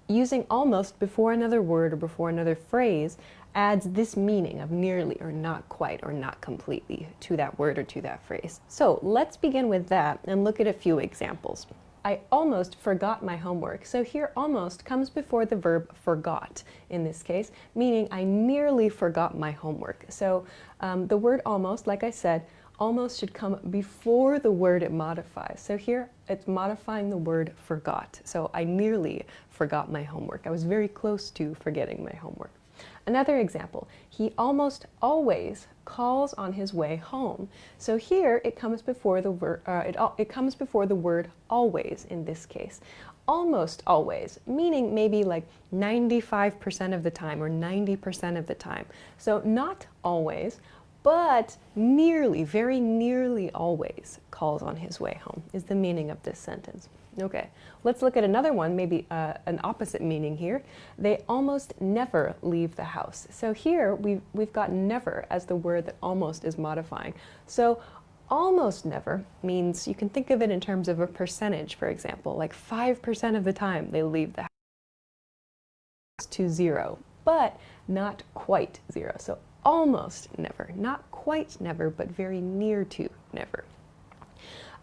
using almost before another word or before another phrase adds this meaning of nearly or not quite or not completely to that word or to that phrase. So let's begin with that and look at a few examples. I almost forgot my homework. So here almost comes before the verb forgot in this case, meaning I nearly forgot my homework. So the word almost, like I said, almost should come before the word it modifies. So here it's modifying the word forgot. So I nearly forgot my homework. I was very close to forgetting my homework. Another example, he almost always calls on his way home. So here it comes before the word it comes before the word always in this case. Almost always, meaning maybe like 95% of the time or 90% of the time. So not always, but nearly, very nearly always calls on his way home is the meaning of this sentence. Okay, let's look at another one, maybe an opposite meaning here. They almost never leave the house. So here we've got never as the word that almost is modifying. So almost never means you can think of it in terms of a percentage, for example, like 5% of the time they leave the house to 0. but not quite 0. So almost never, not quite never, but very near to never.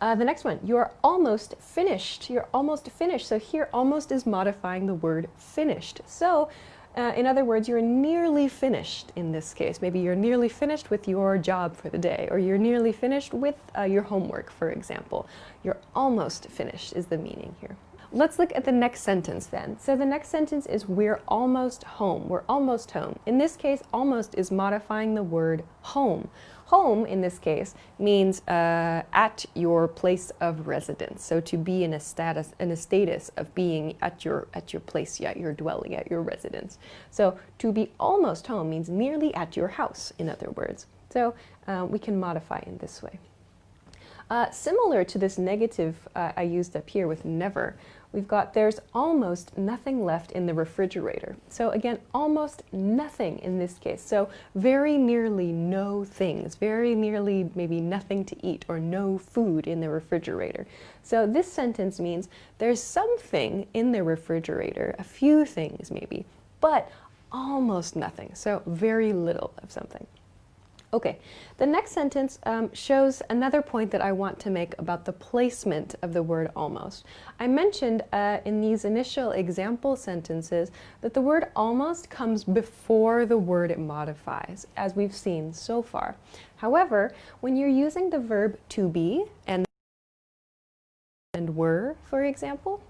The next one, you're almost finished. You're almost finished. So here, almost is modifying the word finished. So in other words, you're nearly finished in this case. Maybe you're nearly finished with your job for the day, or you're nearly finished with your homework, for example. You're almost finished is the meaning here. Let's look at the next sentence then. So the next sentence is we're almost home. We're almost home. In this case, almost is modifying the word home. Home, in this case, means at your place of residence. So to be in a status of being at your place, at your dwelling, at your residence. So to be almost home means nearly at your house, in other words. So we can modify in this way. Similar to this negative I used up here with never, we've got there's almost nothing left in the refrigerator. So again, almost nothing in this case. So very nearly no things, very nearly maybe nothing to eat or no food in the refrigerator. So this sentence means there's something in the refrigerator, a few things maybe, but almost nothing. So very little of something. Okay, the next sentence shows another point that I want to make about the placement of the word almost. I mentioned in these initial example sentences that the word almost comes before the word it modifies, as we've seen so far. However, when you're using the verb to be and were, for example,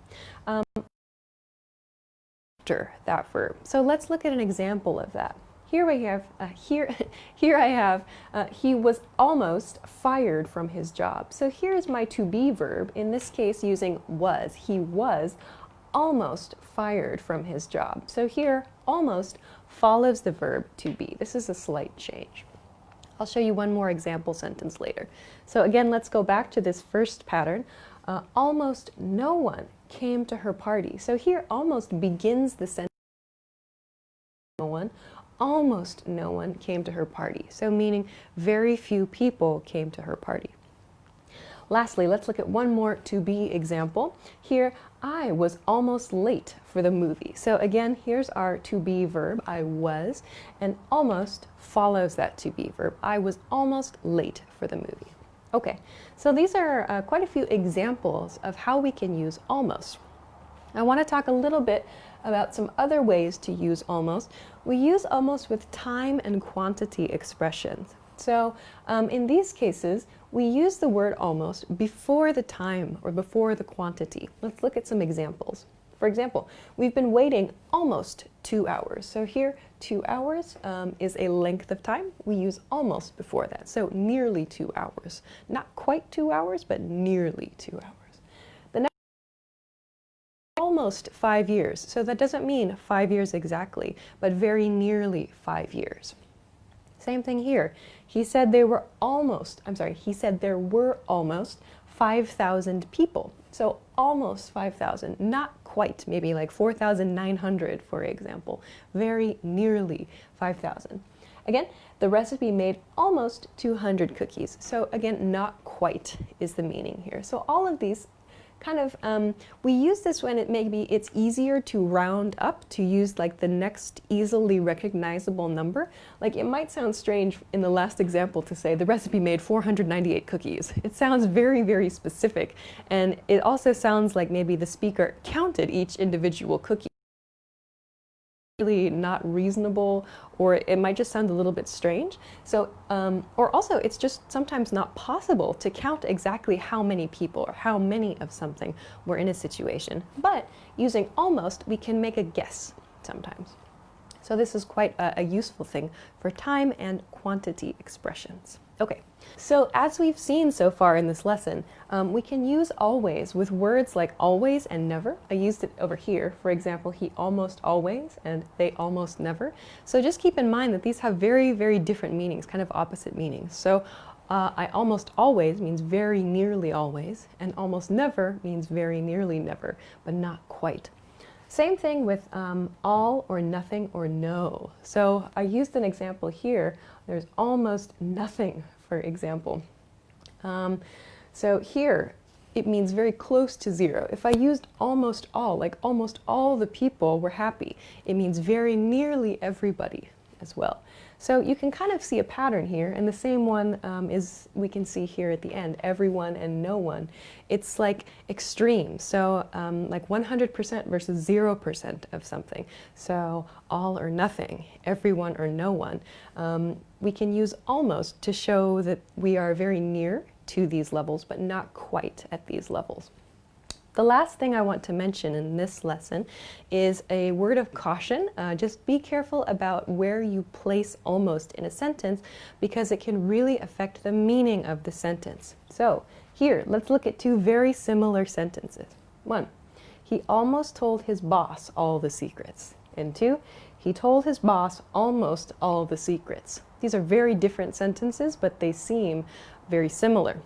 after that verb. So let's look at an example of that. Here I have, he was almost fired from his job. So here's my to be verb, in this case using was. He was almost fired from his job. So here, almost follows the verb to be. This is a slight change. I'll show you one more example sentence later. So again, let's go back to this first pattern. Almost no one came to her party. So here, almost begins the sentence. No one. Almost no one came to her party. So meaning very few people came to her party. Lastly, let's look at one more to be example. Here, I was almost late for the movie. So again, here's our to be verb, I was, and almost follows that to be verb. I was almost late for the movie. Okay, so these are quite a few examples of how we can use almost. I want to talk a little bit about some other ways to use almost. We use almost with time and quantity expressions. So in these cases, we use the word almost before the time or before the quantity. Let's look at some examples. For example, we've been waiting almost 2 hours. So here, 2 hours is a length of time. We use almost before that. So nearly 2 hours. Not quite 2 hours, but nearly 2 hours. Almost 5 years. So that doesn't mean 5 years exactly, but very nearly 5 years. Same thing here. He said there were almost 5,000 people. So almost 5,000, not quite, maybe like 4,900, for example. Very nearly 5,000. Again, the recipe made almost 200 cookies. So again, not quite is the meaning here. So all of these kind of, we use this when it's easier to round up, to use like the next easily recognizable number. Like it might sound strange in the last example to say the recipe made 498 cookies. It sounds very, very specific. And it also sounds like maybe the speaker counted each individual cookie. Really not reasonable, or it might just sound a little bit strange. So, or also it's just sometimes not possible to count exactly how many people or how many of something were in a situation. But using almost, we can make a guess sometimes. So this is quite a useful thing for time and quantity expressions. Okay, so as we've seen so far in this lesson, we can use always with words like always and never. I used it over here. For example, he almost always and they almost never. So just keep in mind that these have very, very different meanings, kind of opposite meanings. So I almost always means very nearly always, and almost never means very nearly never, but not quite. Same thing with all or nothing or no. So I used an example here. There's almost nothing, for example. So here, it means very close to zero. If I used almost all, like almost all the people were happy, it means very nearly everybody as well. So you can kind of see a pattern here, and the same one is we can see here at the end, everyone and no one. It's like extreme, so like 100% versus 0% of something. So all or nothing, everyone or no one. We can use almost to show that we are very near to these levels, but not quite at these levels. The last thing I want to mention in this lesson is a word of caution. Just be careful about where you place almost in a sentence because it can really affect the meaning of the sentence. So here, let's look at two very similar sentences. 1, he almost told his boss all the secrets. And 2, he told his boss almost all the secrets. These are very different sentences, but they seem very similar.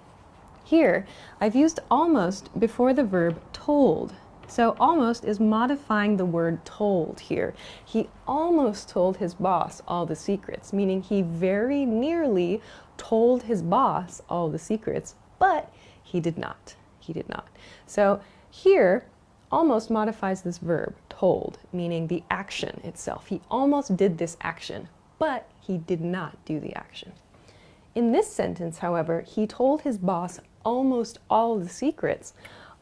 Here, I've used almost before the verb told. So almost is modifying the word told here. He almost told his boss all the secrets, meaning he very nearly told his boss all the secrets, but he did not. He did not. So here, almost modifies this verb, told, meaning the action itself. He almost did this action, but he did not do the action. In this sentence, however, he told his boss almost all the secrets.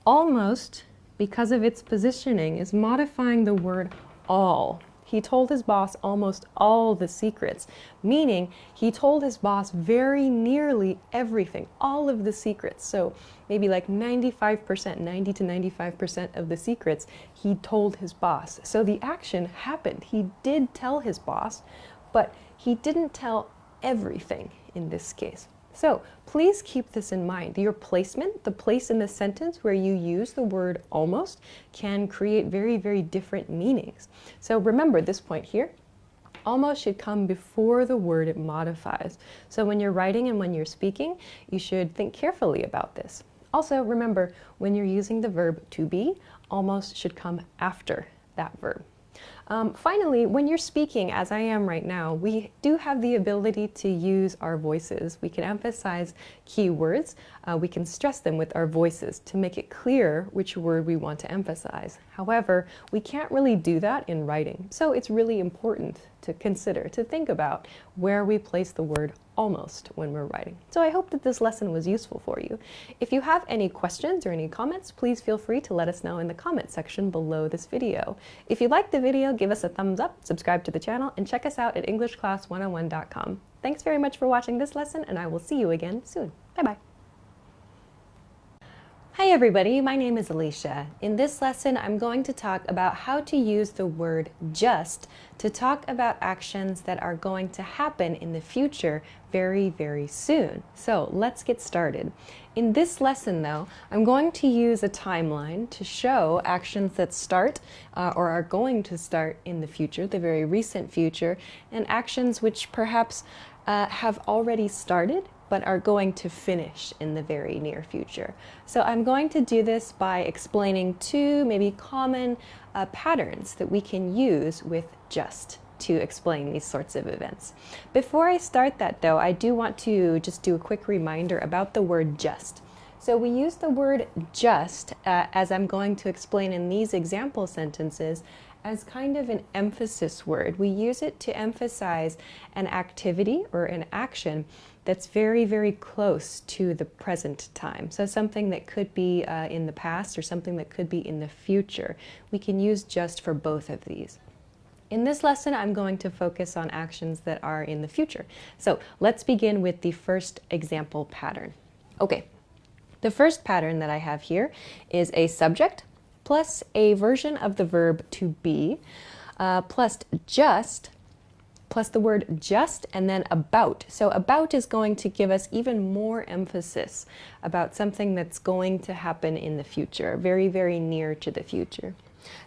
Almost, because of its positioning, is modifying the word all. He told his boss almost all the secrets, meaning he told his boss very nearly everything, all of the secrets. So maybe like 95%, 90 to 95% of the secrets he told his boss. So the action happened. He did tell his boss, but he didn't tell everything in this case. So please keep this in mind. Your placement, the place in the sentence where you use the word almost, can create very, very different meanings. So remember this point here. Almost should come before the word it modifies. So when you're writing and when you're speaking, you should think carefully about this. Also remember, when you're using the verb to be, almost should come after that verb. Finally, when you're speaking, as I am right now, we do have the ability to use our voices. We can emphasize key words. We can stress them with our voices to make it clear which word we want to emphasize. However, we can't really do that in writing. So it's really important to consider, to think about where we place the word almost when we're writing. So I hope that this lesson was useful for you. If you have any questions or any comments, please feel free to let us know in the comment section below this video. If you liked the video, give us a thumbs up, subscribe to the channel, and check us out at EnglishClass101.com. Thanks very much for watching this lesson, and I will see you again soon. Bye-bye. Hi everybody, my name is Alicia. In this lesson, I'm going to talk about how to use the word just to talk about actions that are going to happen in the future very, very soon. So let's get started. In this lesson though, I'm going to use a timeline to show actions that start or are going to start in the future, the very recent future, and actions which perhaps have already started but are going to finish in the very near future. So I'm going to do this by explaining two maybe common patterns that we can use with just to explain these sorts of events. Before I start that though, I do want to just do a quick reminder about the word just. So we use the word just, as I'm going to explain in these example sentences, as kind of an emphasis word. We use it to emphasize an activity or an action that's very, very close to the present time. So something that could be in the past or something that could be in the future. We can use just for both of these. In this lesson, I'm going to focus on actions that are in the future. So let's begin with the first example pattern. Okay, the first pattern that I have here is a subject plus a version of the verb to be, plus just, plus the word just, and then about. So about is going to give us even more emphasis about something that's going to happen in the future, very, very near to the future.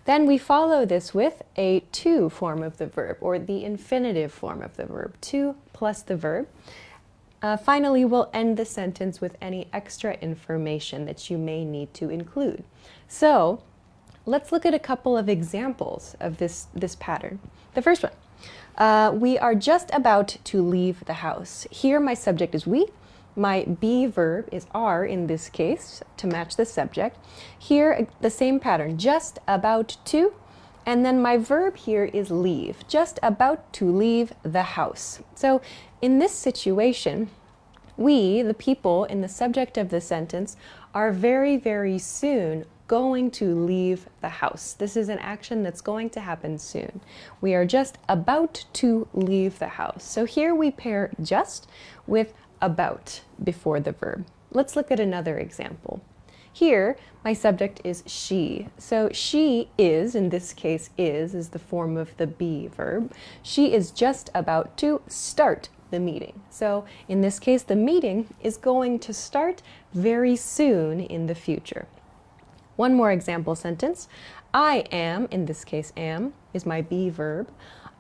Then we follow this with a to form of the verb, or the infinitive form of the verb, to plus the verb. Finally, we'll end the sentence with any extra information that you may need to include. So let's look at a couple of examples of this pattern. The first one, we are just about to leave the house. Here my subject is we, My be verb is are in this case to match the subject. Here, the same pattern, just about to. And then my verb here is leave, just about to leave the house. So in this situation, we, the people in the subject of the sentence, are very, very soon going to leave the house. This is an action that's going to happen soon. We are just about to leave the house. So here we pair just with about before the verb. Let's look at another example. Here, my subject is she. So she is, in this case is the form of the be verb. She is just about to start the meeting. So in this case, the meeting is going to start very soon in the future. One more example sentence. I am, in this case am, is my be verb.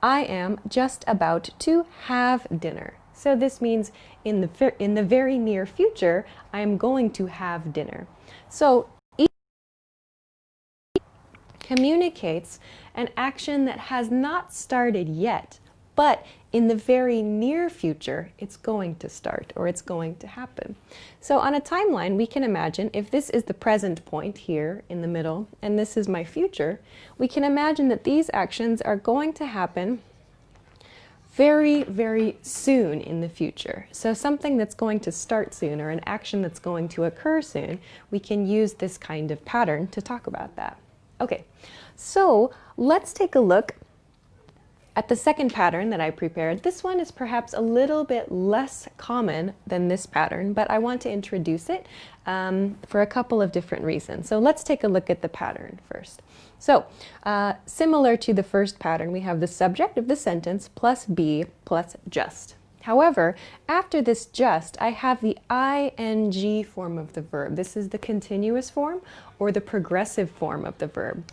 I am just about to have dinner. So this means in the very near future, I am going to have dinner. So each communicates an action that has not started yet, but in the very near future, it's going to start or it's going to happen. So on a timeline, we can imagine if this is the present point here in the middle, and this is my future, we can imagine that these actions are going to happen very, very soon in the future. So something that's going to start soon or an action that's going to occur soon, we can use this kind of pattern to talk about that. Okay, so let's take a look at the second pattern that I prepared. This one is perhaps a little bit less common than this pattern, but I want to introduce it for a couple of different reasons. So let's take a look at the pattern first. So similar to the first pattern, we have the subject of the sentence plus be plus just. However, after this just, I have the ing form of the verb. This is the continuous form or the progressive form of the verb.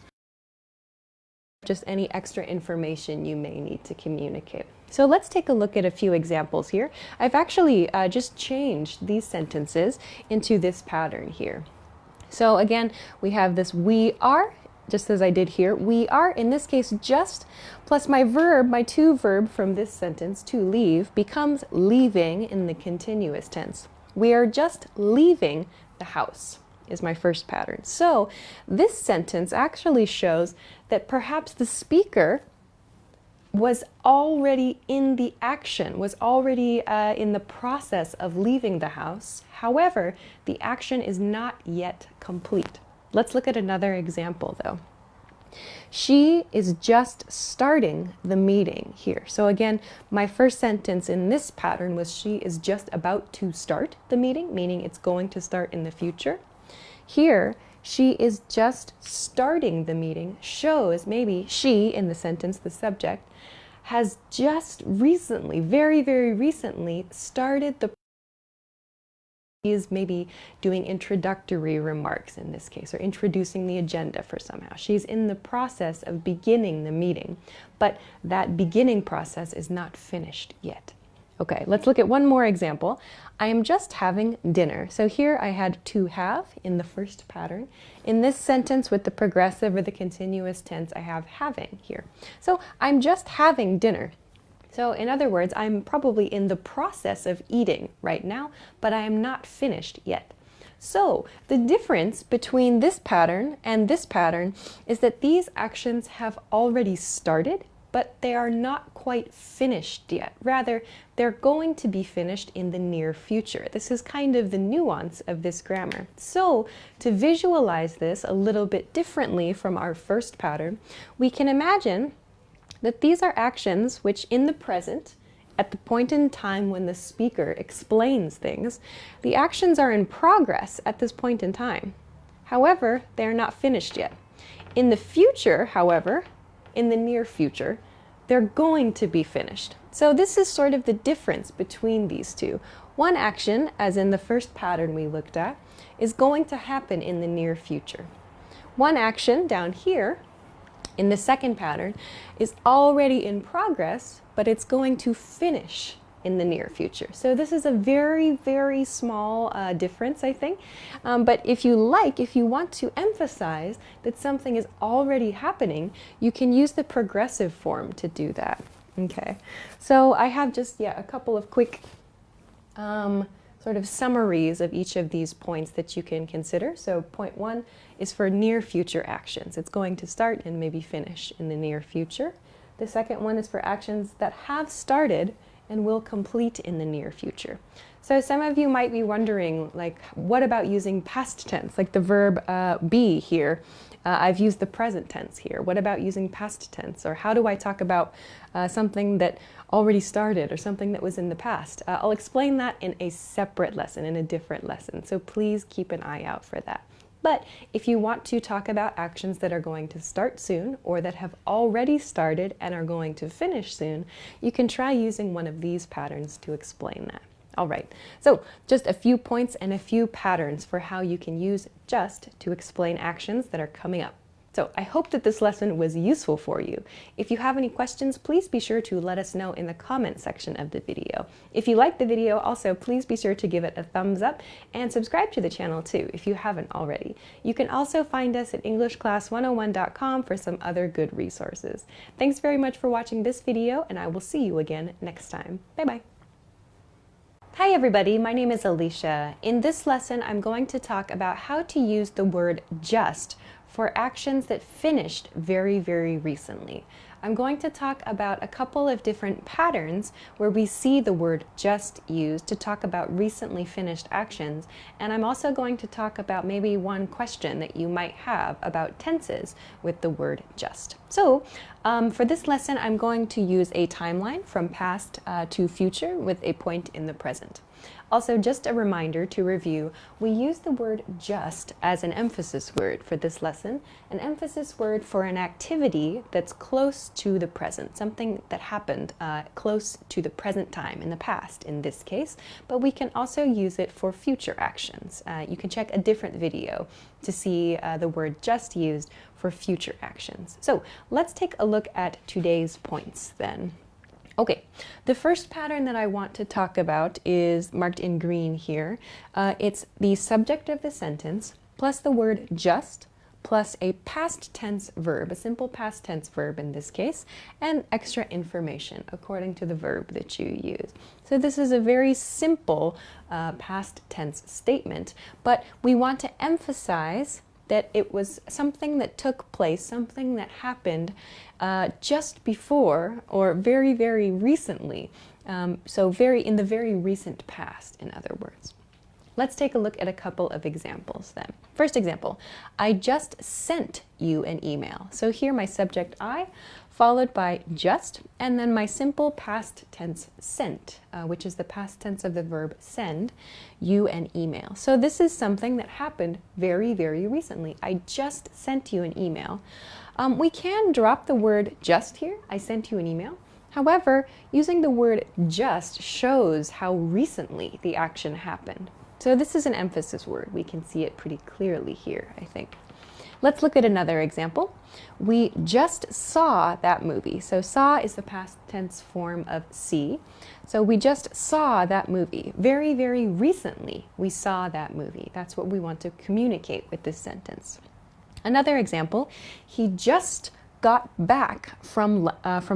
Just any extra information you may need to communicate. So let's take a look at a few examples here. I've actually just changed these sentences into this pattern here. So again, we have this we are, just as I did here. We are, in this case, just, plus my verb, my to verb from this sentence, to leave, becomes leaving in the continuous tense. We are just leaving the house is my first pattern. So this sentence actually shows that perhaps the speaker was already in the action, was already in the process of leaving the house. However, the action is not yet complete. Let's look at another example though. She is just starting the meeting here. So again, my first sentence in this pattern was she is just about to start the meeting, meaning it's going to start in the future. Here, she is just starting the meeting shows maybe she, in the sentence, the subject, has just recently, very, very recently, started the is maybe doing introductory remarks in this case, or introducing the agenda for somehow. She's in the process of beginning the meeting, but that beginning process is not finished yet. Okay, let's look at one more example. I am just having dinner. So here I had to have in the first pattern. In this sentence with the progressive or the continuous tense, I have having here. So I'm just having dinner. So in other words, I'm probably in the process of eating right now, but I am not finished yet. So the difference between this pattern and this pattern is that these actions have already started, but they are not quite finished yet. Rather, they're going to be finished in the near future. This is kind of the nuance of this grammar. So to visualize this a little bit differently from our first pattern, we can imagine that these are actions which in the present, at the point in time when the speaker explains things, the actions are in progress at this point in time. However, they are not finished yet. In the future, however, in the near future, they're going to be finished. So this is sort of the difference between these two. One action, as in the first pattern we looked at, is going to happen in the near future. One action down here in the second pattern is already in progress, but it's going to finish in the near future. So this is a very, very small difference, I think. But if you want to emphasize that something is already happening, you can use the progressive form to do that. Okay, so I have just, a couple of quick sort of summaries of each of these points that you can consider. So point 1 is for near future actions. It's going to start and maybe finish in the near future. The second one is for actions that have started and will complete in the near future. So some of you might be wondering, like, what about using past tense, like the verb be here? I've used the present tense here. What about using past tense? Or how do I talk about something that already started or something that was in the past? I'll explain that in a separate lesson, in a different lesson. So please keep an eye out for that. But if you want to talk about actions that are going to start soon or that have already started and are going to finish soon, you can try using one of these patterns to explain that. All right, so just a few points and a few patterns for how you can use just to explain actions that are coming up. So I hope that this lesson was useful for you. If you have any questions, please be sure to let us know in the comment section of the video. If you liked the video, also please be sure to give it a thumbs up and subscribe to the channel too if you haven't already. You can also find us at EnglishClass101.com for some other good resources. Thanks very much for watching this video, and I will see you again next time. Bye-bye. Hi everybody, my name is Alicia. In this lesson, I'm going to talk about how to use the word just for actions that finished very, very recently. I'm going to talk about a couple of different patterns where we see the word just used to talk about recently finished actions, and I'm also going to talk about maybe one question that you might have about tenses with the word just. So for this lesson, I'm going to use a timeline from past to future with a point in the present. Also, just a reminder to review, we use the word just as an emphasis word for this lesson, an emphasis word for an activity that's close to the present, something that happened close to the present time in the past in this case, but we can also use it for future actions. You can check a different video to see the word just used for future actions. So let's take a look at today's points then. Okay, the first pattern that I want to talk about is marked in green here. It's the subject of the sentence plus the word just plus a past tense verb, a simple past tense verb in this case, and extra information according to the verb that you use. So this is a very simple past tense statement, but we want to emphasize that it was something that took place, something that happened just before or very, very recently. So in the very recent past, in other words. Let's take a look at a couple of examples then. First example, I just sent you an email. So here my subject I, followed by just, and then my simple past tense sent, which is the past tense of the verb send, you an email. So this is something that happened very, very recently. I just sent you an email. We can drop the word just here. I sent you an email. However, using the word just shows how recently the action happened. So this is an emphasis word. We can see it pretty clearly here, I think. Let's look at another example. We just saw that movie. So saw is the past tense form of see. So we just saw that movie. Very, very recently we saw that movie. That's what we want to communicate with this sentence. Another example, he just got back from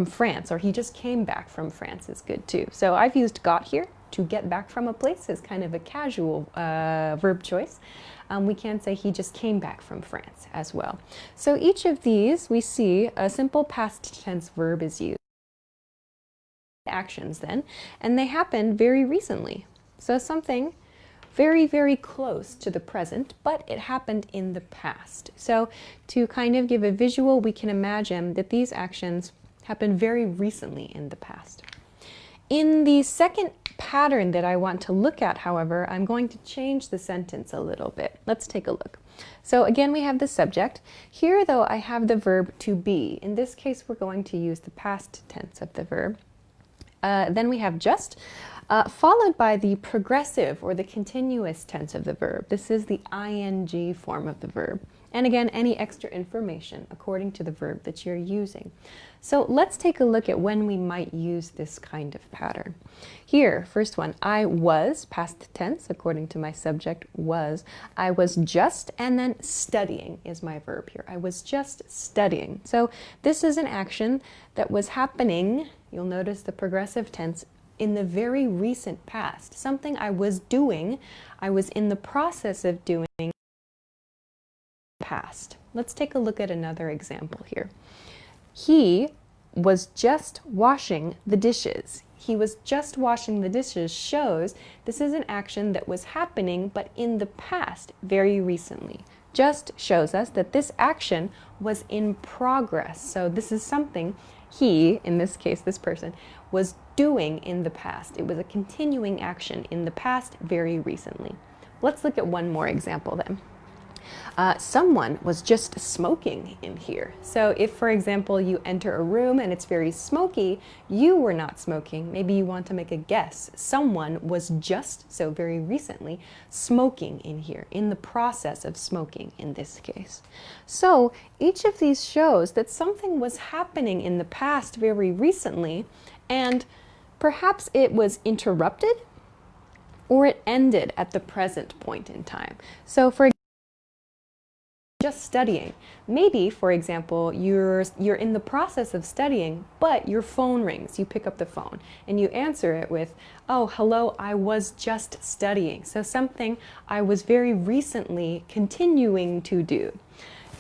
France, or he just came back from France is good too. So I've used got here. To get back from a place is kind of a casual verb choice. We can say he just came back from France as well. So each of these, we see a simple past tense verb is used. Actions then, and they happened very recently. So something very, very close to the present, but it happened in the past. So to kind of give a visual, we can imagine that these actions happened very recently in the past. In the second pattern that I want to look at, however, I'm going to change the sentence a little bit. Let's take a look. So again, we have the subject. Here, though, I have the verb to be. In this case, we're going to use the past tense of the verb. Then we have just, followed by the progressive or the continuous tense of the verb. This is the ing form of the verb. And again, any extra information according to the verb that you're using. So let's take a look at when we might use this kind of pattern. Here, first one, I was, past tense, according to my subject, was. I was just, and then studying is my verb here. I was just studying. So this is an action that was happening. You'll notice the progressive tense in the very recent past. Something I was doing, I was in the process of doing in the past. Let's take a look at another example here. He was just washing the dishes. He was just washing the dishes shows this is an action that was happening but in the past, very recently. Just shows us that this action was in progress. So this is something he, in this case, this person, was doing in the past. It was a continuing action in the past, very recently. Let's look at one more example then. Someone was just smoking in here. So if, for example, you enter a room and it's very smoky, you were not smoking. Maybe you want to make a guess. Someone was just, so very recently, smoking in here, in the process of smoking in this case. So each of these shows that something was happening in the past very recently, and perhaps it was interrupted or it ended at the present point in time. So for just studying. Maybe, for example, you're in the process of studying, but your phone rings. You pick up the phone and you answer it with, "Oh, hello, I was just studying." So something I was very recently continuing to do.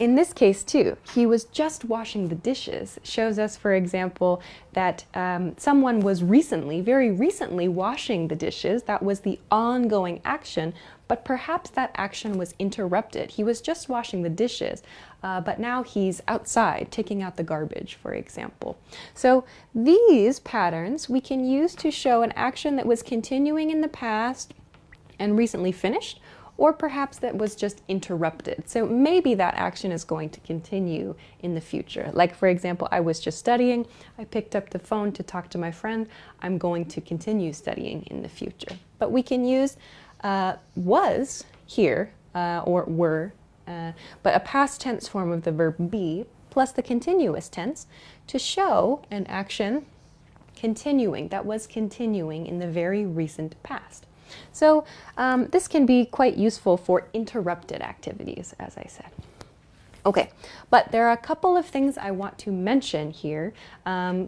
In this case too, he was just washing the dishes. Shows us, for example, that someone was recently, very recently washing the dishes. That was the ongoing action, but perhaps that action was interrupted. He was just washing the dishes, but now he's outside taking out the garbage, for example. So these patterns we can use to show an action that was continuing in the past and recently finished, or perhaps that was just interrupted. So maybe that action is going to continue in the future. Like, for example, I was just studying, I picked up the phone to talk to my friend, I'm going to continue studying in the future. But we can use was here, or were, but a past tense form of the verb be, plus the continuous tense, to show an action continuing, that was continuing in the very recent past. So this can be quite useful for interrupted activities, as I said. Okay, but there are a couple of things I want to mention here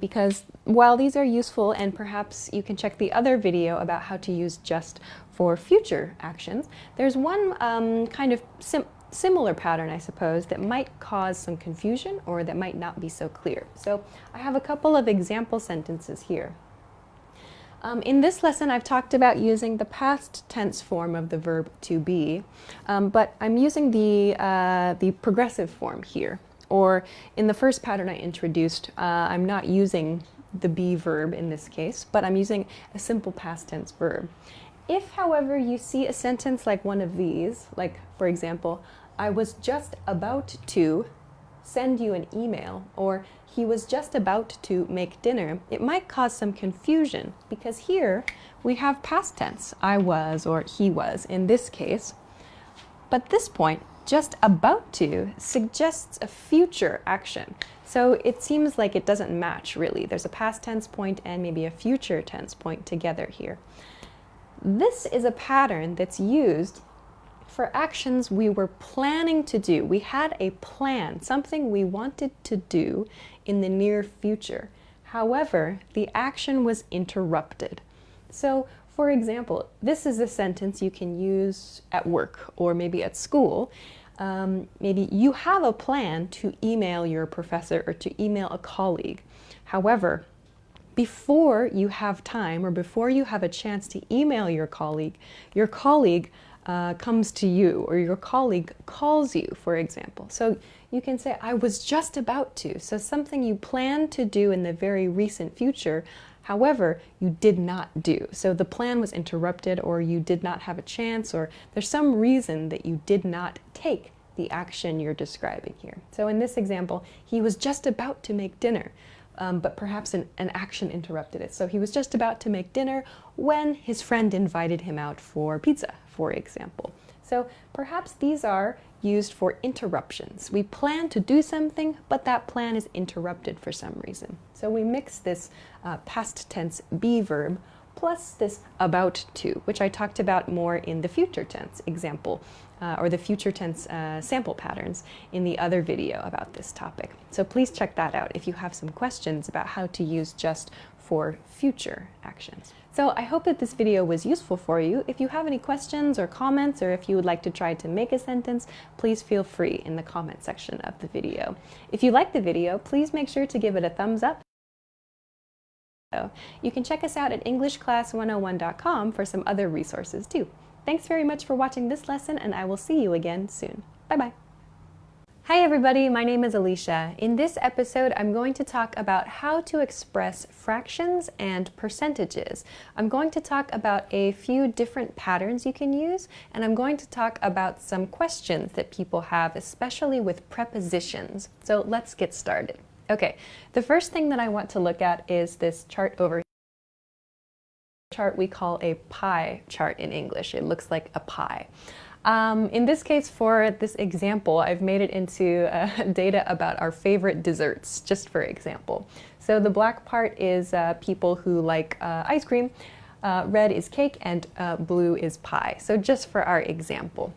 because while these are useful, and perhaps you can check the other video about how to use just for future actions, there's one kind of similar pattern, I suppose, that might cause some confusion or that might not be so clear. So I have a couple of example sentences here. In this lesson, I've talked about using the past tense form of the verb to be, but I'm using the progressive form here. Or in the first pattern I introduced, I'm not using the be verb in this case, but I'm using a simple past tense verb. If, however, you see a sentence like one of these, like, for example, I was just about to send you an email, or he was just about to make dinner, it might cause some confusion because here we have past tense, I was or he was in this case. But this point, just about to, suggests a future action. So it seems like it doesn't match really. There's a past tense point and maybe a future tense point together here. This is a pattern that's used for actions we were planning to do. We had a plan, something we wanted to do in the near future. However, the action was interrupted. So, for example, this is a sentence you can use at work or maybe at school. Maybe you have a plan to email your professor or to email a colleague. However, before you have time or before you have a chance to email your colleague comes to you, or your colleague calls you, for example. So you can say, I was just about to. So something you planned to do in the very recent future, however, you did not do. So the plan was interrupted, or you did not have a chance, or there's some reason that you did not take the action you're describing here. So in this example, he was just about to make dinner. But perhaps an action interrupted it. So he was just about to make dinner when his friend invited him out for pizza, for example. So perhaps these are used for interruptions. We plan to do something, but that plan is interrupted for some reason. So we mix this past tense be verb plus this about to, which I talked about more in the future tense example, or the future tense sample patterns in the other video about this topic. So please check that out if you have some questions about how to use just for future actions. So I hope that this video was useful for you. If you have any questions or comments, or if you would like to try to make a sentence, please feel free in the comment section of the video. If you like the video, please make sure to give it a thumbs up. You can check us out at EnglishClass101.com for some other resources too. Thanks very much for watching this lesson, and I will see you again soon. Bye-bye. Hi everybody, my name is Alicia. In this episode, I'm going to talk about how to express fractions and percentages. I'm going to talk about a few different patterns you can use, and I'm going to talk about some questions that people have, especially with prepositions. So let's get started. Okay, the first thing that I want to look at is this chart over here. Chart we call a pie chart in English. It looks like a pie. In this case, for this example, I've made it into data about our favorite desserts, just for example. So the black part is people who like ice cream, red is cake, and blue is pie. So just for our example.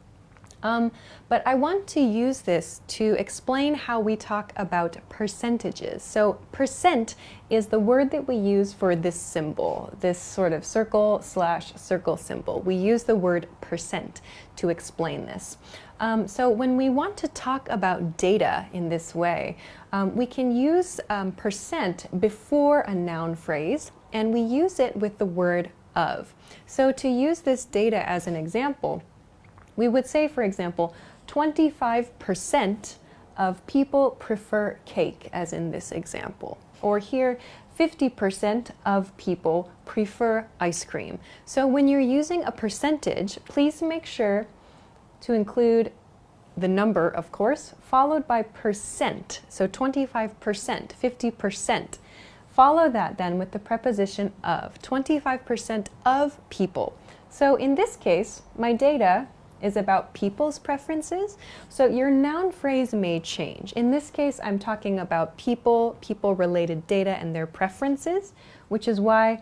But I want to use this to explain how we talk about percentages. So percent is the word that we use for this symbol, this sort of circle/circle symbol. We use the word percent to explain this. So when we want to talk about data in this way, we can use percent before a noun phrase, and we use it with the word of. So to use this data as an example, we would say, for example, 25% of people prefer cake, as in this example. Or here, 50% of people prefer ice cream. So when you're using a percentage, please make sure to include the number, of course, followed by percent. So 25%, 50%. Follow that then with the preposition of, 25% of people. So in this case, my data is about people's preferences. So your noun phrase may change. In this case, I'm talking about people-related data and their preferences, which is why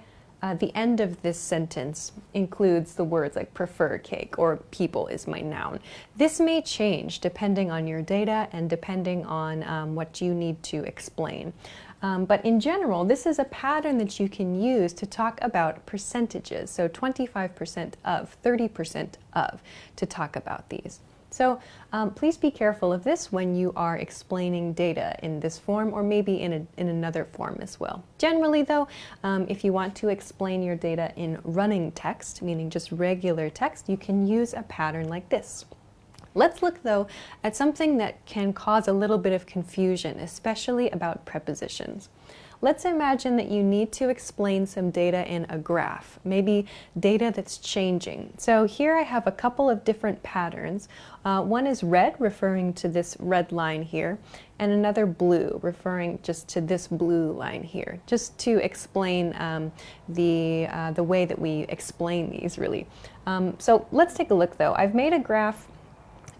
the end of this sentence includes the words like prefer cake, or people is my noun. This may change depending on your data and depending on what you need to explain. But in general, this is a pattern that you can use to talk about percentages. So 25% of, 30% of, to talk about these. So please be careful of this when you are explaining data in this form, or maybe in another form as well. Generally though, if you want to explain your data in running text, meaning just regular text, you can use a pattern like this. Let's look, though, at something that can cause a little bit of confusion, especially about prepositions. Let's imagine that you need to explain some data in a graph, maybe data that's changing. So here I have a couple of different patterns. One is red, referring to this red line here, and another blue, referring just to this blue line here, just to explain the way that we explain these, really. So let's take a look, though. I've made a graph.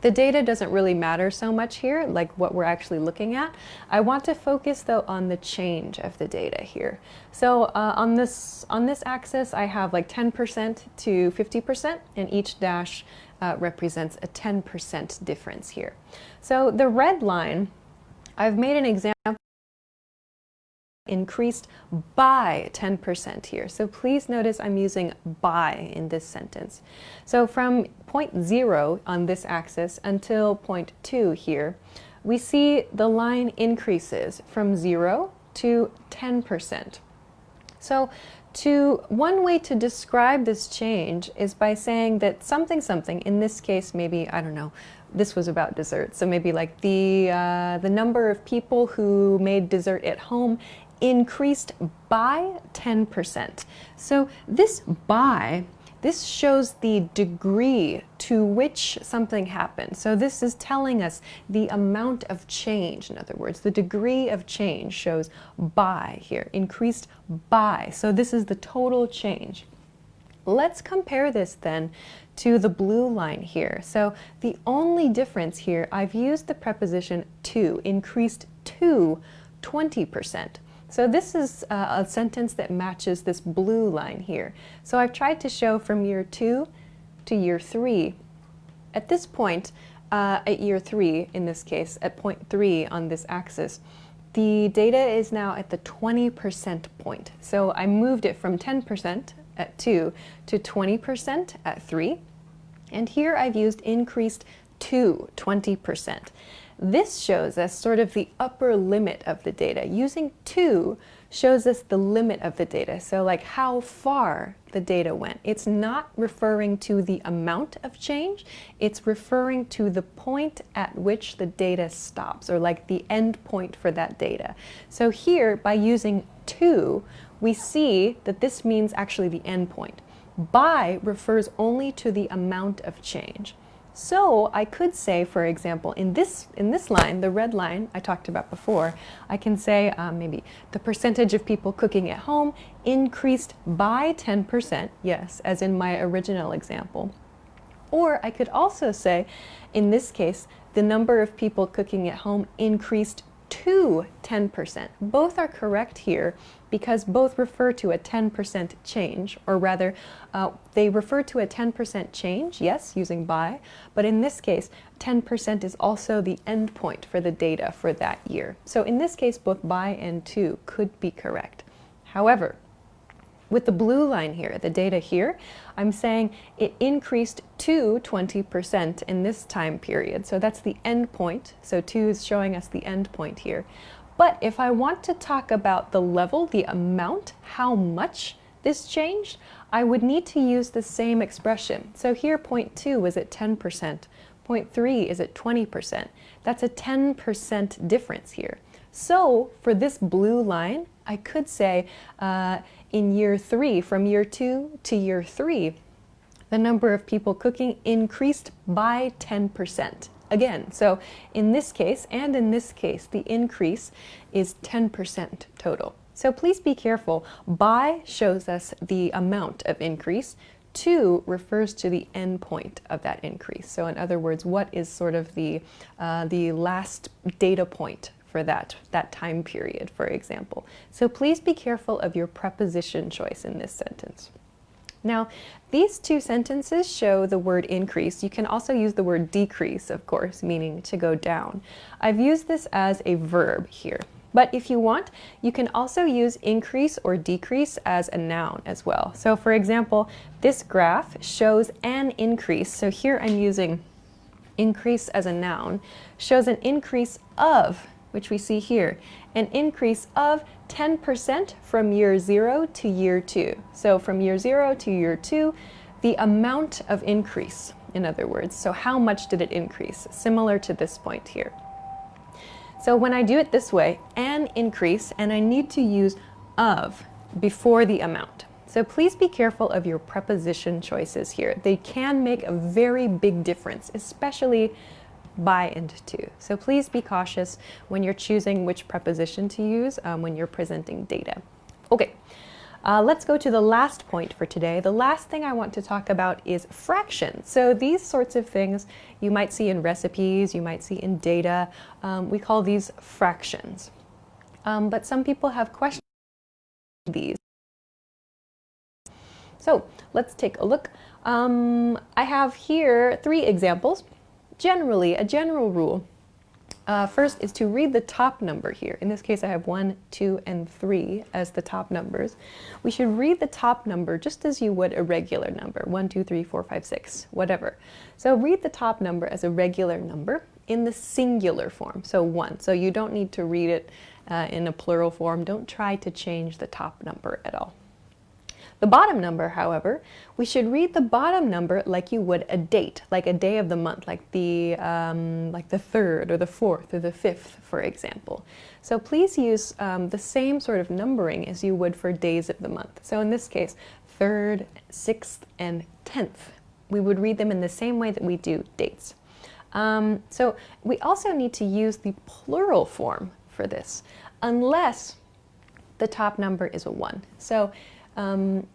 The data doesn't really matter so much here, like what we're actually looking at. I want to focus though on the change of the data here. So on this axis, I have like 10% to 50%, and each dash represents a 10% difference here. So the red line, I've made an example, increased by 10% here. So please notice I'm using by in this sentence. So from point 0 on this axis until point 2 here, we see the line increases from 0 to 10%. So one way to describe this change is by saying that something, in this case, maybe, I don't know, this was about dessert, so maybe like the number of people who made dessert at home increased by 10%. So this shows the degree to which something happened. So this is telling us the amount of change. In other words, the degree of change shows by here, increased by. So this is the total change. Let's compare this then to the blue line here. So the only difference here, I've used the preposition to, increased to 20%. So this is a sentence that matches this blue line here. So I've tried to show from year 2 to year 3. At this point, at year 3, in this case, at point 3 on this axis, the data is now at the 20% point. So I moved it from 10% at 2 to 20% at 3. And here I've used increased to 20%. This shows us sort of the upper limit of the data. Using to shows us the limit of the data, so like how far the data went. It's not referring to the amount of change, it's referring to the point at which the data stops, or like the end point for that data. So here, by using to, we see that this means actually the end point. By refers only to the amount of change. So I could say, for example, in this line, the red line I talked about before, I can say maybe the percentage of people cooking at home increased by 10%, yes, as in my original example. Or I could also say, in this case, the number of people cooking at home increased to 10%. Both are correct here because both refer to a 10% change, or rather, they refer to a 10% change, yes, using by, but in this case, 10% is also the end point for the data for that year. So in this case, both by and to could be correct. However, with the blue line here, the data here, I'm saying it increased to 20% in this time period. So that's the end point. So 2 is showing us the end point here. But if I want to talk about the level, the amount, how much this changed, I would need to use the same expression. So here point 2 is at 10%, point 3 is at 20%. That's a 10% difference here. So for this blue line, I could say in year 3, from year 2 to year 3, the number of people cooking increased by 10%. Again, so in this case and in this case, the increase is 10% total. So please be careful. By shows us the amount of increase. To refers to the end point of that increase. So in other words, what is sort of the last data point for that time period, for example. So please be careful of your preposition choice in this sentence. Now, these two sentences show the word increase. You can also use the word decrease, of course, meaning to go down. I've used this as a verb here. But if you want, you can also use increase or decrease as a noun as well. So for example, this graph shows an increase. So here I'm using increase as a noun, shows an increase of, which we see here, an increase of 10% from year 0 to year 2. So from year 0 to year 2, the amount of increase, in other words. So how much did it increase? Similar to this point here. So when I do it this way, an increase, and I need to use of before the amount. So please be careful of your preposition choices here. They can make a very big difference, especially by and to. So please be cautious when you're choosing which preposition to use when you're presenting data. Okay, let's go to the last point for today. The last thing I want to talk about is fractions. So these sorts of things you might see in recipes, you might see in data. We call these fractions. But some people have questions about these. So let's take a look. I have here 3 examples. Generally, a general rule, first is to read the top number here. In this case, I have 1, 2, and 3 as the top numbers. We should read the top number just as you would a regular number, 1, 2, 3, 4, 5, 6, whatever. So read the top number as a regular number in the singular form, so 1. So you don't need to read it in a plural form. Don't try to change the top number at all. The bottom number, however, we should read the bottom number like you would a date, like a day of the month, like the 3rd or the 4th or the 5th, for example. So please use the same sort of numbering as you would for days of the month. So in this case, 3rd, 6th, and 10th. We would read them in the same way that we do dates. So we also need to use the plural form for this, unless the top number is a 1. So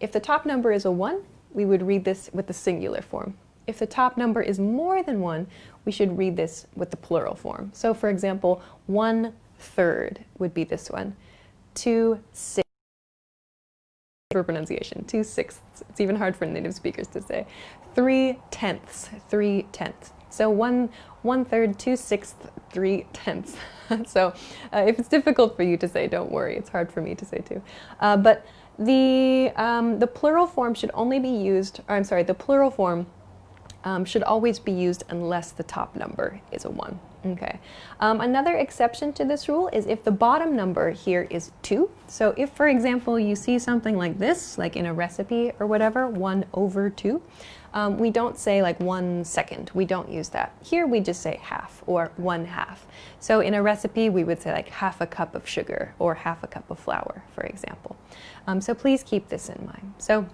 if the top number is a 1, we would read this with the singular form. If the top number is more than 1, we should read this with the plural form. So for example, 1/3 would be this one. 2/6 for pronunciation. 2/6. It's even hard for native speakers to say. 3/10. 3/10. So 1/3, 2/6, 3/10. So if it's difficult for you to say, don't worry. It's hard for me to say too. But The plural form should only be used, or I'm sorry, the plural form should always be used unless the top number is a 1. Okay. Another exception to this rule is if the bottom number here is 2. So if, for example, you see something like this, like in a recipe or whatever, 1/2, we don't say like 1 second. We don't use that. Here we just say half or 1/2. So in a recipe, we would say like half a cup of sugar or half a cup of flour, for example. So please keep this in mind. So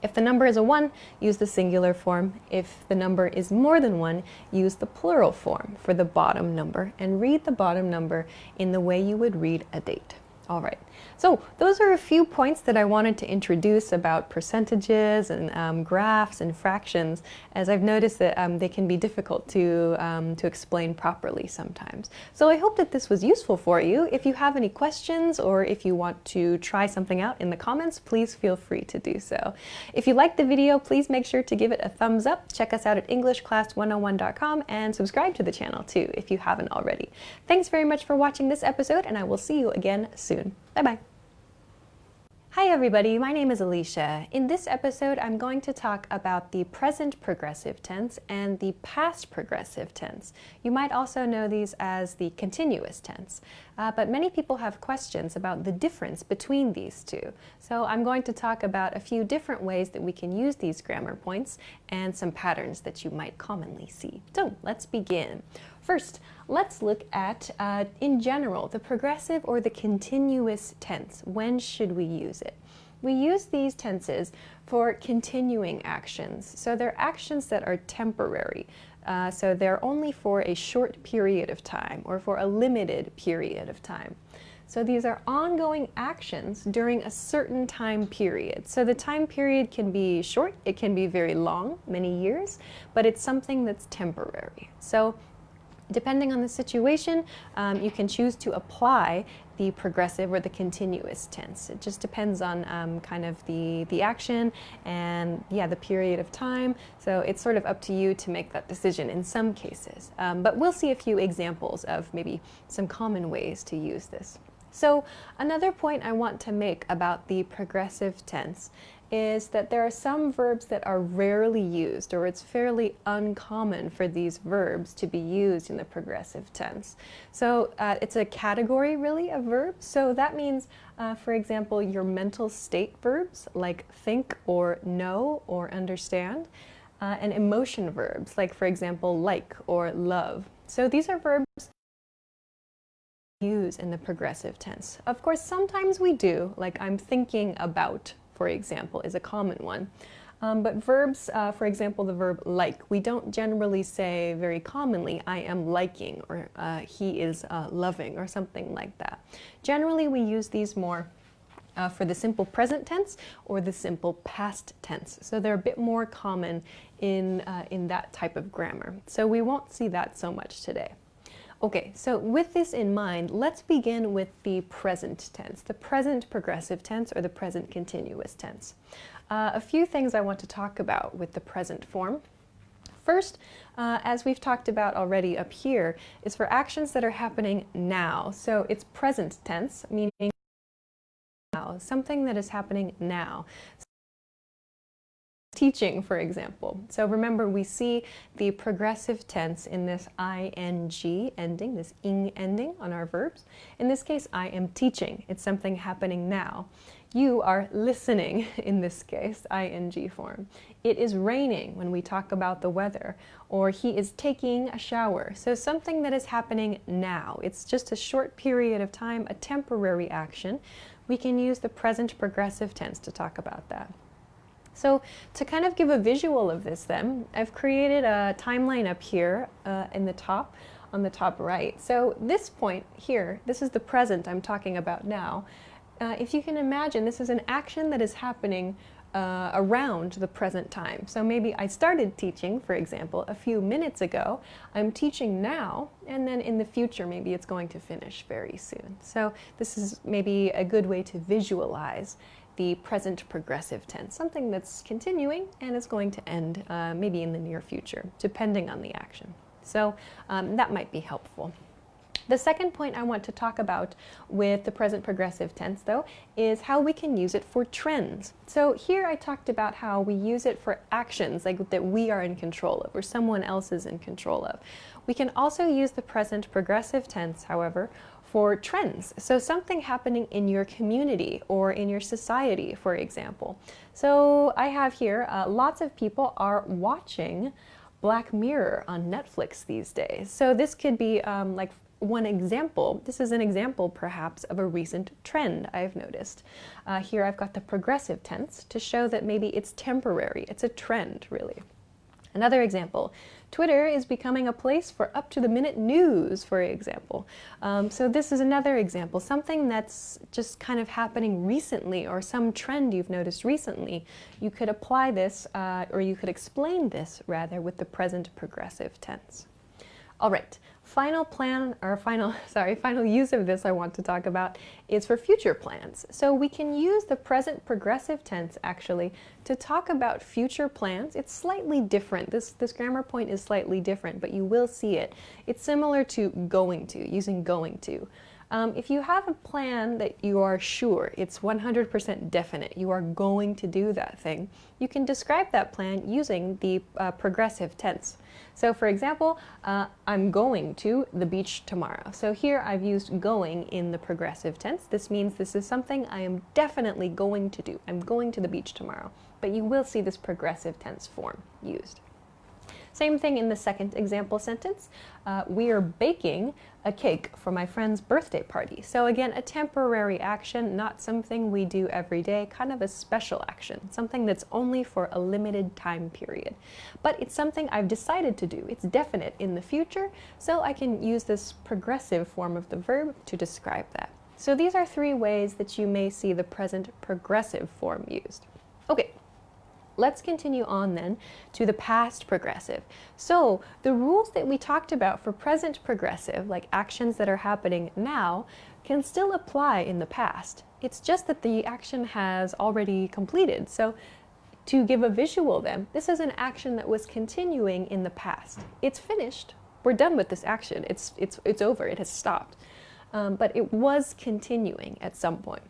if the number is a 1, use the singular form. If the number is more than 1, use the plural form for the bottom number and read the bottom number in the way you would read a date. All right, so those are a few points that I wanted to introduce about percentages and graphs and fractions, as I've noticed that they can be difficult to explain properly sometimes. So I hope that this was useful for you. If you have any questions or if you want to try something out in the comments, please feel free to do so. If you liked the video, please make sure to give it a thumbs up. Check us out at EnglishClass101.com and subscribe to the channel too if you haven't already. Thanks very much for watching this episode, and I will see you again soon. Bye-bye. Hi everybody, my name is Alicia. In this episode, I'm going to talk about the present progressive tense and the past progressive tense. You might also know these as the continuous tense, but many people have questions about the difference between these two. So I'm going to talk about a few different ways that we can use these grammar points and some patterns that you might commonly see. So let's begin. First, let's look at, in general, the progressive or the continuous tense. When should we use it? We use these tenses for continuing actions. So they're actions that are temporary. So they're only for a short period of time or for a limited period of time. So these are ongoing actions during a certain time period. So the time period can be short, it can be very long, many years, but it's something that's temporary. So depending on the situation, you can choose to apply the progressive or the continuous tense. It just depends on kind of the action and the period of time. So it's sort of up to you to make that decision in some cases. But we'll see a few examples of maybe some common ways to use this. So another point I want to make about the progressive tense is that there are some verbs that are rarely used, or it's fairly uncommon for these verbs to be used in the progressive tense. So it's a category really of verbs. So that means, for example, your mental state verbs like think or know or understand, and emotion verbs like, for example, like or love. So these are verbs used in the progressive tense. Of course, sometimes we do, like I'm thinking about, for example, is a common one. But verbs, for example, the verb like, we don't generally say very commonly, I am liking, or he is loving, or something like that. Generally, we use these more for the simple present tense or the simple past tense. So they're a bit more common in that type of grammar. So we won't see that so much today. Okay, so with this in mind, let's begin with the present tense, the present progressive tense or the present continuous tense. A few things I want to talk about with the present form. First, as we've talked about already up here, is for actions that are happening now. So it's present tense, meaning now, something that is happening now. Teaching, for example. So remember, we see the progressive tense in this ing ending, this ing ending on our verbs. In this case, I am teaching. It's something happening now. You are listening in this case, ing form. It is raining when we talk about the weather, or he is taking a shower. So something that is happening now. It's just a short period of time, a temporary action. We can use the present progressive tense to talk about that. So to kind of give a visual of this then, I've created a timeline up here in the top, on the top right. So this point here, this is the present I'm talking about now. If you can imagine, this is an action that is happening around the present time. So maybe I started teaching, for example, a few minutes ago. I'm teaching now, and then in the future, maybe it's going to finish very soon. So this is maybe a good way to visualize the present progressive tense, something that's continuing and is going to end maybe in the near future, depending on the action. So that might be helpful. The second point I want to talk about with the present progressive tense, though, is how we can use it for trends. So here I talked about how we use it for actions like that we are in control of or someone else is in control of. We can also use the present progressive tense, however, for trends. So something happening in your community or in your society, for example. So I have here, lots of people are watching Black Mirror on Netflix these days. So this could be like one example. This is an example perhaps of a recent trend I've noticed. Here I've got the progressive tense to show that maybe it's temporary. It's a trend, really. Another example, Twitter is becoming a place for up-to-the-minute news, for example. So this is another example, something that's just kind of happening recently or some trend you've noticed recently. You could apply this, or you could explain this, rather, with the present progressive tense. All right, final use of this I want to talk about is for future plans. So we can use the present progressive tense actually to talk about future plans. It's slightly different. This grammar point is slightly different, but you will see it. It's similar to going to, using going to. If you have a plan that you are sure, it's 100% definite, you are going to do that thing, you can describe that plan using the progressive tense. So for example, I'm going to the beach tomorrow. So here I've used going in the progressive tense. This means this is something I am definitely going to do. I'm going to the beach tomorrow. But you will see this progressive tense form used. Same thing in the second example sentence. We are baking a cake for my friend's birthday party. So again, a temporary action, not something we do every day, kind of a special action, something that's only for a limited time period. But it's something I've decided to do. It's definite in the future, so I can use this progressive form of the verb to describe that. So these are three ways that you may see the present progressive form used. Okay. Let's continue on then to the past progressive. So the rules that we talked about for present progressive, like actions that are happening now, can still apply in the past. It's just that the action has already completed. So to give a visual then, this is an action that was continuing in the past. It's finished. We're done with this action. It's over. It has stopped. But it was continuing at some point.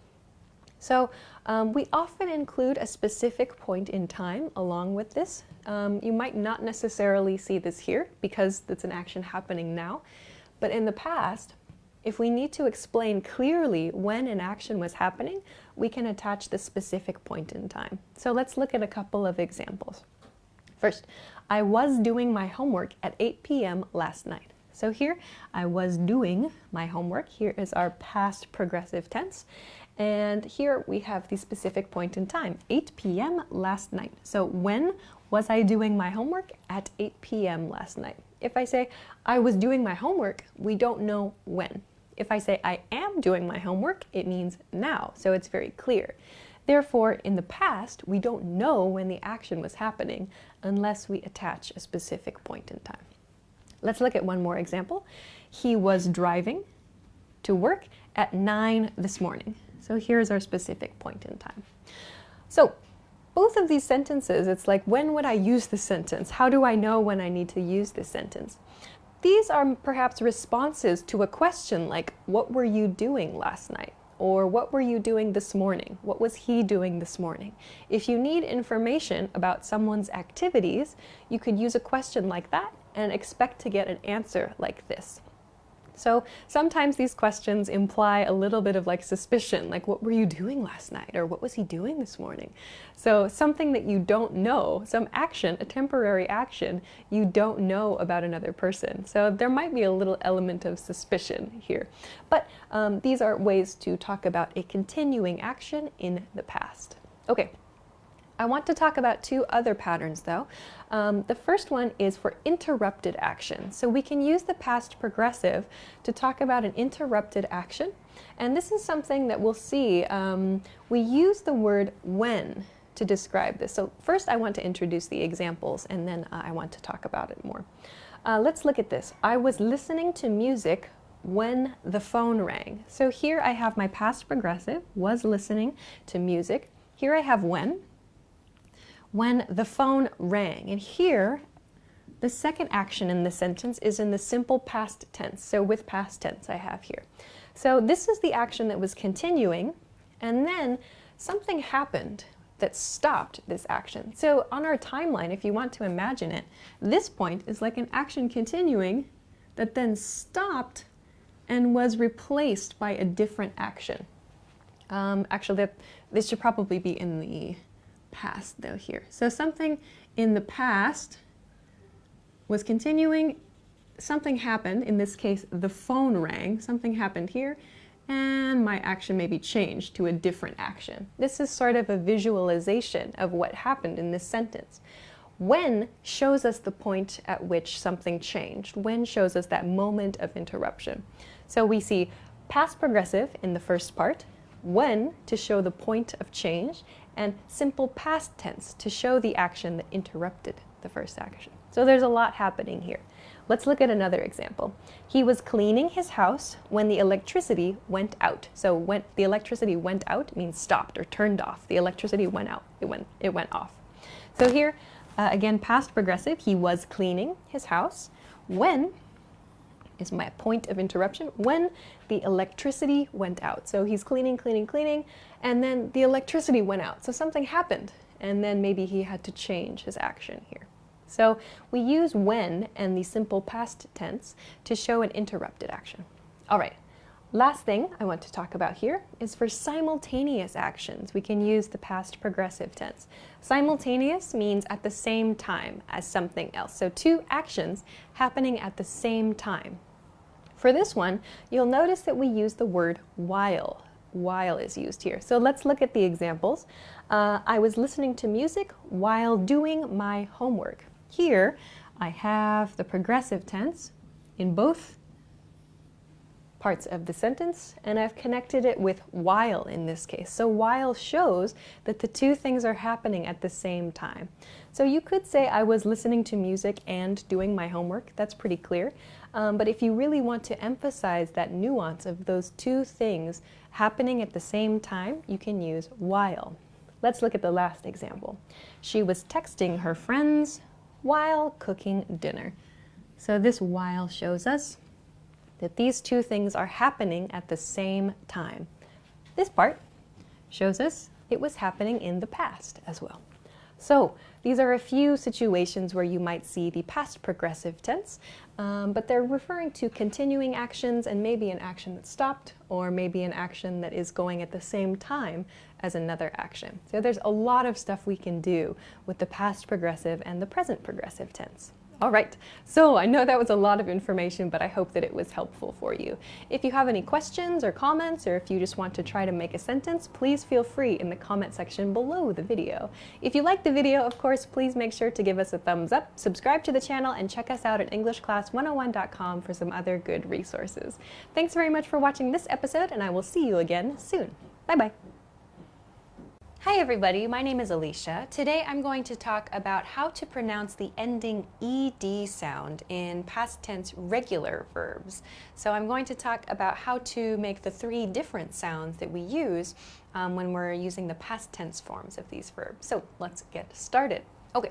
So we often include a specific point in time along with this. You might not necessarily see this here because it's an action happening now. But in the past, if we need to explain clearly when an action was happening, we can attach the specific point in time. So let's look at a couple of examples. First, I was doing my homework at 8 p.m. last night. So here, I was doing my homework. Here is our past progressive tense. And here we have the specific point in time, 8 p.m. last night. So when was I doing my homework? At 8 p.m. last night. If I say I was doing my homework, we don't know when. If I say I am doing my homework, it means now, so it's very clear. Therefore, in the past, we don't know when the action was happening unless we attach a specific point in time. Let's look at one more example. He was driving to work at 9 this morning. So here's our specific point in time. So both of these sentences, it's like, when would I use this sentence? How do I know when I need to use this sentence? These are perhaps responses to a question like, what were you doing last night? Or what were you doing this morning? What was he doing this morning? If you need information about someone's activities, you could use a question like that and expect to get an answer like this. So sometimes these questions imply a little bit of like suspicion, like what were you doing last night? Or what was he doing this morning? So something that you don't know, some action, a temporary action, you don't know about another person. So there might be a little element of suspicion here. But these are ways to talk about a continuing action in the past. Okay. I want to talk about two other patterns though. The first one is for interrupted action. So we can use the past progressive to talk about an interrupted action. And this is something that we'll see. We use the word when to describe this. So first I want to introduce the examples and then I want to talk about it more. Let's look at this. I was listening to music when the phone rang. So here I have my past progressive, was listening to music. Here I have when the phone rang. And here The second action in the sentence is in the simple past tense, so with past tense I have here. So this is the action that was continuing, and then something happened that stopped this action. So on our timeline, if you want to imagine it, this point is like an action continuing that then stopped and was replaced by a different action. Actually, this should probably be in the past though here. So something in the past was continuing, something happened, in this case the phone rang, something happened here, and my action maybe changed to a different action. This is sort of a visualization of what happened in this sentence. When shows us the point at which something changed. When shows us that moment of interruption. So we see past progressive in the first part, when to show the point of change, and simple past tense to show the action that interrupted the first action. So there's a lot happening here. Let's look at another example. He was cleaning his house when the electricity went out. So when the electricity went out means stopped or turned off. The electricity went out, it went off. So here, again, past progressive, he was cleaning his house. When is my point of interruption, when the electricity went out. So he's cleaning, and then the electricity went out. So something happened, and then maybe he had to change his action here. So we use when and the simple past tense to show an interrupted action. All right, last thing I want to talk about here is for simultaneous actions. We can use the past progressive tense. Simultaneous means at the same time as something else. So two actions happening at the same time. For this one, you'll notice that we use the word while. While is used here. So let's look at the examples. I was listening to music while doing my homework. Here, I have the progressive tense in both parts of the sentence, and I've connected it with while in this case. So while shows that the two things are happening at the same time. So you could say I was listening to music and doing my homework. That's pretty clear. But if you really want to emphasize that nuance of those two things happening at the same time, you can use while. Let's look at the last example. She was texting her friends while cooking dinner. So this while shows us that these two things are happening at the same time. This part shows us it was happening in the past as well. So these are a few situations where you might see the past progressive tense, but they're referring to continuing actions and maybe an action that stopped, or maybe an action that is going at the same time as another action. So there's a lot of stuff we can do with the past progressive and the present progressive tense. All right, so I know that was a lot of information, but I hope that it was helpful for you. If you have any questions or comments, or if you just want to try to make a sentence, please feel free in the comment section below the video. If you liked the video, of course, please make sure to give us a thumbs up, subscribe to the channel, and check us out at EnglishClass101.com for some other good resources. Thanks very much for watching this episode, and I will see you again soon. Bye-bye. Hi everybody, my name is Alicia. Today I'm going to talk about how to pronounce the ending ED sound in past tense regular verbs. So I'm going to talk about how to make the three different sounds that we use when we're using the past tense forms of these verbs. So let's get started. Okay,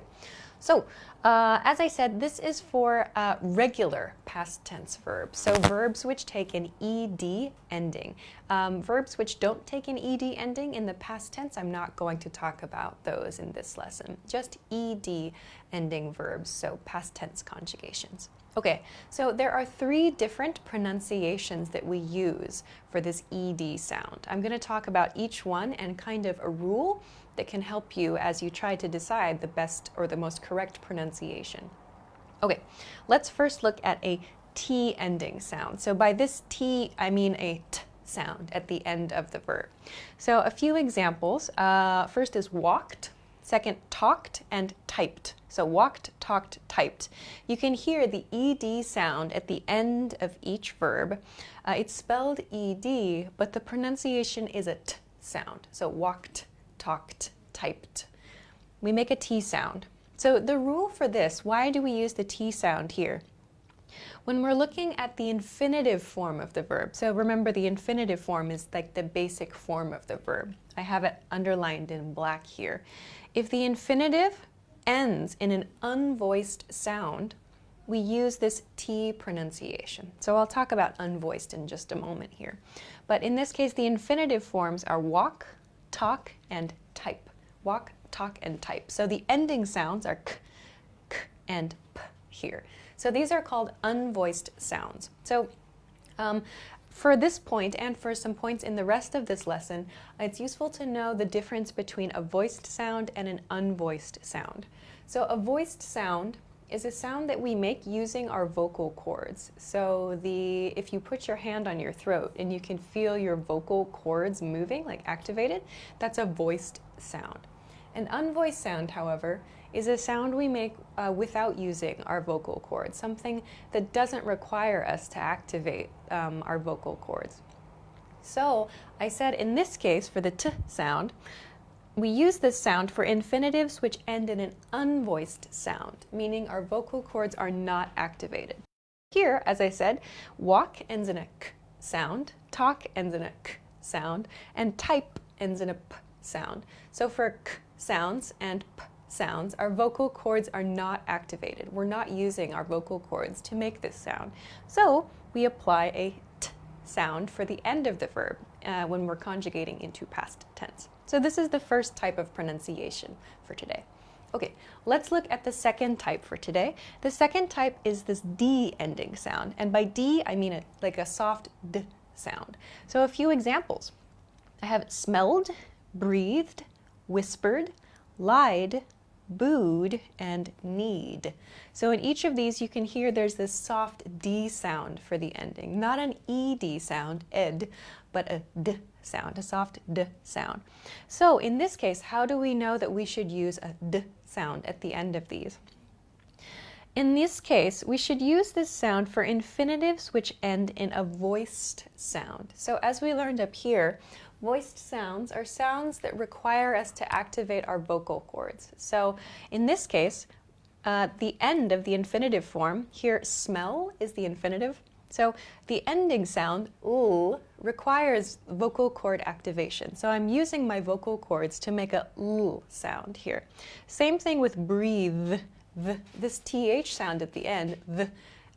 so as I said, this is for regular past tense verbs. So verbs which take an ED ending. Verbs which don't take an ED ending in the past tense, I'm not going to talk about those in this lesson. Just ED ending verbs, so past tense conjugations. Okay, so there are three different pronunciations that we use for this ED sound. I'm going to talk about each one and kind of a rule that can help you as you try to decide the best or the most correct pronunciation. Okay, let's first look at a T ending sound. So by this T, I mean a T sound at the end of the verb. So a few examples. First is walked, second talked, and typed. So walked, talked, typed. You can hear the ED sound at the end of each verb. It's spelled ED, but the pronunciation is a T sound. So walked, talked, typed. We make a T sound. So the rule for this, why do we use the T sound here? When we're looking at the infinitive form of the verb, so remember the infinitive form is like the basic form of the verb. I have it underlined in black here. If the infinitive ends in an unvoiced sound, we use this T pronunciation. So I'll talk about unvoiced in just a moment here. But in this case, the infinitive forms are walk, talk, and type. Walk, talk, and type. So the ending sounds are k, k, and p here. So these are called unvoiced sounds. So for this point and for some points in the rest of this lesson, it's useful to know the difference between a voiced sound and an unvoiced sound. So a voiced sound is a sound that we make using our vocal cords. So if you put your hand on your throat and you can feel your vocal cords moving, like activated, that's a voiced sound. An unvoiced sound, however, is a sound we make without using our vocal cords, something that doesn't require us to activate our vocal cords. So I said in this case, for the t sound, we use this sound for infinitives which end in an unvoiced sound, meaning our vocal cords are not activated. Here, as I said, walk ends in a k sound, talk ends in a k sound, and type ends in a p sound. So for k sounds and p sounds, our vocal cords are not activated. We're not using our vocal cords to make this sound. So we apply a t sound for the end of the verb when we're conjugating into past tense. So this is the first type of pronunciation for today. Okay, let's look at the second type for today. The second type is this D ending sound. And by D, I mean like a soft D sound. So a few examples. I have smelled, breathed, whispered, lied, booed, and need. So in each of these, you can hear there's this soft D sound for the ending. Not an ED sound, ed, but a D sound, a soft D sound. So in this case, how do we know that we should use a D sound at the end of these? In this case, we should use this sound for infinitives which end in a voiced sound. So as we learned up here, voiced sounds are sounds that require us to activate our vocal cords. So in this case, the end of the infinitive form, here smell is the infinitive. So the ending sound, ooh, requires vocal cord activation. So I'm using my vocal cords to make a ooh sound here. Same thing with breathe. This TH sound at the end,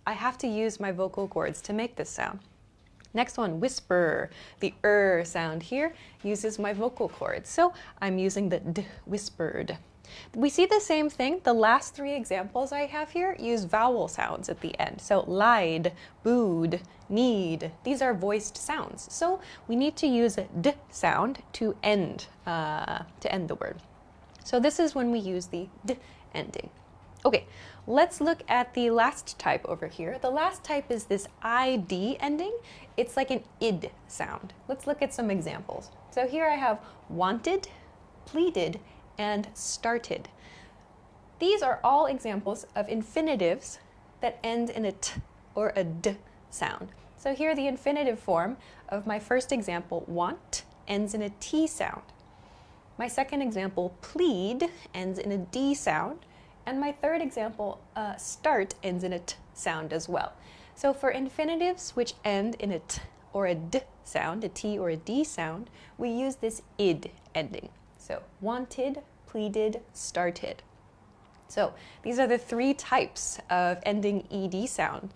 I have to use my vocal cords to make this sound. Next one, whisper. The sound here uses my vocal cords. So I'm using the d, whispered. We see the same thing. The last three examples I have here use vowel sounds at the end. So lied, booed, need. These are voiced sounds. So we need to use a d sound to end the word. So this is when we use the d ending. Okay, let's look at the last type over here. The last type is this ID ending. It's like an id sound. Let's look at some examples. So here I have wanted, pleaded, and started. These are all examples of infinitives that end in a t or a d sound. So here the infinitive form of my first example, want, ends in a t sound. My second example, plead, ends in a d sound. And my third example, start, ends in a t sound as well. So for infinitives which end in a t or a d sound, a t or a d sound, we use this id ending. So wanted, pleaded, started. So these are the three types of ending ed sound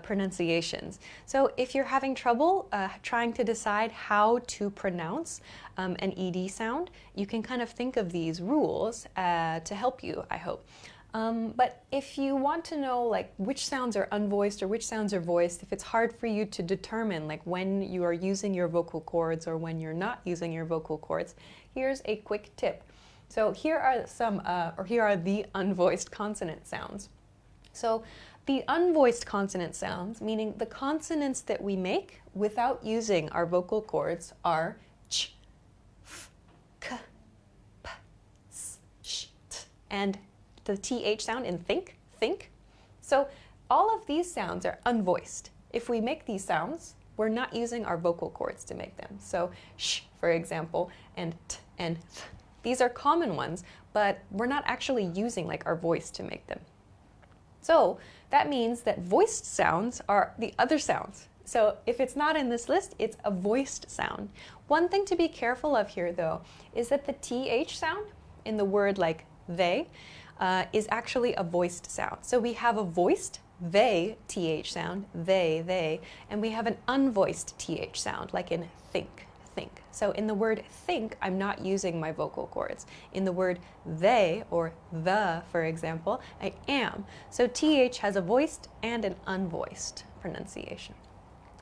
pronunciations. So if you're having trouble trying to decide how to pronounce an ed sound, you can kind of think of these rules to help you, I hope. But if you want to know like which sounds are unvoiced or which sounds are voiced, if it's hard for you to determine like when you are using your vocal cords or when you're not using your vocal cords, here's a quick tip. So here are the unvoiced consonant sounds. So the unvoiced consonant sounds, meaning the consonants that we make without using our vocal cords, are ch, f, k, p, s, sh, t, and the th sound in think, think. So all of these sounds are unvoiced. If we make these sounds, we're not using our vocal cords to make them. So sh, for example, and t and th. These are common ones, but we're not actually using like our voice to make them. So that means that voiced sounds are the other sounds. So if it's not in this list, it's a voiced sound. One thing to be careful of here though, is that the th sound in the word like they, is actually a voiced sound. So we have a voiced they, th sound, they, and we have an unvoiced th sound, like in think. So in the word think, I'm not using my vocal cords. In the word they or the, for example, I am. So th has a voiced and an unvoiced pronunciation.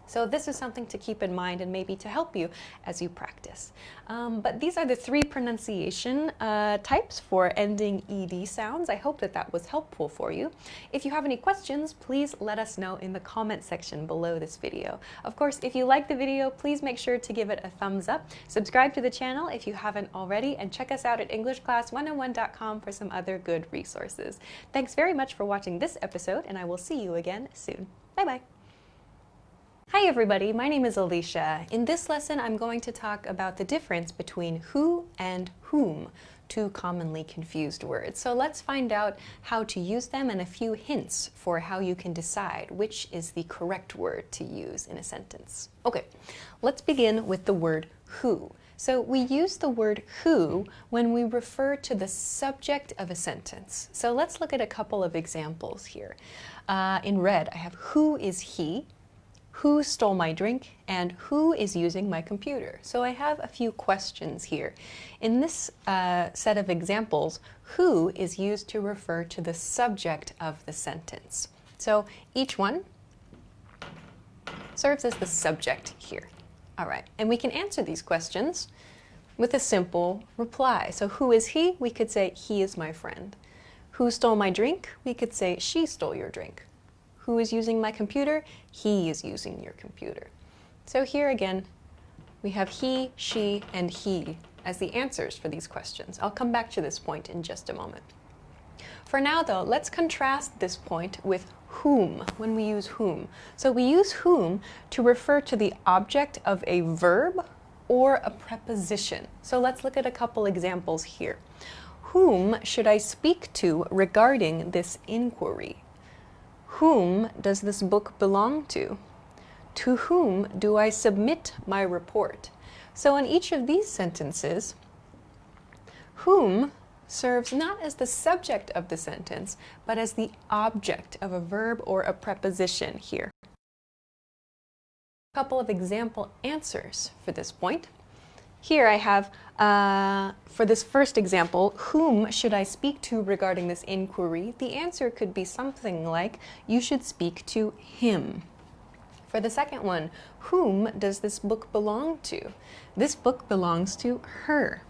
So this is something to keep in mind and maybe to help you as you practice. But these are the 3 pronunciation types for ending ed sounds. I hope that that was helpful for you. If you have any questions, please let us know in the comment section below this video. Of course, if you like the video, please make sure to give it a thumbs up. Subscribe to the channel if you haven't already, and check us out at EnglishClass101.com for some other good resources. Thanks very much for watching this episode, and I will see you again soon. Bye-bye. Hi everybody, my name is Alicia. In this lesson, I'm going to talk about the difference between who and whom, 2 commonly confused words. So let's find out how to use them and a few hints for how you can decide which is the correct word to use in a sentence. Okay, let's begin with the word who. So we use the word who when we refer to the subject of a sentence. So let's look at a couple of examples here. In red, I have who is he, who stole my drink, and who is using my computer. So I have a few questions here. In this set of examples, who is used to refer to the subject of the sentence. So each one serves as the subject here. All right, and we can answer these questions with a simple reply. So who is he? We could say, he is my friend. Who stole my drink? We could say, she stole your drink. Who is using my computer? He is using your computer. So here again, we have he, she, and he as the answers for these questions. I'll come back to this point in just a moment. For now though, let's contrast this point with whom, when we use whom. So we use whom to refer to the object of a verb or a preposition. So let's look at a couple examples here. Whom should I speak to regarding this inquiry? Whom does this book belong to? To whom do I submit my report? So in each of these sentences, whom serves not as the subject of the sentence, but as the object of a verb or a preposition here. A couple of example answers for this point. Here I have, for this first example, whom should I speak to regarding this inquiry? The answer could be something like, you should speak to him. For the second one, whom does this book belong to? This book belongs to her.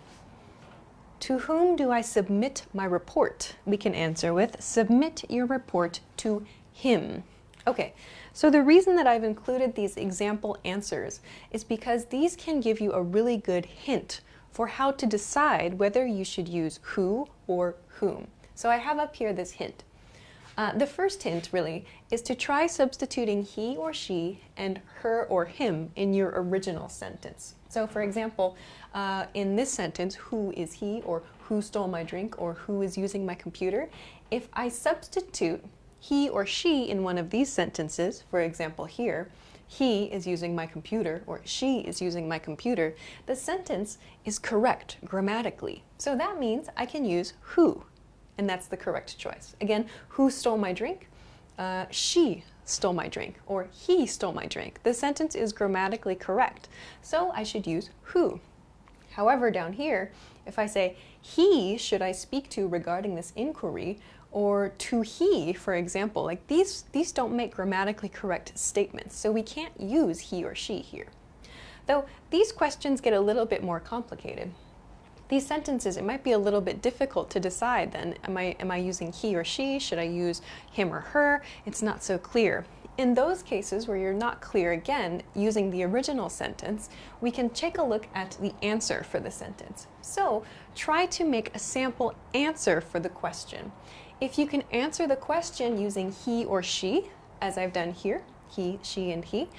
To whom do I submit my report? We can answer with, submit your report to him. Okay, so the reason that I've included these example answers is because these can give you a really good hint for how to decide whether you should use who or whom. So I have up here this hint. The first hint really is to try substituting he or she and her or him in your original sentence. So for example, in this sentence, who is he, or who stole my drink, or who is using my computer, if I substitute he or she in one of these sentences, for example here, he is using my computer, or she is using my computer, the sentence is correct grammatically. So that means I can use who, and that's the correct choice. Again, who stole my drink? She stole my drink, or he stole my drink. The sentence is grammatically correct, so I should use who. However, down here, if I say, he should I speak to regarding this inquiry, or to he, for example, like these don't make grammatically correct statements, so we can't use he or she here. Though these questions get a little bit more complicated. These sentences, it might be a little bit difficult to decide then, am I using he or she? Should I use him or her? It's not so clear. In those cases where you're not clear, again, using the original sentence, we can take a look at the answer for the sentence. So try to make a sample answer for the question. If you can answer the question using he or she, as I've done here, he, she, and he,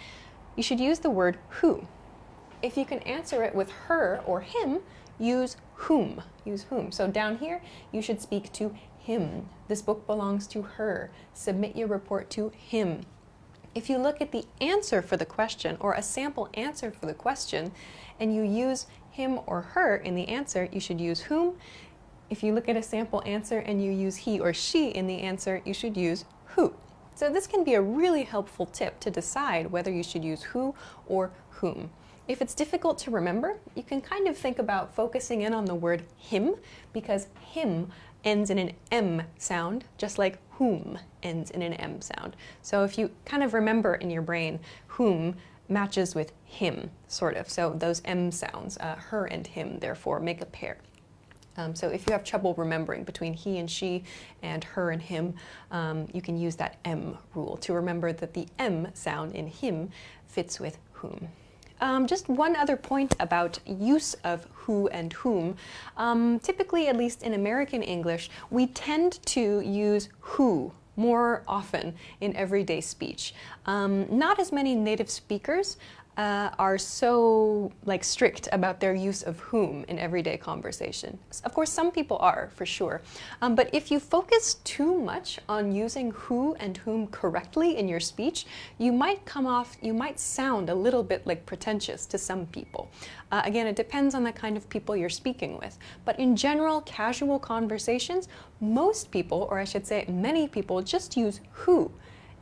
you should use the word who. If you can answer it with her or him, use whom. Use whom. So down here, you should speak to him. This book belongs to her. Submit your report to him. If you look at the answer for the question, or a sample answer for the question, and you use him or her in the answer, you should use whom. If you look at a sample answer and you use he or she in the answer, you should use who. So this can be a really helpful tip to decide whether you should use who or whom. If it's difficult to remember, you can kind of think about focusing in on the word him, because him ends in an M sound, just like whom ends in an M sound. So if you kind of remember in your brain, whom matches with him, sort of. So those M sounds, her and him, therefore, make a pair. So if you have trouble remembering between he and she and her and him, you can use that M rule to remember that the M sound in him fits with whom. Just one other point about use of who and whom. Typically, at least in American English, we tend to use who more often in everyday speech. Not as many native speakers are so strict about their use of whom in everyday conversation. Of course, some people are, for sure. But if you focus too much on using who and whom correctly in your speech, you might sound a little bit pretentious to some people. Again, it depends on the kind of people you're speaking with. But in general, casual conversations, most people, or I should say many people, just use who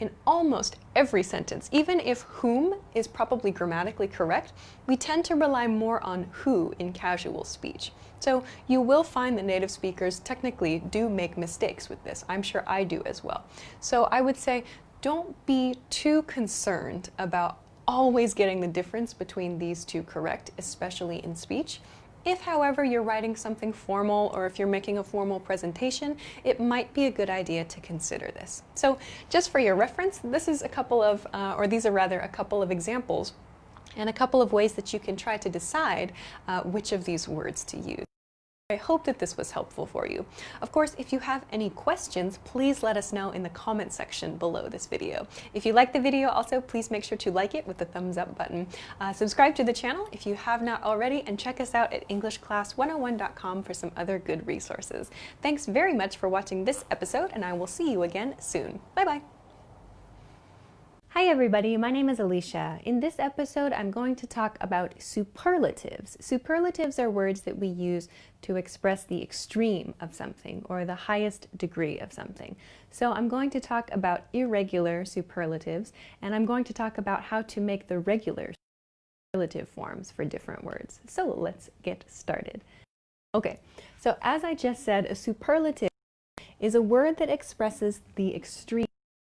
in almost every sentence. Even if whom is probably grammatically correct, we tend to rely more on who in casual speech. So you will find that native speakers technically do make mistakes with this. I'm sure I do as well. So I would say don't be too concerned about always getting the difference between these two correct, especially in speech. If, however, you're writing something formal or if you're making a formal presentation, it might be a good idea to consider this. So just for your reference, this is a couple of examples and a couple of ways that you can try to decide which of these words to use. I hope that this was helpful for you. Of course, if you have any questions, please let us know in the comment section below this video. If you like the video, also please make sure to like it with the thumbs up button. Subscribe to the channel if you have not already, and check us out at EnglishClass101.com for some other good resources. Thanks very much for watching this episode, and I will see you again soon. Bye-bye. Hi everybody, my name is Alicia. In this episode, I'm going to talk about superlatives. Superlatives are words that we use to express the extreme of something or the highest degree of something. So I'm going to talk about irregular superlatives, and I'm going to talk about how to make the regular superlative forms for different words. So let's get started. Okay, so as I just said, a superlative is a word that expresses the extreme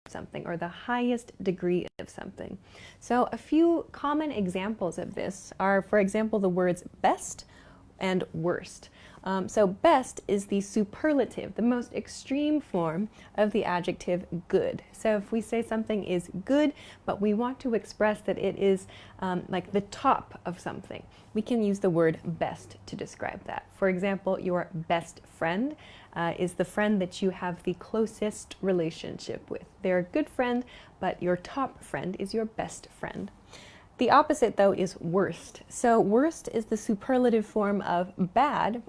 something or the highest degree of something. So a few common examples of this are, for example, the words best and worst. So best is the superlative, the most extreme form of the adjective good. So if we say something is good, but we want to express that it is like the top of something, we can use the word best to describe that. For example, your best friend is the friend that you have the closest relationship with. They're a good friend, but your top friend is your best friend. The opposite, though, is worst. So worst is the superlative form of bad.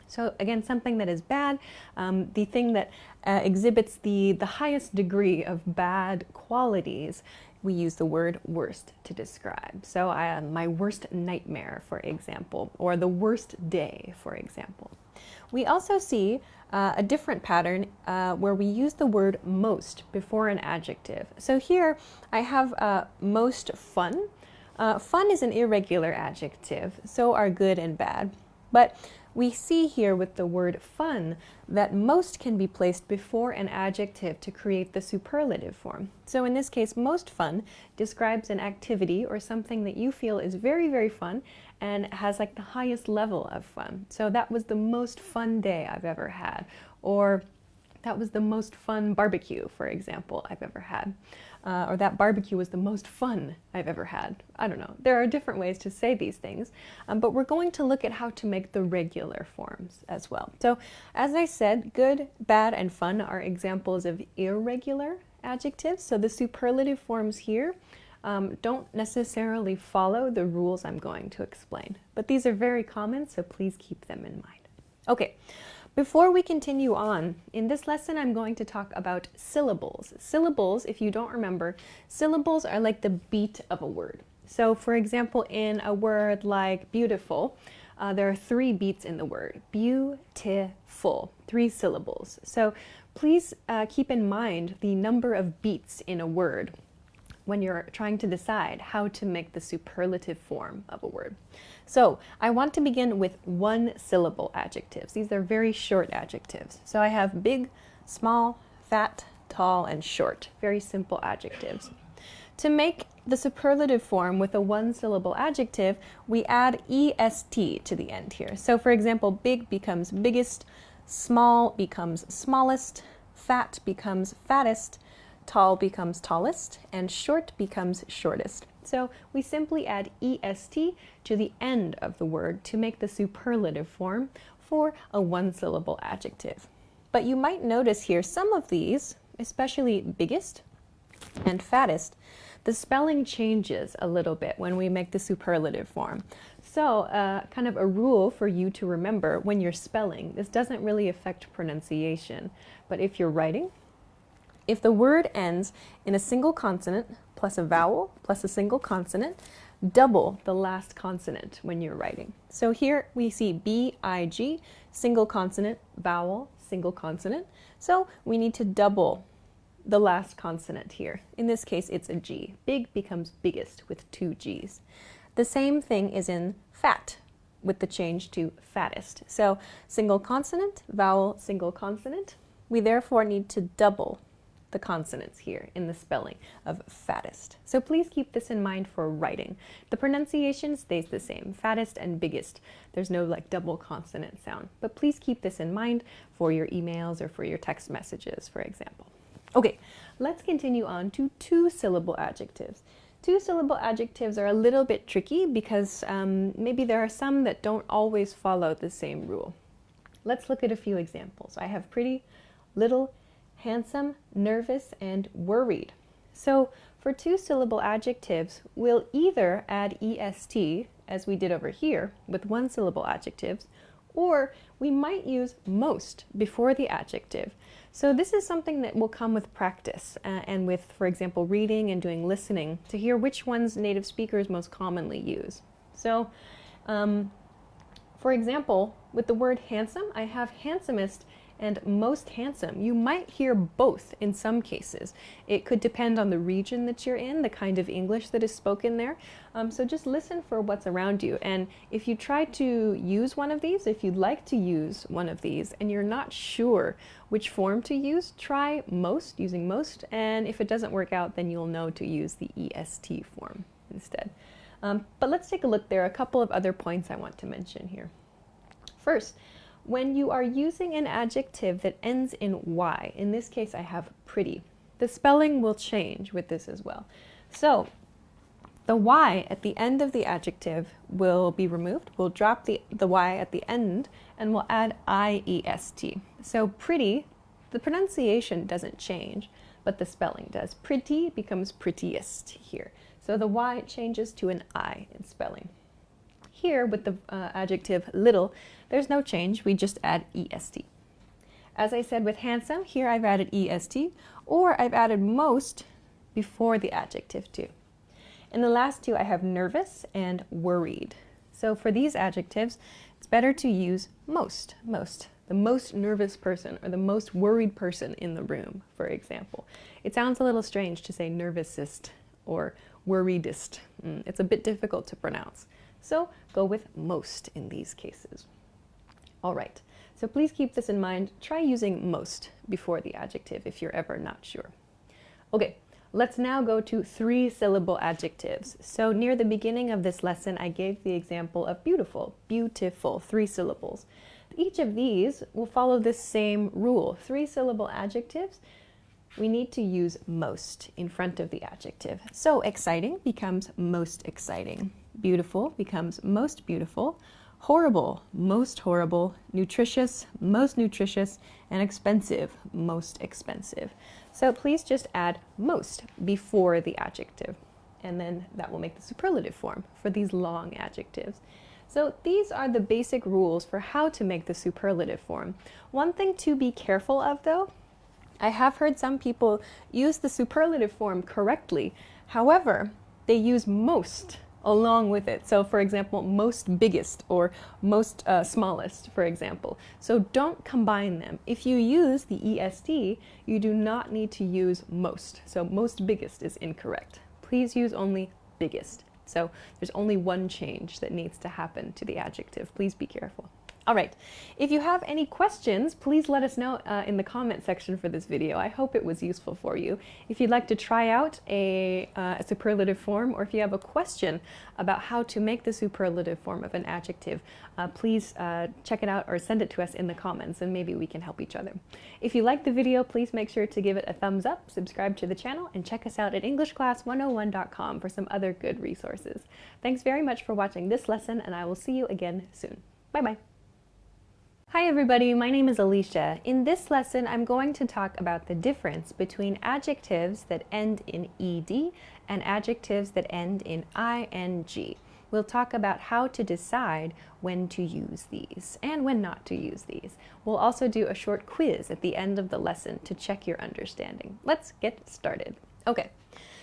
So again, something that is bad, the thing that exhibits the highest degree of bad qualities, we use the word worst to describe. So my worst nightmare, for example, or the worst day, for example. We also see a different pattern where we use the word most before an adjective. So here I have most fun. Fun is an irregular adjective, so are good and bad. But we see here with the word fun that most can be placed before an adjective to create the superlative form. So in this case, most fun describes an activity or something that you feel is very, very fun and has like the highest level of fun. So that was the most fun day I've ever had, or that was the most fun barbecue, for example, I've ever had. Or that barbecue was the most fun I've ever had. I don't know. There are different ways to say these things, but we're going to look at how to make the regular forms as well. So as I said, good, bad, and fun are examples of irregular adjectives. So the superlative forms here don't necessarily follow the rules I'm going to explain, but these are very common, so please keep them in mind. Okay. Before we continue on, in this lesson I'm going to talk about syllables. Syllables, if you don't remember, syllables are like the beat of a word. So for example, in a word like beautiful, there are 3 beats in the word. Beautiful, 3 syllables. So please keep in mind the number of beats in a word when you're trying to decide how to make the superlative form of a word. So I want to begin with 1 syllable adjectives. These are very short adjectives. So I have big, small, fat, tall, and short. Very simple adjectives. To make the superlative form with a 1 syllable adjective, we add est to the end here. So for example, big becomes biggest, small becomes smallest, fat becomes fattest, tall becomes tallest, and short becomes shortest. So we simply add est to the end of the word to make the superlative form for a 1 syllable adjective. But you might notice here some of these, especially biggest and fattest, the spelling changes a little bit when we make the superlative form. So kind of a rule for you to remember when you're spelling, this doesn't really affect pronunciation, but if you're writing, if the word ends in a single consonant plus a vowel plus a single consonant, double the last consonant when you're writing. So here we see B-I-G, single consonant, vowel, single consonant. So we need to double the last consonant here. In this case, it's a G. Big becomes biggest with 2 Gs. The same thing is in fat with the change to fattest. So single consonant, vowel, single consonant. We therefore need to double the consonants here in the spelling of fattest. So please keep this in mind for writing. The pronunciation stays the same, fattest and biggest. There's no like double consonant sound, but please keep this in mind for your emails or for your text messages, for example. Okay, let's continue on to 2 syllable adjectives. 2 syllable adjectives are a little bit tricky because maybe there are some that don't always follow the same rule. Let's look at a few examples. I have pretty, little, handsome, nervous, and worried. So for 2 syllable adjectives, we'll either add est, as we did over here with 1 syllable adjectives, or we might use most before the adjective. So this is something that will come with practice and with, for example, reading and doing listening to hear which ones native speakers most commonly use. So, for example, with the word handsome, I have handsomest and most handsome. You might hear both in some cases. It could depend on the region that you're in, the kind of English that is spoken there. So just listen for what's around you. And if you try to use one of these, if you'd like to use one of these and you're not sure which form to use, try most, using most. And if it doesn't work out, then you'll know to use the est form instead. But let's take a look. There are a couple of other points I want to mention here. First, when you are using an adjective that ends in y, in this case I have pretty, the spelling will change with this as well. So the y at the end of the adjective will be removed. We'll drop the y at the end and we'll add iest. So pretty, the pronunciation doesn't change, but the spelling does. Pretty becomes prettiest here. So the y changes to an I in spelling. Here with the adjective little, there's no change, we just add est. As I said with handsome, here I've added est, or I've added most before the adjective too. In the last 2, I have nervous and worried. So for these adjectives, it's better to use most. The most nervous person or the most worried person in the room, for example. It sounds a little strange to say nervousest or worriedest. It's a bit difficult to pronounce. So go with most in these cases. All right, so please keep this in mind. Try using most before the adjective if you're ever not sure. Okay, let's now go to 3 syllable adjectives. So near the beginning of this lesson, I gave the example of beautiful, 3 syllables. Each of these will follow this same rule. 3 syllable adjectives, we need to use most in front of the adjective. So exciting becomes most exciting. Beautiful becomes most beautiful. Horrible, most horrible. Nutritious, most nutritious. And expensive, most expensive. So please just add most before the adjective. And then that will make the superlative form for these long adjectives. So these are the basic rules for how to make the superlative form. One thing to be careful of though, I have heard some people use the superlative form correctly. However, they use most along with it. So for example, most biggest or most smallest, for example. So don't combine them. If you use the EST, you do not need to use most. So most biggest is incorrect. Please use only biggest. So there's only one change that needs to happen to the adjective. Please be careful. All right, if you have any questions, please let us know in the comment section for this video. I hope it was useful for you. If you'd like to try out a superlative form, or if you have a question about how to make the superlative form of an adjective, please check it out or send it to us in the comments, and maybe we can help each other. If you liked the video, please make sure to give it a thumbs up, subscribe to the channel, and check us out at EnglishClass101.com for some other good resources. Thanks very much for watching this lesson, and I will see you again soon. Bye-bye. Hi everybody, my name is Alicia. In this lesson, I'm going to talk about the difference between adjectives that end in ed and adjectives that end in ing. We'll talk about how to decide when to use these and when not to use these. We'll also do a short quiz at the end of the lesson to check your understanding. Let's get started. Okay,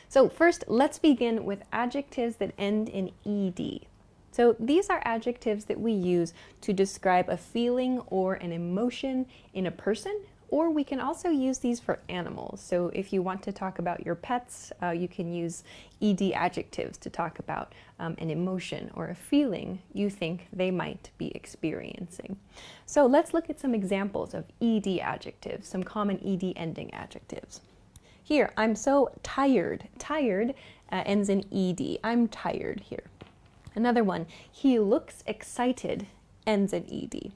so first let's begin with adjectives that end in ed. So these are adjectives that we use to describe a feeling or an emotion in a person, or we can also use these for animals. So if you want to talk about your pets, you can use ed adjectives to talk about an emotion or a feeling you think they might be experiencing. So let's look at some examples of ed adjectives, some common ed ending adjectives. Here, I'm so tired. Tired ends in ed. I'm tired here. Another one, he looks excited, ends in ed.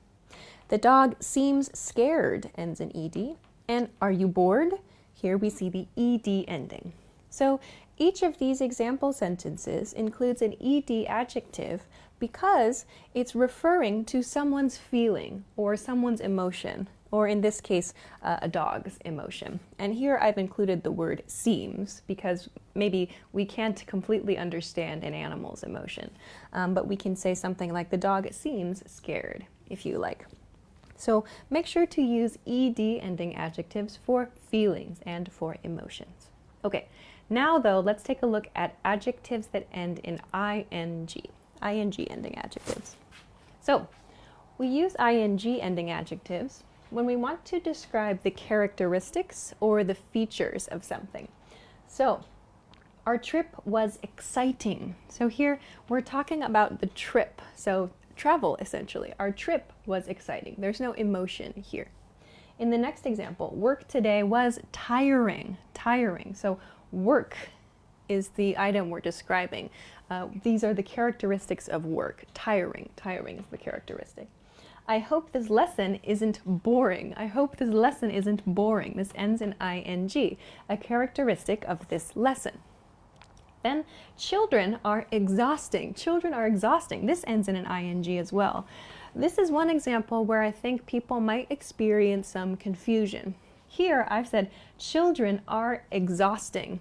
The dog seems scared, ends in ed. And are you bored? Here we see the ed ending. So each of these example sentences includes an ed adjective because it's referring to someone's feeling or someone's emotion, or in this case, a dog's emotion. And here I've included the word seems because maybe we can't completely understand an animal's emotion, but we can say something like the dog seems scared, if you like. So make sure to use ed ending adjectives for feelings and for emotions. Okay, now though, let's take a look at adjectives that end in ing ending adjectives. So we use ing ending adjectives when we want to describe the characteristics or the features of something. So, our trip was exciting. So here we're talking about the trip. So travel, essentially. Our trip was exciting. There's no emotion here. In the next example, work today was tiring. Tiring. So work is the item we're describing. These are the characteristics of work. Tiring. Tiring is the characteristic. I hope this lesson isn't boring. I hope this lesson isn't boring. This ends in ing, a characteristic of this lesson. Then, children are exhausting. Children are exhausting. This ends in an ing as well. This is one example where I think people might experience some confusion. Here, I've said, children are exhausting.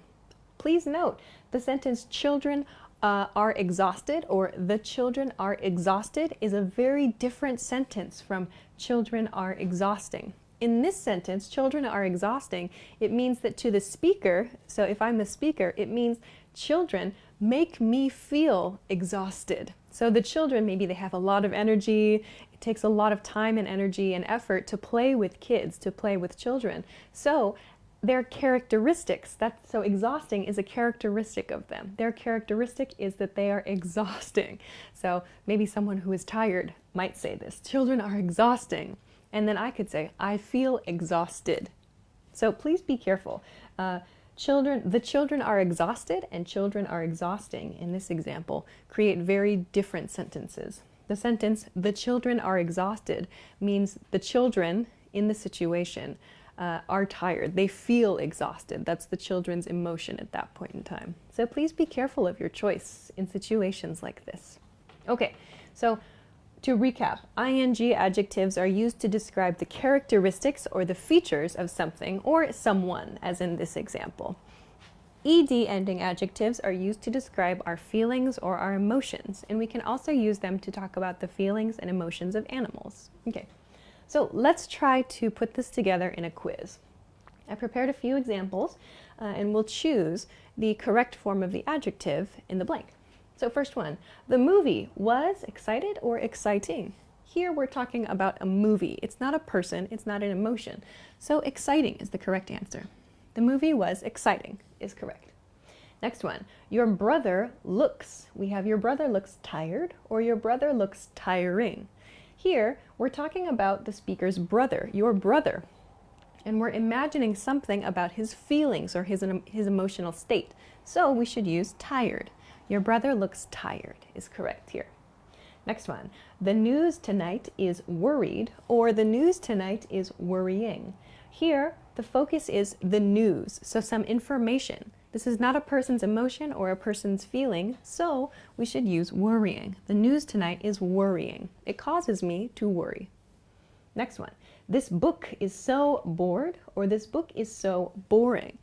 Please note, the sentence children are exhausted or the children are exhausted is a very different sentence from children are exhausting. In this sentence, children are exhausting, it means that to the speaker, so if I'm the speaker, it means children make me feel exhausted. So the children, maybe they have a lot of energy, it takes a lot of time and energy and effort to play with kids, to play with children. So their characteristics, so exhausting is a characteristic of them. Their characteristic is that they are exhausting. So maybe someone who is tired might say this, children are exhausting. And then I could say, I feel exhausted. So please be careful. The children are exhausted and children are exhausting in this example create very different sentences. The sentence, the children are exhausted, means the children in the situation are tired. They feel exhausted. That's the children's emotion at that point in time. So please be careful of your choice in situations like this. Okay, so to recap, ing adjectives are used to describe the characteristics or the features of something or someone, as in this example. Ed ending adjectives are used to describe our feelings or our emotions, and we can also use them to talk about the feelings and emotions of animals. Okay. So let's try to put this together in a quiz. I prepared a few examples and we'll choose the correct form of the adjective in the blank. So first one, the movie was excited or exciting? Here we're talking about a movie. It's not a person, it's not an emotion. So exciting is the correct answer. The movie was exciting is correct. Next one, your brother looks. We have your brother looks tired or your brother looks tiring. Here we're talking about the speaker's brother, your brother. And we're imagining something about his feelings or his emotional state. So we should use tired. Your brother looks tired is correct here. Next one, the news tonight is worried or the news tonight is worrying. Here, the focus is the news, so some information. This is not a person's emotion or a person's feeling, so we should use worrying. The news tonight is worrying. It causes me to worry. Next one, this book is so bored or this book is so boring.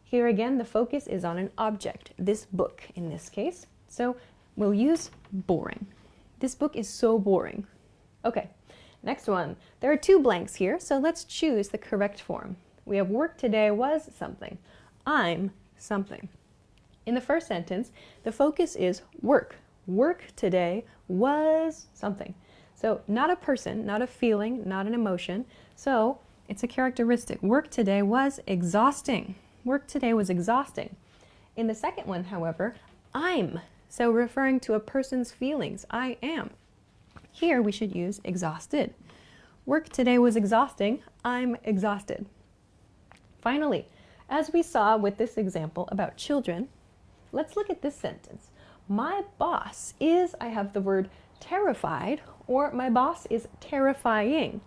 Here again, the focus is on an object, this book in this case. So we'll use boring. This book is so boring. Okay, next one. There are two blanks here, so let's choose the correct form. We have work today was something. I'm something. In the first sentence, the focus is work. Work today was something. So not a person, not a feeling, not an emotion. So it's a characteristic. Work today was exhausting. Work today was exhausting. In the second one, however, I'm. So referring to a person's feelings, I am. Here we should use exhausted. Work today was exhausting. I'm exhausted. Finally, as we saw with this example about children, let's look at this sentence. My boss is, I have the word terrified, or my boss is terrifying.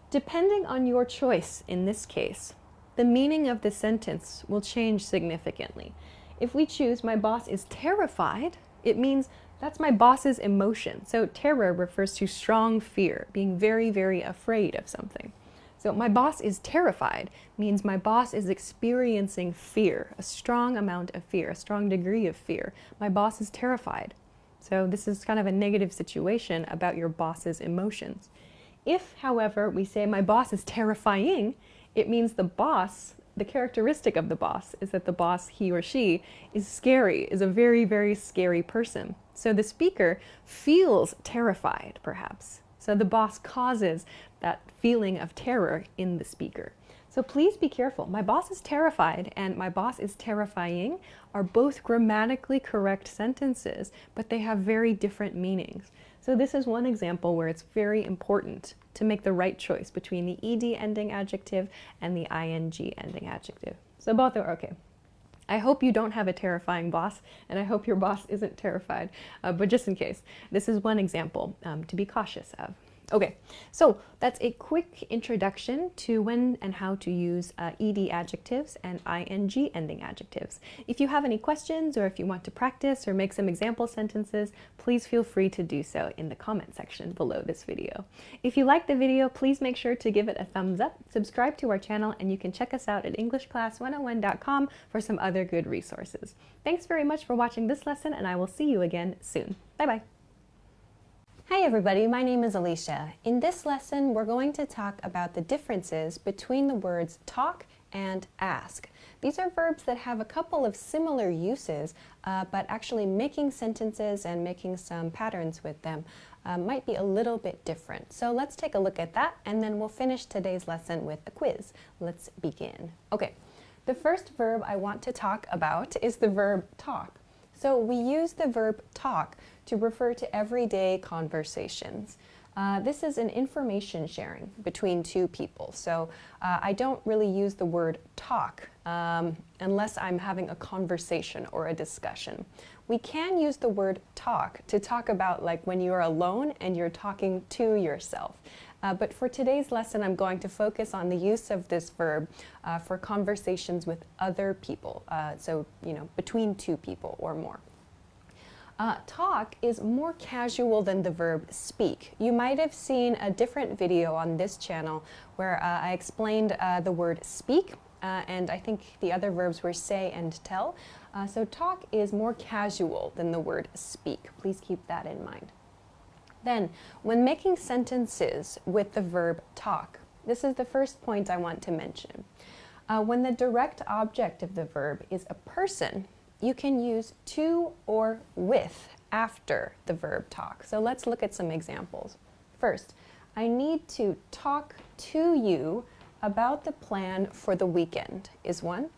Depending on your choice in this case, the meaning of the sentence will change significantly. If we choose my boss is terrified, it means that's my boss's emotion. So terror refers to strong fear, being very, very afraid of something. So my boss is terrified means my boss is experiencing fear, a strong amount of fear, a strong degree of fear. My boss is terrified. So this is kind of a negative situation about your boss's emotions. If, however, we say my boss is terrifying, it means the boss, the characteristic of the boss is that the boss, he or she, is scary, is a very, very scary person. So the speaker feels terrified, perhaps. So the boss causes that feeling of terror in the speaker. So please be careful. My boss is terrified and my boss is terrifying are both grammatically correct sentences, but they have very different meanings. So this is one example where it's very important to make the right choice between the ed ending adjective and the ing ending adjective. So both are okay. I hope you don't have a terrifying boss, and I hope your boss isn't terrified, but just in case, this is one example to be cautious of. Okay, so that's a quick introduction to when and how to use ed adjectives and ing ending adjectives. If you have any questions or if you want to practice or make some example sentences, please feel free to do so in the comment section below this video. If you like the video, please make sure to give it a thumbs up, subscribe to our channel, and you can check us out at EnglishClass101.com for some other good resources. Thanks very much for watching this lesson, and I will see you again soon. Bye-bye. Hi everybody, my name is Alicia. In this lesson, we're going to talk about the differences between the words talk and ask. These are verbs that have a couple of similar uses, but actually making sentences and making some patterns with them might be a little bit different. So let's take a look at that, and then we'll finish today's lesson with a quiz. Let's begin. Okay, the first verb I want to talk about is the verb talk. So we use the verb talk to refer to everyday conversations. This is an information sharing between two people. So I don't really use the word talk unless I'm having a conversation or a discussion. We can use the word talk to talk about like when you're alone and you're talking to yourself. But for today's lesson, I'm going to focus on the use of this verb for conversations with other people. So, you know, between two people or more. Talk is more casual than the verb speak. You might have seen a different video on this channel where I explained the word speak, and I think the other verbs were say and tell. So talk is more casual than the word speak. Please keep that in mind. Then, when making sentences with the verb talk, this is the first point I want to mention. When the direct object of the verb is a person, you can use to or with after the verb talk. So let's look at some examples. First, I need to talk to you about the plan for the weekend is one.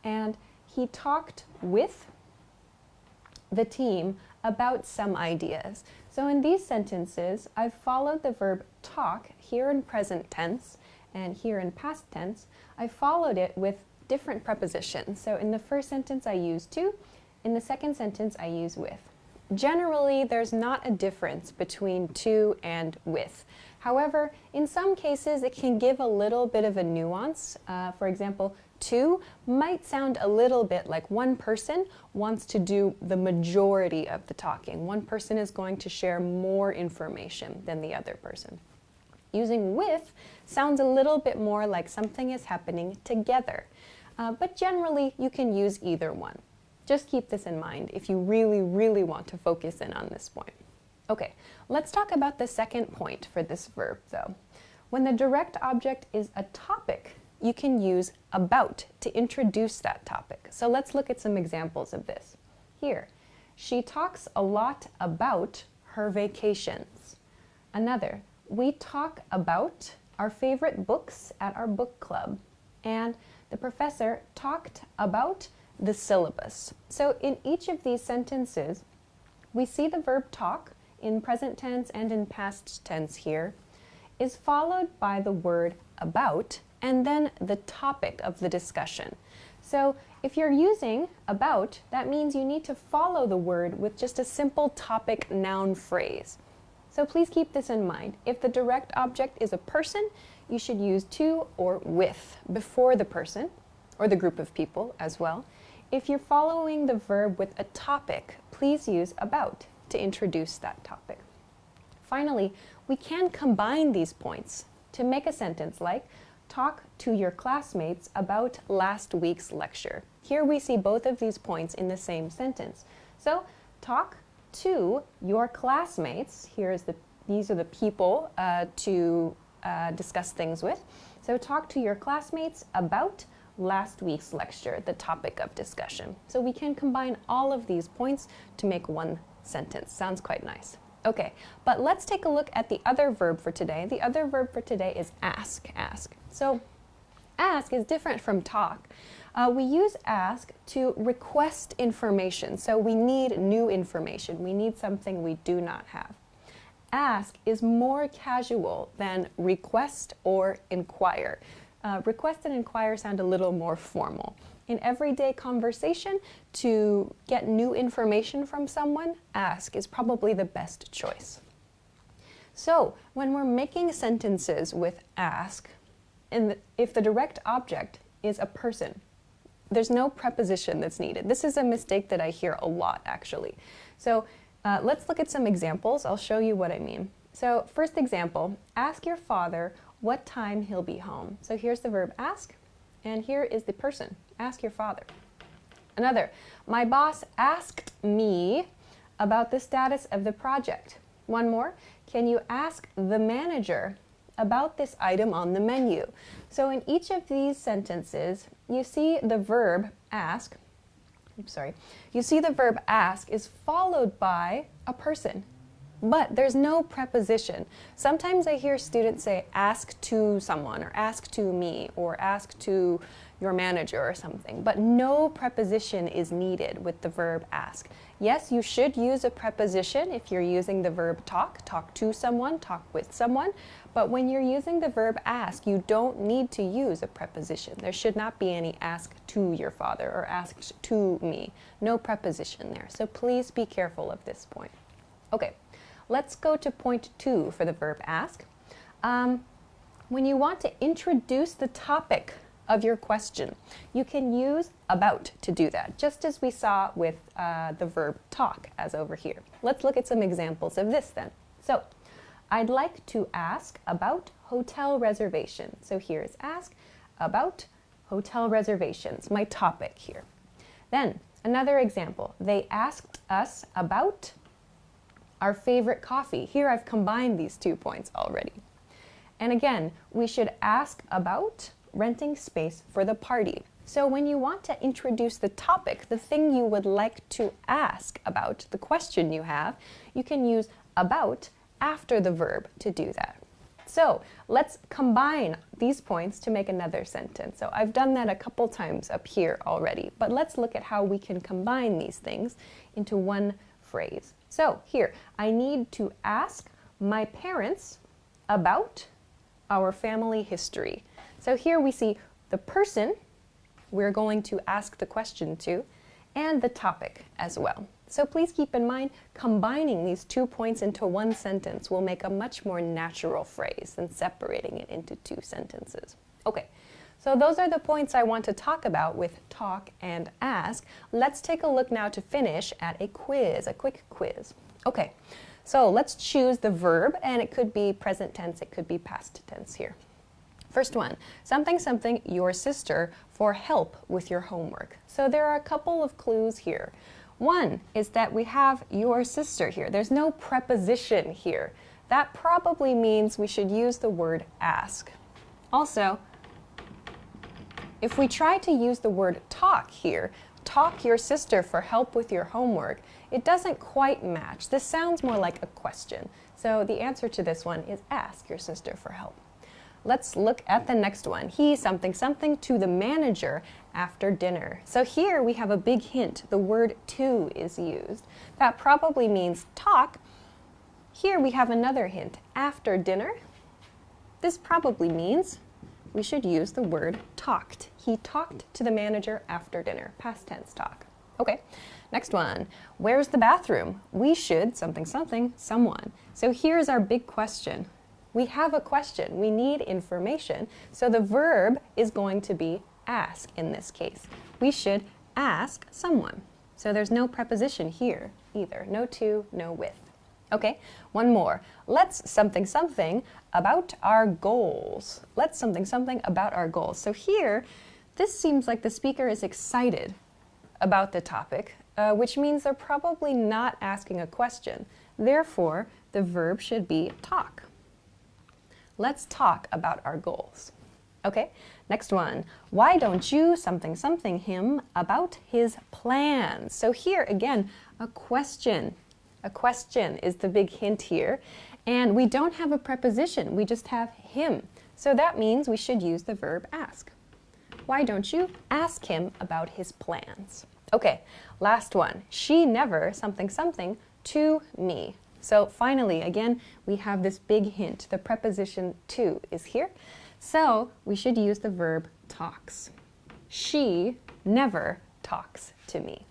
And he talked with the team about some ideas. So in these sentences, I've followed the verb talk here in present tense and here in past tense. I followed it with different prepositions. So in the first sentence, I use to. In the second sentence, I use with. Generally, there's not a difference between to and with. However, in some cases, it can give a little bit of a nuance. For example, to might sound a little bit like one person wants to do the majority of the talking. One person is going to share more information than the other person. Using with sounds a little bit more like something is happening together. But generally, you can use either one. Just keep this in mind if you really, really want to focus in on this point. Okay, let's talk about the second point for this verb, though. When the direct object is a topic, you can use about to introduce that topic. So let's look at some examples of this. Here, she talks a lot about her vacations. Another, we talk about our favorite books at our book club. And the professor talked about the syllabus. So in each of these sentences, we see the verb talk in present tense and in past tense here is followed by the word about and then the topic of the discussion. So if you're using about, that means you need to follow the word with just a simple topic noun phrase. So please keep this in mind. If the direct object is a person, you should use to or with before the person or the group of people as well. If you're following the verb with a topic, please use about to introduce that topic. Finally, we can combine these points to make a sentence like, talk to your classmates about last week's lecture. Here we see both of these points in the same sentence. So, talk to your classmates. These are the people to discuss things with. So, talk to your classmates about last week's lecture, the topic of discussion. So we can combine all of these points to make one sentence. Sounds quite nice. Okay, but let's take a look at the other verb for today. The other verb for today is ask. So ask is different from talk. We use ask to request information. So we need new information. We need something we do not have. Ask is more casual than request or inquire. Request and inquire sound a little more formal. In everyday conversation, to get new information from someone, ask is probably the best choice. So, when we're making sentences with ask, if the direct object is a person, there's no preposition that's needed. This is a mistake that I hear a lot, actually. So, let's look at some examples. I'll show you what I mean. So, first example, ask your father what time he'll be home. So here's the verb ask, and here is the person, ask your father. Another, my boss asked me about the status of the project. One more, can you ask the manager about this item on the menu? So in each of these sentences, you see the verb ask, you see the verb ask is followed by a person. But there's no preposition. Sometimes I hear students say ask to someone or ask to me or ask to your manager or something, but no preposition is needed with the verb ask. Yes, you should use a preposition if you're using the verb talk to someone, talk with someone, but when you're using the verb ask, you don't need to use a preposition. There should not be any ask to your father or ask to me. No preposition there. So please be careful of this point. Okay. Let's go to point 2 for the verb ask. When you want to introduce the topic of your question, you can use about to do that, just as we saw with the verb talk as over here. Let's look at some examples of this then. So, I'd like to ask about hotel reservations. So here's ask about hotel reservations, my topic here. Then, another example, they asked us about our favorite coffee. Here I've combined these 2 points already. And again, we should ask about renting space for the party. So when you want to introduce the topic, the thing you would like to ask about, the question you have, you can use about after the verb to do that. So let's combine these points to make another sentence. So I've done that a couple times up here already, but let's look at how we can combine these things into one phrase. So here, I need to ask my parents about our family history. So here we see the person we're going to ask the question to and the topic as well. So please keep in mind, combining these 2 points into one sentence will make a much more natural phrase than separating it into 2 sentences. Okay, so those are the points I want to talk about with talk and ask. Let's take a look now to finish at a quiz, a quick quiz. Okay, so let's choose the verb, and it could be present tense, it could be past tense here. First one, something something your sister for help with your homework. So there are a couple of clues here. One is that we have your sister here. There's no preposition here. That probably means we should use the word ask. Also, if we try to use the word talk here, talk your sister for help with your homework, it doesn't quite match. This sounds more like a question. So the answer to this one is ask your sister for help. Let's look at the next one. He something something to the manager after dinner. So here we have a big hint. The word to is used. That probably means talk. Here we have another hint. After dinner. This probably means we should use the word talked. He talked to the manager after dinner. Past tense talk. Okay, next one. Where's the bathroom? We should something something someone. So here's our big question. We have a question. We need information. So the verb is going to be ask in this case. We should ask someone. So there's no preposition here either. No to, no with. Okay, one more. Let's something something about our goals. Let's something something about our goals. So here, this seems like the speaker is excited about the topic, which means they're probably not asking a question. Therefore, the verb should be talk. Let's talk about our goals. Okay, next one. Why don't you something something him about his plans? So here again, a question. A question is the big hint here. And we don't have a preposition, we just have him. So that means we should use the verb ask. Why don't you ask him about his plans? Okay, last one. She never something something to me. So finally, again, we have this big hint. The preposition to is here. So we should use the verb talks. She never talks to me.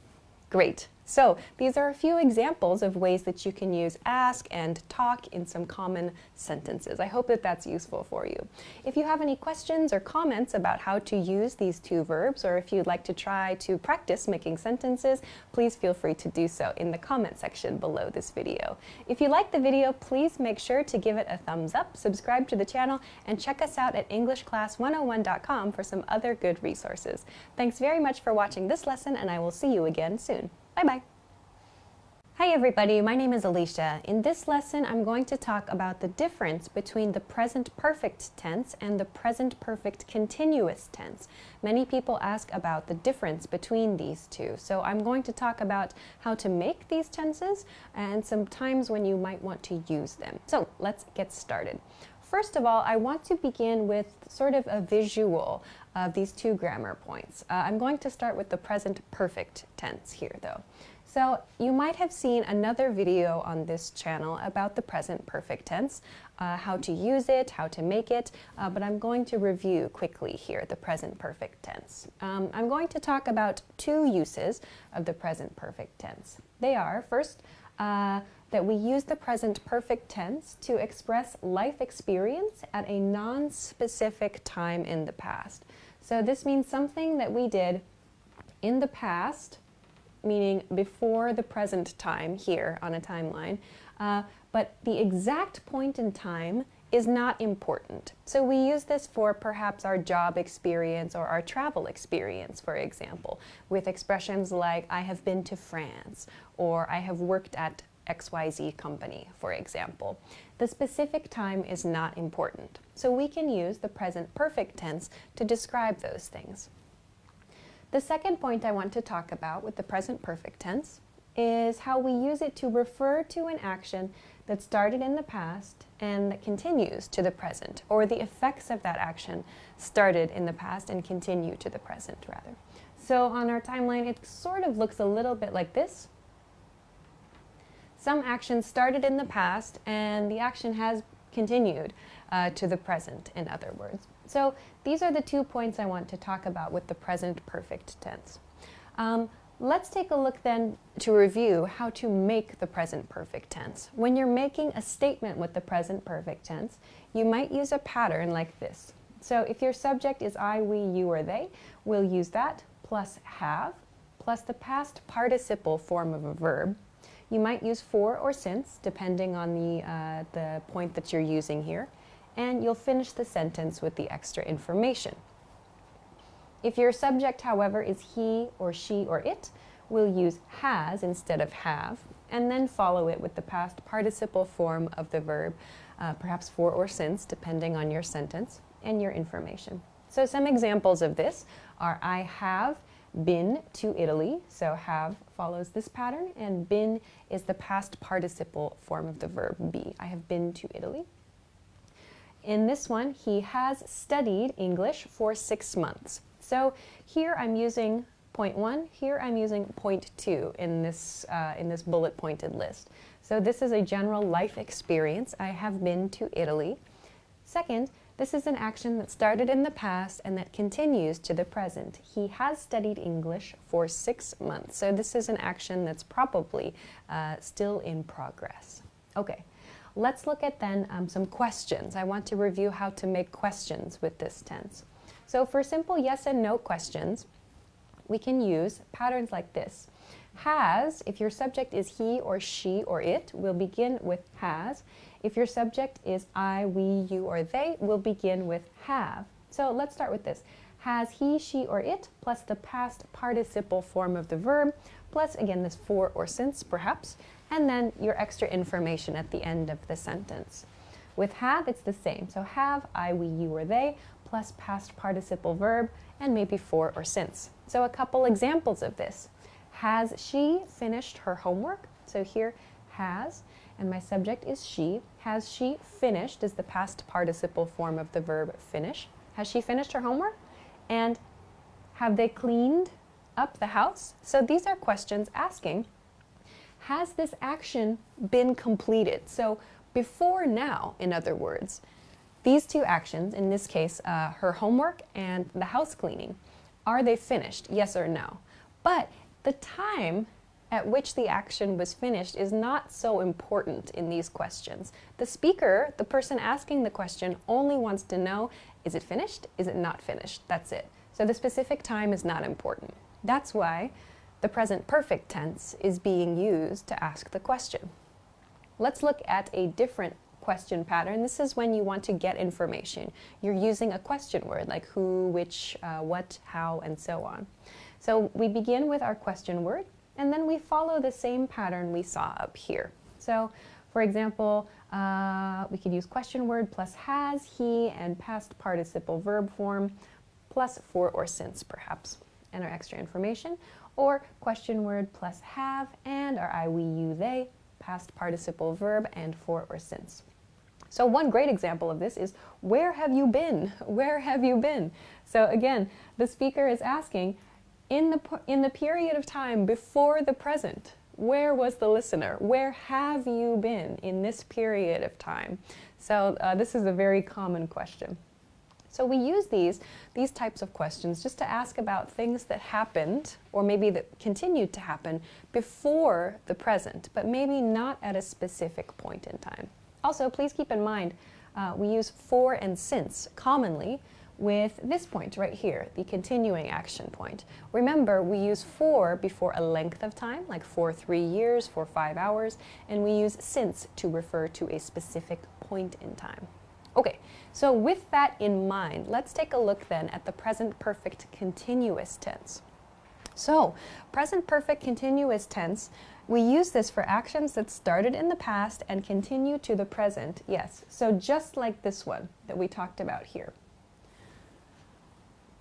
Great. So these are a few examples of ways that you can use ask and talk in some common sentences. I hope that that's useful for you. If you have any questions or comments about how to use these 2 verbs, or if you'd like to try to practice making sentences, please feel free to do so in the comment section below this video. If you liked the video, please make sure to give it a thumbs up, subscribe to the channel, and check us out at EnglishClass101.com for some other good resources. Thanks very much for watching this lesson, and I will see you again soon. Bye-bye. Hi everybody, my name is Alicia. In this lesson, I'm going to talk about the difference between the present perfect tense and the present perfect continuous tense. Many people ask about the difference between these two, so I'm going to talk about how to make these tenses and some times when you might want to use them. So let's get started. First of all, I want to begin with sort of a visual of these 2 grammar points. I'm going to start with the present perfect tense here though. So you might have seen another video on this channel about the present perfect tense, how to use it, how to make it, but I'm going to review quickly here the present perfect tense. I'm going to talk about 2 uses of the present perfect tense. They are, first, that we use the present perfect tense to express life experience at a non-specific time in the past. So this means something that we did in the past, meaning before the present time here on a timeline, but the exact point in time is not important. So we use this for perhaps our job experience or our travel experience, for example, with expressions like I have been to France or I have worked at XYZ company, for example. The specific time is not important. So we can use the present perfect tense to describe those things. The second point I want to talk about with the present perfect tense is how we use it to refer to an action that started in the past and that continues to the present, or the effects of that action started in the past and continue to the present, rather. So on our timeline, it sort of looks a little bit like this. Some action started in the past and the action has continued to the present, in other words. So these are the 2 points I want to talk about with the present perfect tense. Let's take a look then to review how to make the present perfect tense. When you're making a statement with the present perfect tense, you might use a pattern like this. So if your subject is I, we, you, or they, we'll use that plus have plus the past participle form of a verb. You might use for or since, depending on the point that you're using here, and you'll finish the sentence with the extra information. If your subject, however, is he or she or it, we'll use has instead of have, and then follow it with the past participle form of the verb, perhaps for or since, depending on your sentence and your information. So some examples of this are I have been to Italy, so have follows this pattern, and been is the past participle form of the verb be. I have been to Italy. In this one, he has studied English for 6 months. So here I'm using point 1, here I'm using point 2 in this bullet pointed list. So this is a general life experience. I have been to Italy. Second, this is an action that started in the past and that continues to the present. He has studied English for 6 months. So this is an action that's probably still in progress. Okay, let's look at then some questions. I want to review how to make questions with this tense. So for simple yes and no questions, we can use patterns like this. Has, if your subject is he or she or it, we'll begin with has. If your subject is I, we, you, or they, we'll begin with have. So let's start with this. Has he, she, or it, plus the past participle form of the verb, plus again this for or since perhaps, and then your extra information at the end of the sentence. With have, it's the same. So have, I, we, you, or they, plus past participle verb, and maybe for or since. So a couple examples of this. Has she finished her homework? So here, has, and my subject is she. Has she finished is the past participle form of the verb finish. Has she finished her homework? And have they cleaned up the house? So these are questions asking, has this action been completed? So before now, in other words, these 2 actions, in this case, her homework and the house cleaning, are they finished? Yes or no? But the time at which the action was finished is not so important in these questions. The speaker, the person asking the question, only wants to know, is it finished? Is it not finished? That's it. So the specific time is not important. That's why the present perfect tense is being used to ask the question. Let's look at a different question pattern. This is when you want to get information. You're using a question word like who, which, what, how, and so on. So we begin with our question word, and then we follow the same pattern we saw up here. So for example, we could use question word plus has, he, and past participle verb form, plus for or since perhaps, and our extra information, or question word plus have, and our I, we, you, they, past participle verb, and for or since. So one great example of this is, where have you been? Where have you been? So again, the speaker is asking, in the period of time before the present, where was the listener? Where have you been in this period of time? So this is a very common question. So we use these types of questions just to ask about things that happened, or maybe that continued to happen before the present, but maybe not at a specific point in time. Also, please keep in mind, we use for and since commonly with this point right here, the continuing action point. Remember, we use for before a length of time, like for 3 years, for 5 hours, and we use since to refer to a specific point in time. Okay, so with that in mind, let's take a look then at the present perfect continuous tense. So, present perfect continuous tense, we use this for actions that started in the past and continue to the present, yes. So just like this one that we talked about here.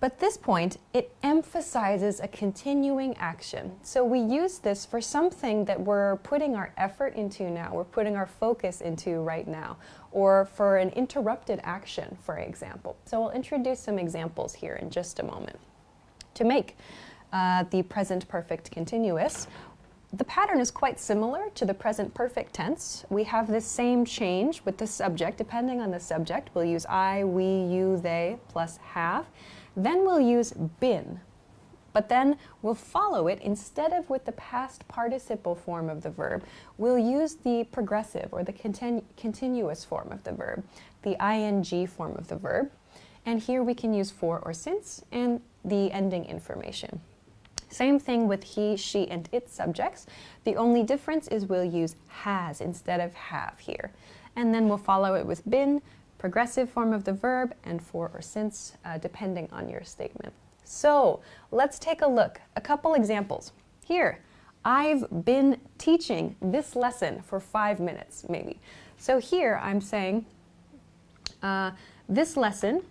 But this point, it emphasizes a continuing action. So we use this for something that we're putting our effort into now, we're putting our focus into right now, or for an interrupted action, for example. So I'll introduce some examples here in just a moment. To make the present perfect continuous, the pattern is quite similar to the present perfect tense. We have this same change with the subject. Depending on the subject, we'll use I, we, you, they, plus have. Then we'll use been. But then we'll follow it, instead of with the past participle form of the verb, we'll use the progressive or the continuous form of the verb, the ing form of the verb. And here we can use for or since and the ending information. Same thing with he, she, and its subjects. The only difference is we'll use has instead of have here. And then we'll follow it with been, progressive form of the verb, and for or since, depending on your statement. So let's take a look. A couple examples. Here, I've been teaching this lesson for 5 minutes, maybe. So here I'm saying this lesson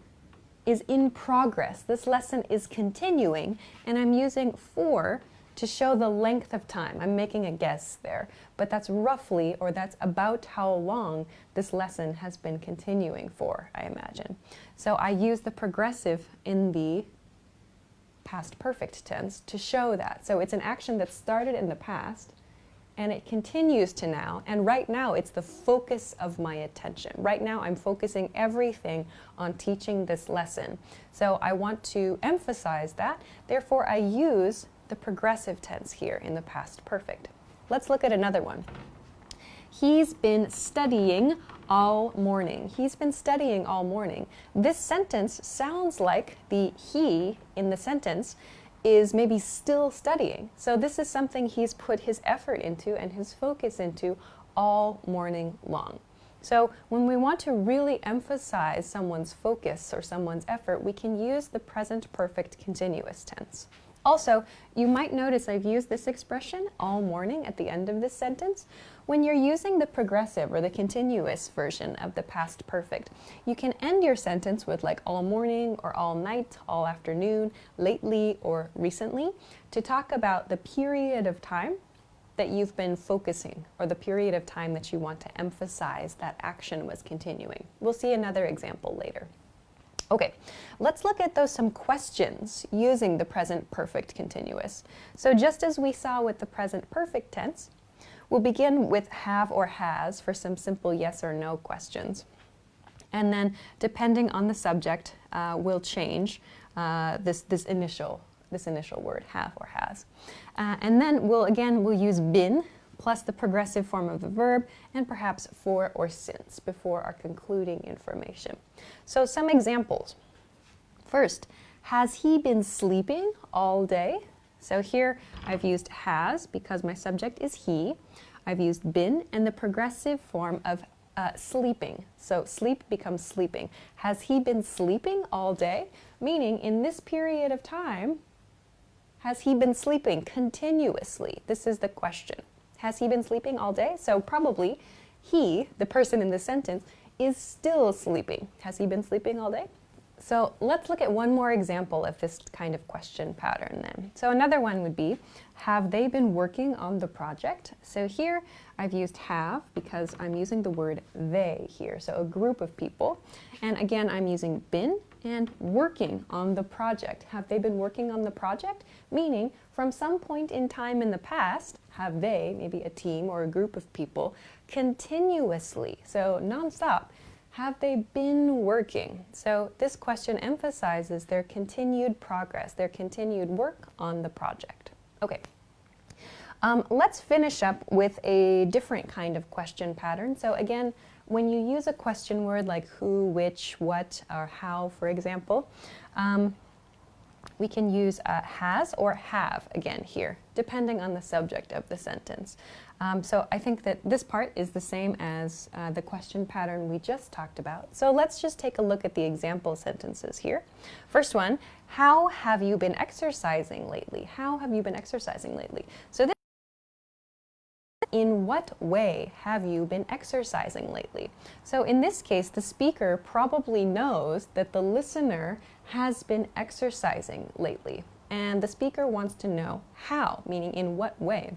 is in progress. This lesson is continuing, and I'm using for to show the length of time. I'm making a guess there, but that's roughly, or that's about how long this lesson has been continuing for, I imagine. So I use the progressive in the past perfect tense to show that. So it's an action that started in the past, and it continues to now, and right now it's the focus of my attention. Right now I'm focusing everything on teaching this lesson. So I want to emphasize that, therefore I use the progressive tense here in the past perfect. Let's look at another one. He's been studying all morning. He's been studying all morning. This sentence sounds like the he in the sentence is maybe still studying. So this is something he's put his effort into and his focus into all morning long. So when we want to really emphasize someone's focus or someone's effort, we can use the present perfect continuous tense. Also, you might notice I've used this expression all morning at the end of this sentence. When you're using the progressive or the continuous version of the past perfect, you can end your sentence with like all morning or all night, all afternoon, lately or recently, to talk about the period of time that you've been focusing, or the period of time that you want to emphasize that action was continuing. We'll see another example later. Okay, let's look at some questions using the present perfect continuous. So just as we saw with the present perfect tense, we'll begin with have or has for some simple yes or no questions. And then depending on the subject, we'll change this initial word, have or has. And then we'll use been plus the progressive form of the verb, and perhaps for or since before our concluding information. So some examples. First, has he been sleeping all day? So here I've used has because my subject is he. I've used been and the progressive form of sleeping. So sleep becomes sleeping. Has he been sleeping all day? Meaning in this period of time, has he been sleeping continuously? This is the question. Has he been sleeping all day? So probably he, the person in the sentence, is still sleeping. Has he been sleeping all day? So let's look at one more example of this kind of question pattern then. So another one would be, have they been working on the project? So here I've used have because I'm using the word they here, so a group of people. And again, I'm using been and working on the project. Have they been working on the project? Meaning, from some point in time in the past, have they, maybe a team or a group of people, continuously, so nonstop, have they been working? So this question emphasizes their continued progress, their continued work on the project. Okay. Let's finish up with a different kind of question pattern. So again, when you use a question word like who, which, what, or how, for example, we can use has or have again here, depending on the subject of the sentence. So I think that this part is the same as the question pattern we just talked about. So let's just take a look at the example sentences here. First one, how have you been exercising lately? How have you been exercising lately? So this in what way have you been exercising lately? So in this case, the speaker probably knows that the listener has been exercising lately. And the speaker wants to know how, meaning in what way.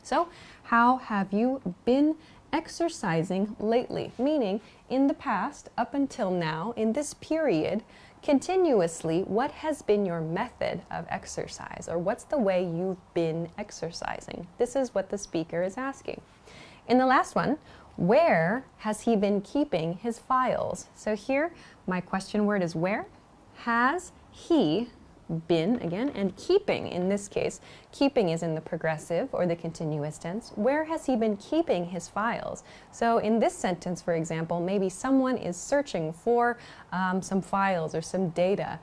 So, how have you been exercising lately? Meaning, in the past, up until now, in this period, continuously, what has been your method of exercise? Or what's the way you've been exercising? This is what the speaker is asking. In the last one, where has he been keeping his files? So here, my question word is where. Has he been, again, and keeping, in this case, keeping is in the progressive or the continuous tense. Where has he been keeping his files? So in this sentence, for example, maybe someone is searching for some files or some data.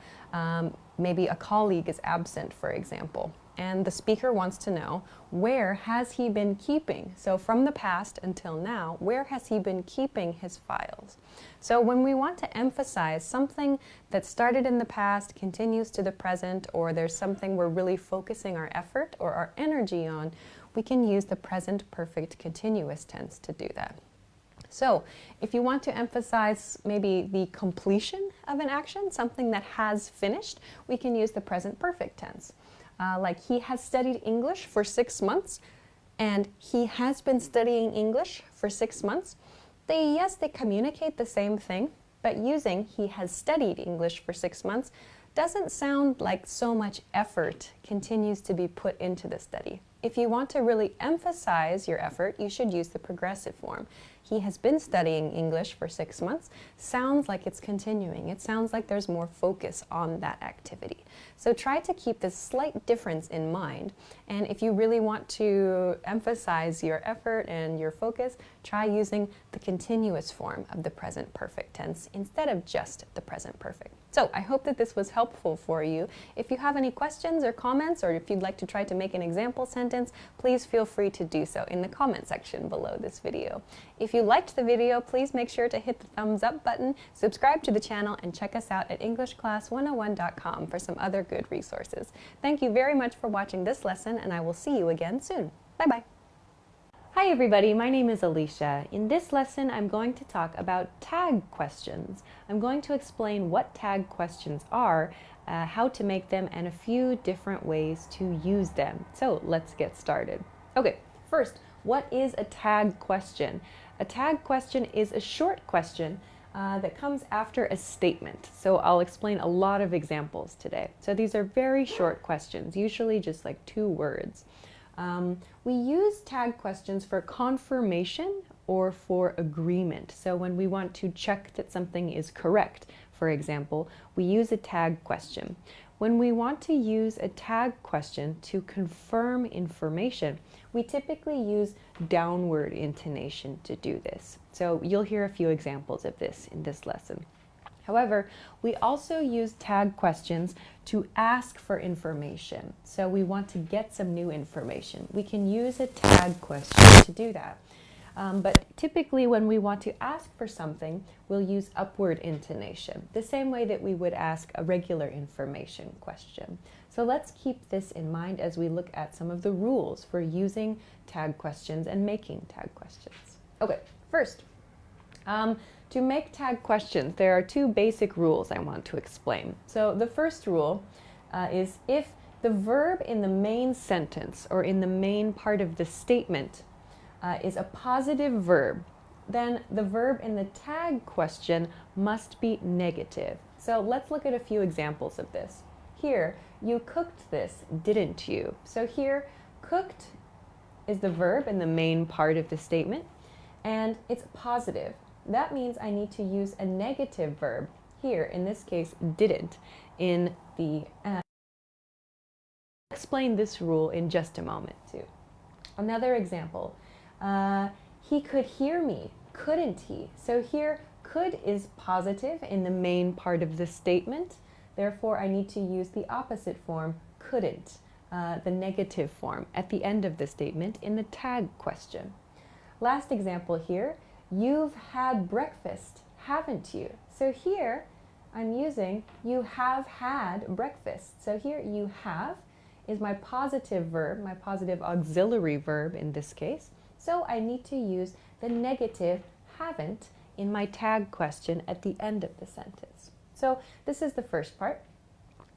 Maybe a colleague is absent, for example. And the speaker wants to know, where has he been keeping? So from the past until now, where has he been keeping his files? So when we want to emphasize something that started in the past, continues to the present, or there's something we're really focusing our effort or our energy on, we can use the present perfect continuous tense to do that. So if you want to emphasize maybe the completion of an action, something that has finished, we can use the present perfect tense. Like he has studied English for 6 months, and he has been studying English for 6 months. Yes, they communicate the same thing, but using he has studied English for 6 months doesn't sound like so much effort continues to be put into the study. If you want to really emphasize your effort, you should use the progressive form. He has been studying English for 6 months. Sounds like it's continuing. It sounds like there's more focus on that activity. So try to keep this slight difference in mind. And if you really want to emphasize your effort and your focus, try using the continuous form of the present perfect tense instead of just the present perfect. So I hope that this was helpful for you. If you have any questions or comments, or if you'd like to try to make an example sentence, please feel free to do so in the comment section below this video. If you liked the video, please make sure to hit the thumbs up button, subscribe to the channel, and check us out at EnglishClass101.com for some other good resources. Thank you very much for watching this lesson, and I will see you again soon. Bye-bye. Hi everybody, my name is Alicia. In this lesson, I'm going to talk about tag questions. I'm going to explain what tag questions are, how to make them, and a few different ways to use them. So let's get started. Okay, first, what is a tag question? A tag question is a short question that comes after a statement. So I'll explain a lot of examples today. So these are very short questions, usually just like 2 words. We use tag questions for confirmation or for agreement. So when we want to check that something is correct, for example, we use a tag question. When we want to use a tag question to confirm information, we typically use downward intonation to do this. So you'll hear a few examples of this in this lesson. However, we also use tag questions to ask for information. So we want to get some new information. We can use a tag question to do that. But typically when we want to ask for something, we'll use upward intonation, the same way that we would ask a regular information question. So let's keep this in mind as we look at some of the rules for using tag questions and making tag questions. Okay, first, to make tag questions, there are 2 basic rules I want to explain. So the first rule is if the verb in the main sentence or in the main part of the statement is a positive verb, then the verb in the tag question must be negative. So let's look at a few examples of this. Here, you cooked this, didn't you? So here, cooked is the verb in the main part of the statement, and it's positive. That means I need to use a negative verb here, in this case, didn't, in the I'll explain this rule in just a moment too. Another example, he could hear me, couldn't he? So here, could is positive in the main part of the statement. Therefore, I need to use the opposite form, couldn't, the negative form, at the end of the statement in the tag question. Last example here, you've had breakfast, haven't you? So here, I'm using you have had breakfast. So here, you have is my positive verb, my positive auxiliary verb in this case. So I need to use the negative haven't in my tag question at the end of the sentence. So this is the first part.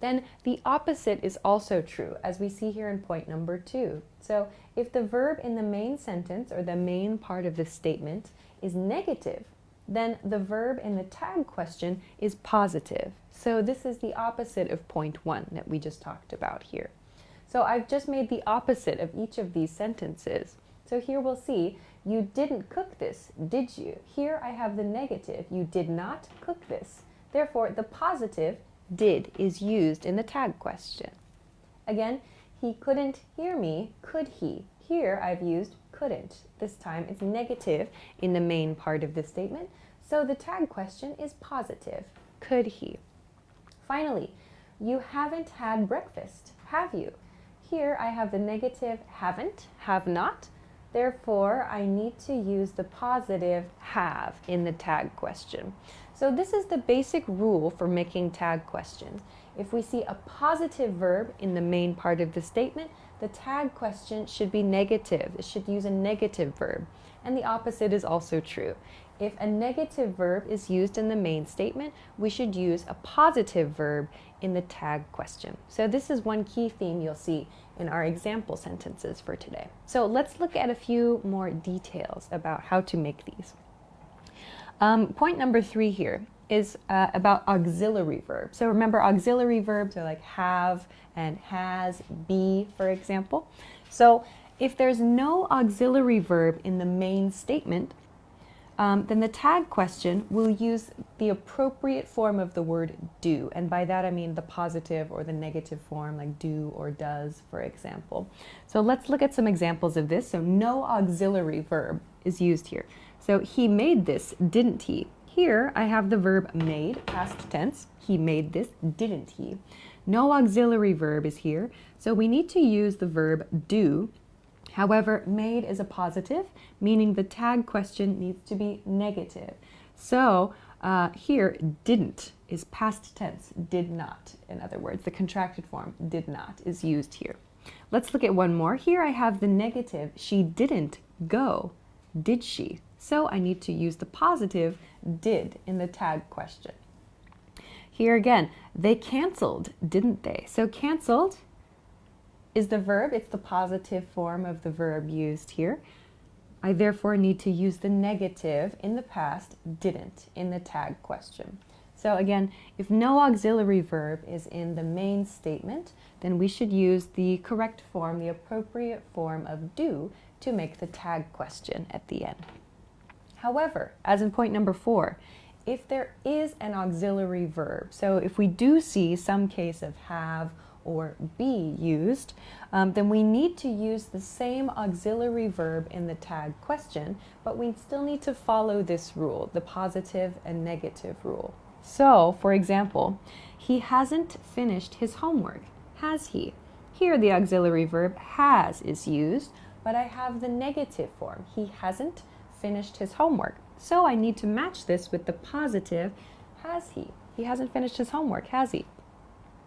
Then the opposite is also true, as we see here in point number 2. So if the verb in the main sentence, or the main part of the statement, is negative, then the verb in the tag question is positive. So this is the opposite of point 1 that we just talked about here. So I've just made the opposite of each of these sentences. So here we'll see, you didn't cook this, did you? Here I have the negative, you did not cook this. Therefore, the positive, did, is used in the tag question. Again, he couldn't hear me, could he? Here I've used couldn't. This time it's negative in the main part of the statement, so the tag question is positive, could he? Finally, you haven't had breakfast, have you? Here I have the negative haven't, have not. Therefore, I need to use the positive have in the tag question. So this is the basic rule for making tag questions. If we see a positive verb in the main part of the statement, the tag question should be negative. It should use a negative verb. And the opposite is also true. If a negative verb is used in the main statement, we should use a positive verb in the tag question. So this is one key theme you'll see in our example sentences for today. So let's look at a few more details about how to make these. Point number 3 here is about auxiliary verbs. So remember, auxiliary verbs are like have and has, be, for example. So if there's no auxiliary verb in the main statement, then the tag question will use the appropriate form of the word do. And by that I mean the positive or the negative form, like do or does, for example. So let's look at some examples of this. So no auxiliary verb is used here. So he made this, didn't he? Here I have the verb made, past tense. He made this, didn't he? No auxiliary verb is here, so we need to use the verb do. However, made is a positive, meaning the tag question needs to be negative. So here, didn't is past tense, did not. In other words, the contracted form, did not, is used here. Let's look at one more. Here I have the negative, she didn't go, did she? So I need to use the positive, did, in the tag question. Here again, they canceled, didn't they? So canceled is the verb, it's the positive form of the verb used here. I therefore need to use the negative in the past, didn't, in the tag question. So again, if no auxiliary verb is in the main statement, then we should use the correct form, the appropriate form of do, to make the tag question at the end. However, as in point number 4, if there is an auxiliary verb, so if we do see some case of have or be used, then we need to use the same auxiliary verb in the tag question, but we still need to follow this rule, the positive and negative rule. So, for example, he hasn't finished his homework, has he? Here the auxiliary verb has is used, but I have the negative form. He hasn't finished his homework. So I need to match this with the positive, has he? He hasn't finished his homework, has he?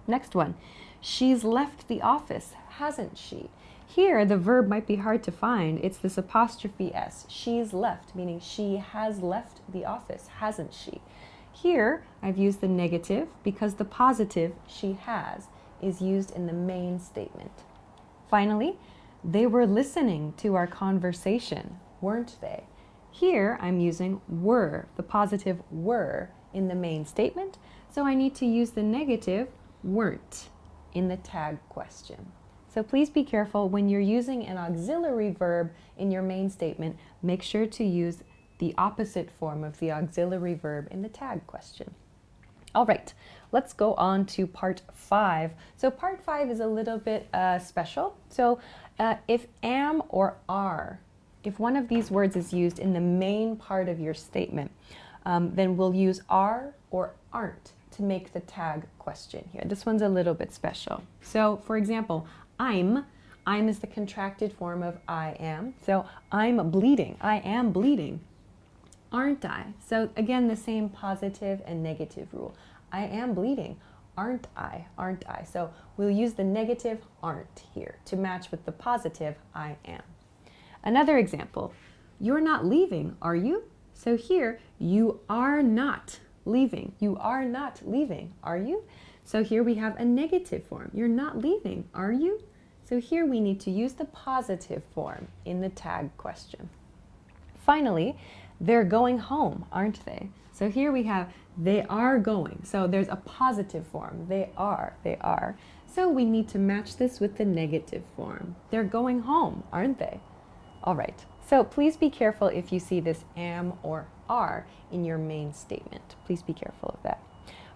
Next one, she's left the office, hasn't she? Here the verb might be hard to find. It's this apostrophe S, she's left, meaning she has left the office, hasn't she? Here I've used the negative because the positive, she has, is used in the main statement. Finally, they were listening to our conversation, weren't they? Here I'm using were, the positive were, in the main statement, so I need to use the negative weren't in the tag question. So please be careful when you're using an auxiliary verb in your main statement, make sure to use the opposite form of the auxiliary verb in the tag question. All right, let's go on to part 5. So part 5 is a little bit special. So if am or are, if one of these words is used in the main part of your statement, then we'll use are or aren't to make the tag question here. This one's a little bit special. So for example, I'm is the contracted form of I am. So I'm bleeding, I am bleeding. Aren't I? So again, the same positive and negative rule. I am bleeding. Aren't I? Aren't I? So we'll use the negative aren't here to match with the positive I am. Another example, you're not leaving, are you? So here, you are not leaving. You are not leaving, are you? So here we have a negative form. You're not leaving, are you? So here we need to use the positive form in the tag question. Finally, they're going home, aren't they? So here we have they are going. So there's a positive form. They are, they are. So we need to match this with the negative form. They're going home, aren't they? All right. So please be careful if you see this am or are in your main statement. Please be careful of that.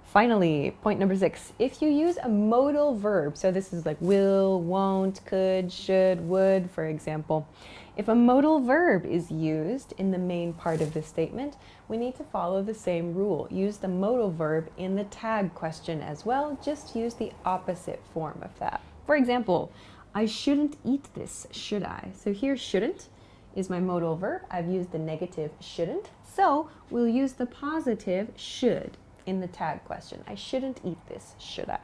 Finally, point number 6, if you use a modal verb, so this is like will, won't, could, should, would, for example. If a modal verb is used in the main part of the statement, we need to follow the same rule. Use the modal verb in the tag question as well, just use the opposite form of that. For example, I shouldn't eat this, should I? So here, shouldn't is my modal verb. I've used the negative shouldn't, so we'll use the positive should in the tag question. I shouldn't eat this, should I?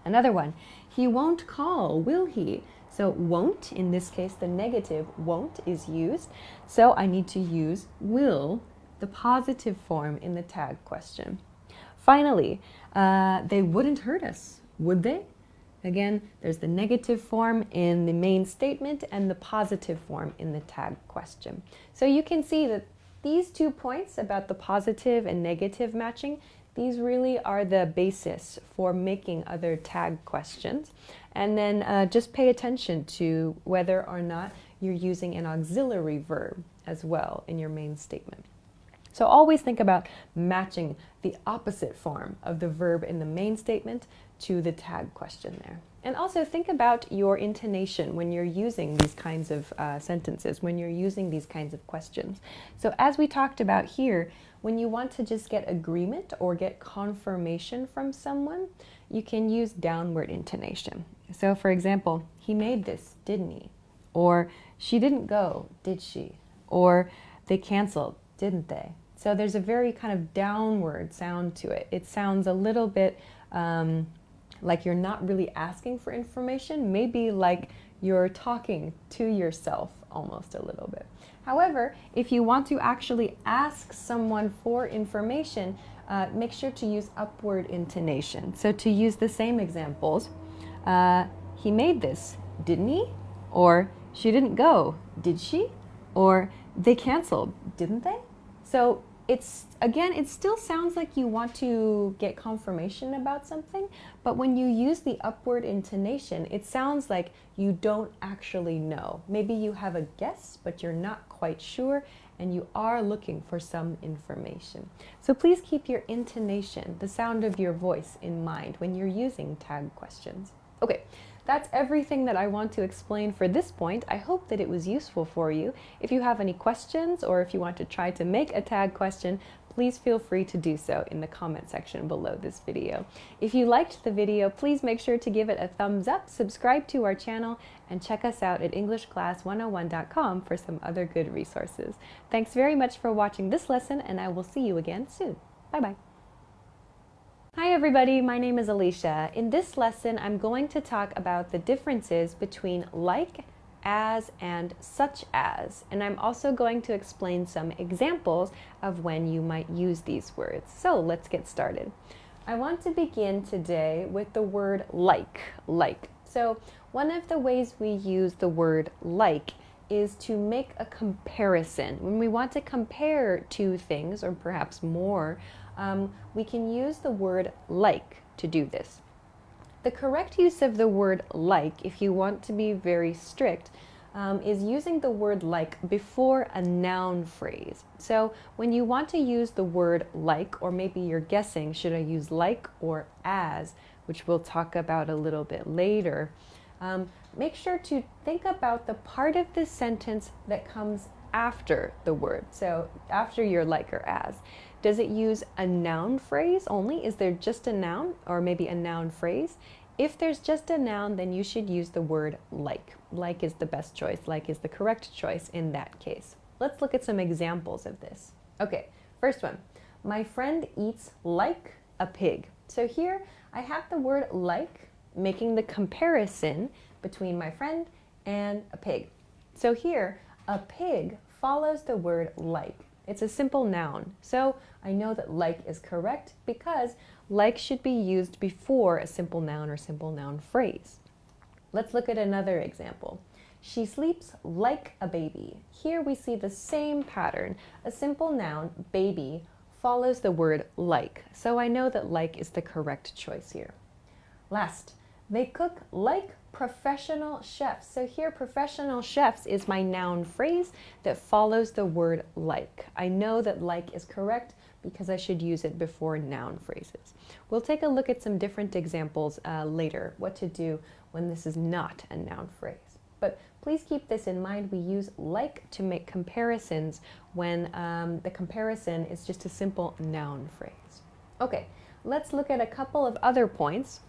Another one, he won't call, will he? So won't, in this case, the negative won't is used. So I need to use will, the positive form in the tag question. Finally, they wouldn't hurt us, would they? Again, there's the negative form in the main statement and the positive form in the tag question. So you can see that these 2 points about the positive and negative matching, these really are the basis for making other tag questions. And then just pay attention to whether or not you're using an auxiliary verb as well in your main statement. So always think about matching the opposite form of the verb in the main statement to the tag question there. And also think about your intonation when you're using these kinds of sentences, when you're using these kinds of questions. So as we talked about here, when you want to just get agreement or get confirmation from someone, you can use downward intonation. So for example, he made this, didn't he? Or she didn't go, did she? Or they canceled, didn't they? So there's a very kind of downward sound to it. It sounds a little bit like you're not really asking for information, maybe like you're talking to yourself almost a little bit. However, if you want to actually ask someone for information, make sure to use upward intonation. So to use the same examples, he made this, didn't he? Or she didn't go, did she? Or they canceled, didn't they? So it's, again, it still sounds like you want to get confirmation about something, but when you use the upward intonation, it sounds like you don't actually know. Maybe you have a guess, but you're not quite sure, and you are looking for some information. So please keep your intonation, the sound of your voice, in mind when you're using tag questions. Okay. That's everything that I want to explain for this point. I hope that it was useful for you. If you have any questions or if you want to try to make a tag question, please feel free to do so in the comment section below this video. If you liked the video, please make sure to give it a thumbs up, subscribe to our channel, and check us out at EnglishClass101.com for some other good resources. Thanks very much for watching this lesson, and I will see you again soon. Bye-bye. Hi everybody, my name is Alicia. In this lesson, I'm going to talk about the differences between like, as, and such as, and I'm also going to explain some examples of when you might use these words. So let's get started. I want to begin today with the word like. So one of the ways we use the word like is to make a comparison. When we want to compare two things, or perhaps more, we can use the word like to do this. The correct use of the word like, if you want to be very strict, is using the word like before a noun phrase. So when you want to use the word like, or maybe you're guessing, should I use like or as, which we'll talk about a little bit later, make sure to think about the part of the sentence that comes after the word. So after your like or as. Does it use a noun phrase only? Is there just a noun, or maybe a noun phrase? If there's just a noun, then you should use the word like. Like is the best choice. Like is the correct choice in that case. Let's look at some examples of this. Okay, first one. My friend eats like a pig. So here I have the word like, making the comparison between my friend and a pig. So here A pig follows the word like. It's a simple noun, so I know that like is correct because like should be used before a simple noun or simple noun phrase. Let's look at another example. She sleeps like a baby. Here we see the same pattern. A simple noun, baby, follows the word like, so I know that like is the correct choice here. Last, they cook like professional chefs. So here, professional chefs is my noun phrase that follows the word like. I know that like is correct because I should use it before noun phrases. We'll take a look at some different examples later, what to do when this is not a noun phrase. But please keep this in mind. We use like to make comparisons when the comparison is just a simple noun phrase. Okay, let's look at a couple of other points.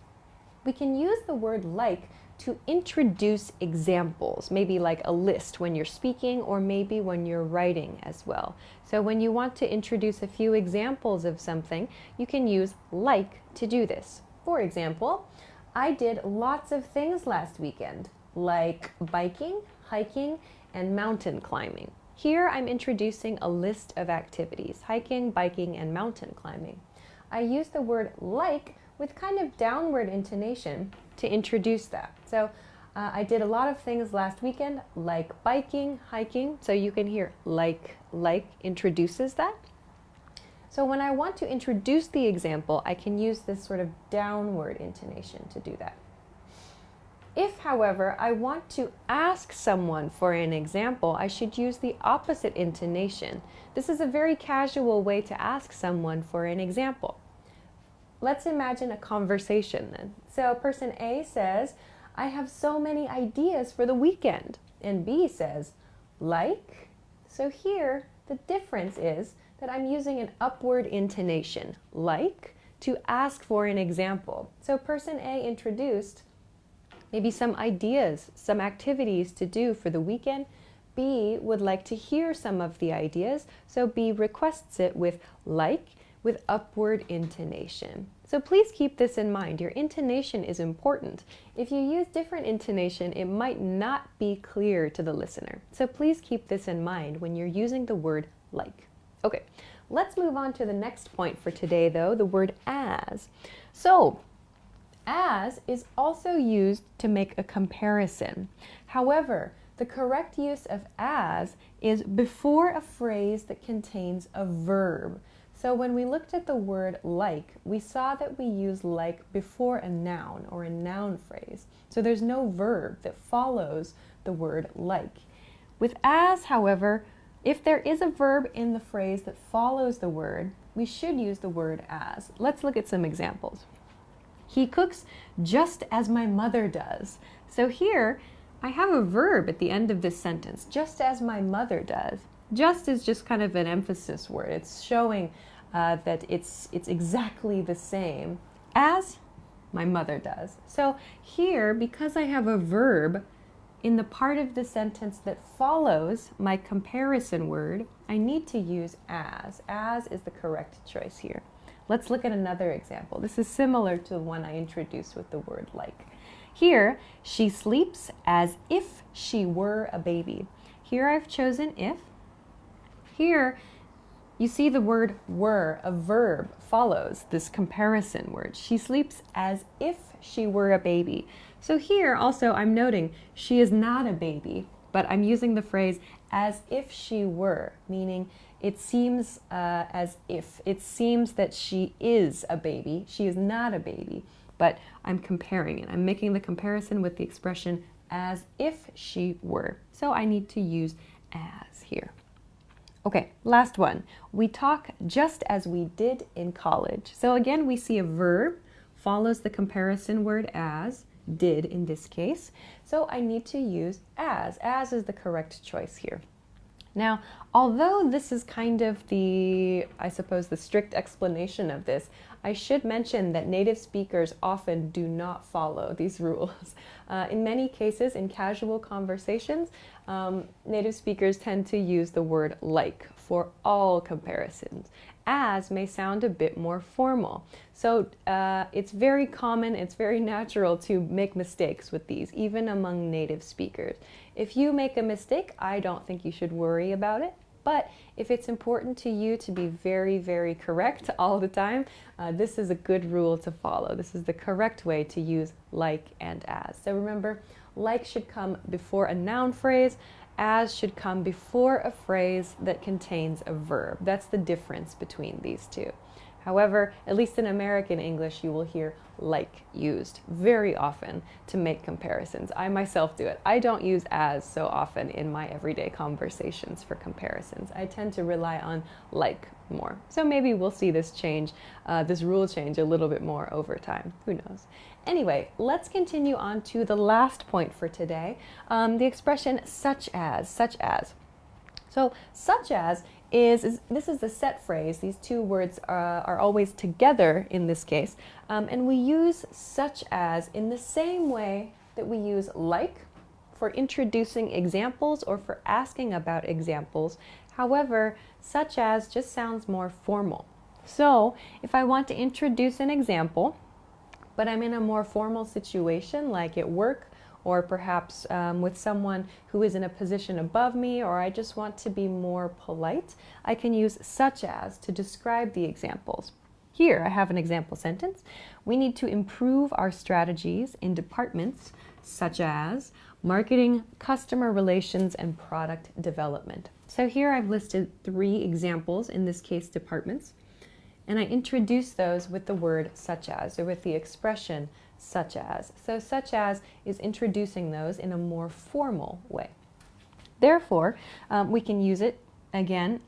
We can use the word like to introduce examples, maybe like a list when you're speaking or maybe when you're writing as well. So when you want to introduce a few examples of something, you can use like to do this. For example, I did lots of things last weekend, like biking, hiking, and mountain climbing. Here I'm introducing a list of activities, hiking, biking, and mountain climbing. I use the word like with kind of downward intonation to introduce that. So I did a lot of things last weekend, like biking, hiking. So you can hear like introduces that. So when I want to introduce the example, I can use this sort of downward intonation to do that. If, however, I want to ask someone for an example, I should use the opposite intonation. This is a very casual way to ask someone for an example. Let's imagine a conversation then. So person A says, I have so many ideas for the weekend. And B says, like? So here, the difference is that I'm using an upward intonation, like, to ask for an example. So person A introduced maybe some ideas, some activities to do for the weekend. B would like to hear some of the ideas, so B requests it with like, with upward intonation. So please keep this in mind. Your intonation is important. If you use different intonation, it might not be clear to the listener. So please keep this in mind when you're using the word like. Okay, let's move on to the next point for today though, the word as. So, as is also used to make a comparison. However, the correct use of as is before a phrase that contains a verb. So when we looked at the word like, we saw that we use like before a noun or a noun phrase. So there's no verb that follows the word like. With as, however, if there is a verb in the phrase that follows the word, we should use the word as. Let's look at some examples. He cooks just as my mother does. So here, I have a verb at the end of this sentence, just as my mother does. Just is just kind of an emphasis word. It's showing that it's exactly the same as my mother does. So here, because I have a verb in the part of the sentence that follows my comparison word, I need to use as. As is the correct choice here. Let's look at another example. This is similar to the one I introduced with the word like. Here, she sleeps as if she were a baby. Here I've chosen if. Here, you see the word were, a verb, follows this comparison word. She sleeps as if she were a baby. So here also I'm noting she is not a baby, but I'm using the phrase as if she were, meaning it seems as if. It seems that she is a baby. She is not a baby, but I'm comparing it. I'm making the comparison with the expression as if she were. So I need to use as here. Okay, last one. We talk just as we did in college. So again, we see a verb follows the comparison word as, did in this case. So I need to use as. As is the correct choice here. Now, although this is kind of the, I suppose, the strict explanation of this, I should mention that native speakers often do not follow these rules. In many cases, in casual conversations, native speakers tend to use the word like for all comparisons. As may sound a bit more formal. So it's very common, it's very natural to make mistakes with these, even among native speakers. If you make a mistake, I don't think you should worry about it. But if it's important to you to be very, very correct all the time, this is a good rule to follow. This is the correct way to use like and as. So remember, like should come before a noun phrase, as should come before a phrase that contains a verb. That's the difference between these two. However, at least in American English, you will hear like used very often to make comparisons. I myself do it. I don't use as so often in my everyday conversations for comparisons. I tend to rely on like more. So maybe we'll see this change, this rule change a little bit more over time. Who knows? Anyway, let's continue on to the last point for today, the expression such as, such as. So such as this is the set phrase. These two words are always together in this case. And we use such as in the same way that we use like for introducing examples or for asking about examples. However, such as just sounds more formal. So if I want to introduce an example, but I'm in a more formal situation like at work, or perhaps with someone who is in a position above me, or I just want to be more polite, I can use such as to describe the examples. Here I have an example sentence. We need to improve our strategies in departments such as marketing, customer relations, and product development. So here I've listed 3 examples, in this case departments, and I introduce those with the word such as, or with the expression such as. So such as is introducing those in a more formal way. Therefore, we can use it again,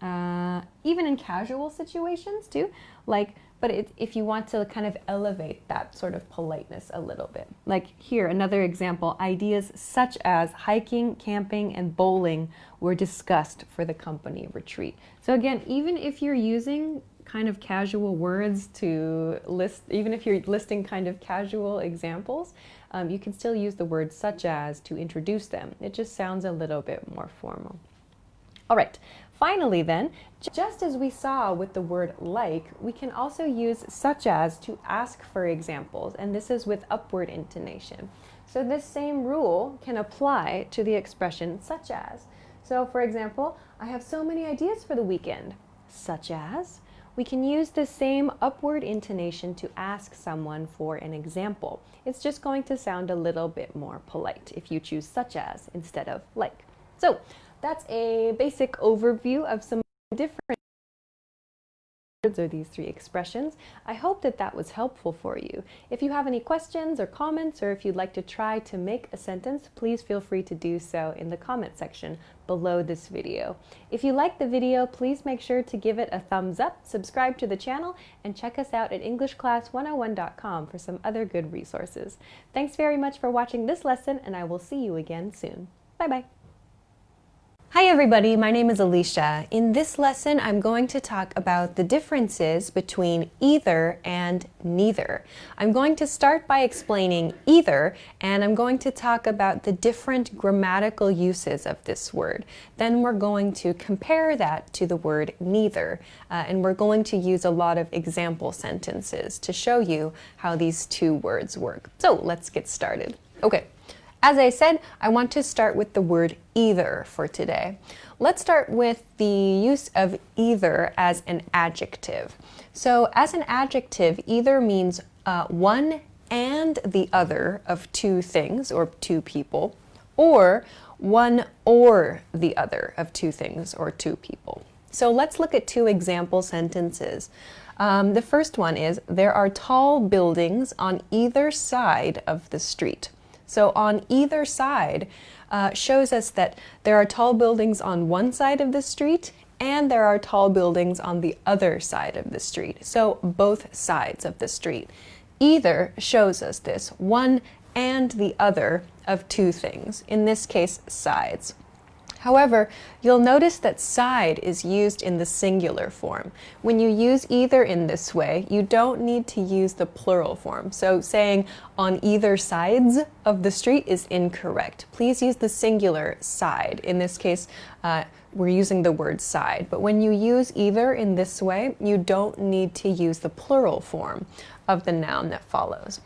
even in casual situations too, but if you want to kind of elevate that sort of politeness a little bit. Like here, another example, ideas such as hiking, camping, and bowling were discussed for the company retreat. So again, even if you're using kind of casual words to list, even if you're listing kind of casual examples, you can still use the word such as to introduce them. It just sounds a little bit more formal. All right, finally then, just as we saw with the word like, we can also use such as to ask for examples, and this is with upward intonation. So this same rule can apply to the expression such as. So for example, I have so many ideas for the weekend, such as. We can use the same upward intonation to ask someone for an example. It's just going to sound a little bit more polite if you choose such as instead of like. So that's a basic overview of some different words or these 3 expressions. I hope that that was helpful for you. If you have any questions or comments, or if you'd like to try to make a sentence, please feel free to do so in the comment section below this video. If you liked the video, please make sure to give it a thumbs up, subscribe to the channel, and check us out at EnglishClass101.com for some other good resources. Thanks very much for watching this lesson, and I will see you again soon. Bye-bye. Hi everybody, my name is Alicia. In this lesson, I'm going to talk about the differences between either and neither. I'm going to start by explaining either, and I'm going to talk about the different grammatical uses of this word. Then we're going to compare that to the word neither, and we're going to use a lot of example sentences to show you how these 2 words work. So let's get started. Okay. As I said, I want to start with the word either for today. Let's start with the use of either as an adjective. So as an adjective, either means one and the other of 2 things or 2 people, or one or the other of 2 things or 2 people. So let's look at 2 example sentences. The first one is, there are tall buildings on either side of the street. So on either side shows us that there are tall buildings on one side of the street and there are tall buildings on the other side of the street. So both sides of the street. Either shows us this, one and the other of 2 things, in this case sides. However, you'll notice that side is used in the singular form. When you use either in this way, you don't need to use the plural form. So saying on either sides of the street is incorrect. Please use the singular side. In this case, we're using the word side. But when you use either in this way, you don't need to use the plural form of the noun that follows.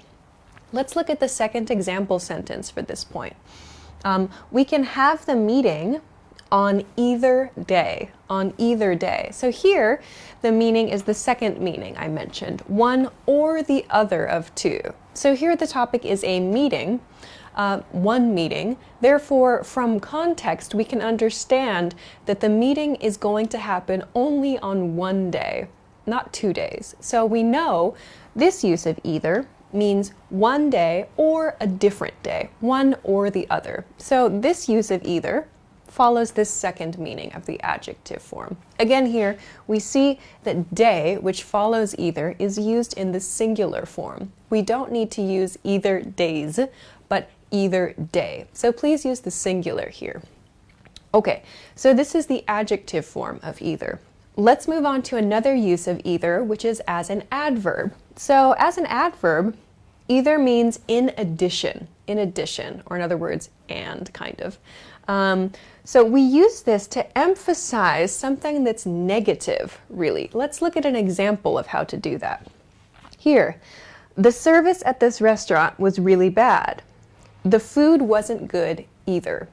Let's look at the second example sentence for this point. We can have the meeting on either day, on either day. So here, the meaning is the second meaning I mentioned, one or the other of two. So here the topic is a meeting, one meeting. Therefore, from context, we can understand that the meeting is going to happen only on one day, not 2 days. So we know this use of either means one day or a different day, one or the other. So this use of either follows this second meaning of the adjective form. Again here, we see that day, which follows either, is used in the singular form. We don't need to use either days, but either day. So please use the singular here. Okay, so this is the adjective form of either. Let's move on to another use of either, which is as an adverb. So as an adverb, either means in addition, or in other words, and kind of. So we use this to emphasize something that's negative, really. Let's look at an example of how to do that. Here, the service at this restaurant was really bad. The food wasn't good either.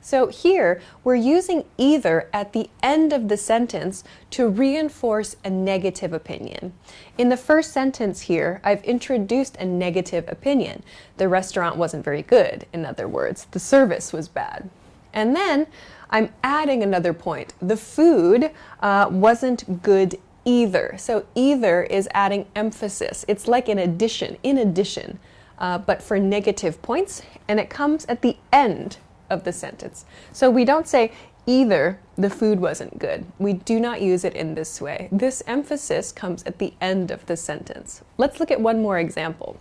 So here, we're using either at the end of the sentence to reinforce a negative opinion. In the first sentence here, I've introduced a negative opinion. The restaurant wasn't very good, in other words. The service was bad. And then I'm adding another point. The food wasn't good either. So either is adding emphasis. It's like an addition, in addition, but for negative points, and it comes at the end of the sentence. So we don't say either the food wasn't good. We do not use it in this way. This emphasis comes at the end of the sentence. Let's look at one more example.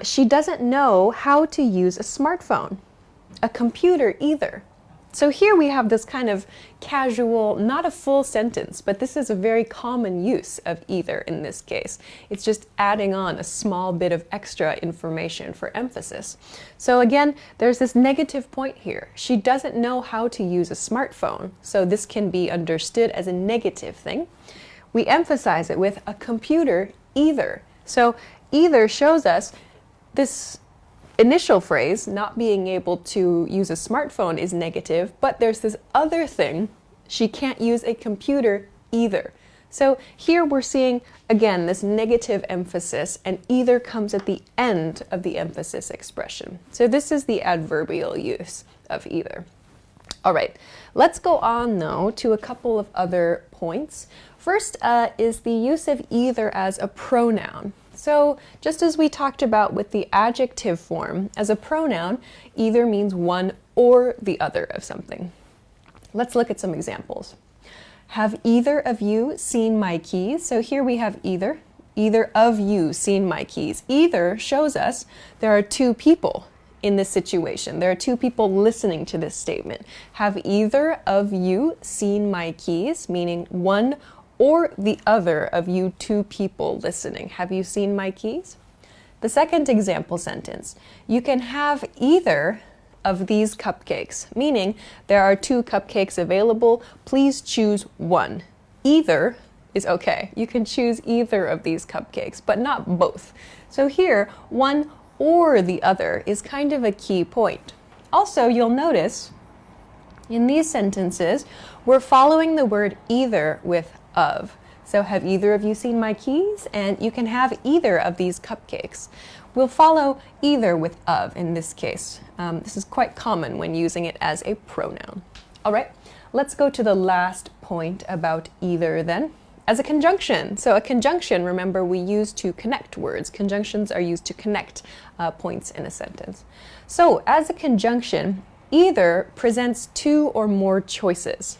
She doesn't know how to use a smartphone, a computer either. So here we have this kind of casual, not a full sentence, but this is a very common use of either in this case. It's just adding on a small bit of extra information for emphasis. So again, there's this negative point here. She doesn't know how to use a smartphone, so this can be understood as a negative thing. We emphasize it with a computer either. So either shows us this initial phrase, not being able to use a smartphone, is negative, but there's this other thing, she can't use a computer either. So here we're seeing, again, this negative emphasis, and either comes at the end of the emphasis expression. So this is the adverbial use of either. All right, let's go on though to a couple of other points. First is the use of either as a pronoun. So just as we talked about with the adjective form, as a pronoun, either means one or the other of something. Let's look at some examples. Have either of you seen my keys? So here we have either. Either of you seen my keys. Either shows us there are two people in this situation. There are two people listening to this statement. Have either of you seen my keys? Meaning one or the other of you two people listening. Have you seen my keys? The second example sentence. You can have either of these cupcakes, meaning there are two cupcakes available. Please choose one. Either is okay. You can choose either of these cupcakes, but not both. So here, one or the other is kind of a key point. Also, you'll notice in these sentences, we're following the word either with of. So have either of you seen my keys? And you can have either of these cupcakes. We'll follow either with of in this case. This is quite common when using it as a pronoun. All right, let's go to the last point about either then. As a conjunction. So a conjunction, remember, we use to connect words. Conjunctions are used to connect points in a sentence. So as a conjunction, either presents two or more choices.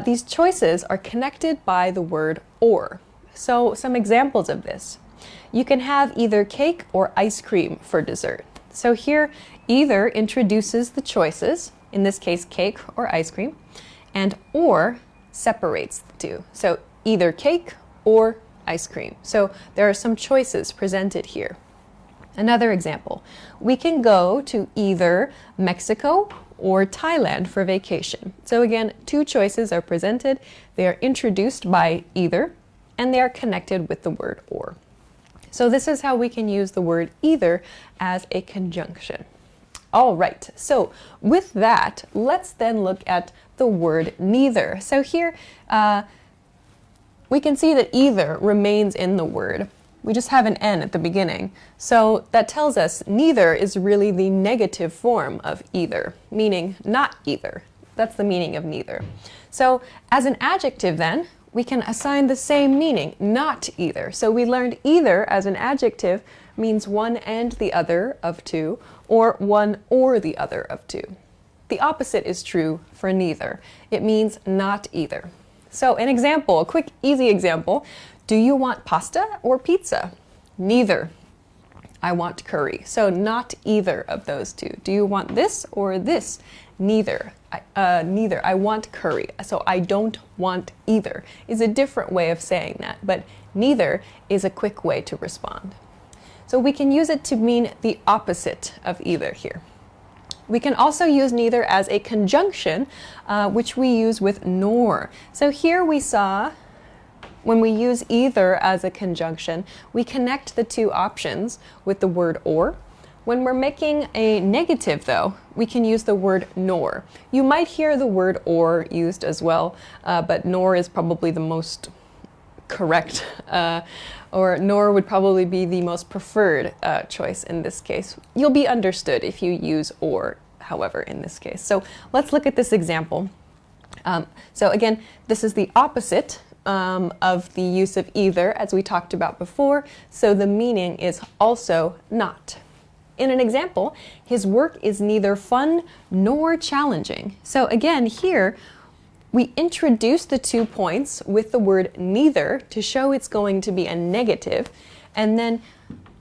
These choices are connected by the word or. So some examples of this. You can have either cake or ice cream for dessert. So here, either introduces the choices, in this case cake or ice cream, and or separates the two. So either cake or ice cream. So there are some choices presented here. Another example, we can go to either Mexico or Thailand for vacation. So again, two choices are presented. They are introduced by either, and they are connected with the word or. So this is how we can use the word either as a conjunction. All right, so with that, let's then look at the word neither. So here, we can see that either remains in the word. We just have an N at the beginning. So that tells us neither is really the negative form of either, meaning not either. That's the meaning of neither. So as an adjective then, we can assign the same meaning, not either. So we learned either as an adjective means one and the other of two, or one or the other of two. The opposite is true for neither. It means not either. So an example, a quick, easy example. Do you want pasta or pizza? Neither. I want curry. So not either of those two. Do you want this or this? Neither. Neither. I want curry. So I don't want either is a different way of saying that, but neither is a quick way to respond. So we can use it to mean the opposite of either here. We can also use neither as a conjunction, which we use with nor. So here we saw when we use either as a conjunction, we connect the two options with the word or. When we're making a negative, though, we can use the word nor. You might hear the word or used as well, but nor is probably the most correct, or nor would probably be the most preferred choice in this case. You'll be understood if you use or, however, in this case. So let's look at this example. So again, this is the opposite of the use of either, as we talked about before, so the meaning is also not. In an example, his work is neither fun nor challenging. So again, here, we introduce the 2 points with the word neither to show it's going to be a negative, and then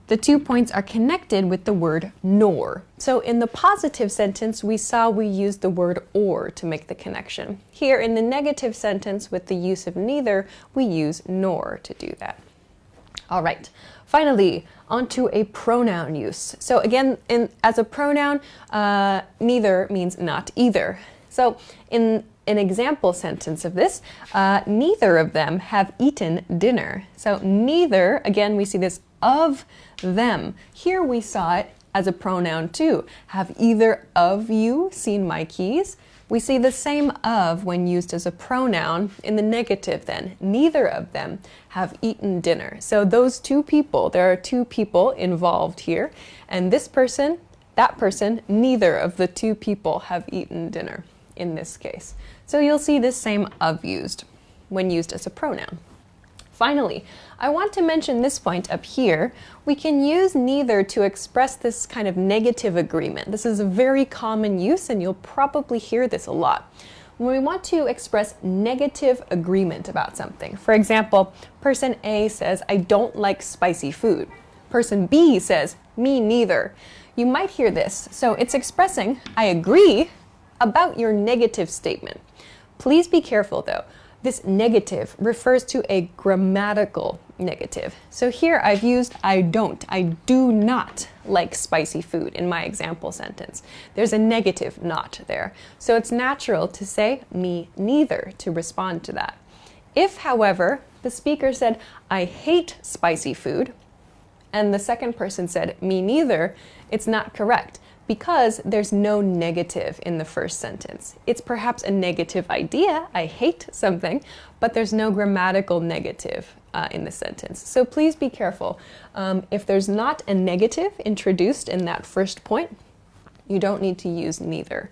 the 2 points are connected with the word nor. So in the positive sentence, we saw we used the word or to make the connection. Here in the negative sentence with the use of neither, we use nor to do that. All right, finally, onto a pronoun use. So again, as a pronoun, neither means not either. So in an example sentence of this, neither of them have eaten dinner. So neither, again, we see this of them. Here we saw it as a pronoun too. Have either of you seen my keys? We see the same of when used as a pronoun in the negative then. Neither of them have eaten dinner. So those two people, there are two people involved here, and this person, that person, neither of the two people have eaten dinner in this case. So you'll see this same of used when used as a pronoun. Finally, I want to mention this point up here. We can use neither to express this kind of negative agreement. This is a very common use, and you'll probably hear this a lot. When we want to express negative agreement about something, for example, person A says, I don't like spicy food. Person B says, me neither. You might hear this. So it's expressing, I agree about your negative statement. Please be careful though. This negative refers to a grammatical negative. So here I've used I do not like spicy food in my example sentence. There's a negative not there. So it's natural to say me neither to respond to that. If, however, the speaker said, I hate spicy food, and the second person said me neither, it's not correct, because there's no negative in the first sentence. It's perhaps a negative idea, I hate something, but there's no grammatical negative in the sentence. So please be careful. If there's not a negative introduced in that first point, you don't need to use neither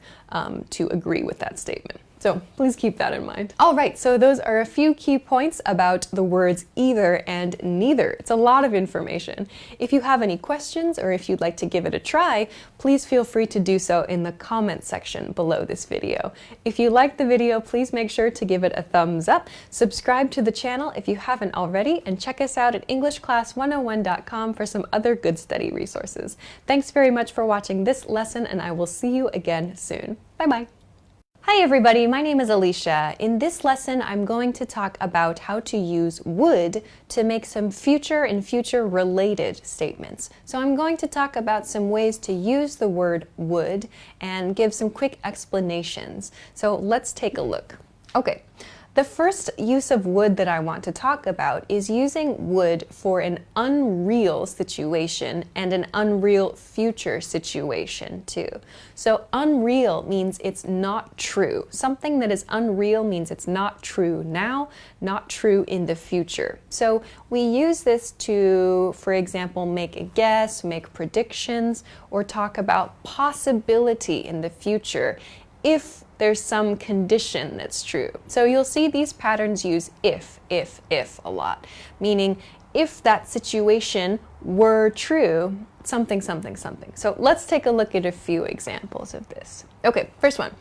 to agree with that statement. So please keep that in mind. All right, so those are a few key points about the words either and neither. It's a lot of information. If you have any questions or if you'd like to give it a try, please feel free to do so in the comment section below this video. If you liked the video, please make sure to give it a thumbs up, subscribe to the channel if you haven't already, and check us out at EnglishClass101.com for some other good study resources. Thanks very much for watching this lesson, and I will see you again soon. Bye-bye. Hi everybody, my name is Alicia. In this lesson, I'm going to talk about how to use would to make some future and future related statements. So I'm going to talk about some ways to use the word would and give some quick explanations. So let's take a look. Okay. The first use of would that I want to talk about is using would for an unreal situation and an unreal future situation too. So unreal means it's not true. Something that is unreal means it's not true now, not true in the future. So we use this to, for example, make a guess, make predictions, or talk about possibility in the future if there's some condition that's true. So you'll see these patterns use if a lot, meaning if that situation were true, something, something, something. So let's take a look at a few examples of this. Okay, first one.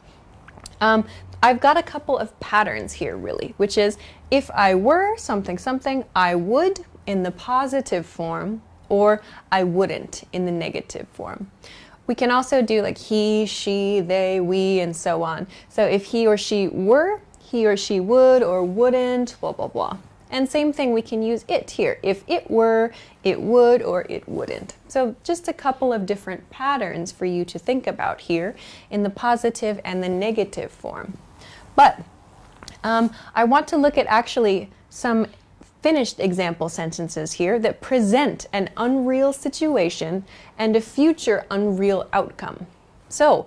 I've got a couple of patterns here really, which is if I were something, something, I would in the positive form, or I wouldn't in the negative form. We can also do like he, she, they, we, and so on. So if he or she were, he or she would or wouldn't, blah, blah, blah. And same thing, we can use it here. If it were, it would or it wouldn't. So just a couple of different patterns for you to think about here in the positive and the negative form. But I want to look at actually some finished example sentences here that present an unreal situation and a future unreal outcome. So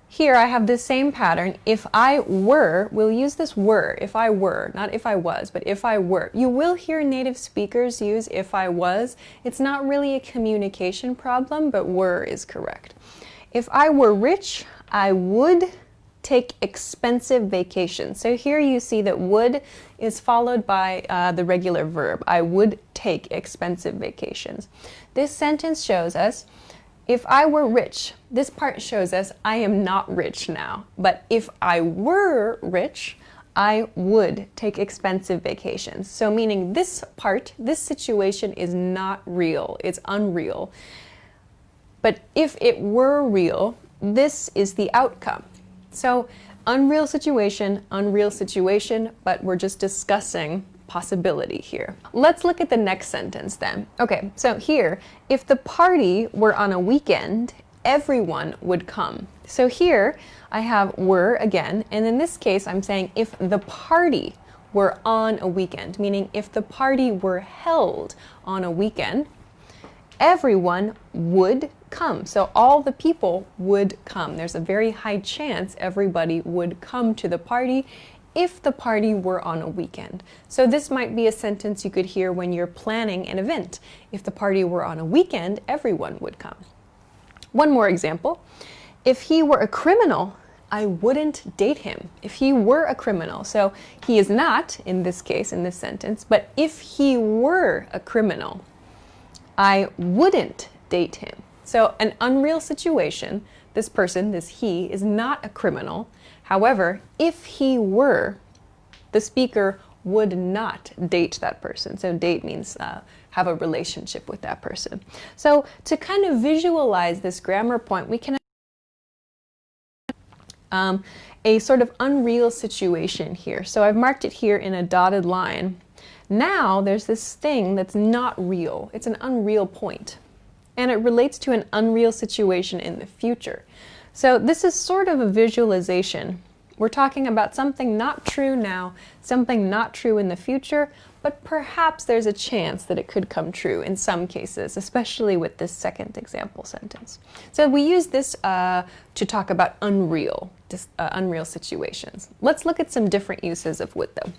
here I have the same pattern. If I were, we'll use this were, if I were, not if I was, but if I were. You will hear native speakers use if I was. It's not really a communication problem, but were is correct. If I were rich, I would take expensive vacations. So here you see that would is followed by the regular verb. I would take expensive vacations. This sentence shows us if I were rich. This part shows us I am not rich now. But if I were rich, I would take expensive vacations. So meaning this part, this situation is not real. It's unreal. But if it were real, this is the outcome. So unreal situation, but we're just discussing possibility here. Let's look at the next sentence then. Okay, so here, if the party were on a weekend, everyone would come. So here I have were again, and in this case I'm saying if the party were on a weekend, meaning if the party were held on a weekend, everyone would come. So all the people would come. There's a very high chance everybody would come to the party if the party were on a weekend. So this might be a sentence you could hear when you're planning an event. If the party were on a weekend, everyone would come. One more example. If he were a criminal, I wouldn't date him. If he were a criminal, so he is not in this case, in this sentence, but if he were a criminal, I wouldn't date him. So an unreal situation, this person, this he, is not a criminal. However, if he were, the speaker would not date that person. So date means have a relationship with that person. So to kind of visualize this grammar point, we can a sort of unreal situation here. So I've marked it here in a dotted line. Now there's this thing that's not real. It's an unreal point. And it relates to an unreal situation in the future. So this is sort of a visualization. We're talking about something not true now, something not true in the future, but perhaps there's a chance that it could come true in some cases, especially with this second example sentence. So we use this to talk about unreal situations. Let's look at some different uses of would though.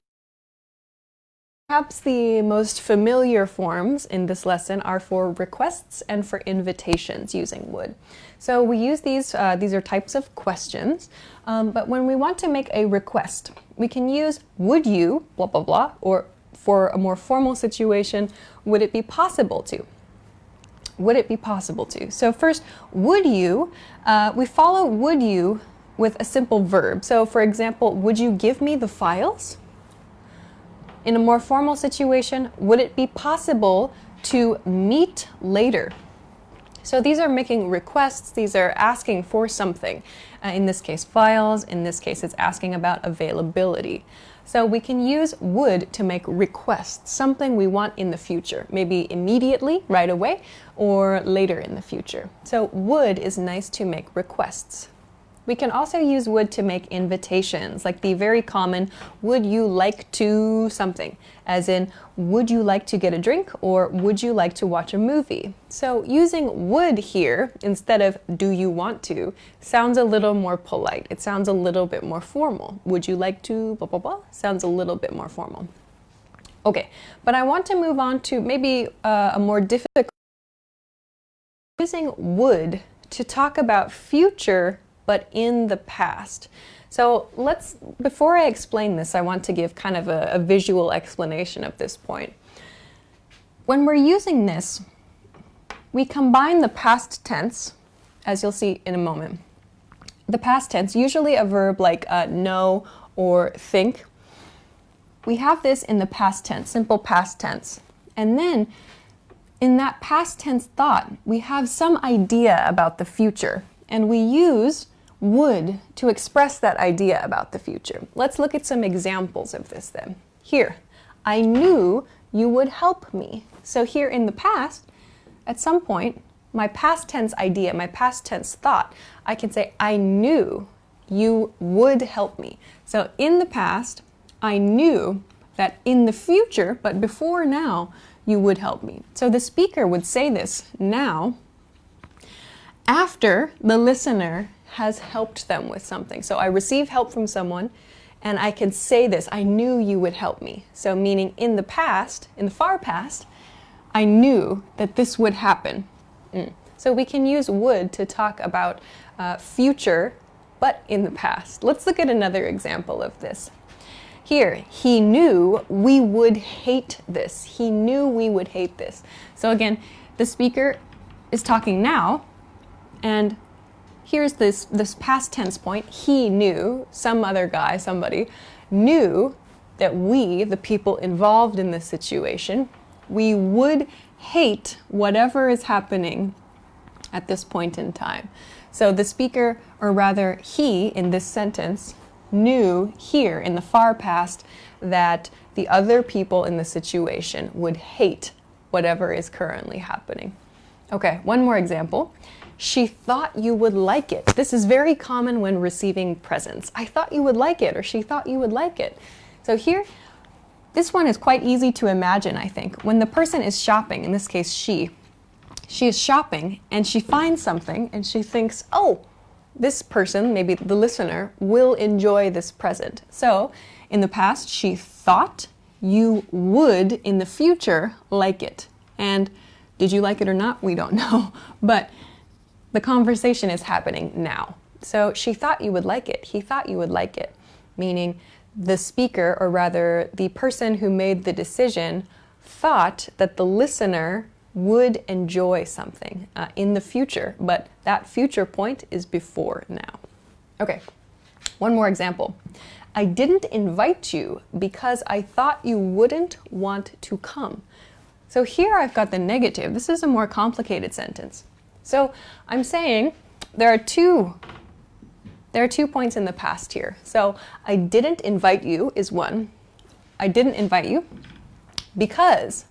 Perhaps the most familiar forms in this lesson are for requests and for invitations using would. So we use these are types of questions, but when we want to make a request, we can use would you, blah, blah, blah, or for a more formal situation, would it be possible to? Would it be possible to? So first, would you, we follow would you with a simple verb. So for example, would you give me the files? In a more formal situation, would it be possible to meet later? So these are making requests, these are asking for something. In this case, files. In this case, it's asking about availability. So we can use would to make requests, something we want in the future, maybe immediately, right away, or later in the future. So would is nice to make requests. We can also use would to make invitations, like the very common, would you like to something, as in, would you like to get a drink, or would you like to watch a movie? So using would here, instead of do you want to, sounds a little more polite. It sounds a little bit more formal. Would you like to, blah, blah, blah, sounds a little bit more formal. Okay, but I want to move on to maybe a more difficult, using would to talk about future but in the past. So before I explain this, I want to give kind of a visual explanation of this point. When we're using this, we combine the past tense, as you'll see in a moment. The past tense, usually a verb like know or think. We have this in the past tense, simple past tense. And then in that past tense thought, we have some idea about the future, and we use would to express that idea about the future. Let's look at some examples of this then. Here, I knew you would help me. So here in the past, at some point, my past tense idea, my past tense thought, I can say, I knew you would help me. So in the past, I knew that in the future, but before now, you would help me. So the speaker would say this now after the listener has helped them with something. So I receive help from someone and I can say this, I knew you would help me. So meaning in the past, in the far past, I knew that this would happen. So we can use would to talk about future, but in the past. Let's look at another example of this. Here, he knew we would hate this. He knew we would hate this. So again, the speaker is talking now, and here's this past tense point. He knew, some other guy, somebody, knew that we, the people involved in this situation, we would hate whatever is happening at this point in time. So the speaker, or rather he in this sentence, knew here in the far past that the other people in the situation would hate whatever is currently happening. Okay, one more example. She thought you would like it. This is very common when receiving presents. I thought you would like it, or she thought you would like it. So here, this one is quite easy to imagine, I think. When the person is shopping, in this case she is shopping and she finds something and she thinks, oh, this person, maybe the listener, will enjoy this present. So in the past, she thought you would, in the future, like it. And did you like it or not? We don't know. But the conversation is happening now. So she thought you would like it. He thought you would like it. Meaning the speaker, or rather the person who made the decision, thought that the listener would enjoy something in the future, but that future point is before now. Okay, one more example. I didn't invite you because I thought you wouldn't want to come. So here I've got the negative. This is a more complicated sentence. So I'm saying there are two points in the past here. So I didn't invite you is one. I didn't invite you because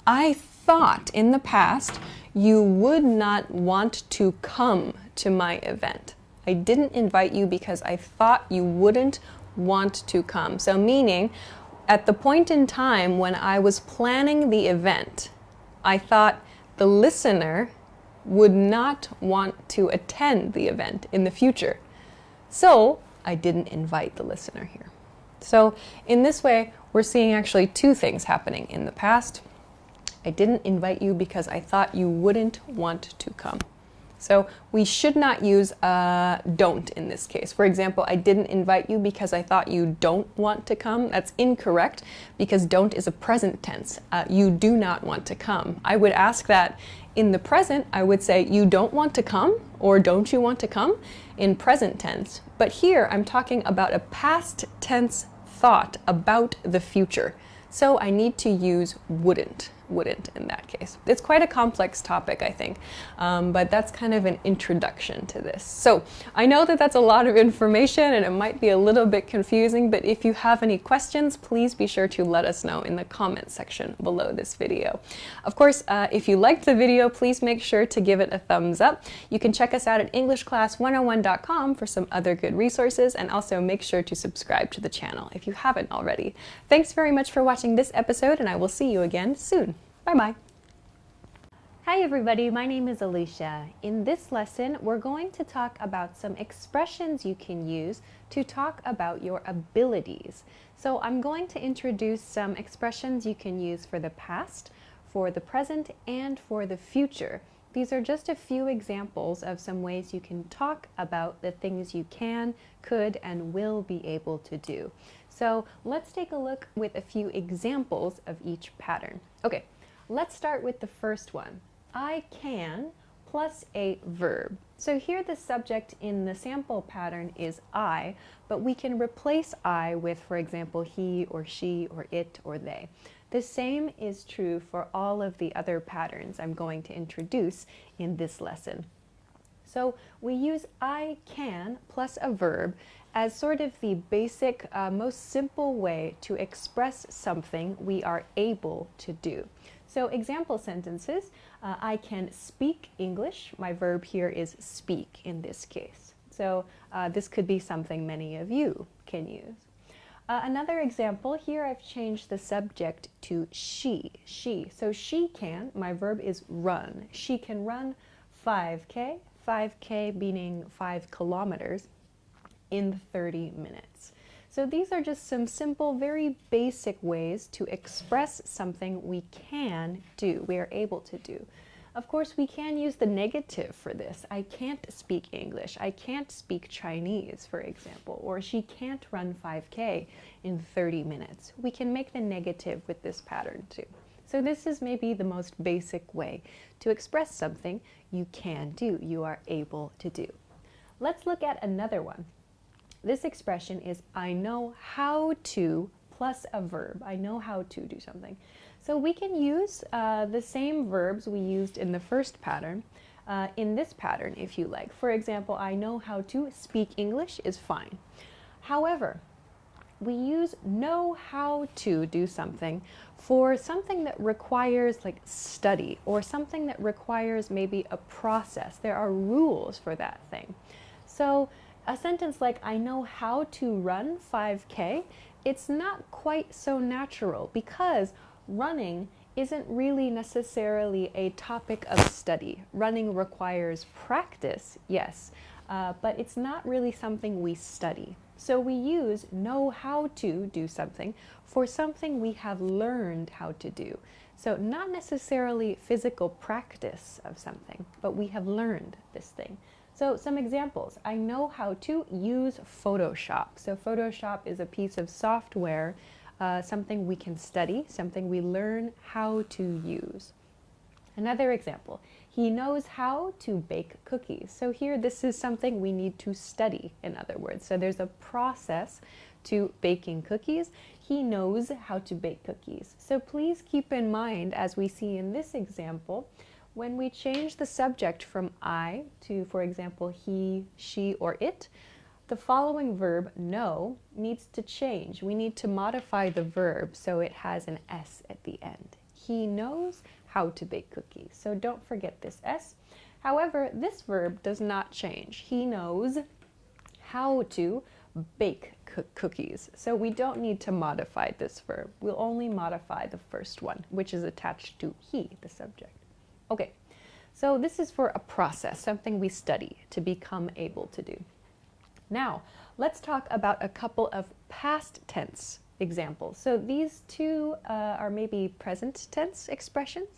I thought in the past you would not want to come to my event. I didn't invite you because I thought you wouldn't want to come. So meaning, at the point in time when I was planning the event, I thought the listener would not want to attend the event in the future. So I didn't invite the listener here. So in this way, we're seeing actually two things happening in the past. I didn't invite you because I thought you wouldn't want to come. So we should not use don't in this case. For example, I didn't invite you because I thought you don't want to come. That's incorrect because don't is a present tense. You do not want to come. I would ask that in the present, I would say you don't want to come or don't you want to come in present tense. But here I'm talking about a past tense thought about the future. So I need to use wouldn't. wouldn't in that case. It's quite a complex topic, I think, but that's kind of an introduction to this. So I know that that's a lot of information and it might be a little bit confusing, but if you have any questions, please be sure to let us know in the comment section below this video. Of course, if you liked the video, please make sure to give it a thumbs up. You can check us out at EnglishClass101.com for some other good resources, and also make sure to subscribe to the channel if you haven't already. Thanks very much for watching this episode, and I will see you again soon. Bye-bye. Hi everybody, my name is Alicia. In this lesson, we're going to talk about some expressions you can use to talk about your abilities. So I'm going to introduce some expressions you can use for the past, for the present, and for the future. These are just a few examples of some ways you can talk about the things you can, could, and will be able to do. So let's take a look with a few examples of each pattern. Okay, let's start with the first one. I can plus a verb. So here the subject in the sample pattern is I, but we can replace I with, for example, he or she or it or they. The same is true for all of the other patterns I'm going to introduce in this lesson. So we use I can plus a verb as sort of the basic, most simple way to express something we are able to do. So example sentences, I can speak English. My verb here is speak in this case. So this could be something many of you can use. Another example, here I've changed the subject to she. So she can, my verb is run. She can run 5K, 5K meaning 5 kilometers, in 30 minutes. So these are just some simple, very basic ways to express something we can do, we are able to do. Of course, we can use the negative for this. I can't speak English. I can't speak Chinese, for example, or she can't run 5K in 30 minutes. We can make the negative with this pattern too. So this is maybe the most basic way to express something you can do, you are able to do. Let's look at another one. This expression is I know how to plus a verb. I know how to do something. So we can use the same verbs we used in the first pattern in this pattern if you like. For example, I know how to speak English is fine. However, we use know how to do something for something that requires like study or something that requires maybe a process. There are rules for that thing. So a sentence like, I know how to run 5K, it's not quite so natural because running isn't really necessarily a topic of study. Running requires practice, yes, but it's not really something we study. So we use know how to do something for something we have learned how to do. So not necessarily physical practice of something, but we have learned this thing. So some examples, I know how to use Photoshop. So Photoshop is a piece of software, something we can study, something we learn how to use. Another example, he knows how to bake cookies. So here this is something we need to study, in other words. So there's a process to baking cookies. He knows how to bake cookies. So please keep in mind, as we see in this example, when we change the subject from I to, for example, he, she, or it, the following verb, know, needs to change. We need to modify the verb so it has an S at the end. He knows how to bake cookies. So don't forget this S. However, this verb does not change. He knows how to bake cookies. So we don't need to modify this verb. We'll only modify the first one, which is attached to he, the subject. Okay, so this is for a process, something we study to become able to do. Now, let's talk about a couple of past tense examples. So these two are maybe present tense expressions.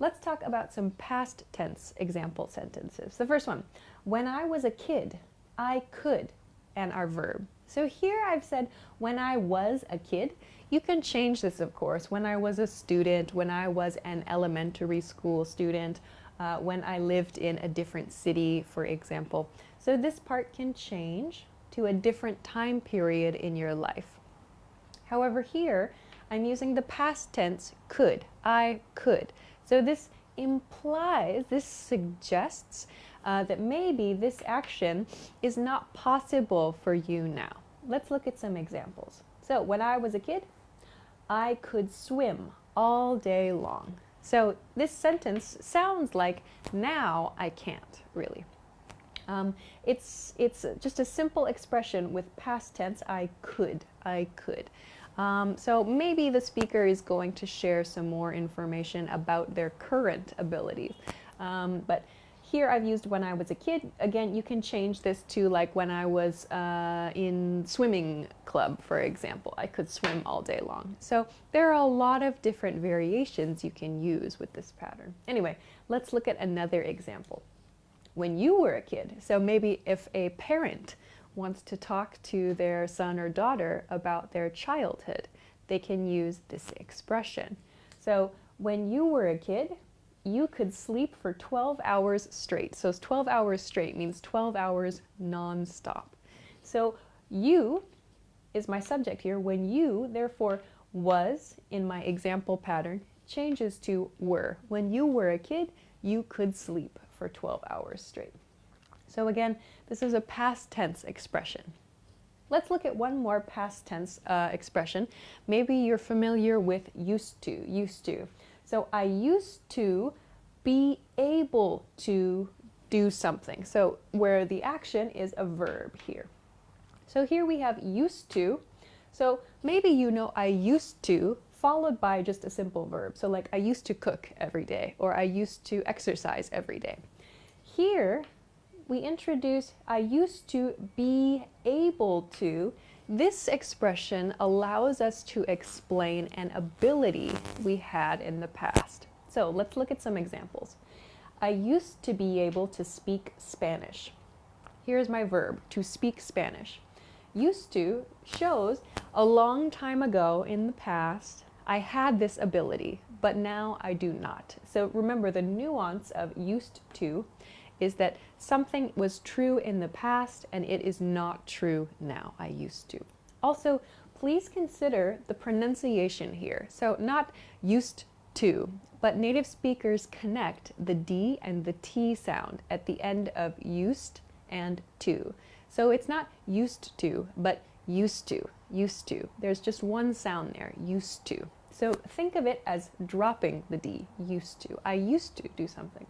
Let's talk about some past tense example sentences. The first one, when I was a kid, I could, and our verb. So here I've said, when I was a kid. You can change this, of course, when I was a student, when I was an elementary school student, when I lived in a different city, for example. So this part can change to a different time period in your life. However, here I'm using the past tense could. I could. So this implies, this suggests that maybe this action is not possible for you now. Let's look at some examples. So when I was a kid, I could swim all day long. So this sentence sounds like now I can't, really. It's just a simple expression with past tense, I could. So maybe the speaker is going to share some more information about their current abilities. But here I've used when I was a kid. Again, you can change this to like when I was in swimming club, for example. I could swim all day long. So there are a lot of different variations you can use with this pattern. Anyway, let's look at another example. When you were a kid, so maybe if a parent wants to talk to their son or daughter about their childhood, they can use this expression. So when you were a kid, you could sleep for 12 hours straight. So 12 hours straight means 12 hours non-stop. So you is my subject here. When you, therefore, was in my example pattern changes to were. When you were a kid, you could sleep for 12 hours straight. So again, this is a past tense expression. Let's look at one more past tense expression. Maybe you're familiar with used to. So I used to be able to do something. So where the action is a verb here. So here we have used to. So maybe you know I used to followed by just a simple verb. So like I used to cook every day or I used to exercise every day. Here we introduce I used to be able to. This expression allows us to explain an ability we had in the past. So let's look at some examples. I used to be able to speak Spanish. Here's my verb, to speak Spanish. Used to shows a long time ago in the past, I had this ability, but now I do not. So remember the nuance of used to is that something was true in the past and it is not true now. I used to. Also, please consider the pronunciation here. So not used to, but native speakers connect the D and the T sound at the end of used and to. So it's not used to, but used to, used to. There's just one sound there, used to. So think of it as dropping the D, used to. I used to do something.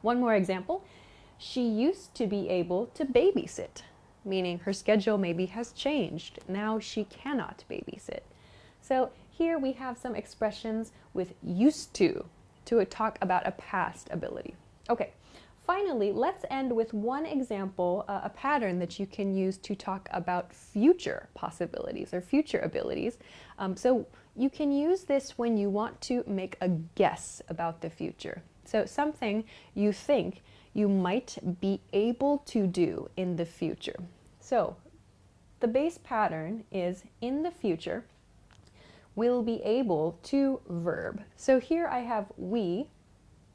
One more example. She used to be able to babysit, meaning her schedule maybe has changed. Now she cannot babysit. So here we have some expressions with used to talk about a past ability. Okay, finally, let's end with one example, a pattern that you can use to talk about future possibilities or future abilities. So you can use this when you want to make a guess about the future. So something you think you might be able to do in the future. So the base pattern is in the future, will be able to verb. So here I have we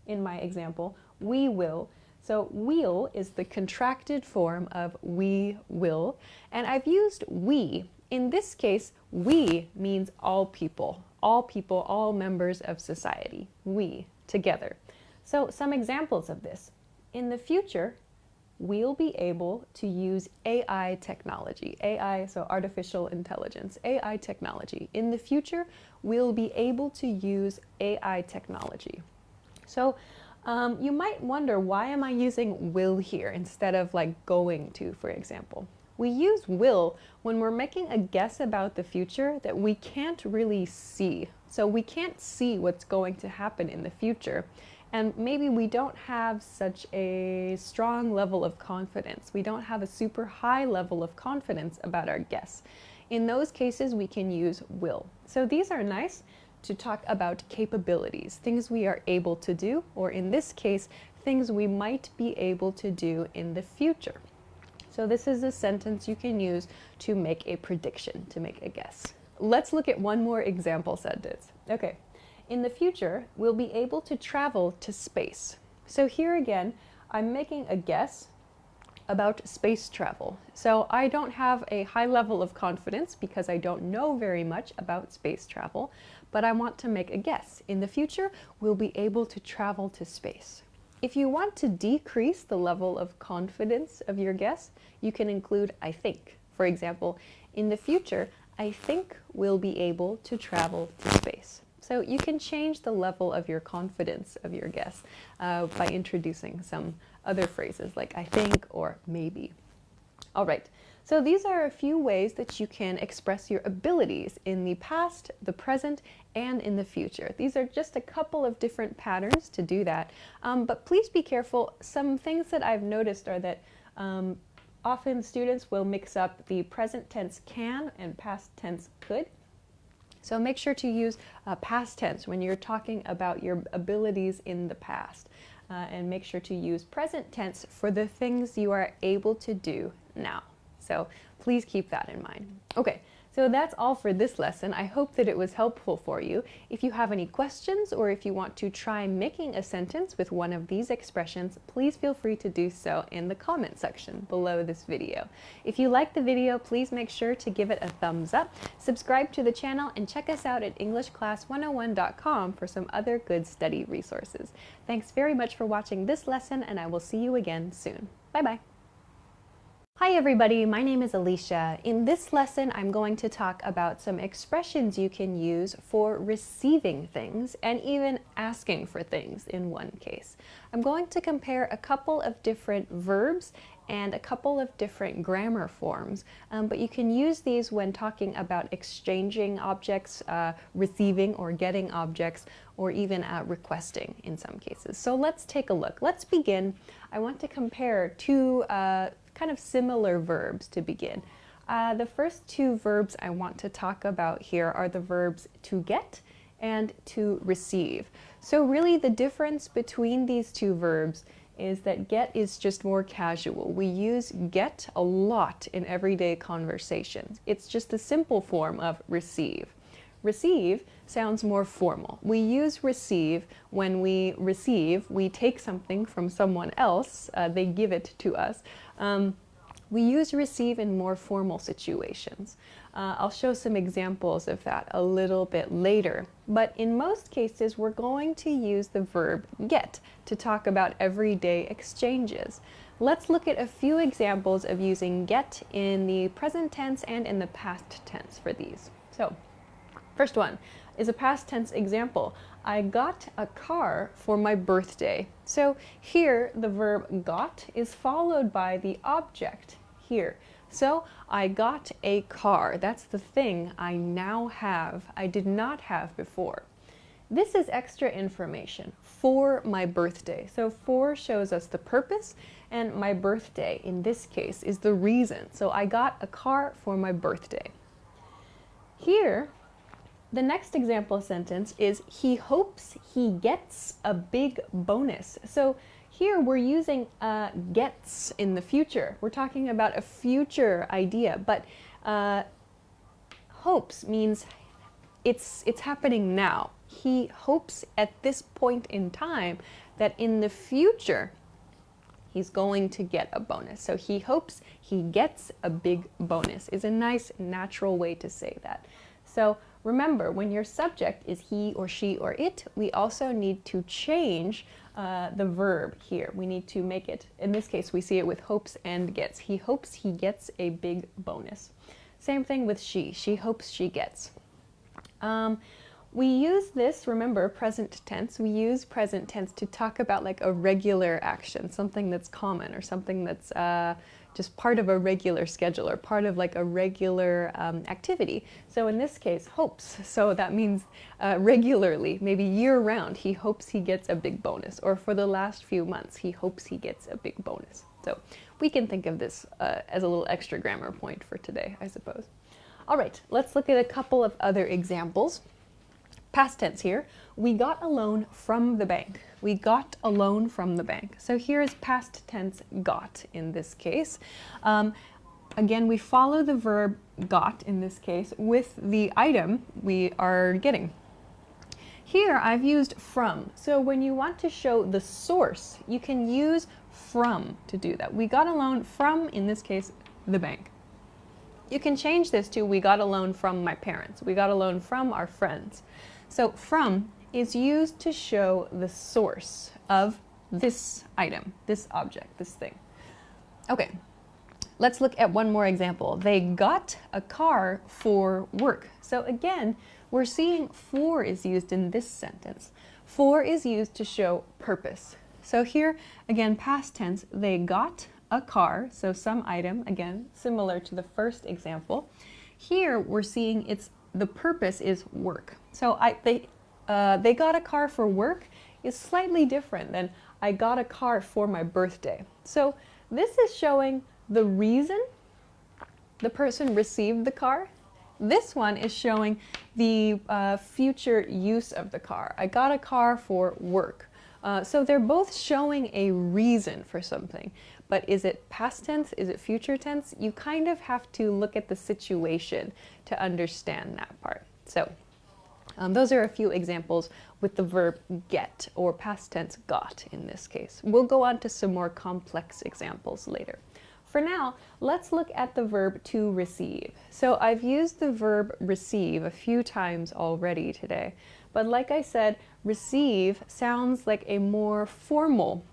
in my example, we will. So will is the contracted form of we will, and I've used we. In this case, we means all people, all members of society, we, together. So some examples of this. In the future, we'll be able to use AI technology. AI, so artificial intelligence, AI technology. In the future, we'll be able to use AI technology. So you might wonder, why am I using will here instead of like going to, for example? We use will when we're making a guess about the future that we can't really see. So we can't see what's going to happen in the future. And maybe we don't have such a strong level of confidence. We don't have a super high level of confidence about our guess. In those cases, we can use will. So these are nice to talk about capabilities, things we are able to do, or in this case, things we might be able to do in the future. So this is a sentence you can use to make a prediction, to make a guess. Let's look at one more example sentence. Okay. In the future, we'll be able to travel to space. So here again, I'm making a guess. about space travel. So I don't have a high level of confidence because I don't know very much about space travel, but I want to make a guess. In the future, we'll be able to travel to space. If you want to decrease the level of confidence of your guess, you can include I think. For example, in the future, I think we'll be able to travel to space. So you can change the level of your confidence of your guess by introducing some other phrases like I think or maybe. All right, so these are a few ways that you can express your abilities in the past, the present, and in the future. These are just a couple of different patterns to do that, but please be careful. Some things that I've noticed are that often students will mix up the present tense can and past tense could. So make sure to use past tense when you're talking about your abilities in the past. And make sure to use present tense for the things you are able to do now. So please keep that in mind. Okay, so that's all for this lesson. I hope that it was helpful for you. If you have any questions or if you want to try making a sentence with one of these expressions, please feel free to do so in the comment section below this video. If you liked the video, please make sure to give it a thumbs up, subscribe to the channel, and check us out at EnglishClass101.com for some other good study resources. Thanks very much for watching this lesson, and I will see you again soon. Bye-bye. Hi everybody, my name is Alicia. In this lesson, I'm going to talk about some expressions you can use for receiving things and even asking for things in one case. I'm going to compare a couple of different verbs and a couple of different grammar forms, but you can use these when talking about exchanging objects, receiving or getting objects, or even requesting in some cases. So let's take a look. Let's begin. I want to compare two kind of similar verbs to begin. The first two verbs I want to talk about here are the verbs to get and to receive. So really the difference between these two verbs is that get is just more casual. We use get a lot in everyday conversations. It's just the simple form of receive. Receive sounds more formal. We use receive when we take something from someone else, they give it to us. We use receive in more formal situations. I'll show some examples of that a little bit later. But in most cases, we're going to use the verb get to talk about everyday exchanges. Let's look at a few examples of using get in the present tense and in the past tense for these. So, first one is a past tense example. I got a car for my birthday. So here the verb got is followed by the object here. So I got a car. That's the thing I now have. I did not have before. This is extra information for my birthday. So for shows us the purpose, and my birthday in this case is the reason. So I got a car for my birthday. Here, the next example sentence is he hopes he gets a big bonus. So here we're using gets in the future. We're talking about a future idea, but hopes means it's happening now. He hopes at this point in time that in the future he's going to get a bonus. So he hopes he gets a big bonus is a nice natural way to say that. So remember, when your subject is he or she or it, we also need to change the verb here. We need to make it, in this case, we see it with hopes and gets. He hopes he gets a big bonus. Same thing with she. She hopes she gets. We use this, remember, present tense. We use present tense to talk about like a regular action, something that's common or something that's just part of a regular schedule or part of like a regular activity. So in this case, hopes. So that means regularly, maybe year-round, he hopes he gets a big bonus. Or for the last few months, he hopes he gets a big bonus. So we can think of this as a little extra grammar point for today, I suppose. All right, let's look at a couple of other examples. Past tense here. We got a loan from the bank. We got a loan from the bank. So here is past tense got in this case. Again, we follow the verb got in this case with the item we are getting. Here I've used from. So when you want to show the source, you can use from to do that. We got a loan from, in this case, the bank. You can change this to we got a loan from my parents. We got a loan from our friends. So from is used to show the source of this item, this object, this thing. Okay, let's look at one more example. They got a car for work. So again, we're seeing for is used in this sentence. For is used to show purpose. So here, again, past tense, they got a car, so some item, again, similar to the first example. Here, we're seeing the purpose is work. So they got a car for work is slightly different than I got a car for my birthday. So this is showing the reason the person received the car. This one is showing the future use of the car. I got a car for work. So they're both showing a reason for something. But is it past tense? Is it future tense? You kind of have to look at the situation to understand that part. So those are a few examples with the verb get, or past tense got in this case. We'll go on to some more complex examples later. For now, let's look at the verb to receive. So I've used the verb receive a few times already today, but like I said, receive sounds like a more formal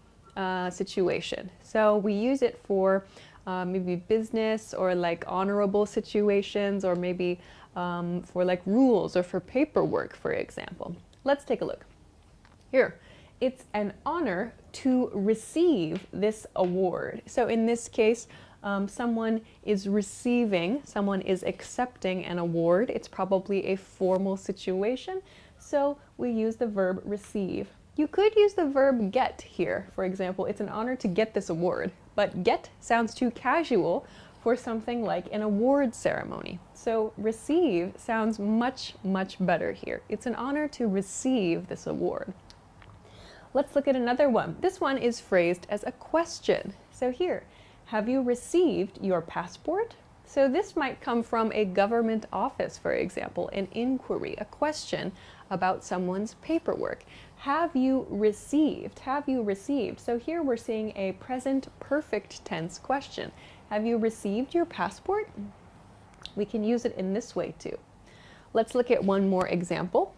situation. So we use it for maybe business or like honorable situations, or maybe for like rules or for paperwork, for example. Let's take a look. Here, it's an honor to receive this award. So in this case, someone is accepting an award. It's probably a formal situation. So we use the verb receive. You could use the verb get here. For example, it's an honor to get this award, but get sounds too casual for something like an award ceremony. So receive sounds much, much better here. It's an honor to receive this award. Let's look at another one. This one is phrased as a question. So here, have you received your passport? So this might come from a government office, for example, an inquiry, a question about someone's paperwork. Have you received? Have you received? So here we're seeing a present perfect tense question. Have you received your passport? We can use it in this way too. Let's look at one more example.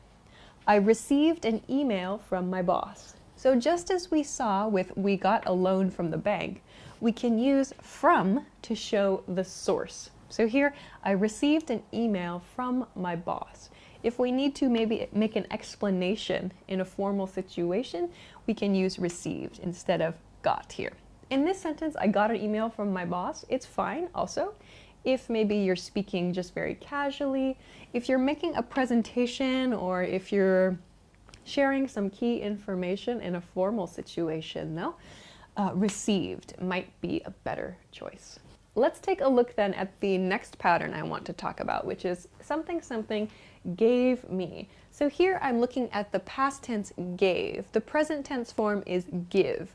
I received an email from my boss. So just as we saw with we got a loan from the bank, we can use from to show the source. So here, I received an email from my boss. If we need to maybe make an explanation in a formal situation, we can use received instead of got here. In this sentence, I got an email from my boss. It's fine also. If maybe you're speaking just very casually, if you're making a presentation, or if you're sharing some key information in a formal situation, though, received might be a better choice. Let's take a look then at the next pattern I want to talk about, which is something something gave me. So here I'm looking at the past tense gave. The present tense form is give.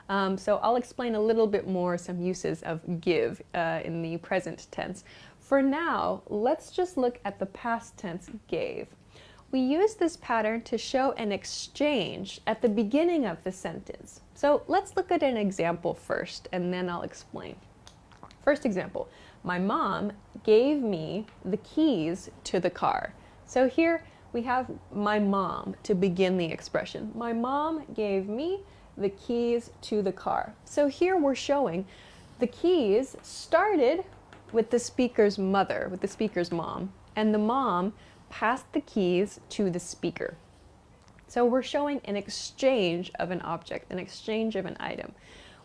So I'll explain a little bit more some uses of give in the present tense. For now, let's just look at the past tense gave. We use this pattern to show an exchange at the beginning of the sentence. So let's look at an example first, and then I'll explain. First example, my mom gave me the keys to the car. So here we have my mom to begin the expression. My mom gave me the keys to the car. So here we're showing the keys started with the speaker's mother, with the speaker's mom, and the mom passed the keys to the speaker. So we're showing an exchange of an object, an exchange of an item.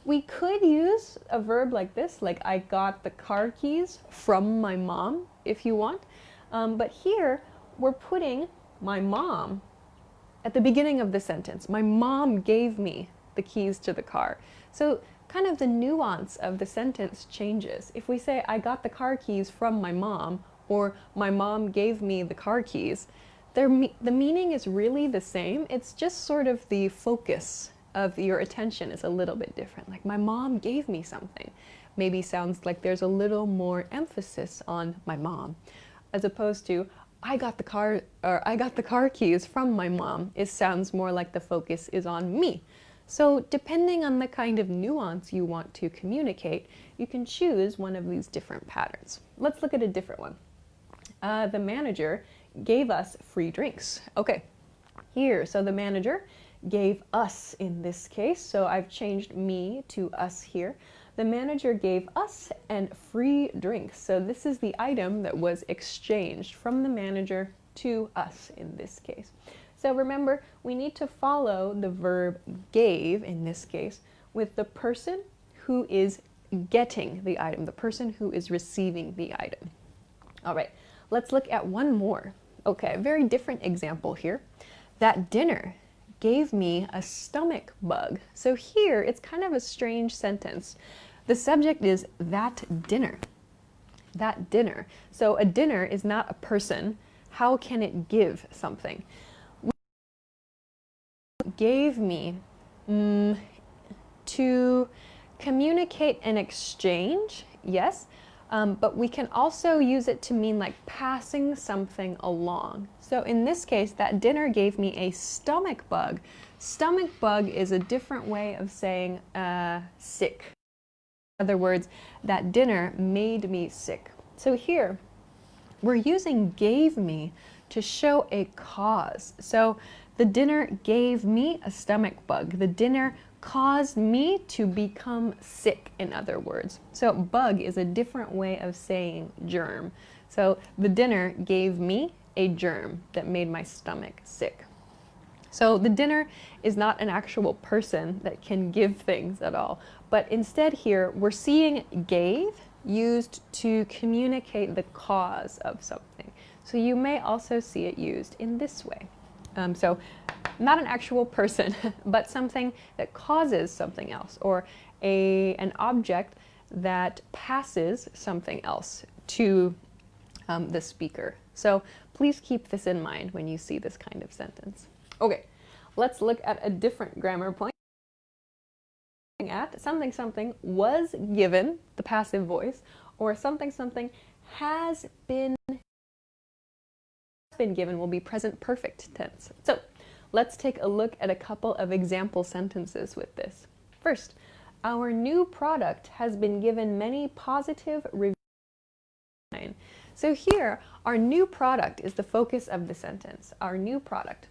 We could use a verb like this, like I got the car keys from my mom, if you want. But here, we're putting my mom at the beginning of the sentence. My mom gave me the keys to the car. So kind of the nuance of the sentence changes. If we say, I got the car keys from my mom, or my mom gave me the car keys, the meaning is really the same. It's just sort of the focus of your attention is a little bit different. Like, my mom gave me something. Maybe sounds like there's a little more emphasis on my mom, as opposed to, I got the car, or I got the car keys from my mom. It sounds more like the focus is on me. So depending on the kind of nuance you want to communicate, you can choose one of these different patterns. Let's look at a different one. The manager gave us free drinks. Okay, here, so the manager gave us in this case, so I've changed me to us here. The manager gave us and free drinks. So this is the item that was exchanged from the manager to us in this case. So remember, we need to follow the verb gave in this case with the person who is getting the item, the person who is receiving the item. All right, let's look at one more. Okay, a very different example here. That dinner gave me a stomach bug. So here, it's kind of a strange sentence. The subject is that dinner. That dinner. So a dinner is not a person. How can it give something? Gave me to communicate an exchange, yes, but we can also use it to mean like passing something along. So in this case, that dinner gave me a stomach bug. Stomach bug is a different way of saying sick. In other words, that dinner made me sick. So here, we're using gave me to show a cause. So the dinner gave me a stomach bug. The dinner caused me to become sick, in other words. So bug is a different way of saying germ. So the dinner gave me a germ that made my stomach sick. So the dinner is not an actual person that can give things at all, but instead here we're seeing gave used to communicate the cause of something. So you may also see it used in this way. So not an actual person, but something that causes something else, or an object that passes something else to the speaker. So please keep this in mind when you see this kind of sentence. Okay, let's look at a different grammar point. At something something was given, the passive voice, or something something has been given will be present perfect tense. So let's take a look at a couple of example sentences with this. First, our new product has been given many positive reviews. So here, our new product is the focus of the sentence. Our new product.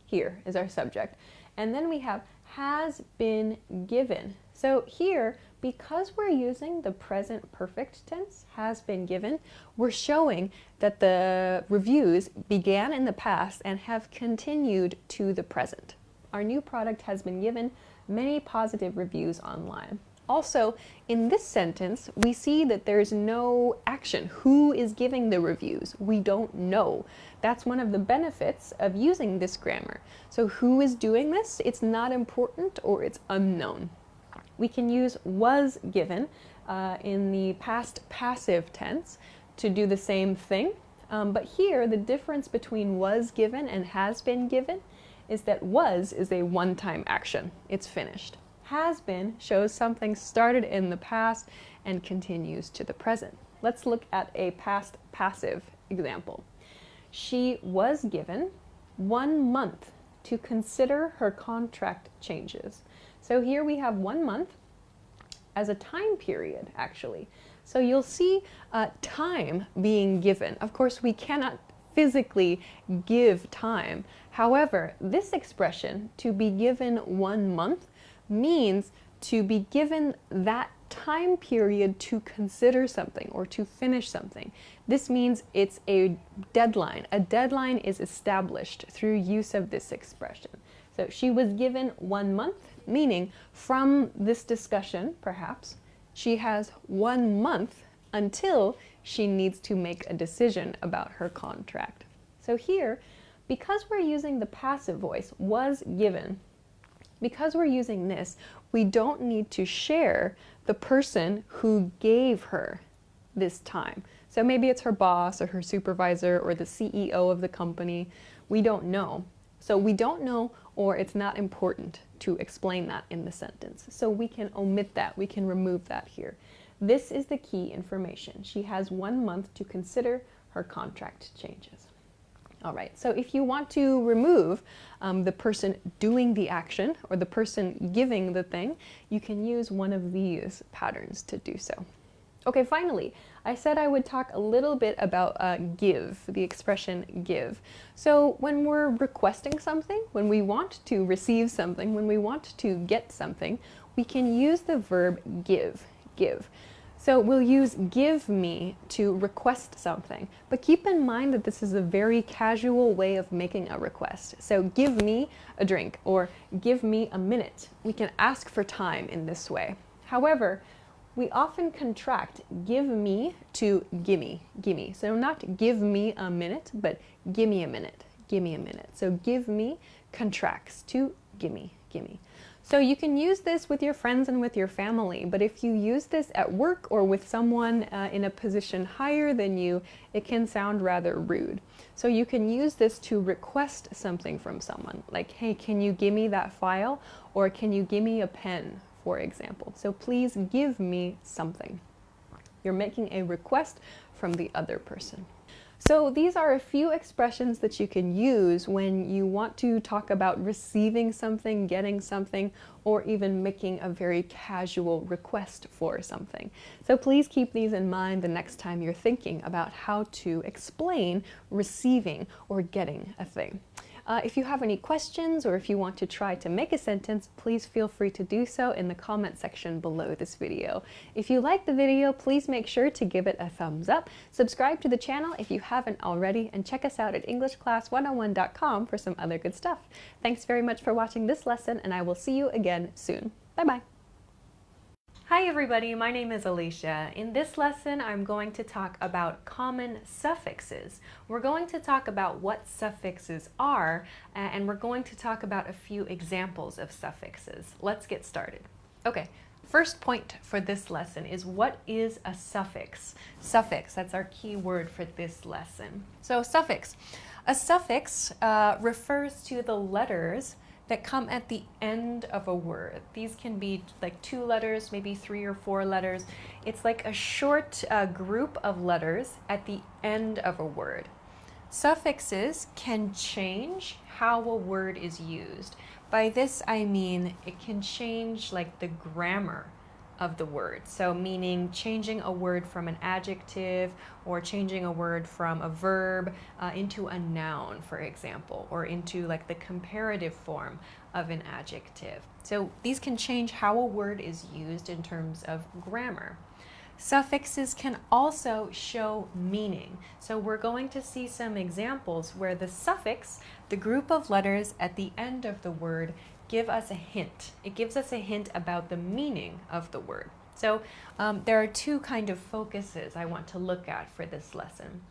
Here is our subject. And then we have has been given. So here, because we're using the present perfect tense, has been given, we're showing that the reviews began in the past and have continued to the present. Our new product has been given many positive reviews online. Also, in this sentence, we see that there's no action. Who is giving the reviews? We don't know. That's one of the benefits of using this grammar. So who is doing this? It's not important or it's unknown. We can use was given in the past passive tense to do the same thing. But here, the difference between was given and has been given is that was is a one-time action. It's finished. Has been shows something started in the past and continues to the present. Let's look at a past passive example. She was given 1 month to consider her contract changes. So here we have 1 month as a time period, actually. So you'll see time being given. Of course, we cannot physically give time. However, this expression, to be given 1 month, means to be given that time period to consider something or to finish something. This means it's a deadline. A deadline is established through use of this expression. So she was given 1 month, meaning from this discussion, perhaps, she has 1 month until she needs to make a decision about her contract. So here, because we're using the passive voice, was given, because we're using this, we don't need to share the person who gave her this time. So maybe it's her boss or her supervisor or the CEO of the company. We don't know. So we don't know, or it's not important to explain that in the sentence. So we can omit that. We can remove that here. This is the key information. She has 1 month to consider her contract changes. All right, so if you want to remove the person doing the action or the person giving the thing, you can use one of these patterns to do so. Okay, finally, I said I would talk a little bit about give, the expression give. So when we're requesting something, when we want to receive something, when we want to get something, we can use the verb give. So we'll use give me to request something, but keep in mind that this is a very casual way of making a request. So give me a drink or give me a minute. We can ask for time in this way. However, we often contract give me to gimme. So not give me a minute, but gimme a minute, gimme a minute. So give me contracts to gimme. So you can use this with your friends and with your family, but if you use this at work or with someone in a position higher than you, it can sound rather rude. So you can use this to request something from someone, like, hey, can you give me that file? Or can you give me a pen, for example? So please give me something. You're making a request from the other person. So these are a few expressions that you can use when you want to talk about receiving something, getting something, or even making a very casual request for something. So please keep these in mind the next time you're thinking about how to explain receiving or getting a thing. If you have any questions or if you want to try to make a sentence, please feel free to do so in the comment section below this video. If you like the video, please make sure to give it a thumbs up, subscribe to the channel if you haven't already, and check us out at EnglishClass101.com for some other good stuff. Thanks very much for watching this lesson, and I will see you again soon. Bye-bye. Hi everybody, my name is Alicia. In this lesson, I'm going to talk about common suffixes. We're going to talk about what suffixes are, and we're going to talk about a few examples of suffixes. Let's get started. Okay, first point for this lesson is what is a suffix? Suffix, that's our key word for this lesson. So suffix. A suffix refers to the letters that come at the end of a word. These can be like 2 letters, maybe 3 or 4 letters. It's like a short group of letters at the end of a word. Suffixes can change how a word is used. By this I mean it can change like the grammar of the word. So meaning changing a word from an adjective or changing a word from a verb into a noun, for example, or into like the comparative form of an adjective. So these can change how a word is used in terms of grammar. Suffixes can also show meaning. So we're going to see some examples where the suffix, the group of letters at the end of the word, give us a hint. It gives us a hint about the meaning of the word. So there are 2 kind of focuses I want to look at for this lesson.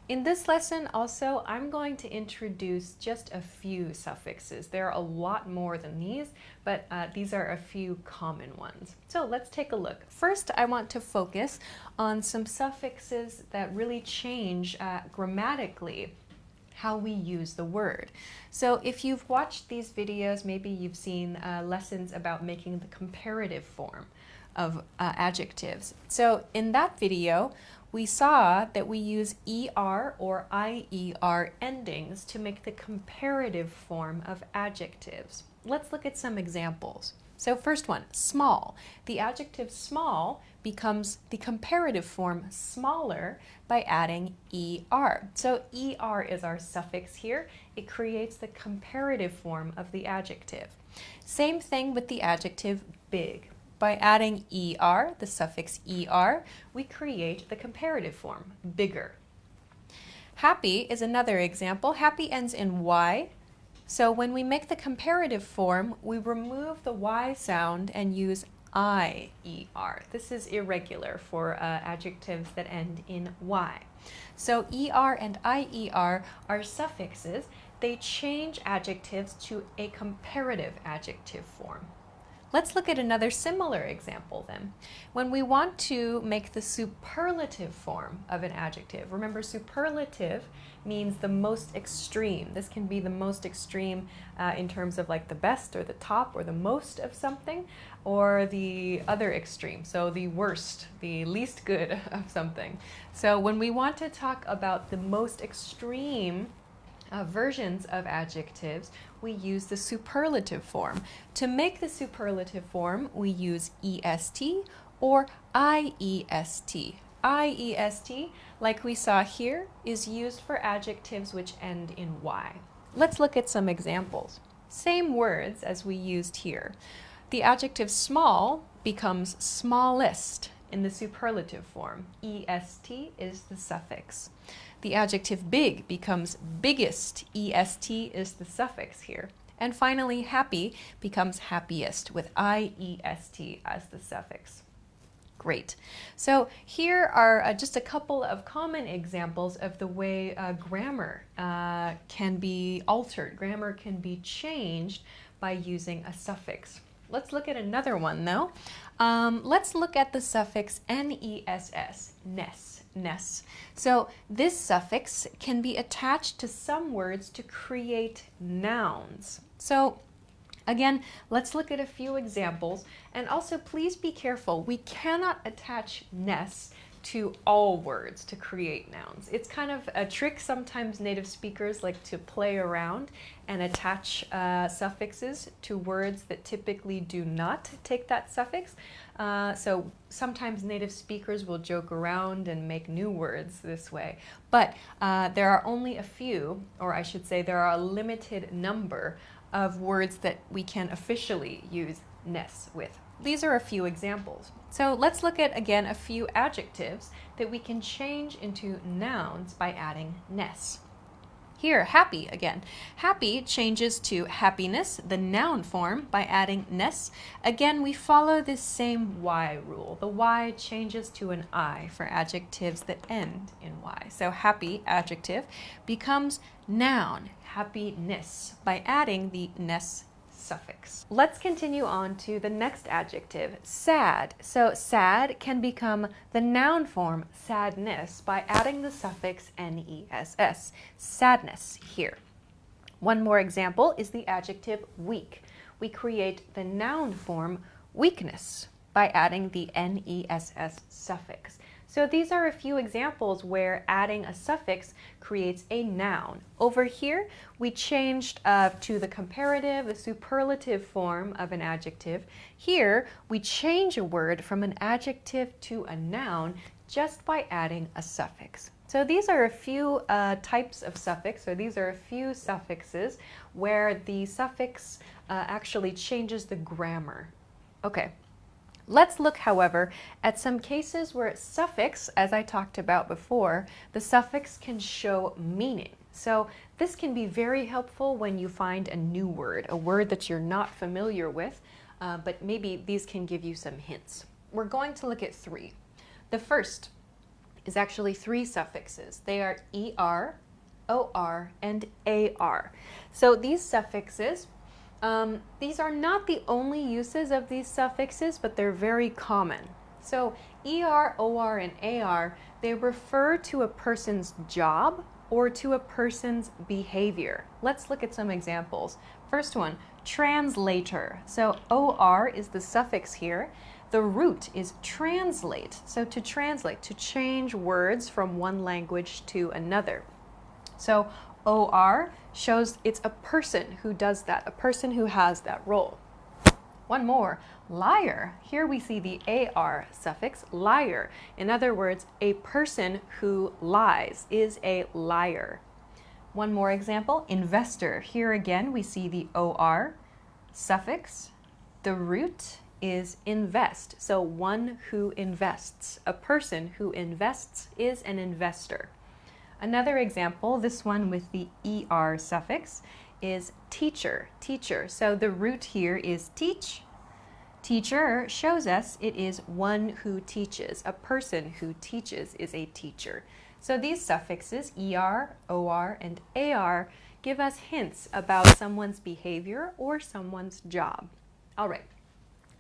In this lesson also, I'm going to introduce just a few suffixes. There are a lot more than these, but these are a few common ones. So let's take a look. First, I want to focus on some suffixes that really change grammatically how we use the word. So if you've watched these videos, maybe you've seen lessons about making the comparative form of adjectives. So in that video, we saw that we use ER or IER endings to make the comparative form of adjectives. Let's look at some examples. So first one, small. The adjective small becomes the comparative form smaller by adding ER. So ER is our suffix here. It creates the comparative form of the adjective. Same thing with the adjective big. By adding ER, the suffix ER, we create the comparative form, bigger. Happy is another example. Happy ends in Y. So when we make the comparative form, we remove the Y sound and use IER. This is irregular for adjectives that end in Y. So ER and IER are suffixes. They change adjectives to a comparative adjective form. Let's look at another similar example then. When we want to make the superlative form of an adjective, remember superlative means the most extreme. This can be the most extreme in terms of like the best or the top or the most of something, or the other extreme, so the worst, the least good of something. So when we want to talk about the most extreme versions of adjectives, we use the superlative form. To make the superlative form, we use EST or IEST. IEST, like we saw here, is used for adjectives which end in Y. Let's look at some examples. Same words as we used here. The adjective small becomes smallest in the superlative form. EST is the suffix. The adjective big becomes biggest. EST is the suffix here. And finally, happy becomes happiest with IEST as the suffix. Great. So here are just a couple of common examples of the way grammar can be altered. Grammar can be changed by using a suffix. Let's look at another one though. Let's look at the suffix ness, ness. So this suffix can be attached to some words to create nouns. So again, let's look at a few examples, and also please be careful. We cannot attach ness to all words to create nouns. It's kind of a trick. Sometimes native speakers like to play around and attach suffixes to words that typically do not take that suffix. So sometimes native speakers will joke around and make new words this way. But there are only a few, or I should say there are a limited number of words that we can officially use ness with. These are a few examples. So let's look at, again, a few adjectives that we can change into nouns by adding ness. Here, happy again. Happy changes to happiness, the noun form, by adding ness. Again, we follow this same Y rule. The Y changes to an I for adjectives that end in Y. So happy adjective becomes noun, happiness, by adding the ness suffix. Let's continue on to the next adjective, sad. So sad can become the noun form sadness by adding the suffix ness, sadness here. One more example is the adjective weak. We create the noun form weakness by adding the ness suffix. So these are a few examples where adding a suffix creates a noun. Over here, we changed to the comparative, the superlative form of an adjective. Here, we change a word from an adjective to a noun just by adding a suffix. So these are a few types of suffix, or these are a few suffixes where the suffix actually changes the grammar. Okay. Let's look, however, at some cases where a suffix, as I talked about before, the suffix can show meaning. So this can be very helpful when you find a new word, a word that you're not familiar with, but maybe these can give you some hints. We're going to look at three. The first is actually three suffixes. They are ER, OR, and AR. So these suffixes, these are not the only uses of these suffixes, but they're very common. So ER, OR, and AR, they refer to a person's job or to a person's behavior. Let's look at some examples. First one, translator. So OR is the suffix here. The root is translate. So to translate, to change words from one language to another. So OR shows it's a person who does that, a person who has that role. One more, liar. Here we see the AR suffix, liar. In other words, a person who lies is a liar. One more example, investor. Here again we see the OR suffix. The root is invest, so one who invests. A person who invests is an investor. Another example, this one with the ER suffix, is teacher, teacher. So the root here is teach. Teacher shows us it is one who teaches. A person who teaches is a teacher. So these suffixes, ER, OR, and AR, give us hints about someone's behavior or someone's job. All right,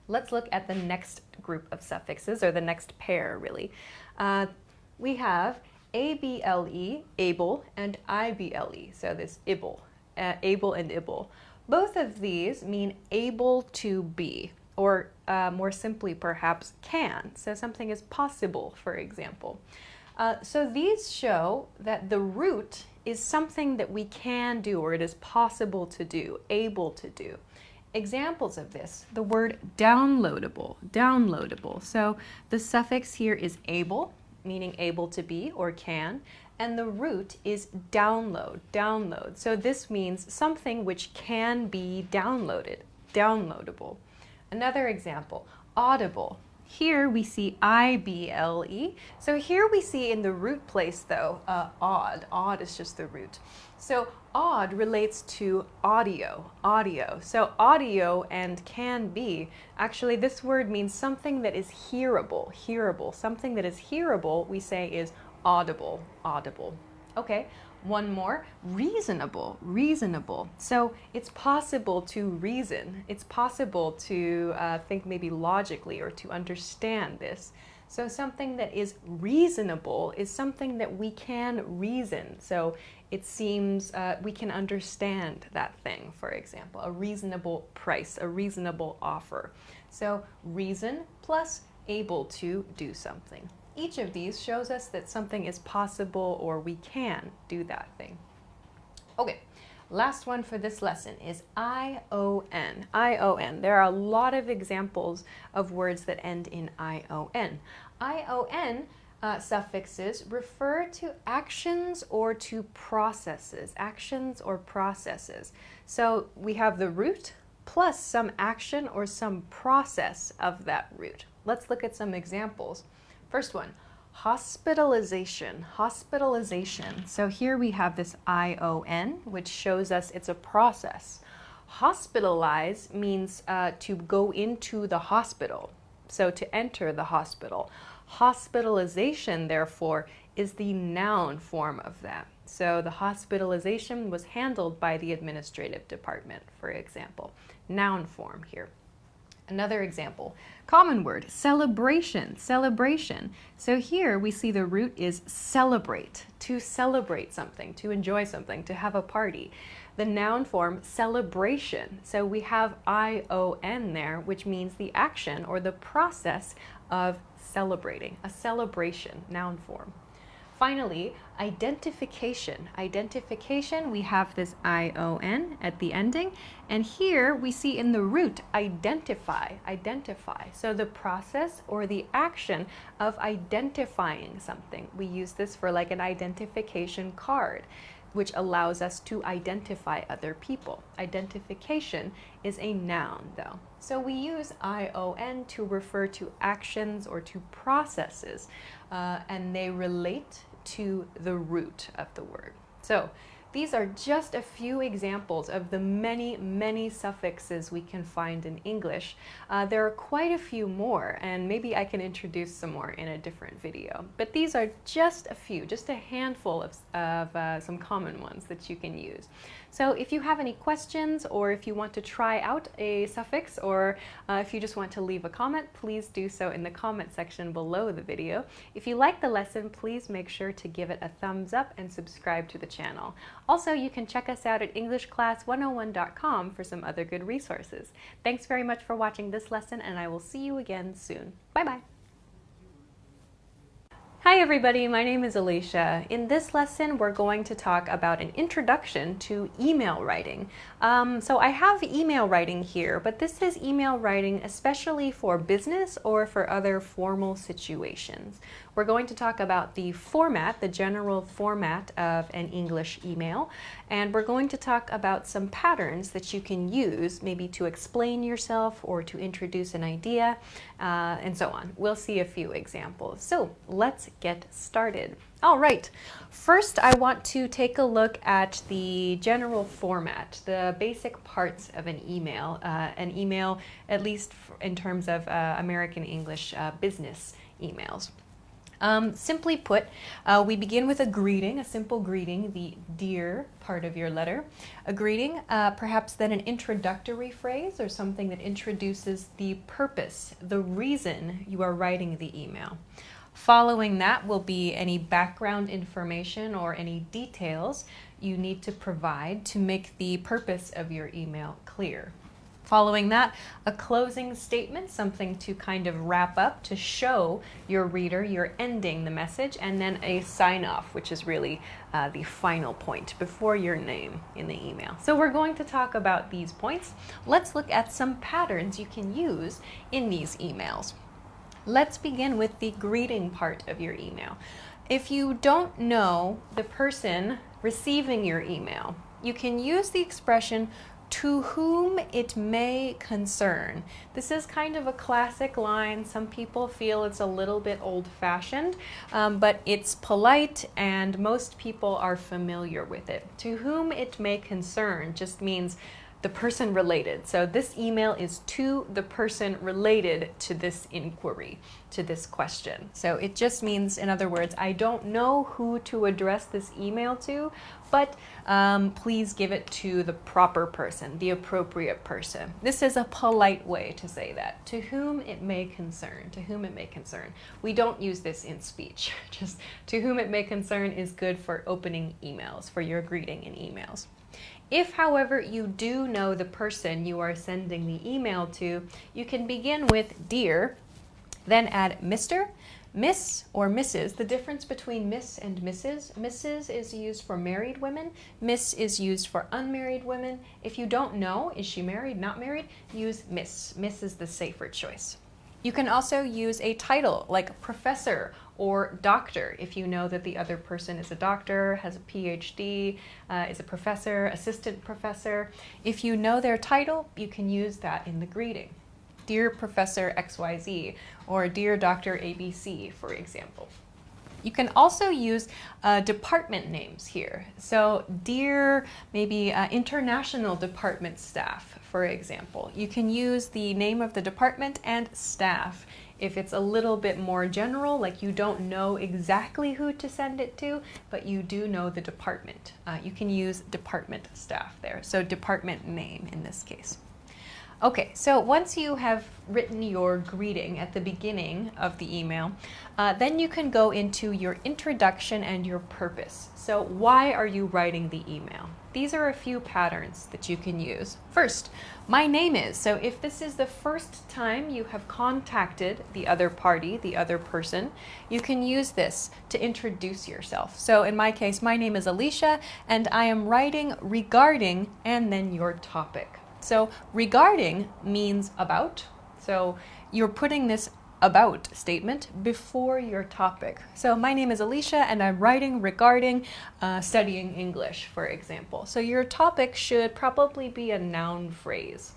Let's look at the next group of suffixes, or the next pair, really. We have able, able, and ible, so this able, able and ible. Both of these mean able to be, or more simply perhaps can. So something is possible, for example. So these show that the root is something that we can do, or it is possible to do, able to do. Examples of this, the word downloadable, downloadable. So the suffix here is able, meaning able to be or can, and the root is download, download. So this means something which can be downloaded, downloadable. Another example, audible. Here we see ible. So here we see in the root place though, odd. Odd is just the root. So odd relates to audio, audio. So audio and can be, actually this word means something that is hearable, hearable. Something that is hearable we say is audible, audible. Okay, one more, reasonable, reasonable. So it's possible to reason. It's possible to think maybe logically or to understand this. So something that is reasonable is something that we can reason. So it seems we can understand that thing, for example, a reasonable price, a reasonable offer. So reason plus able to do something. Each of these shows us that something is possible or we can do that thing. Okay, last one for this lesson is ION. ION. There are a lot of examples of words that end in ION. ION suffixes refer to actions or to processes. Actions or processes. So we have the root plus some action or some process of that root. Let's look at some examples. First one, hospitalization, hospitalization. So here we have this ION, which shows us it's a process. Hospitalize means to go into the hospital, so to enter the hospital. Hospitalization, therefore, is the noun form of that. So the hospitalization was handled by the administrative department, for example. Noun form here. Another example, common word, celebration, celebration. So here we see the root is celebrate, to celebrate something, to enjoy something, to have a party. The noun form, celebration. So we have ION there, which means the action or the process of celebrating, a celebration, noun form. Finally, identification. Identification, we have this ION at the ending, and here we see in the root identify, identify. So the process or the action of identifying something. We use this for like an identification card, which allows us to identify other people. Identification is a noun though. So we use ION to refer to actions or to processes, and they relate to the root of the word. So these are just a few examples of the many, many suffixes we can find in English. There are quite a few more, and maybe I can introduce some more in a different video. But these are just a few, just a handful of some common ones that you can use. So if you have any questions, or if you want to try out a suffix, or if you just want to leave a comment, please do so in the comment section below the video. If you like the lesson, please make sure to give it a thumbs up and subscribe to the channel. Also, you can check us out at EnglishClass101.com for some other good resources. Thanks very much for watching this lesson, and I will see you again soon. Bye-bye. Hi everybody, my name is Alicia. In this lesson, we're going to talk about an introduction to email writing. So I have email writing here, but this is email writing especially for business or for other formal situations. We're going to talk about the format, the general format of an English email, and we're going to talk about some patterns that you can use maybe to explain yourself or to introduce an idea, and so on. We'll see a few examples. So let's get started. All right, first I want to take a look at the general format, the basic parts of an email, at least in terms of American English business emails. Simply put, we begin with a greeting, a simple greeting, the dear part of your letter. A greeting, perhaps then an introductory phrase or something that introduces the purpose, the reason you are writing the email. Following that will be any background information or any details you need to provide to make the purpose of your email clear. Following that, a closing statement, something to kind of wrap up to show your reader you're ending the message, and then a sign off, which is really the final point before your name in the email. So we're going to talk about these points. Let's look at some patterns you can use in these emails. Let's begin with the greeting part of your email. If you don't know the person receiving your email, you can use the expression "to whom it may concern." This is kind of a classic line. Some people feel it's a little bit old-fashioned, but it's polite and most people are familiar with it. To whom it may concern just means the person related. So this email is to the person related to this inquiry, to this question. So it just means, in other words, I don't know who to address this email to, but please give it to the proper person, the appropriate person. This is a polite way to say that. To whom it may concern, to whom it may concern. We don't use this in speech. Just to whom it may concern is good for opening emails, for your greeting in emails. If, however, you do know the person you are sending the email to, you can begin with dear, then add Mr., Miss, or Mrs. The difference between Miss and Mrs. Mrs. is used for married women. Miss is used for unmarried women. If you don't know, is she married, not married, use Miss. Miss is the safer choice. You can also use a title like professor or doctor if you know that the other person is a doctor, has a PhD, is a professor, assistant professor. If you know their title, you can use that in the greeting. Dear Professor XYZ or Dear Dr. ABC, for example. You can also use department names here. So dear, maybe international department staff, for example. You can use the name of the department and staff. If it's a little bit more general, like you don't know exactly who to send it to, but you do know the department, you can use department staff there. So department name in this case. Okay, so once you have written your greeting at the beginning of the email, then you can go into your introduction and your purpose. So why are you writing the email? These are a few patterns that you can use. First, my name is. So if this is the first time you have contacted the other party, the other person, you can use this to introduce yourself. So in my case, my name is Alicia, and I am writing regarding and then your topic. So regarding means about. So you're putting this about statement before your topic. So my name is Alicia and I'm writing regarding studying English, for example. So your topic should probably be a noun phrase.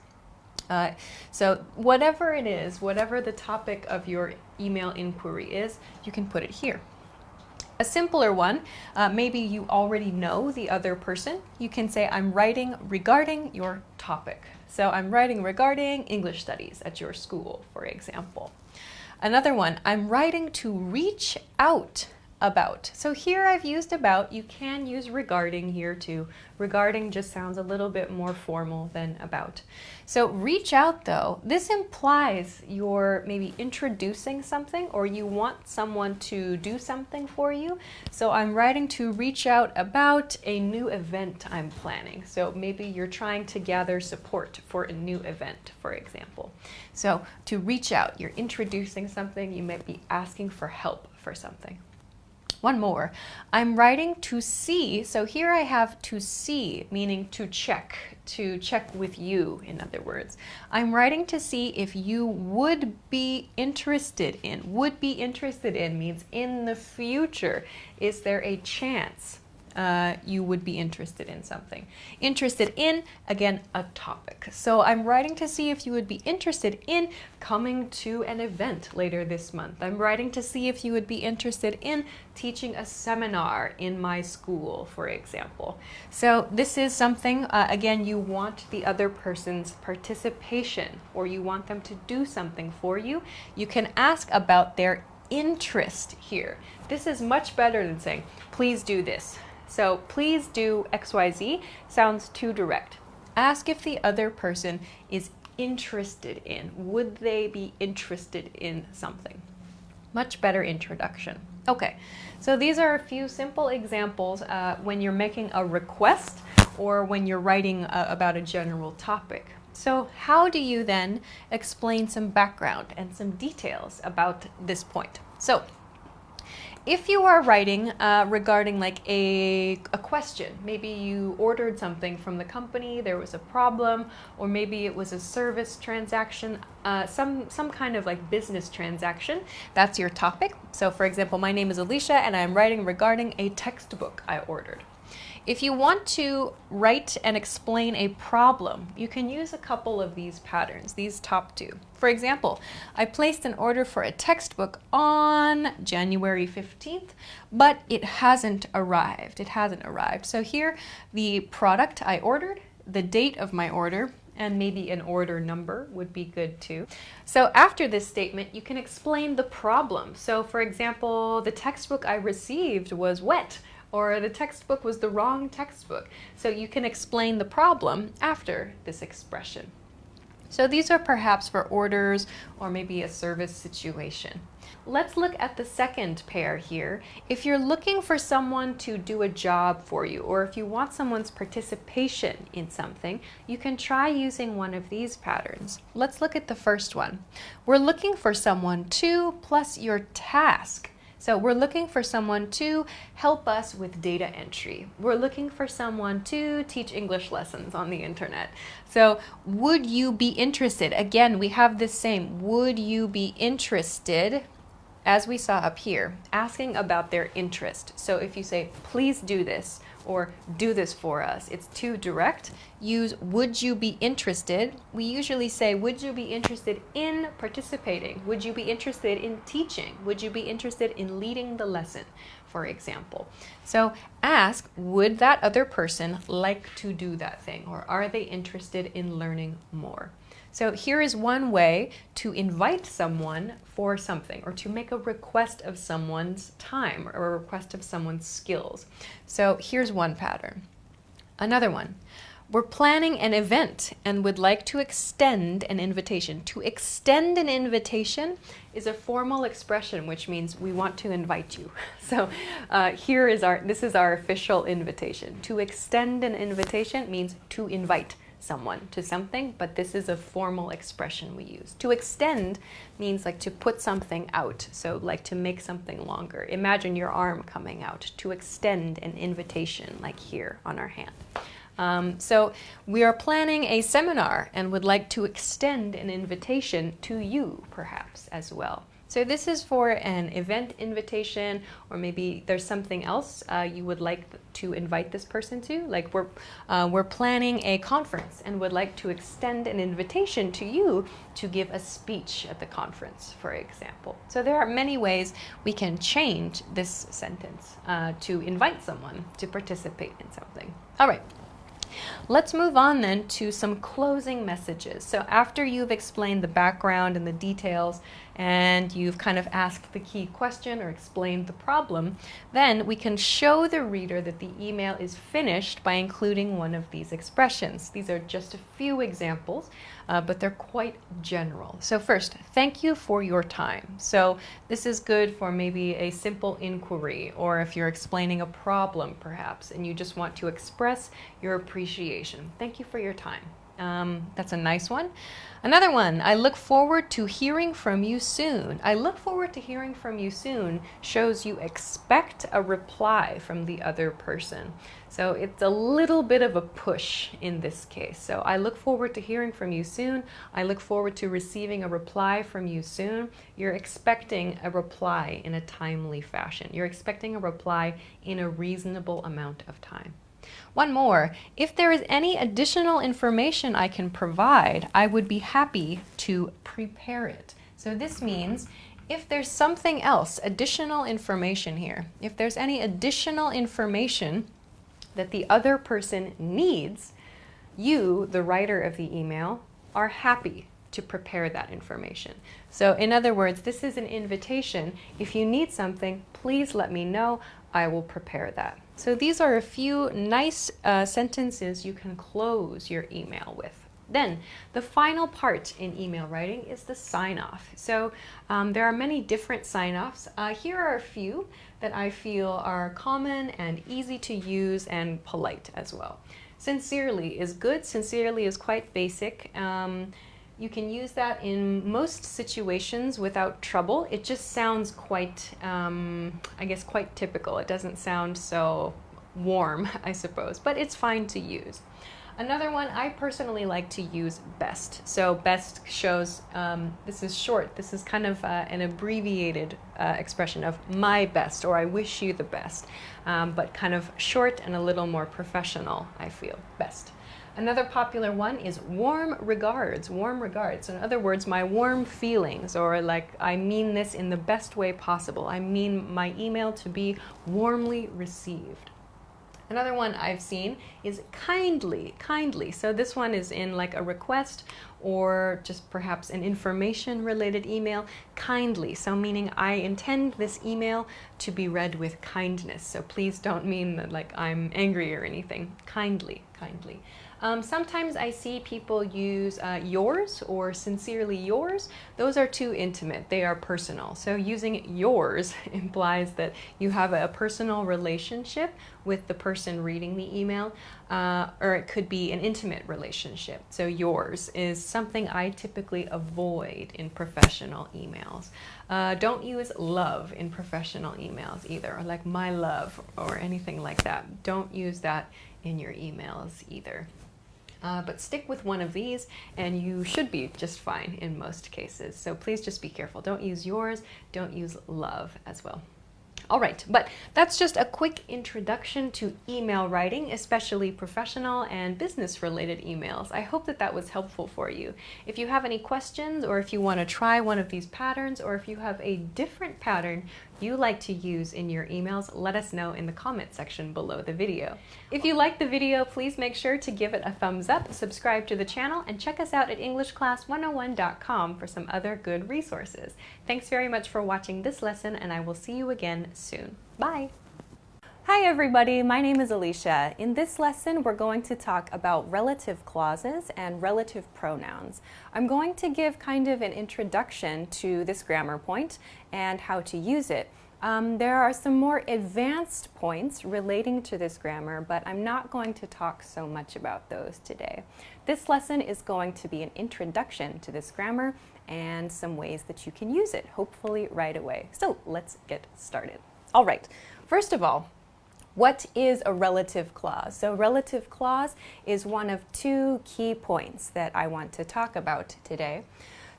So whatever it is, whatever the topic of your email inquiry is, you can put it here. A simpler one, maybe you already know the other person. You can say, I'm writing regarding your topic. So I'm writing regarding English studies at your school, for example. Another one, I'm writing to reach out about. So here I've used about. You can use regarding here too. Regarding just sounds a little bit more formal than about. So reach out though, this implies you're maybe introducing something or you want someone to do something for you. So I'm writing to reach out about a new event I'm planning. So maybe you're trying to gather support for a new event, for example. So to reach out, you're introducing something, you might be asking for help for something. One more. I'm writing to see. So here I have to see, meaning to check with you, in other words. I'm writing to see if you would be interested in. Would be interested in means in the future. Is there a chance you would be interested in something? Interested in, again, a topic. So I'm writing to see if you would be interested in coming to an event later this month. I'm writing to see if you would be interested in teaching a seminar in my school, for example. So this is something, again, you want the other person's participation or you want them to do something for you. You can ask about their interest here. This is much better than saying, please do this. So please do XYZ sounds too direct. Ask if the other person is interested in. Would they be interested in something? Much better introduction. Okay, so these are a few simple examples when you're making a request or when you're writing about a general topic. So how do you then explain some background and some details about this point? So if you are writing regarding like a question, maybe you ordered something from the company, there was a problem, or maybe it was a service transaction, some kind of like business transaction, that's your topic. So for example, my name is Alicia and I'm writing regarding a textbook I ordered. If you want to write and explain a problem, you can use a couple of these patterns, these top two. For example, I placed an order for a textbook on January 15th, but it hasn't arrived. So here, the product I ordered, the date of my order, and maybe an order number would be good too. So after this statement, you can explain the problem. So for example, the textbook I received was wet, or the textbook was the wrong textbook. So you can explain the problem after this expression. So these are perhaps for orders or maybe a service situation. Let's look at the second pair here. If you're looking for someone to do a job for you, or if you want someone's participation in something, you can try using one of these patterns. Let's look at the first one. We're looking for someone to plus your task. So we're looking for someone to help us with data entry. We're looking for someone to teach English lessons on the internet. So would you be interested? Again, we have this same, would you be interested, as we saw up here, asking about their interest. So if you say, please do this, or do this for us, it's too direct. Use would you be interested. We usually say, would you be interested in participating? Would you be interested in teaching? Would you be interested in leading the lesson, for example? So ask, would that other person like to do that thing? Or are they interested in learning more? So here is one way to invite someone for something, or to make a request of someone's time or a request of someone's skills. So here's one pattern. Another one. We're planning an event and would like to extend an invitation. To extend an invitation is a formal expression, which means we want to invite you. So this is our official invitation. To extend an invitation means to invite someone to something, but this is a formal expression we use. To extend means like to put something out, so like to make something longer. Imagine your arm coming out. To extend an invitation, like here on our hand. So we are planning a seminar and would like to extend an invitation to you, perhaps, as well. So this is for an event invitation, or maybe there's something else you would like to invite this person to. Like we're planning a conference and would like to extend an invitation to you to give a speech at the conference, for example. So there are many ways we can change this sentence to invite someone to participate in something. All right. Let's move on then to some closing messages. So after you've explained the background and the details, and you've kind of asked the key question or explained the problem, then we can show the reader that the email is finished by including one of these expressions. These are just a few examples, but they're quite general. So first, thank you for your time. So this is good for maybe a simple inquiry, or if you're explaining a problem perhaps, and you just want to express your appreciation. Thank you for your time. That's a nice one. Another one, I look forward to hearing from you soon. I look forward to hearing from you soon shows you expect a reply from the other person. So it's a little bit of a push in this case. So I look forward to hearing from you soon. I look forward to receiving a reply from you soon. You're expecting a reply in a timely fashion. You're expecting a reply in a reasonable amount of time. One more, if there is any additional information I can provide, I would be happy to prepare it. So this means if there's something else, additional information here, if there's any additional information that the other person needs, you, the writer of the email, are happy to prepare that information. So in other words, this is an invitation. If you need something, please let me know. I will prepare that. So these are a few nice sentences you can close your email with. Then the final part in email writing is the sign-off. So there are many different sign-offs. Here are a few that I feel are common and easy to use and polite as well. Sincerely is good. Sincerely is quite basic. You can use that in most situations without trouble. It just sounds quite, I guess, quite typical. It doesn't sound so warm, I suppose, but it's fine to use. Another one, I personally like to use best. So best shows, this is short. This is kind of an abbreviated expression of my best, or I wish you the best, but kind of short and a little more professional, I feel, best. Another popular one is warm regards, warm regards. So in other words, my warm feelings, or like I mean this in the best way possible. I mean my email to be warmly received. Another one I've seen is kindly, kindly. So this one is in like a request or just perhaps an information related email, kindly. So meaning I intend this email to be read with kindness. So please don't mean that like I'm angry or anything. Kindly, kindly. Sometimes I see people use yours or sincerely yours. Those are too intimate. They are personal. So using yours implies that you have a personal relationship with the person reading the email, or it could be an intimate relationship. So yours is something I typically avoid in professional emails. Don't use love in professional emails either, or like my love or anything like that. Don't use that in your emails either. But stick with one of these and you should be just fine in most cases. So please just be careful. Don't use yours, don't use love as well. All right, but that's just a quick introduction to email writing, especially professional and business related emails. I hope that that was helpful for you. If you have any questions, or if you want to try one of these patterns, or if you have a different pattern you like to use in your emails, let us know in the comment section below the video. If you liked the video, please make sure to give it a thumbs up, subscribe to the channel, and check us out at EnglishClass101.com for some other good resources. Thanks very much for watching this lesson, and I will see you again soon. Bye! Hi everybody, my name is Alicia. In this lesson, we're going to talk about relative clauses and relative pronouns. I'm going to give kind of an introduction to this grammar point and how to use it. There are some more advanced points relating to this grammar, but I'm not going to talk so much about those today. This lesson is going to be an introduction to this grammar and some ways that you can use it, hopefully right away. So let's get started. All right, first of all, what is a relative clause? So relative clause is one of two key points that I want to talk about today.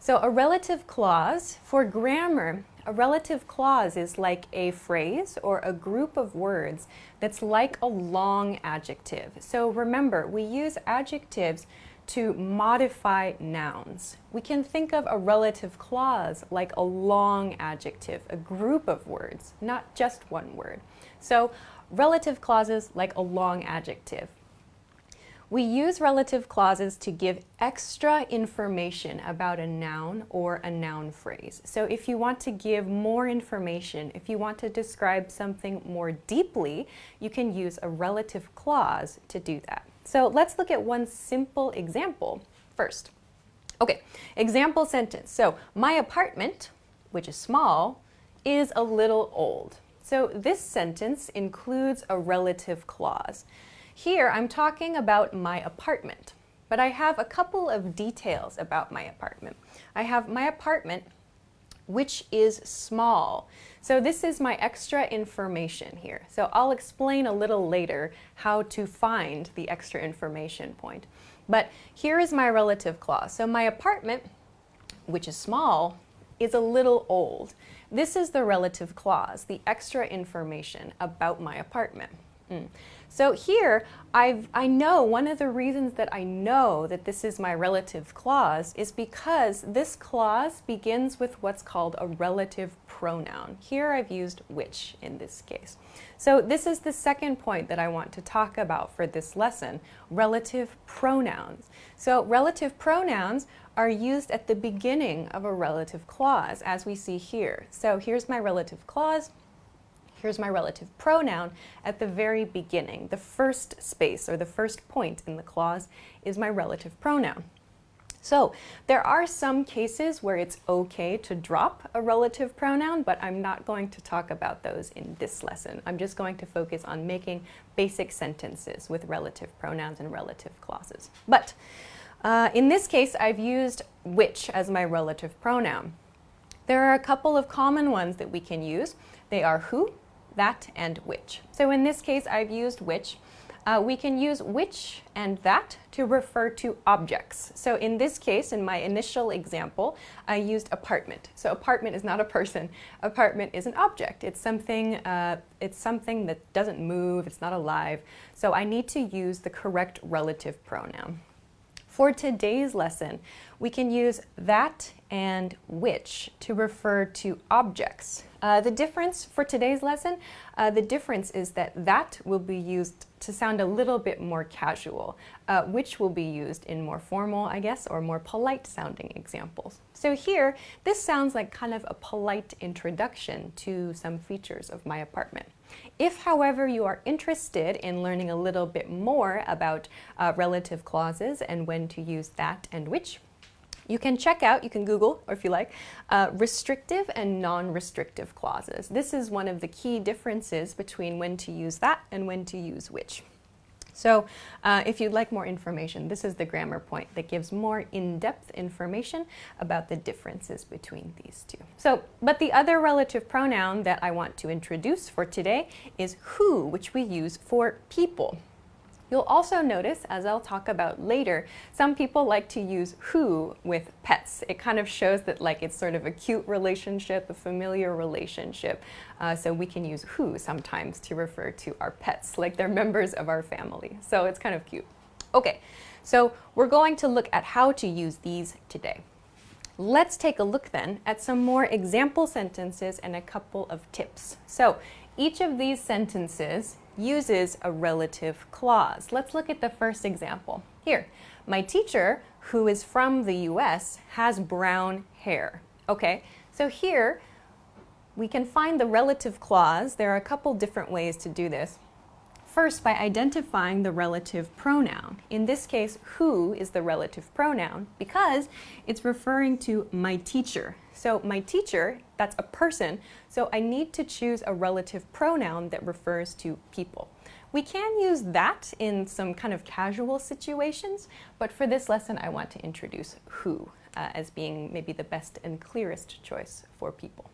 So a relative clause, for grammar, a relative clause is like a phrase or a group of words that's like a long adjective. So remember, we use adjectives to modify nouns. We can think of a relative clause like a long adjective, a group of words, not just one word. So relative clauses like a long adjective. We use relative clauses to give extra information about a noun or a noun phrase. So if you want to give more information, if you want to describe something more deeply, you can use a relative clause to do that. So let's look at one simple example first. Okay, example sentence. So my apartment, which is small, is a little old. So this sentence includes a relative clause. Here I'm talking about my apartment, but I have a couple of details about my apartment. I have my apartment, which is small. So this is my extra information here. So I'll explain a little later how to find the extra information point. But here is my relative clause. So my apartment, which is small, is a little old. This is the relative clause, the extra information about my apartment. So here, I know one of the reasons that I know that this is my relative clause is because this clause begins with what's called a relative pronoun. Here I've used which in this case. So this is the second point that I want to talk about for this lesson, relative pronouns. So relative pronouns are used at the beginning of a relative clause, as we see here. So here's my relative clause. Here's my relative pronoun at the very beginning. The first space or the first point in the clause is my relative pronoun. So there are some cases where it's okay to drop a relative pronoun, but I'm not going to talk about those in this lesson. I'm just going to focus on making basic sentences with relative pronouns and relative clauses. But in this case, I've used which as my relative pronoun. There are a couple of common ones that we can use. They are who, that, and which. So in this case, I've used which. We can use which and that to refer to objects. So in this case, in my initial example, I used apartment. So apartment is not a person. Apartment is an object. It's something that doesn't move. It's not alive. So I need to use the correct relative pronoun. For today's lesson, we can use that and which to refer to objects. The difference for today's lesson, the difference is that will be used to sound a little bit more casual, which will be used in more formal, I guess, or more polite sounding examples. So here, this sounds like kind of a polite introduction to some features of my apartment. If, however, you are interested in learning a little bit more about relative clauses and when to use that and which, you can check out, you can Google, or if you like, restrictive and non-restrictive clauses. This is one of the key differences between when to use that and when to use which. So if you'd like more information, this is the grammar point that gives more in-depth information about the differences between these two. So, but the other relative pronoun that I want to introduce for today is who, which we use for people. You'll also notice, as I'll talk about later, some people like to use who with pets. It kind of shows that like it's sort of a cute relationship, a familiar relationship. So we can use who sometimes to refer to our pets, like they're members of our family. So it's kind of cute. Okay, so we're going to look at how to use these today. Let's take a look then at some more example sentences and a couple of tips. So each of these sentences uses a relative clause. Let's look at the first example. Here, my teacher, who is from the US, has brown hair. Okay, so here we can find the relative clause. There are a couple different ways to do this. First, by identifying the relative pronoun. In this case, who is the relative pronoun because it's referring to my teacher. So my teacher, that's a person, so I need to choose a relative pronoun that refers to people. We can use that in some kind of casual situations, but for this lesson I want to introduce who as being maybe the best and clearest choice for people.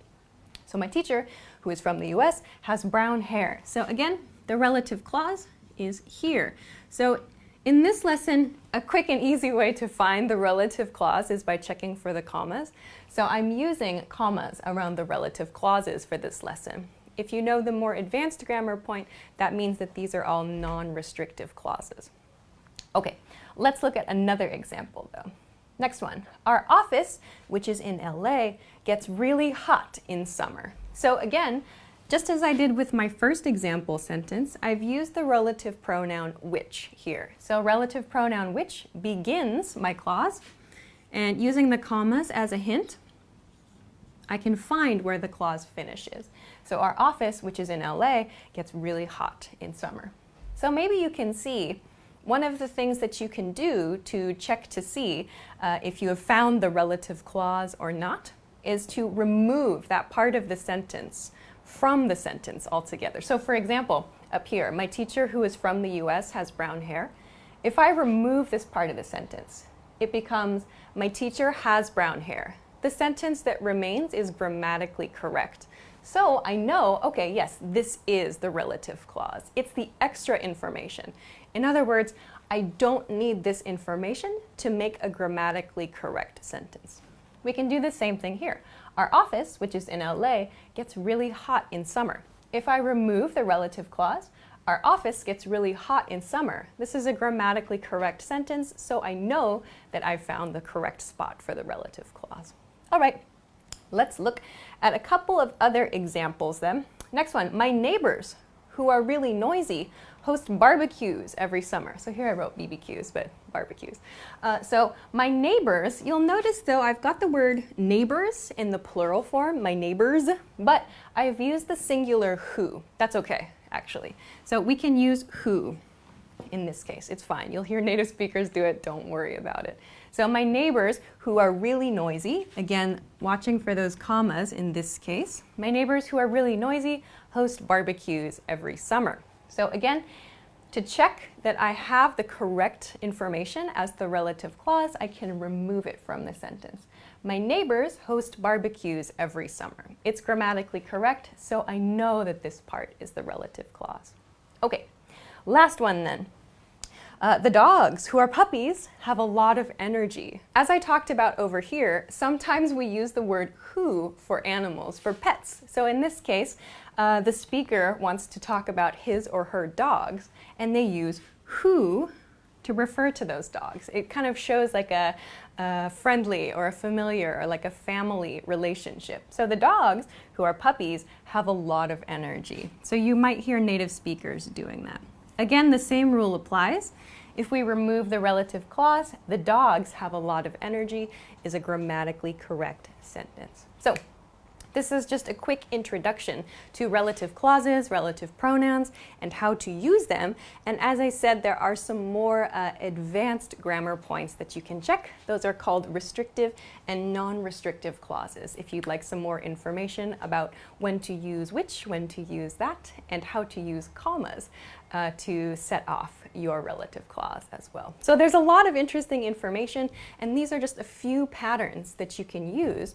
So my teacher, who is from the US, has brown hair. So again, the relative clause is here. So in this lesson, a quick and easy way to find the relative clause is by checking for the commas. So I'm using commas around the relative clauses for this lesson. If you know the more advanced grammar point, that means that these are all non-restrictive clauses. Okay, let's look at another example though. Next one, our office, which is in LA, gets really hot in summer. So again, just as I did with my first example sentence, I've used the relative pronoun which here. So relative pronoun which begins my clause, and using the commas as a hint, I can find where the clause finishes. So our office, which is in LA, gets really hot in summer. So maybe you can see one of the things that you can do to check to see if you have found the relative clause or not is to remove that part of the sentence from the sentence altogether. So for example, up here, my teacher who is from the US has brown hair. If I remove this part of the sentence, it becomes my teacher has brown hair. The sentence that remains is grammatically correct. So I know, okay, yes, this is the relative clause. It's the extra information. In other words, I don't need this information to make a grammatically correct sentence. We can do the same thing here. Our office, which is in LA, gets really hot in summer. If I remove the relative clause, Our office gets really hot in summer. This is a grammatically correct sentence, so I know that I've found the correct spot for the relative clause. All right, let's look at a couple of other examples then. Next one, my neighbors, who are really noisy, host barbecues every summer. So here I wrote BBQs, but barbecues. So my neighbors, you'll notice though I've got the word neighbors in the plural form, my neighbors, but I've used the singular who. That's okay, actually. So we can use who in this case. It's fine. You'll hear native speakers do it. Don't worry about it. So my neighbors who are really noisy, again, watching for those commas in this case, my neighbors who are really noisy host barbecues every summer. So again, to check that I have the correct information as the relative clause, I can remove it from the sentence. My neighbors host barbecues every summer. It's grammatically correct, so I know that this part is the relative clause. Okay, last one then. The dogs, who are puppies, have a lot of energy. As I talked about over here, sometimes we use the word who for animals, for pets. So in this case, the speaker wants to talk about his or her dogs, and they use who to refer to those dogs. It kind of shows like a friendly or a familiar or like a family relationship. So the dogs, who are puppies, have a lot of energy. So you might hear native speakers doing that. Again, the same rule applies. If we remove the relative clause, the dogs have a lot of energy is a grammatically correct sentence. So this is just a quick introduction to relative clauses, relative pronouns, and how to use them. And as I said, there are some more advanced grammar points that you can check. Those are called restrictive and non-restrictive clauses. If you'd like some more information about when to use which, when to use that, and how to use commas to set off your relative clause as well. So there's a lot of interesting information, and these are just a few patterns that you can use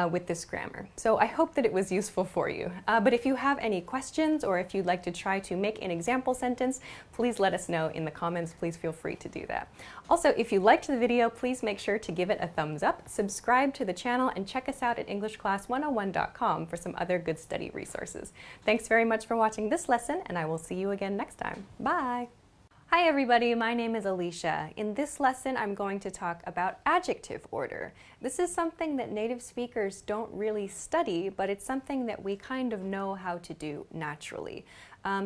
with this grammar. So I hope that it was useful for you. But if you have any questions or if you'd like to try to make an example sentence, please let us know in the comments. Please feel free to do that. Also, if you liked the video, please make sure to give it a thumbs up, subscribe to the channel, and check us out at EnglishClass101.com for some other good study resources. Thanks very much for watching this lesson, and I will see you again next time. Bye! Hi everybody, my name is Alicia. In this lesson, I'm going to talk about adjective order. This is something that native speakers don't really study, but it's something that we kind of know how to do naturally.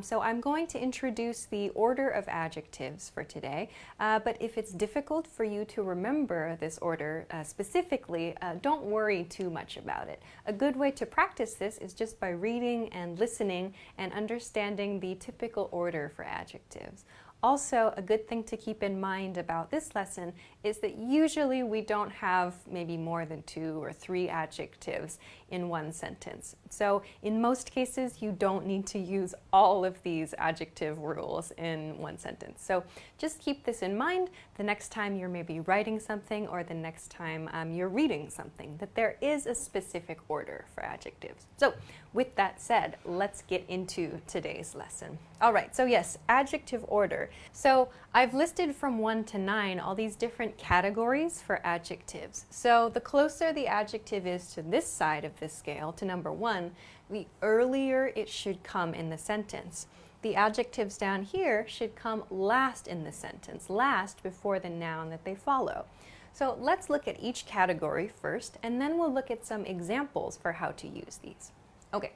So I'm going to introduce the order of adjectives for today, but if it's difficult for you to remember this order specifically, don't worry too much about it. A good way to practice this is just by reading and listening and understanding the typical order for adjectives. Also, a good thing to keep in mind about this lesson is that usually we don't have maybe more than 2 or 3 adjectives in one sentence. So in most cases, you don't need to use all of these adjective rules in one sentence. So just keep this in mind the next time you're maybe writing something or the next time you're reading something, that there is a specific order for adjectives. So with that said, let's get into today's lesson. All right, so yes, adjective order. So I've listed from 1 to 9 all these different categories for adjectives. So the closer the adjective is to this side of this scale, to number 1, the earlier it should come in the sentence. The adjectives down here should come last in the sentence, last before the noun that they follow. So let's look at each category first, and then we'll look at some examples for how to use these. Okay,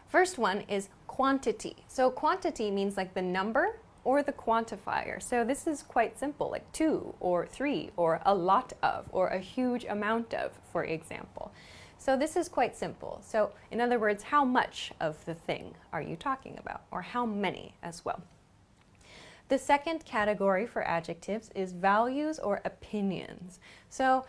first one is quantity. So quantity means like the number or the quantifier. So this is quite simple, like 2 or 3 or a lot of or a huge amount of, for example. So this is quite simple. So in other words, how much of the thing are you talking about, or how many as well? The second category for adjectives is values or opinions. So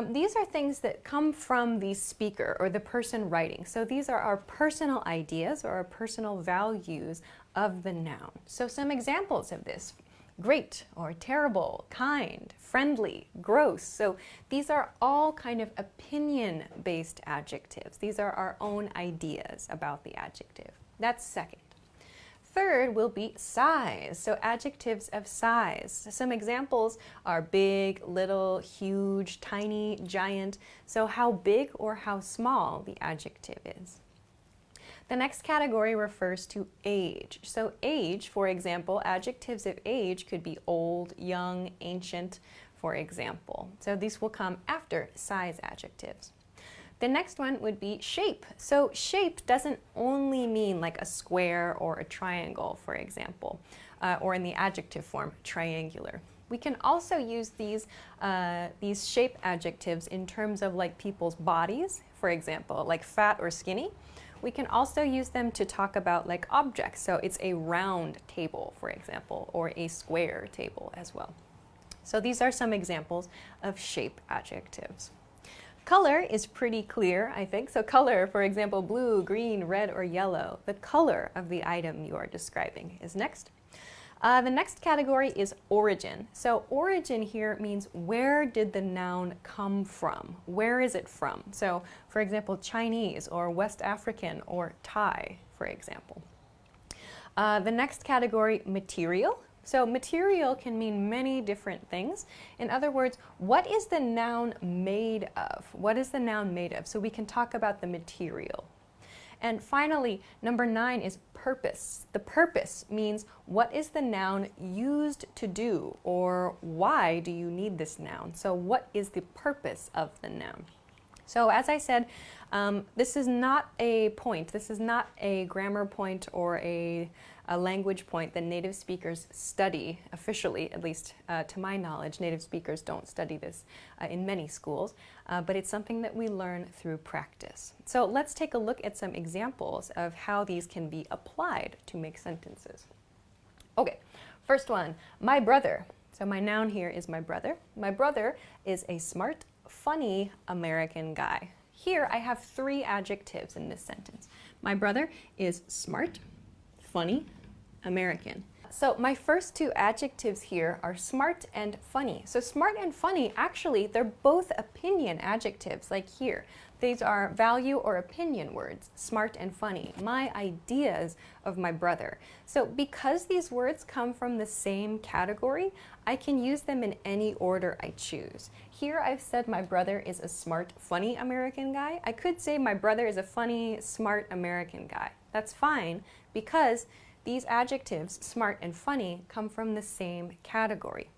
these are things that come from the speaker or the person writing. So these are our personal ideas or our personal values of the noun. So some examples of this: great or terrible, kind, friendly, gross. So these are all kind of opinion-based adjectives. These are our own ideas about the adjective. That's second. Third will be size, so adjectives of size. Some examples are big, little, huge, tiny, giant. So how big or how small the adjective is. The next category refers to age. So age, for example, adjectives of age could be old, young, ancient, for example. So these will come after size adjectives. The next one would be shape. So shape doesn't only mean like a square or a triangle, for example, or in the adjective form, triangular. We can also use these shape adjectives in terms of like people's bodies, for example, like fat or skinny. We can also use them to talk about like objects. So it's a round table, for example, or a square table as well. So these are some examples of shape adjectives. Color is pretty clear, I think. So color, for example, blue, green, red, or yellow. The color of the item you are describing is next. The next category is origin. So origin here means where did the noun come from? Where is it from? So for example, Chinese or West African or Thai, for example. The next category, material. So material can mean many different things. In other words, what is the noun made of? What is the noun made of? So we can talk about the material. And finally, number 9 is purpose. The purpose means what is the noun used to do, or why do you need this noun? So what is the purpose of the noun? So as I said, this is not a point. This is not a grammar point or a language point that native speakers study officially, at least to my knowledge. Native speakers don't study this in many schools, but it's something that we learn through practice. So let's take a look at some examples of how these can be applied to make sentences. Okay, first one, my brother. So my noun here is my brother. My brother is a smart, funny American guy. Here I have 3 adjectives in this sentence. My brother is smart, funny, American. So my first 2 adjectives here are smart and funny. So smart and funny, actually, they're both opinion adjectives, like here. These are value or opinion words, smart and funny, my ideas of my brother. So because these words come from the same category, I can use them in any order I choose. Here I've said my brother is a smart, funny American guy. I could say my brother is a funny, smart American guy. That's fine because these adjectives, smart and funny, come from the same category.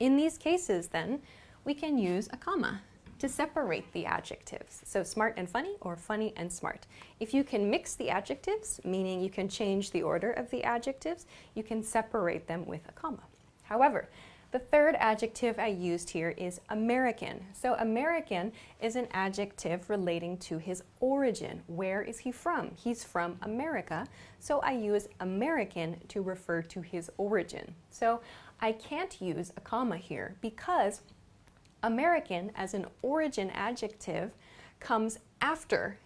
In these cases, then, we can use a comma to separate the adjectives. So smart and funny, or funny and smart. If you can mix the adjectives, meaning you can change the order of the adjectives, you can separate them with a comma. However, the third adjective I used here is American. So American is an adjective relating to his origin. Where is he from? He's from America, so I use American to refer to his origin. So I can't use a comma here because American as an origin adjective comes after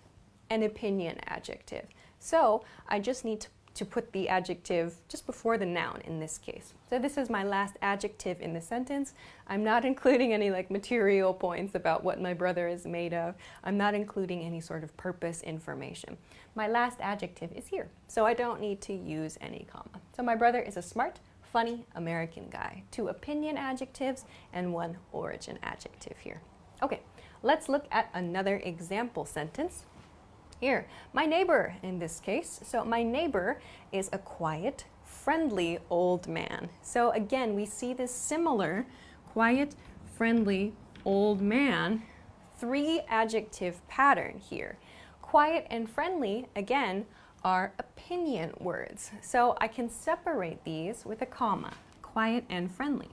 an opinion adjective. So I just need to put the adjective just before the noun in this case. So this is my last adjective in the sentence. I'm not including any like material points about what my brother is made of. I'm not including any sort of purpose information. My last adjective is here, so I don't need to use any comma. So my brother is a smart, funny American guy. 2 opinion adjectives and 1 origin adjective here. Okay, let's look at another example sentence. Here, my neighbor in this case. So my neighbor is a quiet, friendly old man. So again, we see this similar quiet, friendly old man 3 adjective pattern here. Quiet and friendly, again, are opinion words. So I can separate these with a comma, quiet and friendly.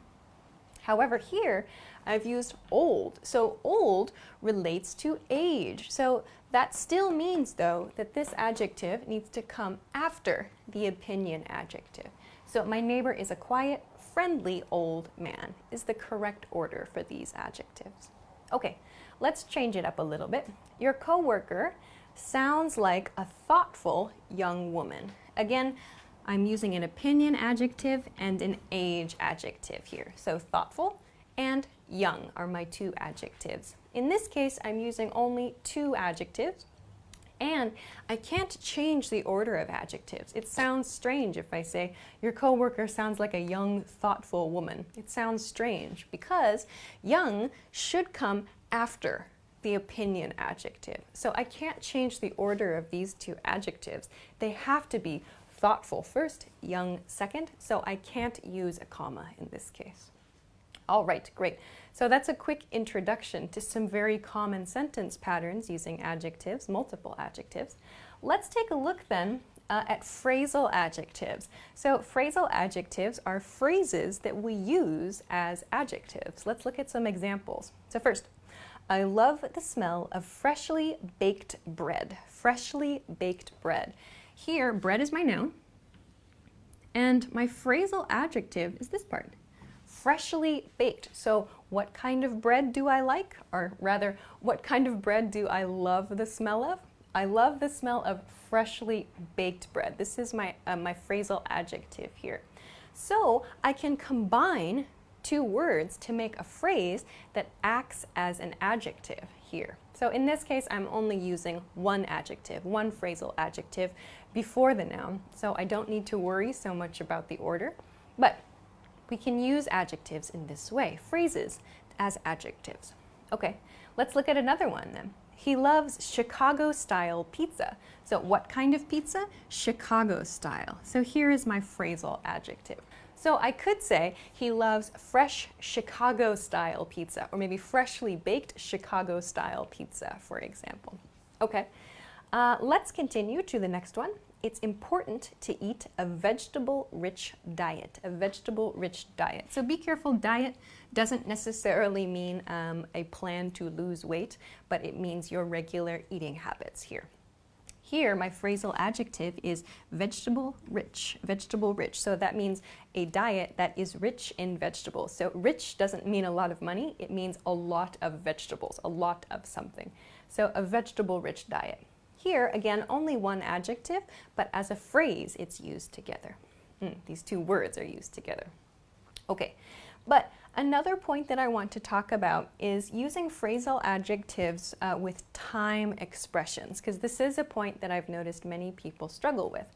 However, here I've used old. So old relates to age. So that still means, though, that this adjective needs to come after the opinion adjective. So my neighbor is a quiet, friendly old man is the correct order for these adjectives. Okay, let's change it up a little bit. Your coworker sounds like a thoughtful young woman. Again, I'm using an opinion adjective and an age adjective here. So thoughtful and young are my 2 adjectives. In this case, I'm using only 2 adjectives, and I can't change the order of adjectives. It sounds strange if I say, your coworker sounds like a young, thoughtful woman. It sounds strange because young should come after the opinion adjective. So I can't change the order of these two adjectives. They have to be thoughtful first, young second, so I can't use a comma in this case. All right, great. So that's a quick introduction to some very common sentence patterns using adjectives, multiple adjectives. Let's take a look then at phrasal adjectives. So phrasal adjectives are phrases that we use as adjectives. Let's look at some examples. So first, I love the smell of freshly baked bread. Freshly baked bread. Here, bread is my noun, and my phrasal adjective is this part. Freshly baked. So what kind of bread do I like? Or rather, what kind of bread do I love the smell of? I love the smell of freshly baked bread. This is my phrasal adjective here. So I can combine two words to make a phrase that acts as an adjective here. So in this case, I'm only using one adjective, one phrasal adjective before the noun. So I don't need to worry so much about the order. But we can use adjectives in this way, phrases as adjectives. Okay, let's look at another one then. He loves Chicago-style pizza. So what kind of pizza? Chicago-style. So here is my phrasal adjective. So I could say he loves fresh Chicago-style pizza, or maybe freshly baked Chicago-style pizza, for example. Okay, let's continue to the next one. It's important to eat a vegetable-rich diet, a vegetable-rich diet. So be careful, diet doesn't necessarily mean a plan to lose weight, but it means your regular eating habits here. Here, my phrasal adjective is vegetable-rich, vegetable-rich. So that means a diet that is rich in vegetables. So rich doesn't mean a lot of money, it means a lot of vegetables, a lot of something. So a vegetable-rich diet. Here, again, only one adjective, but as a phrase, it's used together. These two words are used together. Okay, but another point that I want to talk about is using phrasal adjectives with time expressions, because this is a point that I've noticed many people struggle with.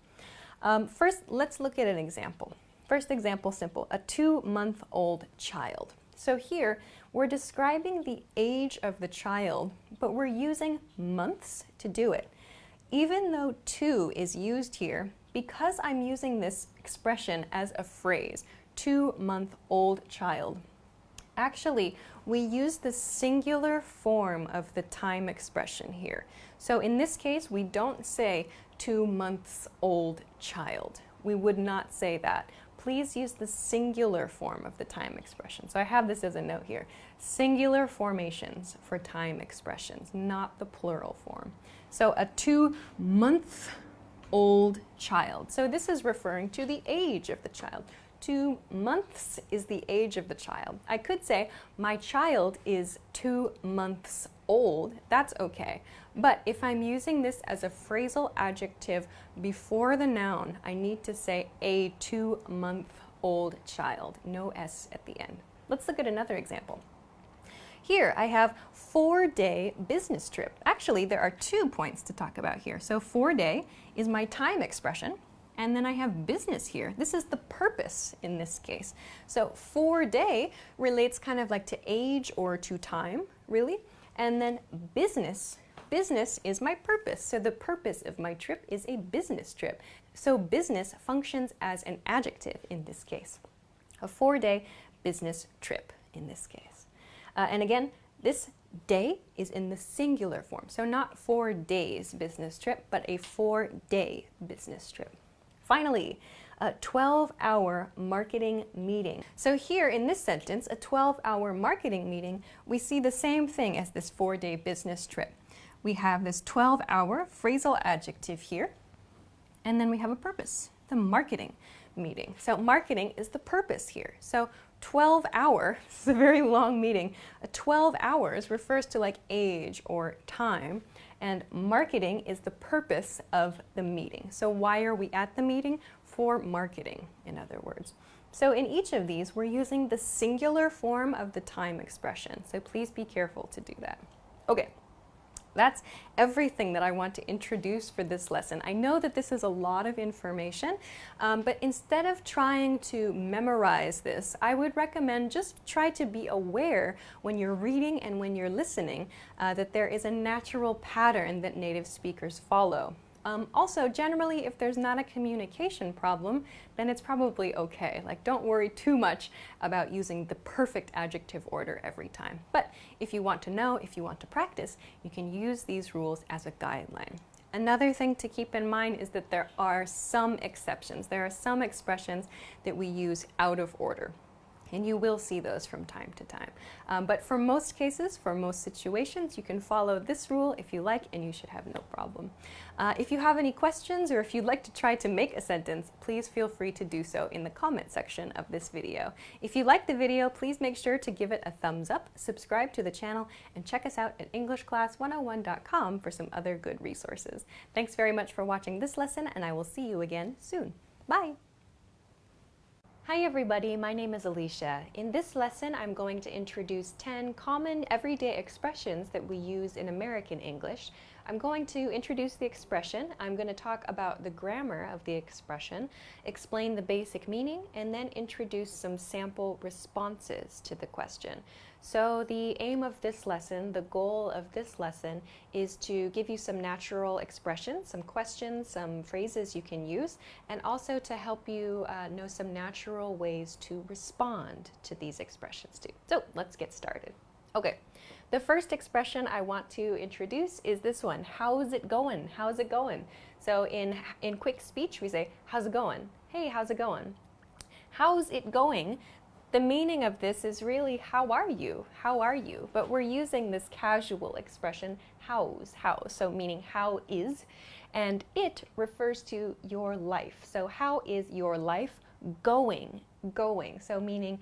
First, let's look at an example. First example, simple, a 2-month-old child. So here, we're describing the age of the child, but we're using months to do it. Even though 2 is used here, because I'm using this expression as a phrase, 2-month-old child, actually, we use the singular form of the time expression here. So in this case, we don't say 2 months old child. We would not say that. Please use the singular form of the time expression. So I have this as a note here. Singular formations for time expressions, not the plural form. So a 2-month-old child. So this is referring to the age of the child. 2 months is the age of the child. I could say, my child is 2 months old. That's okay. But if I'm using this as a phrasal adjective before the noun, I need to say a 2-month-old child. No S at the end. Let's look at another example. Here I have 4-day business trip. Actually, there are 2 points to talk about here. So 4-day is my time expression. And then I have business here. This is the purpose in this case. So 4-day relates kind of like to age or to time, really. And then business is my purpose. So the purpose of my trip is a business trip. So business functions as an adjective in this case. A 4-day business trip in this case. And again, this day is in the singular form. So not 4 days business trip, but a 4-day business trip. Finally, a 12-hour marketing meeting. So here in this sentence, a 12-hour marketing meeting, we see the same thing as this 4-day business trip. We have this 12-hour phrasal adjective here, and then we have a purpose, the marketing meeting. So marketing is the purpose here. So 12-hour, this is a very long meeting, 12 hours refers to like age or time, and marketing is the purpose of the meeting. So why are we at the meeting? For marketing, in other words. So in each of these, we're using the singular form of the time expression. So please be careful to do that. Okay, that's everything that I want to introduce for this lesson. I know that this is a lot of information, but instead of trying to memorize this, I would recommend just try to be aware when you're reading and when you're listening that there is a natural pattern that native speakers follow. Also, generally, if there's not a communication problem, then it's probably okay. Like, don't worry too much about using the perfect adjective order every time. But if you want to know, if you want to practice, you can use these rules as a guideline. Another thing to keep in mind is that there are some exceptions. There are some expressions that we use out of order. And you will see those from time to time. But for most cases, for most situations, you can follow this rule if you like, and you should have no problem. If you have any questions or if you'd like to try to make a sentence, please feel free to do so in the comment section of this video. If you like the video, please make sure to give it a thumbs up, subscribe to the channel, and check us out at EnglishClass101.com for some other good resources. Thanks very much for watching this lesson, and I will see you again soon. Bye! Hi everybody, my name is Alicia. In this lesson, I'm going to introduce 10 common everyday expressions that we use in American English. I'm going to introduce the expression, I'm going to talk about the grammar of the expression, explain the basic meaning, and then introduce some sample responses to the question. So the aim of this lesson, the goal of this lesson, is to give you some natural expressions, some questions, some phrases you can use, and also to help you know some natural ways to respond to these expressions too. So let's get started. Okay, the first expression I want to introduce is this one. How's it going? How's it going? So in quick speech, we say, how's it going? Hey, how's it going? How's it going? The meaning of this is really, how are you? How are you? But we're using this casual expression, how's, how, so meaning how is, and it refers to your life. So how is your life going? Going, so meaning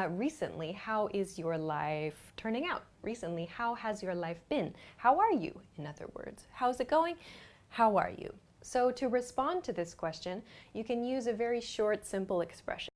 recently, how is your life turning out? Recently, how has your life been? How are you, in other words? How's it going? How are you? So to respond to this question, you can use a very short, simple expression.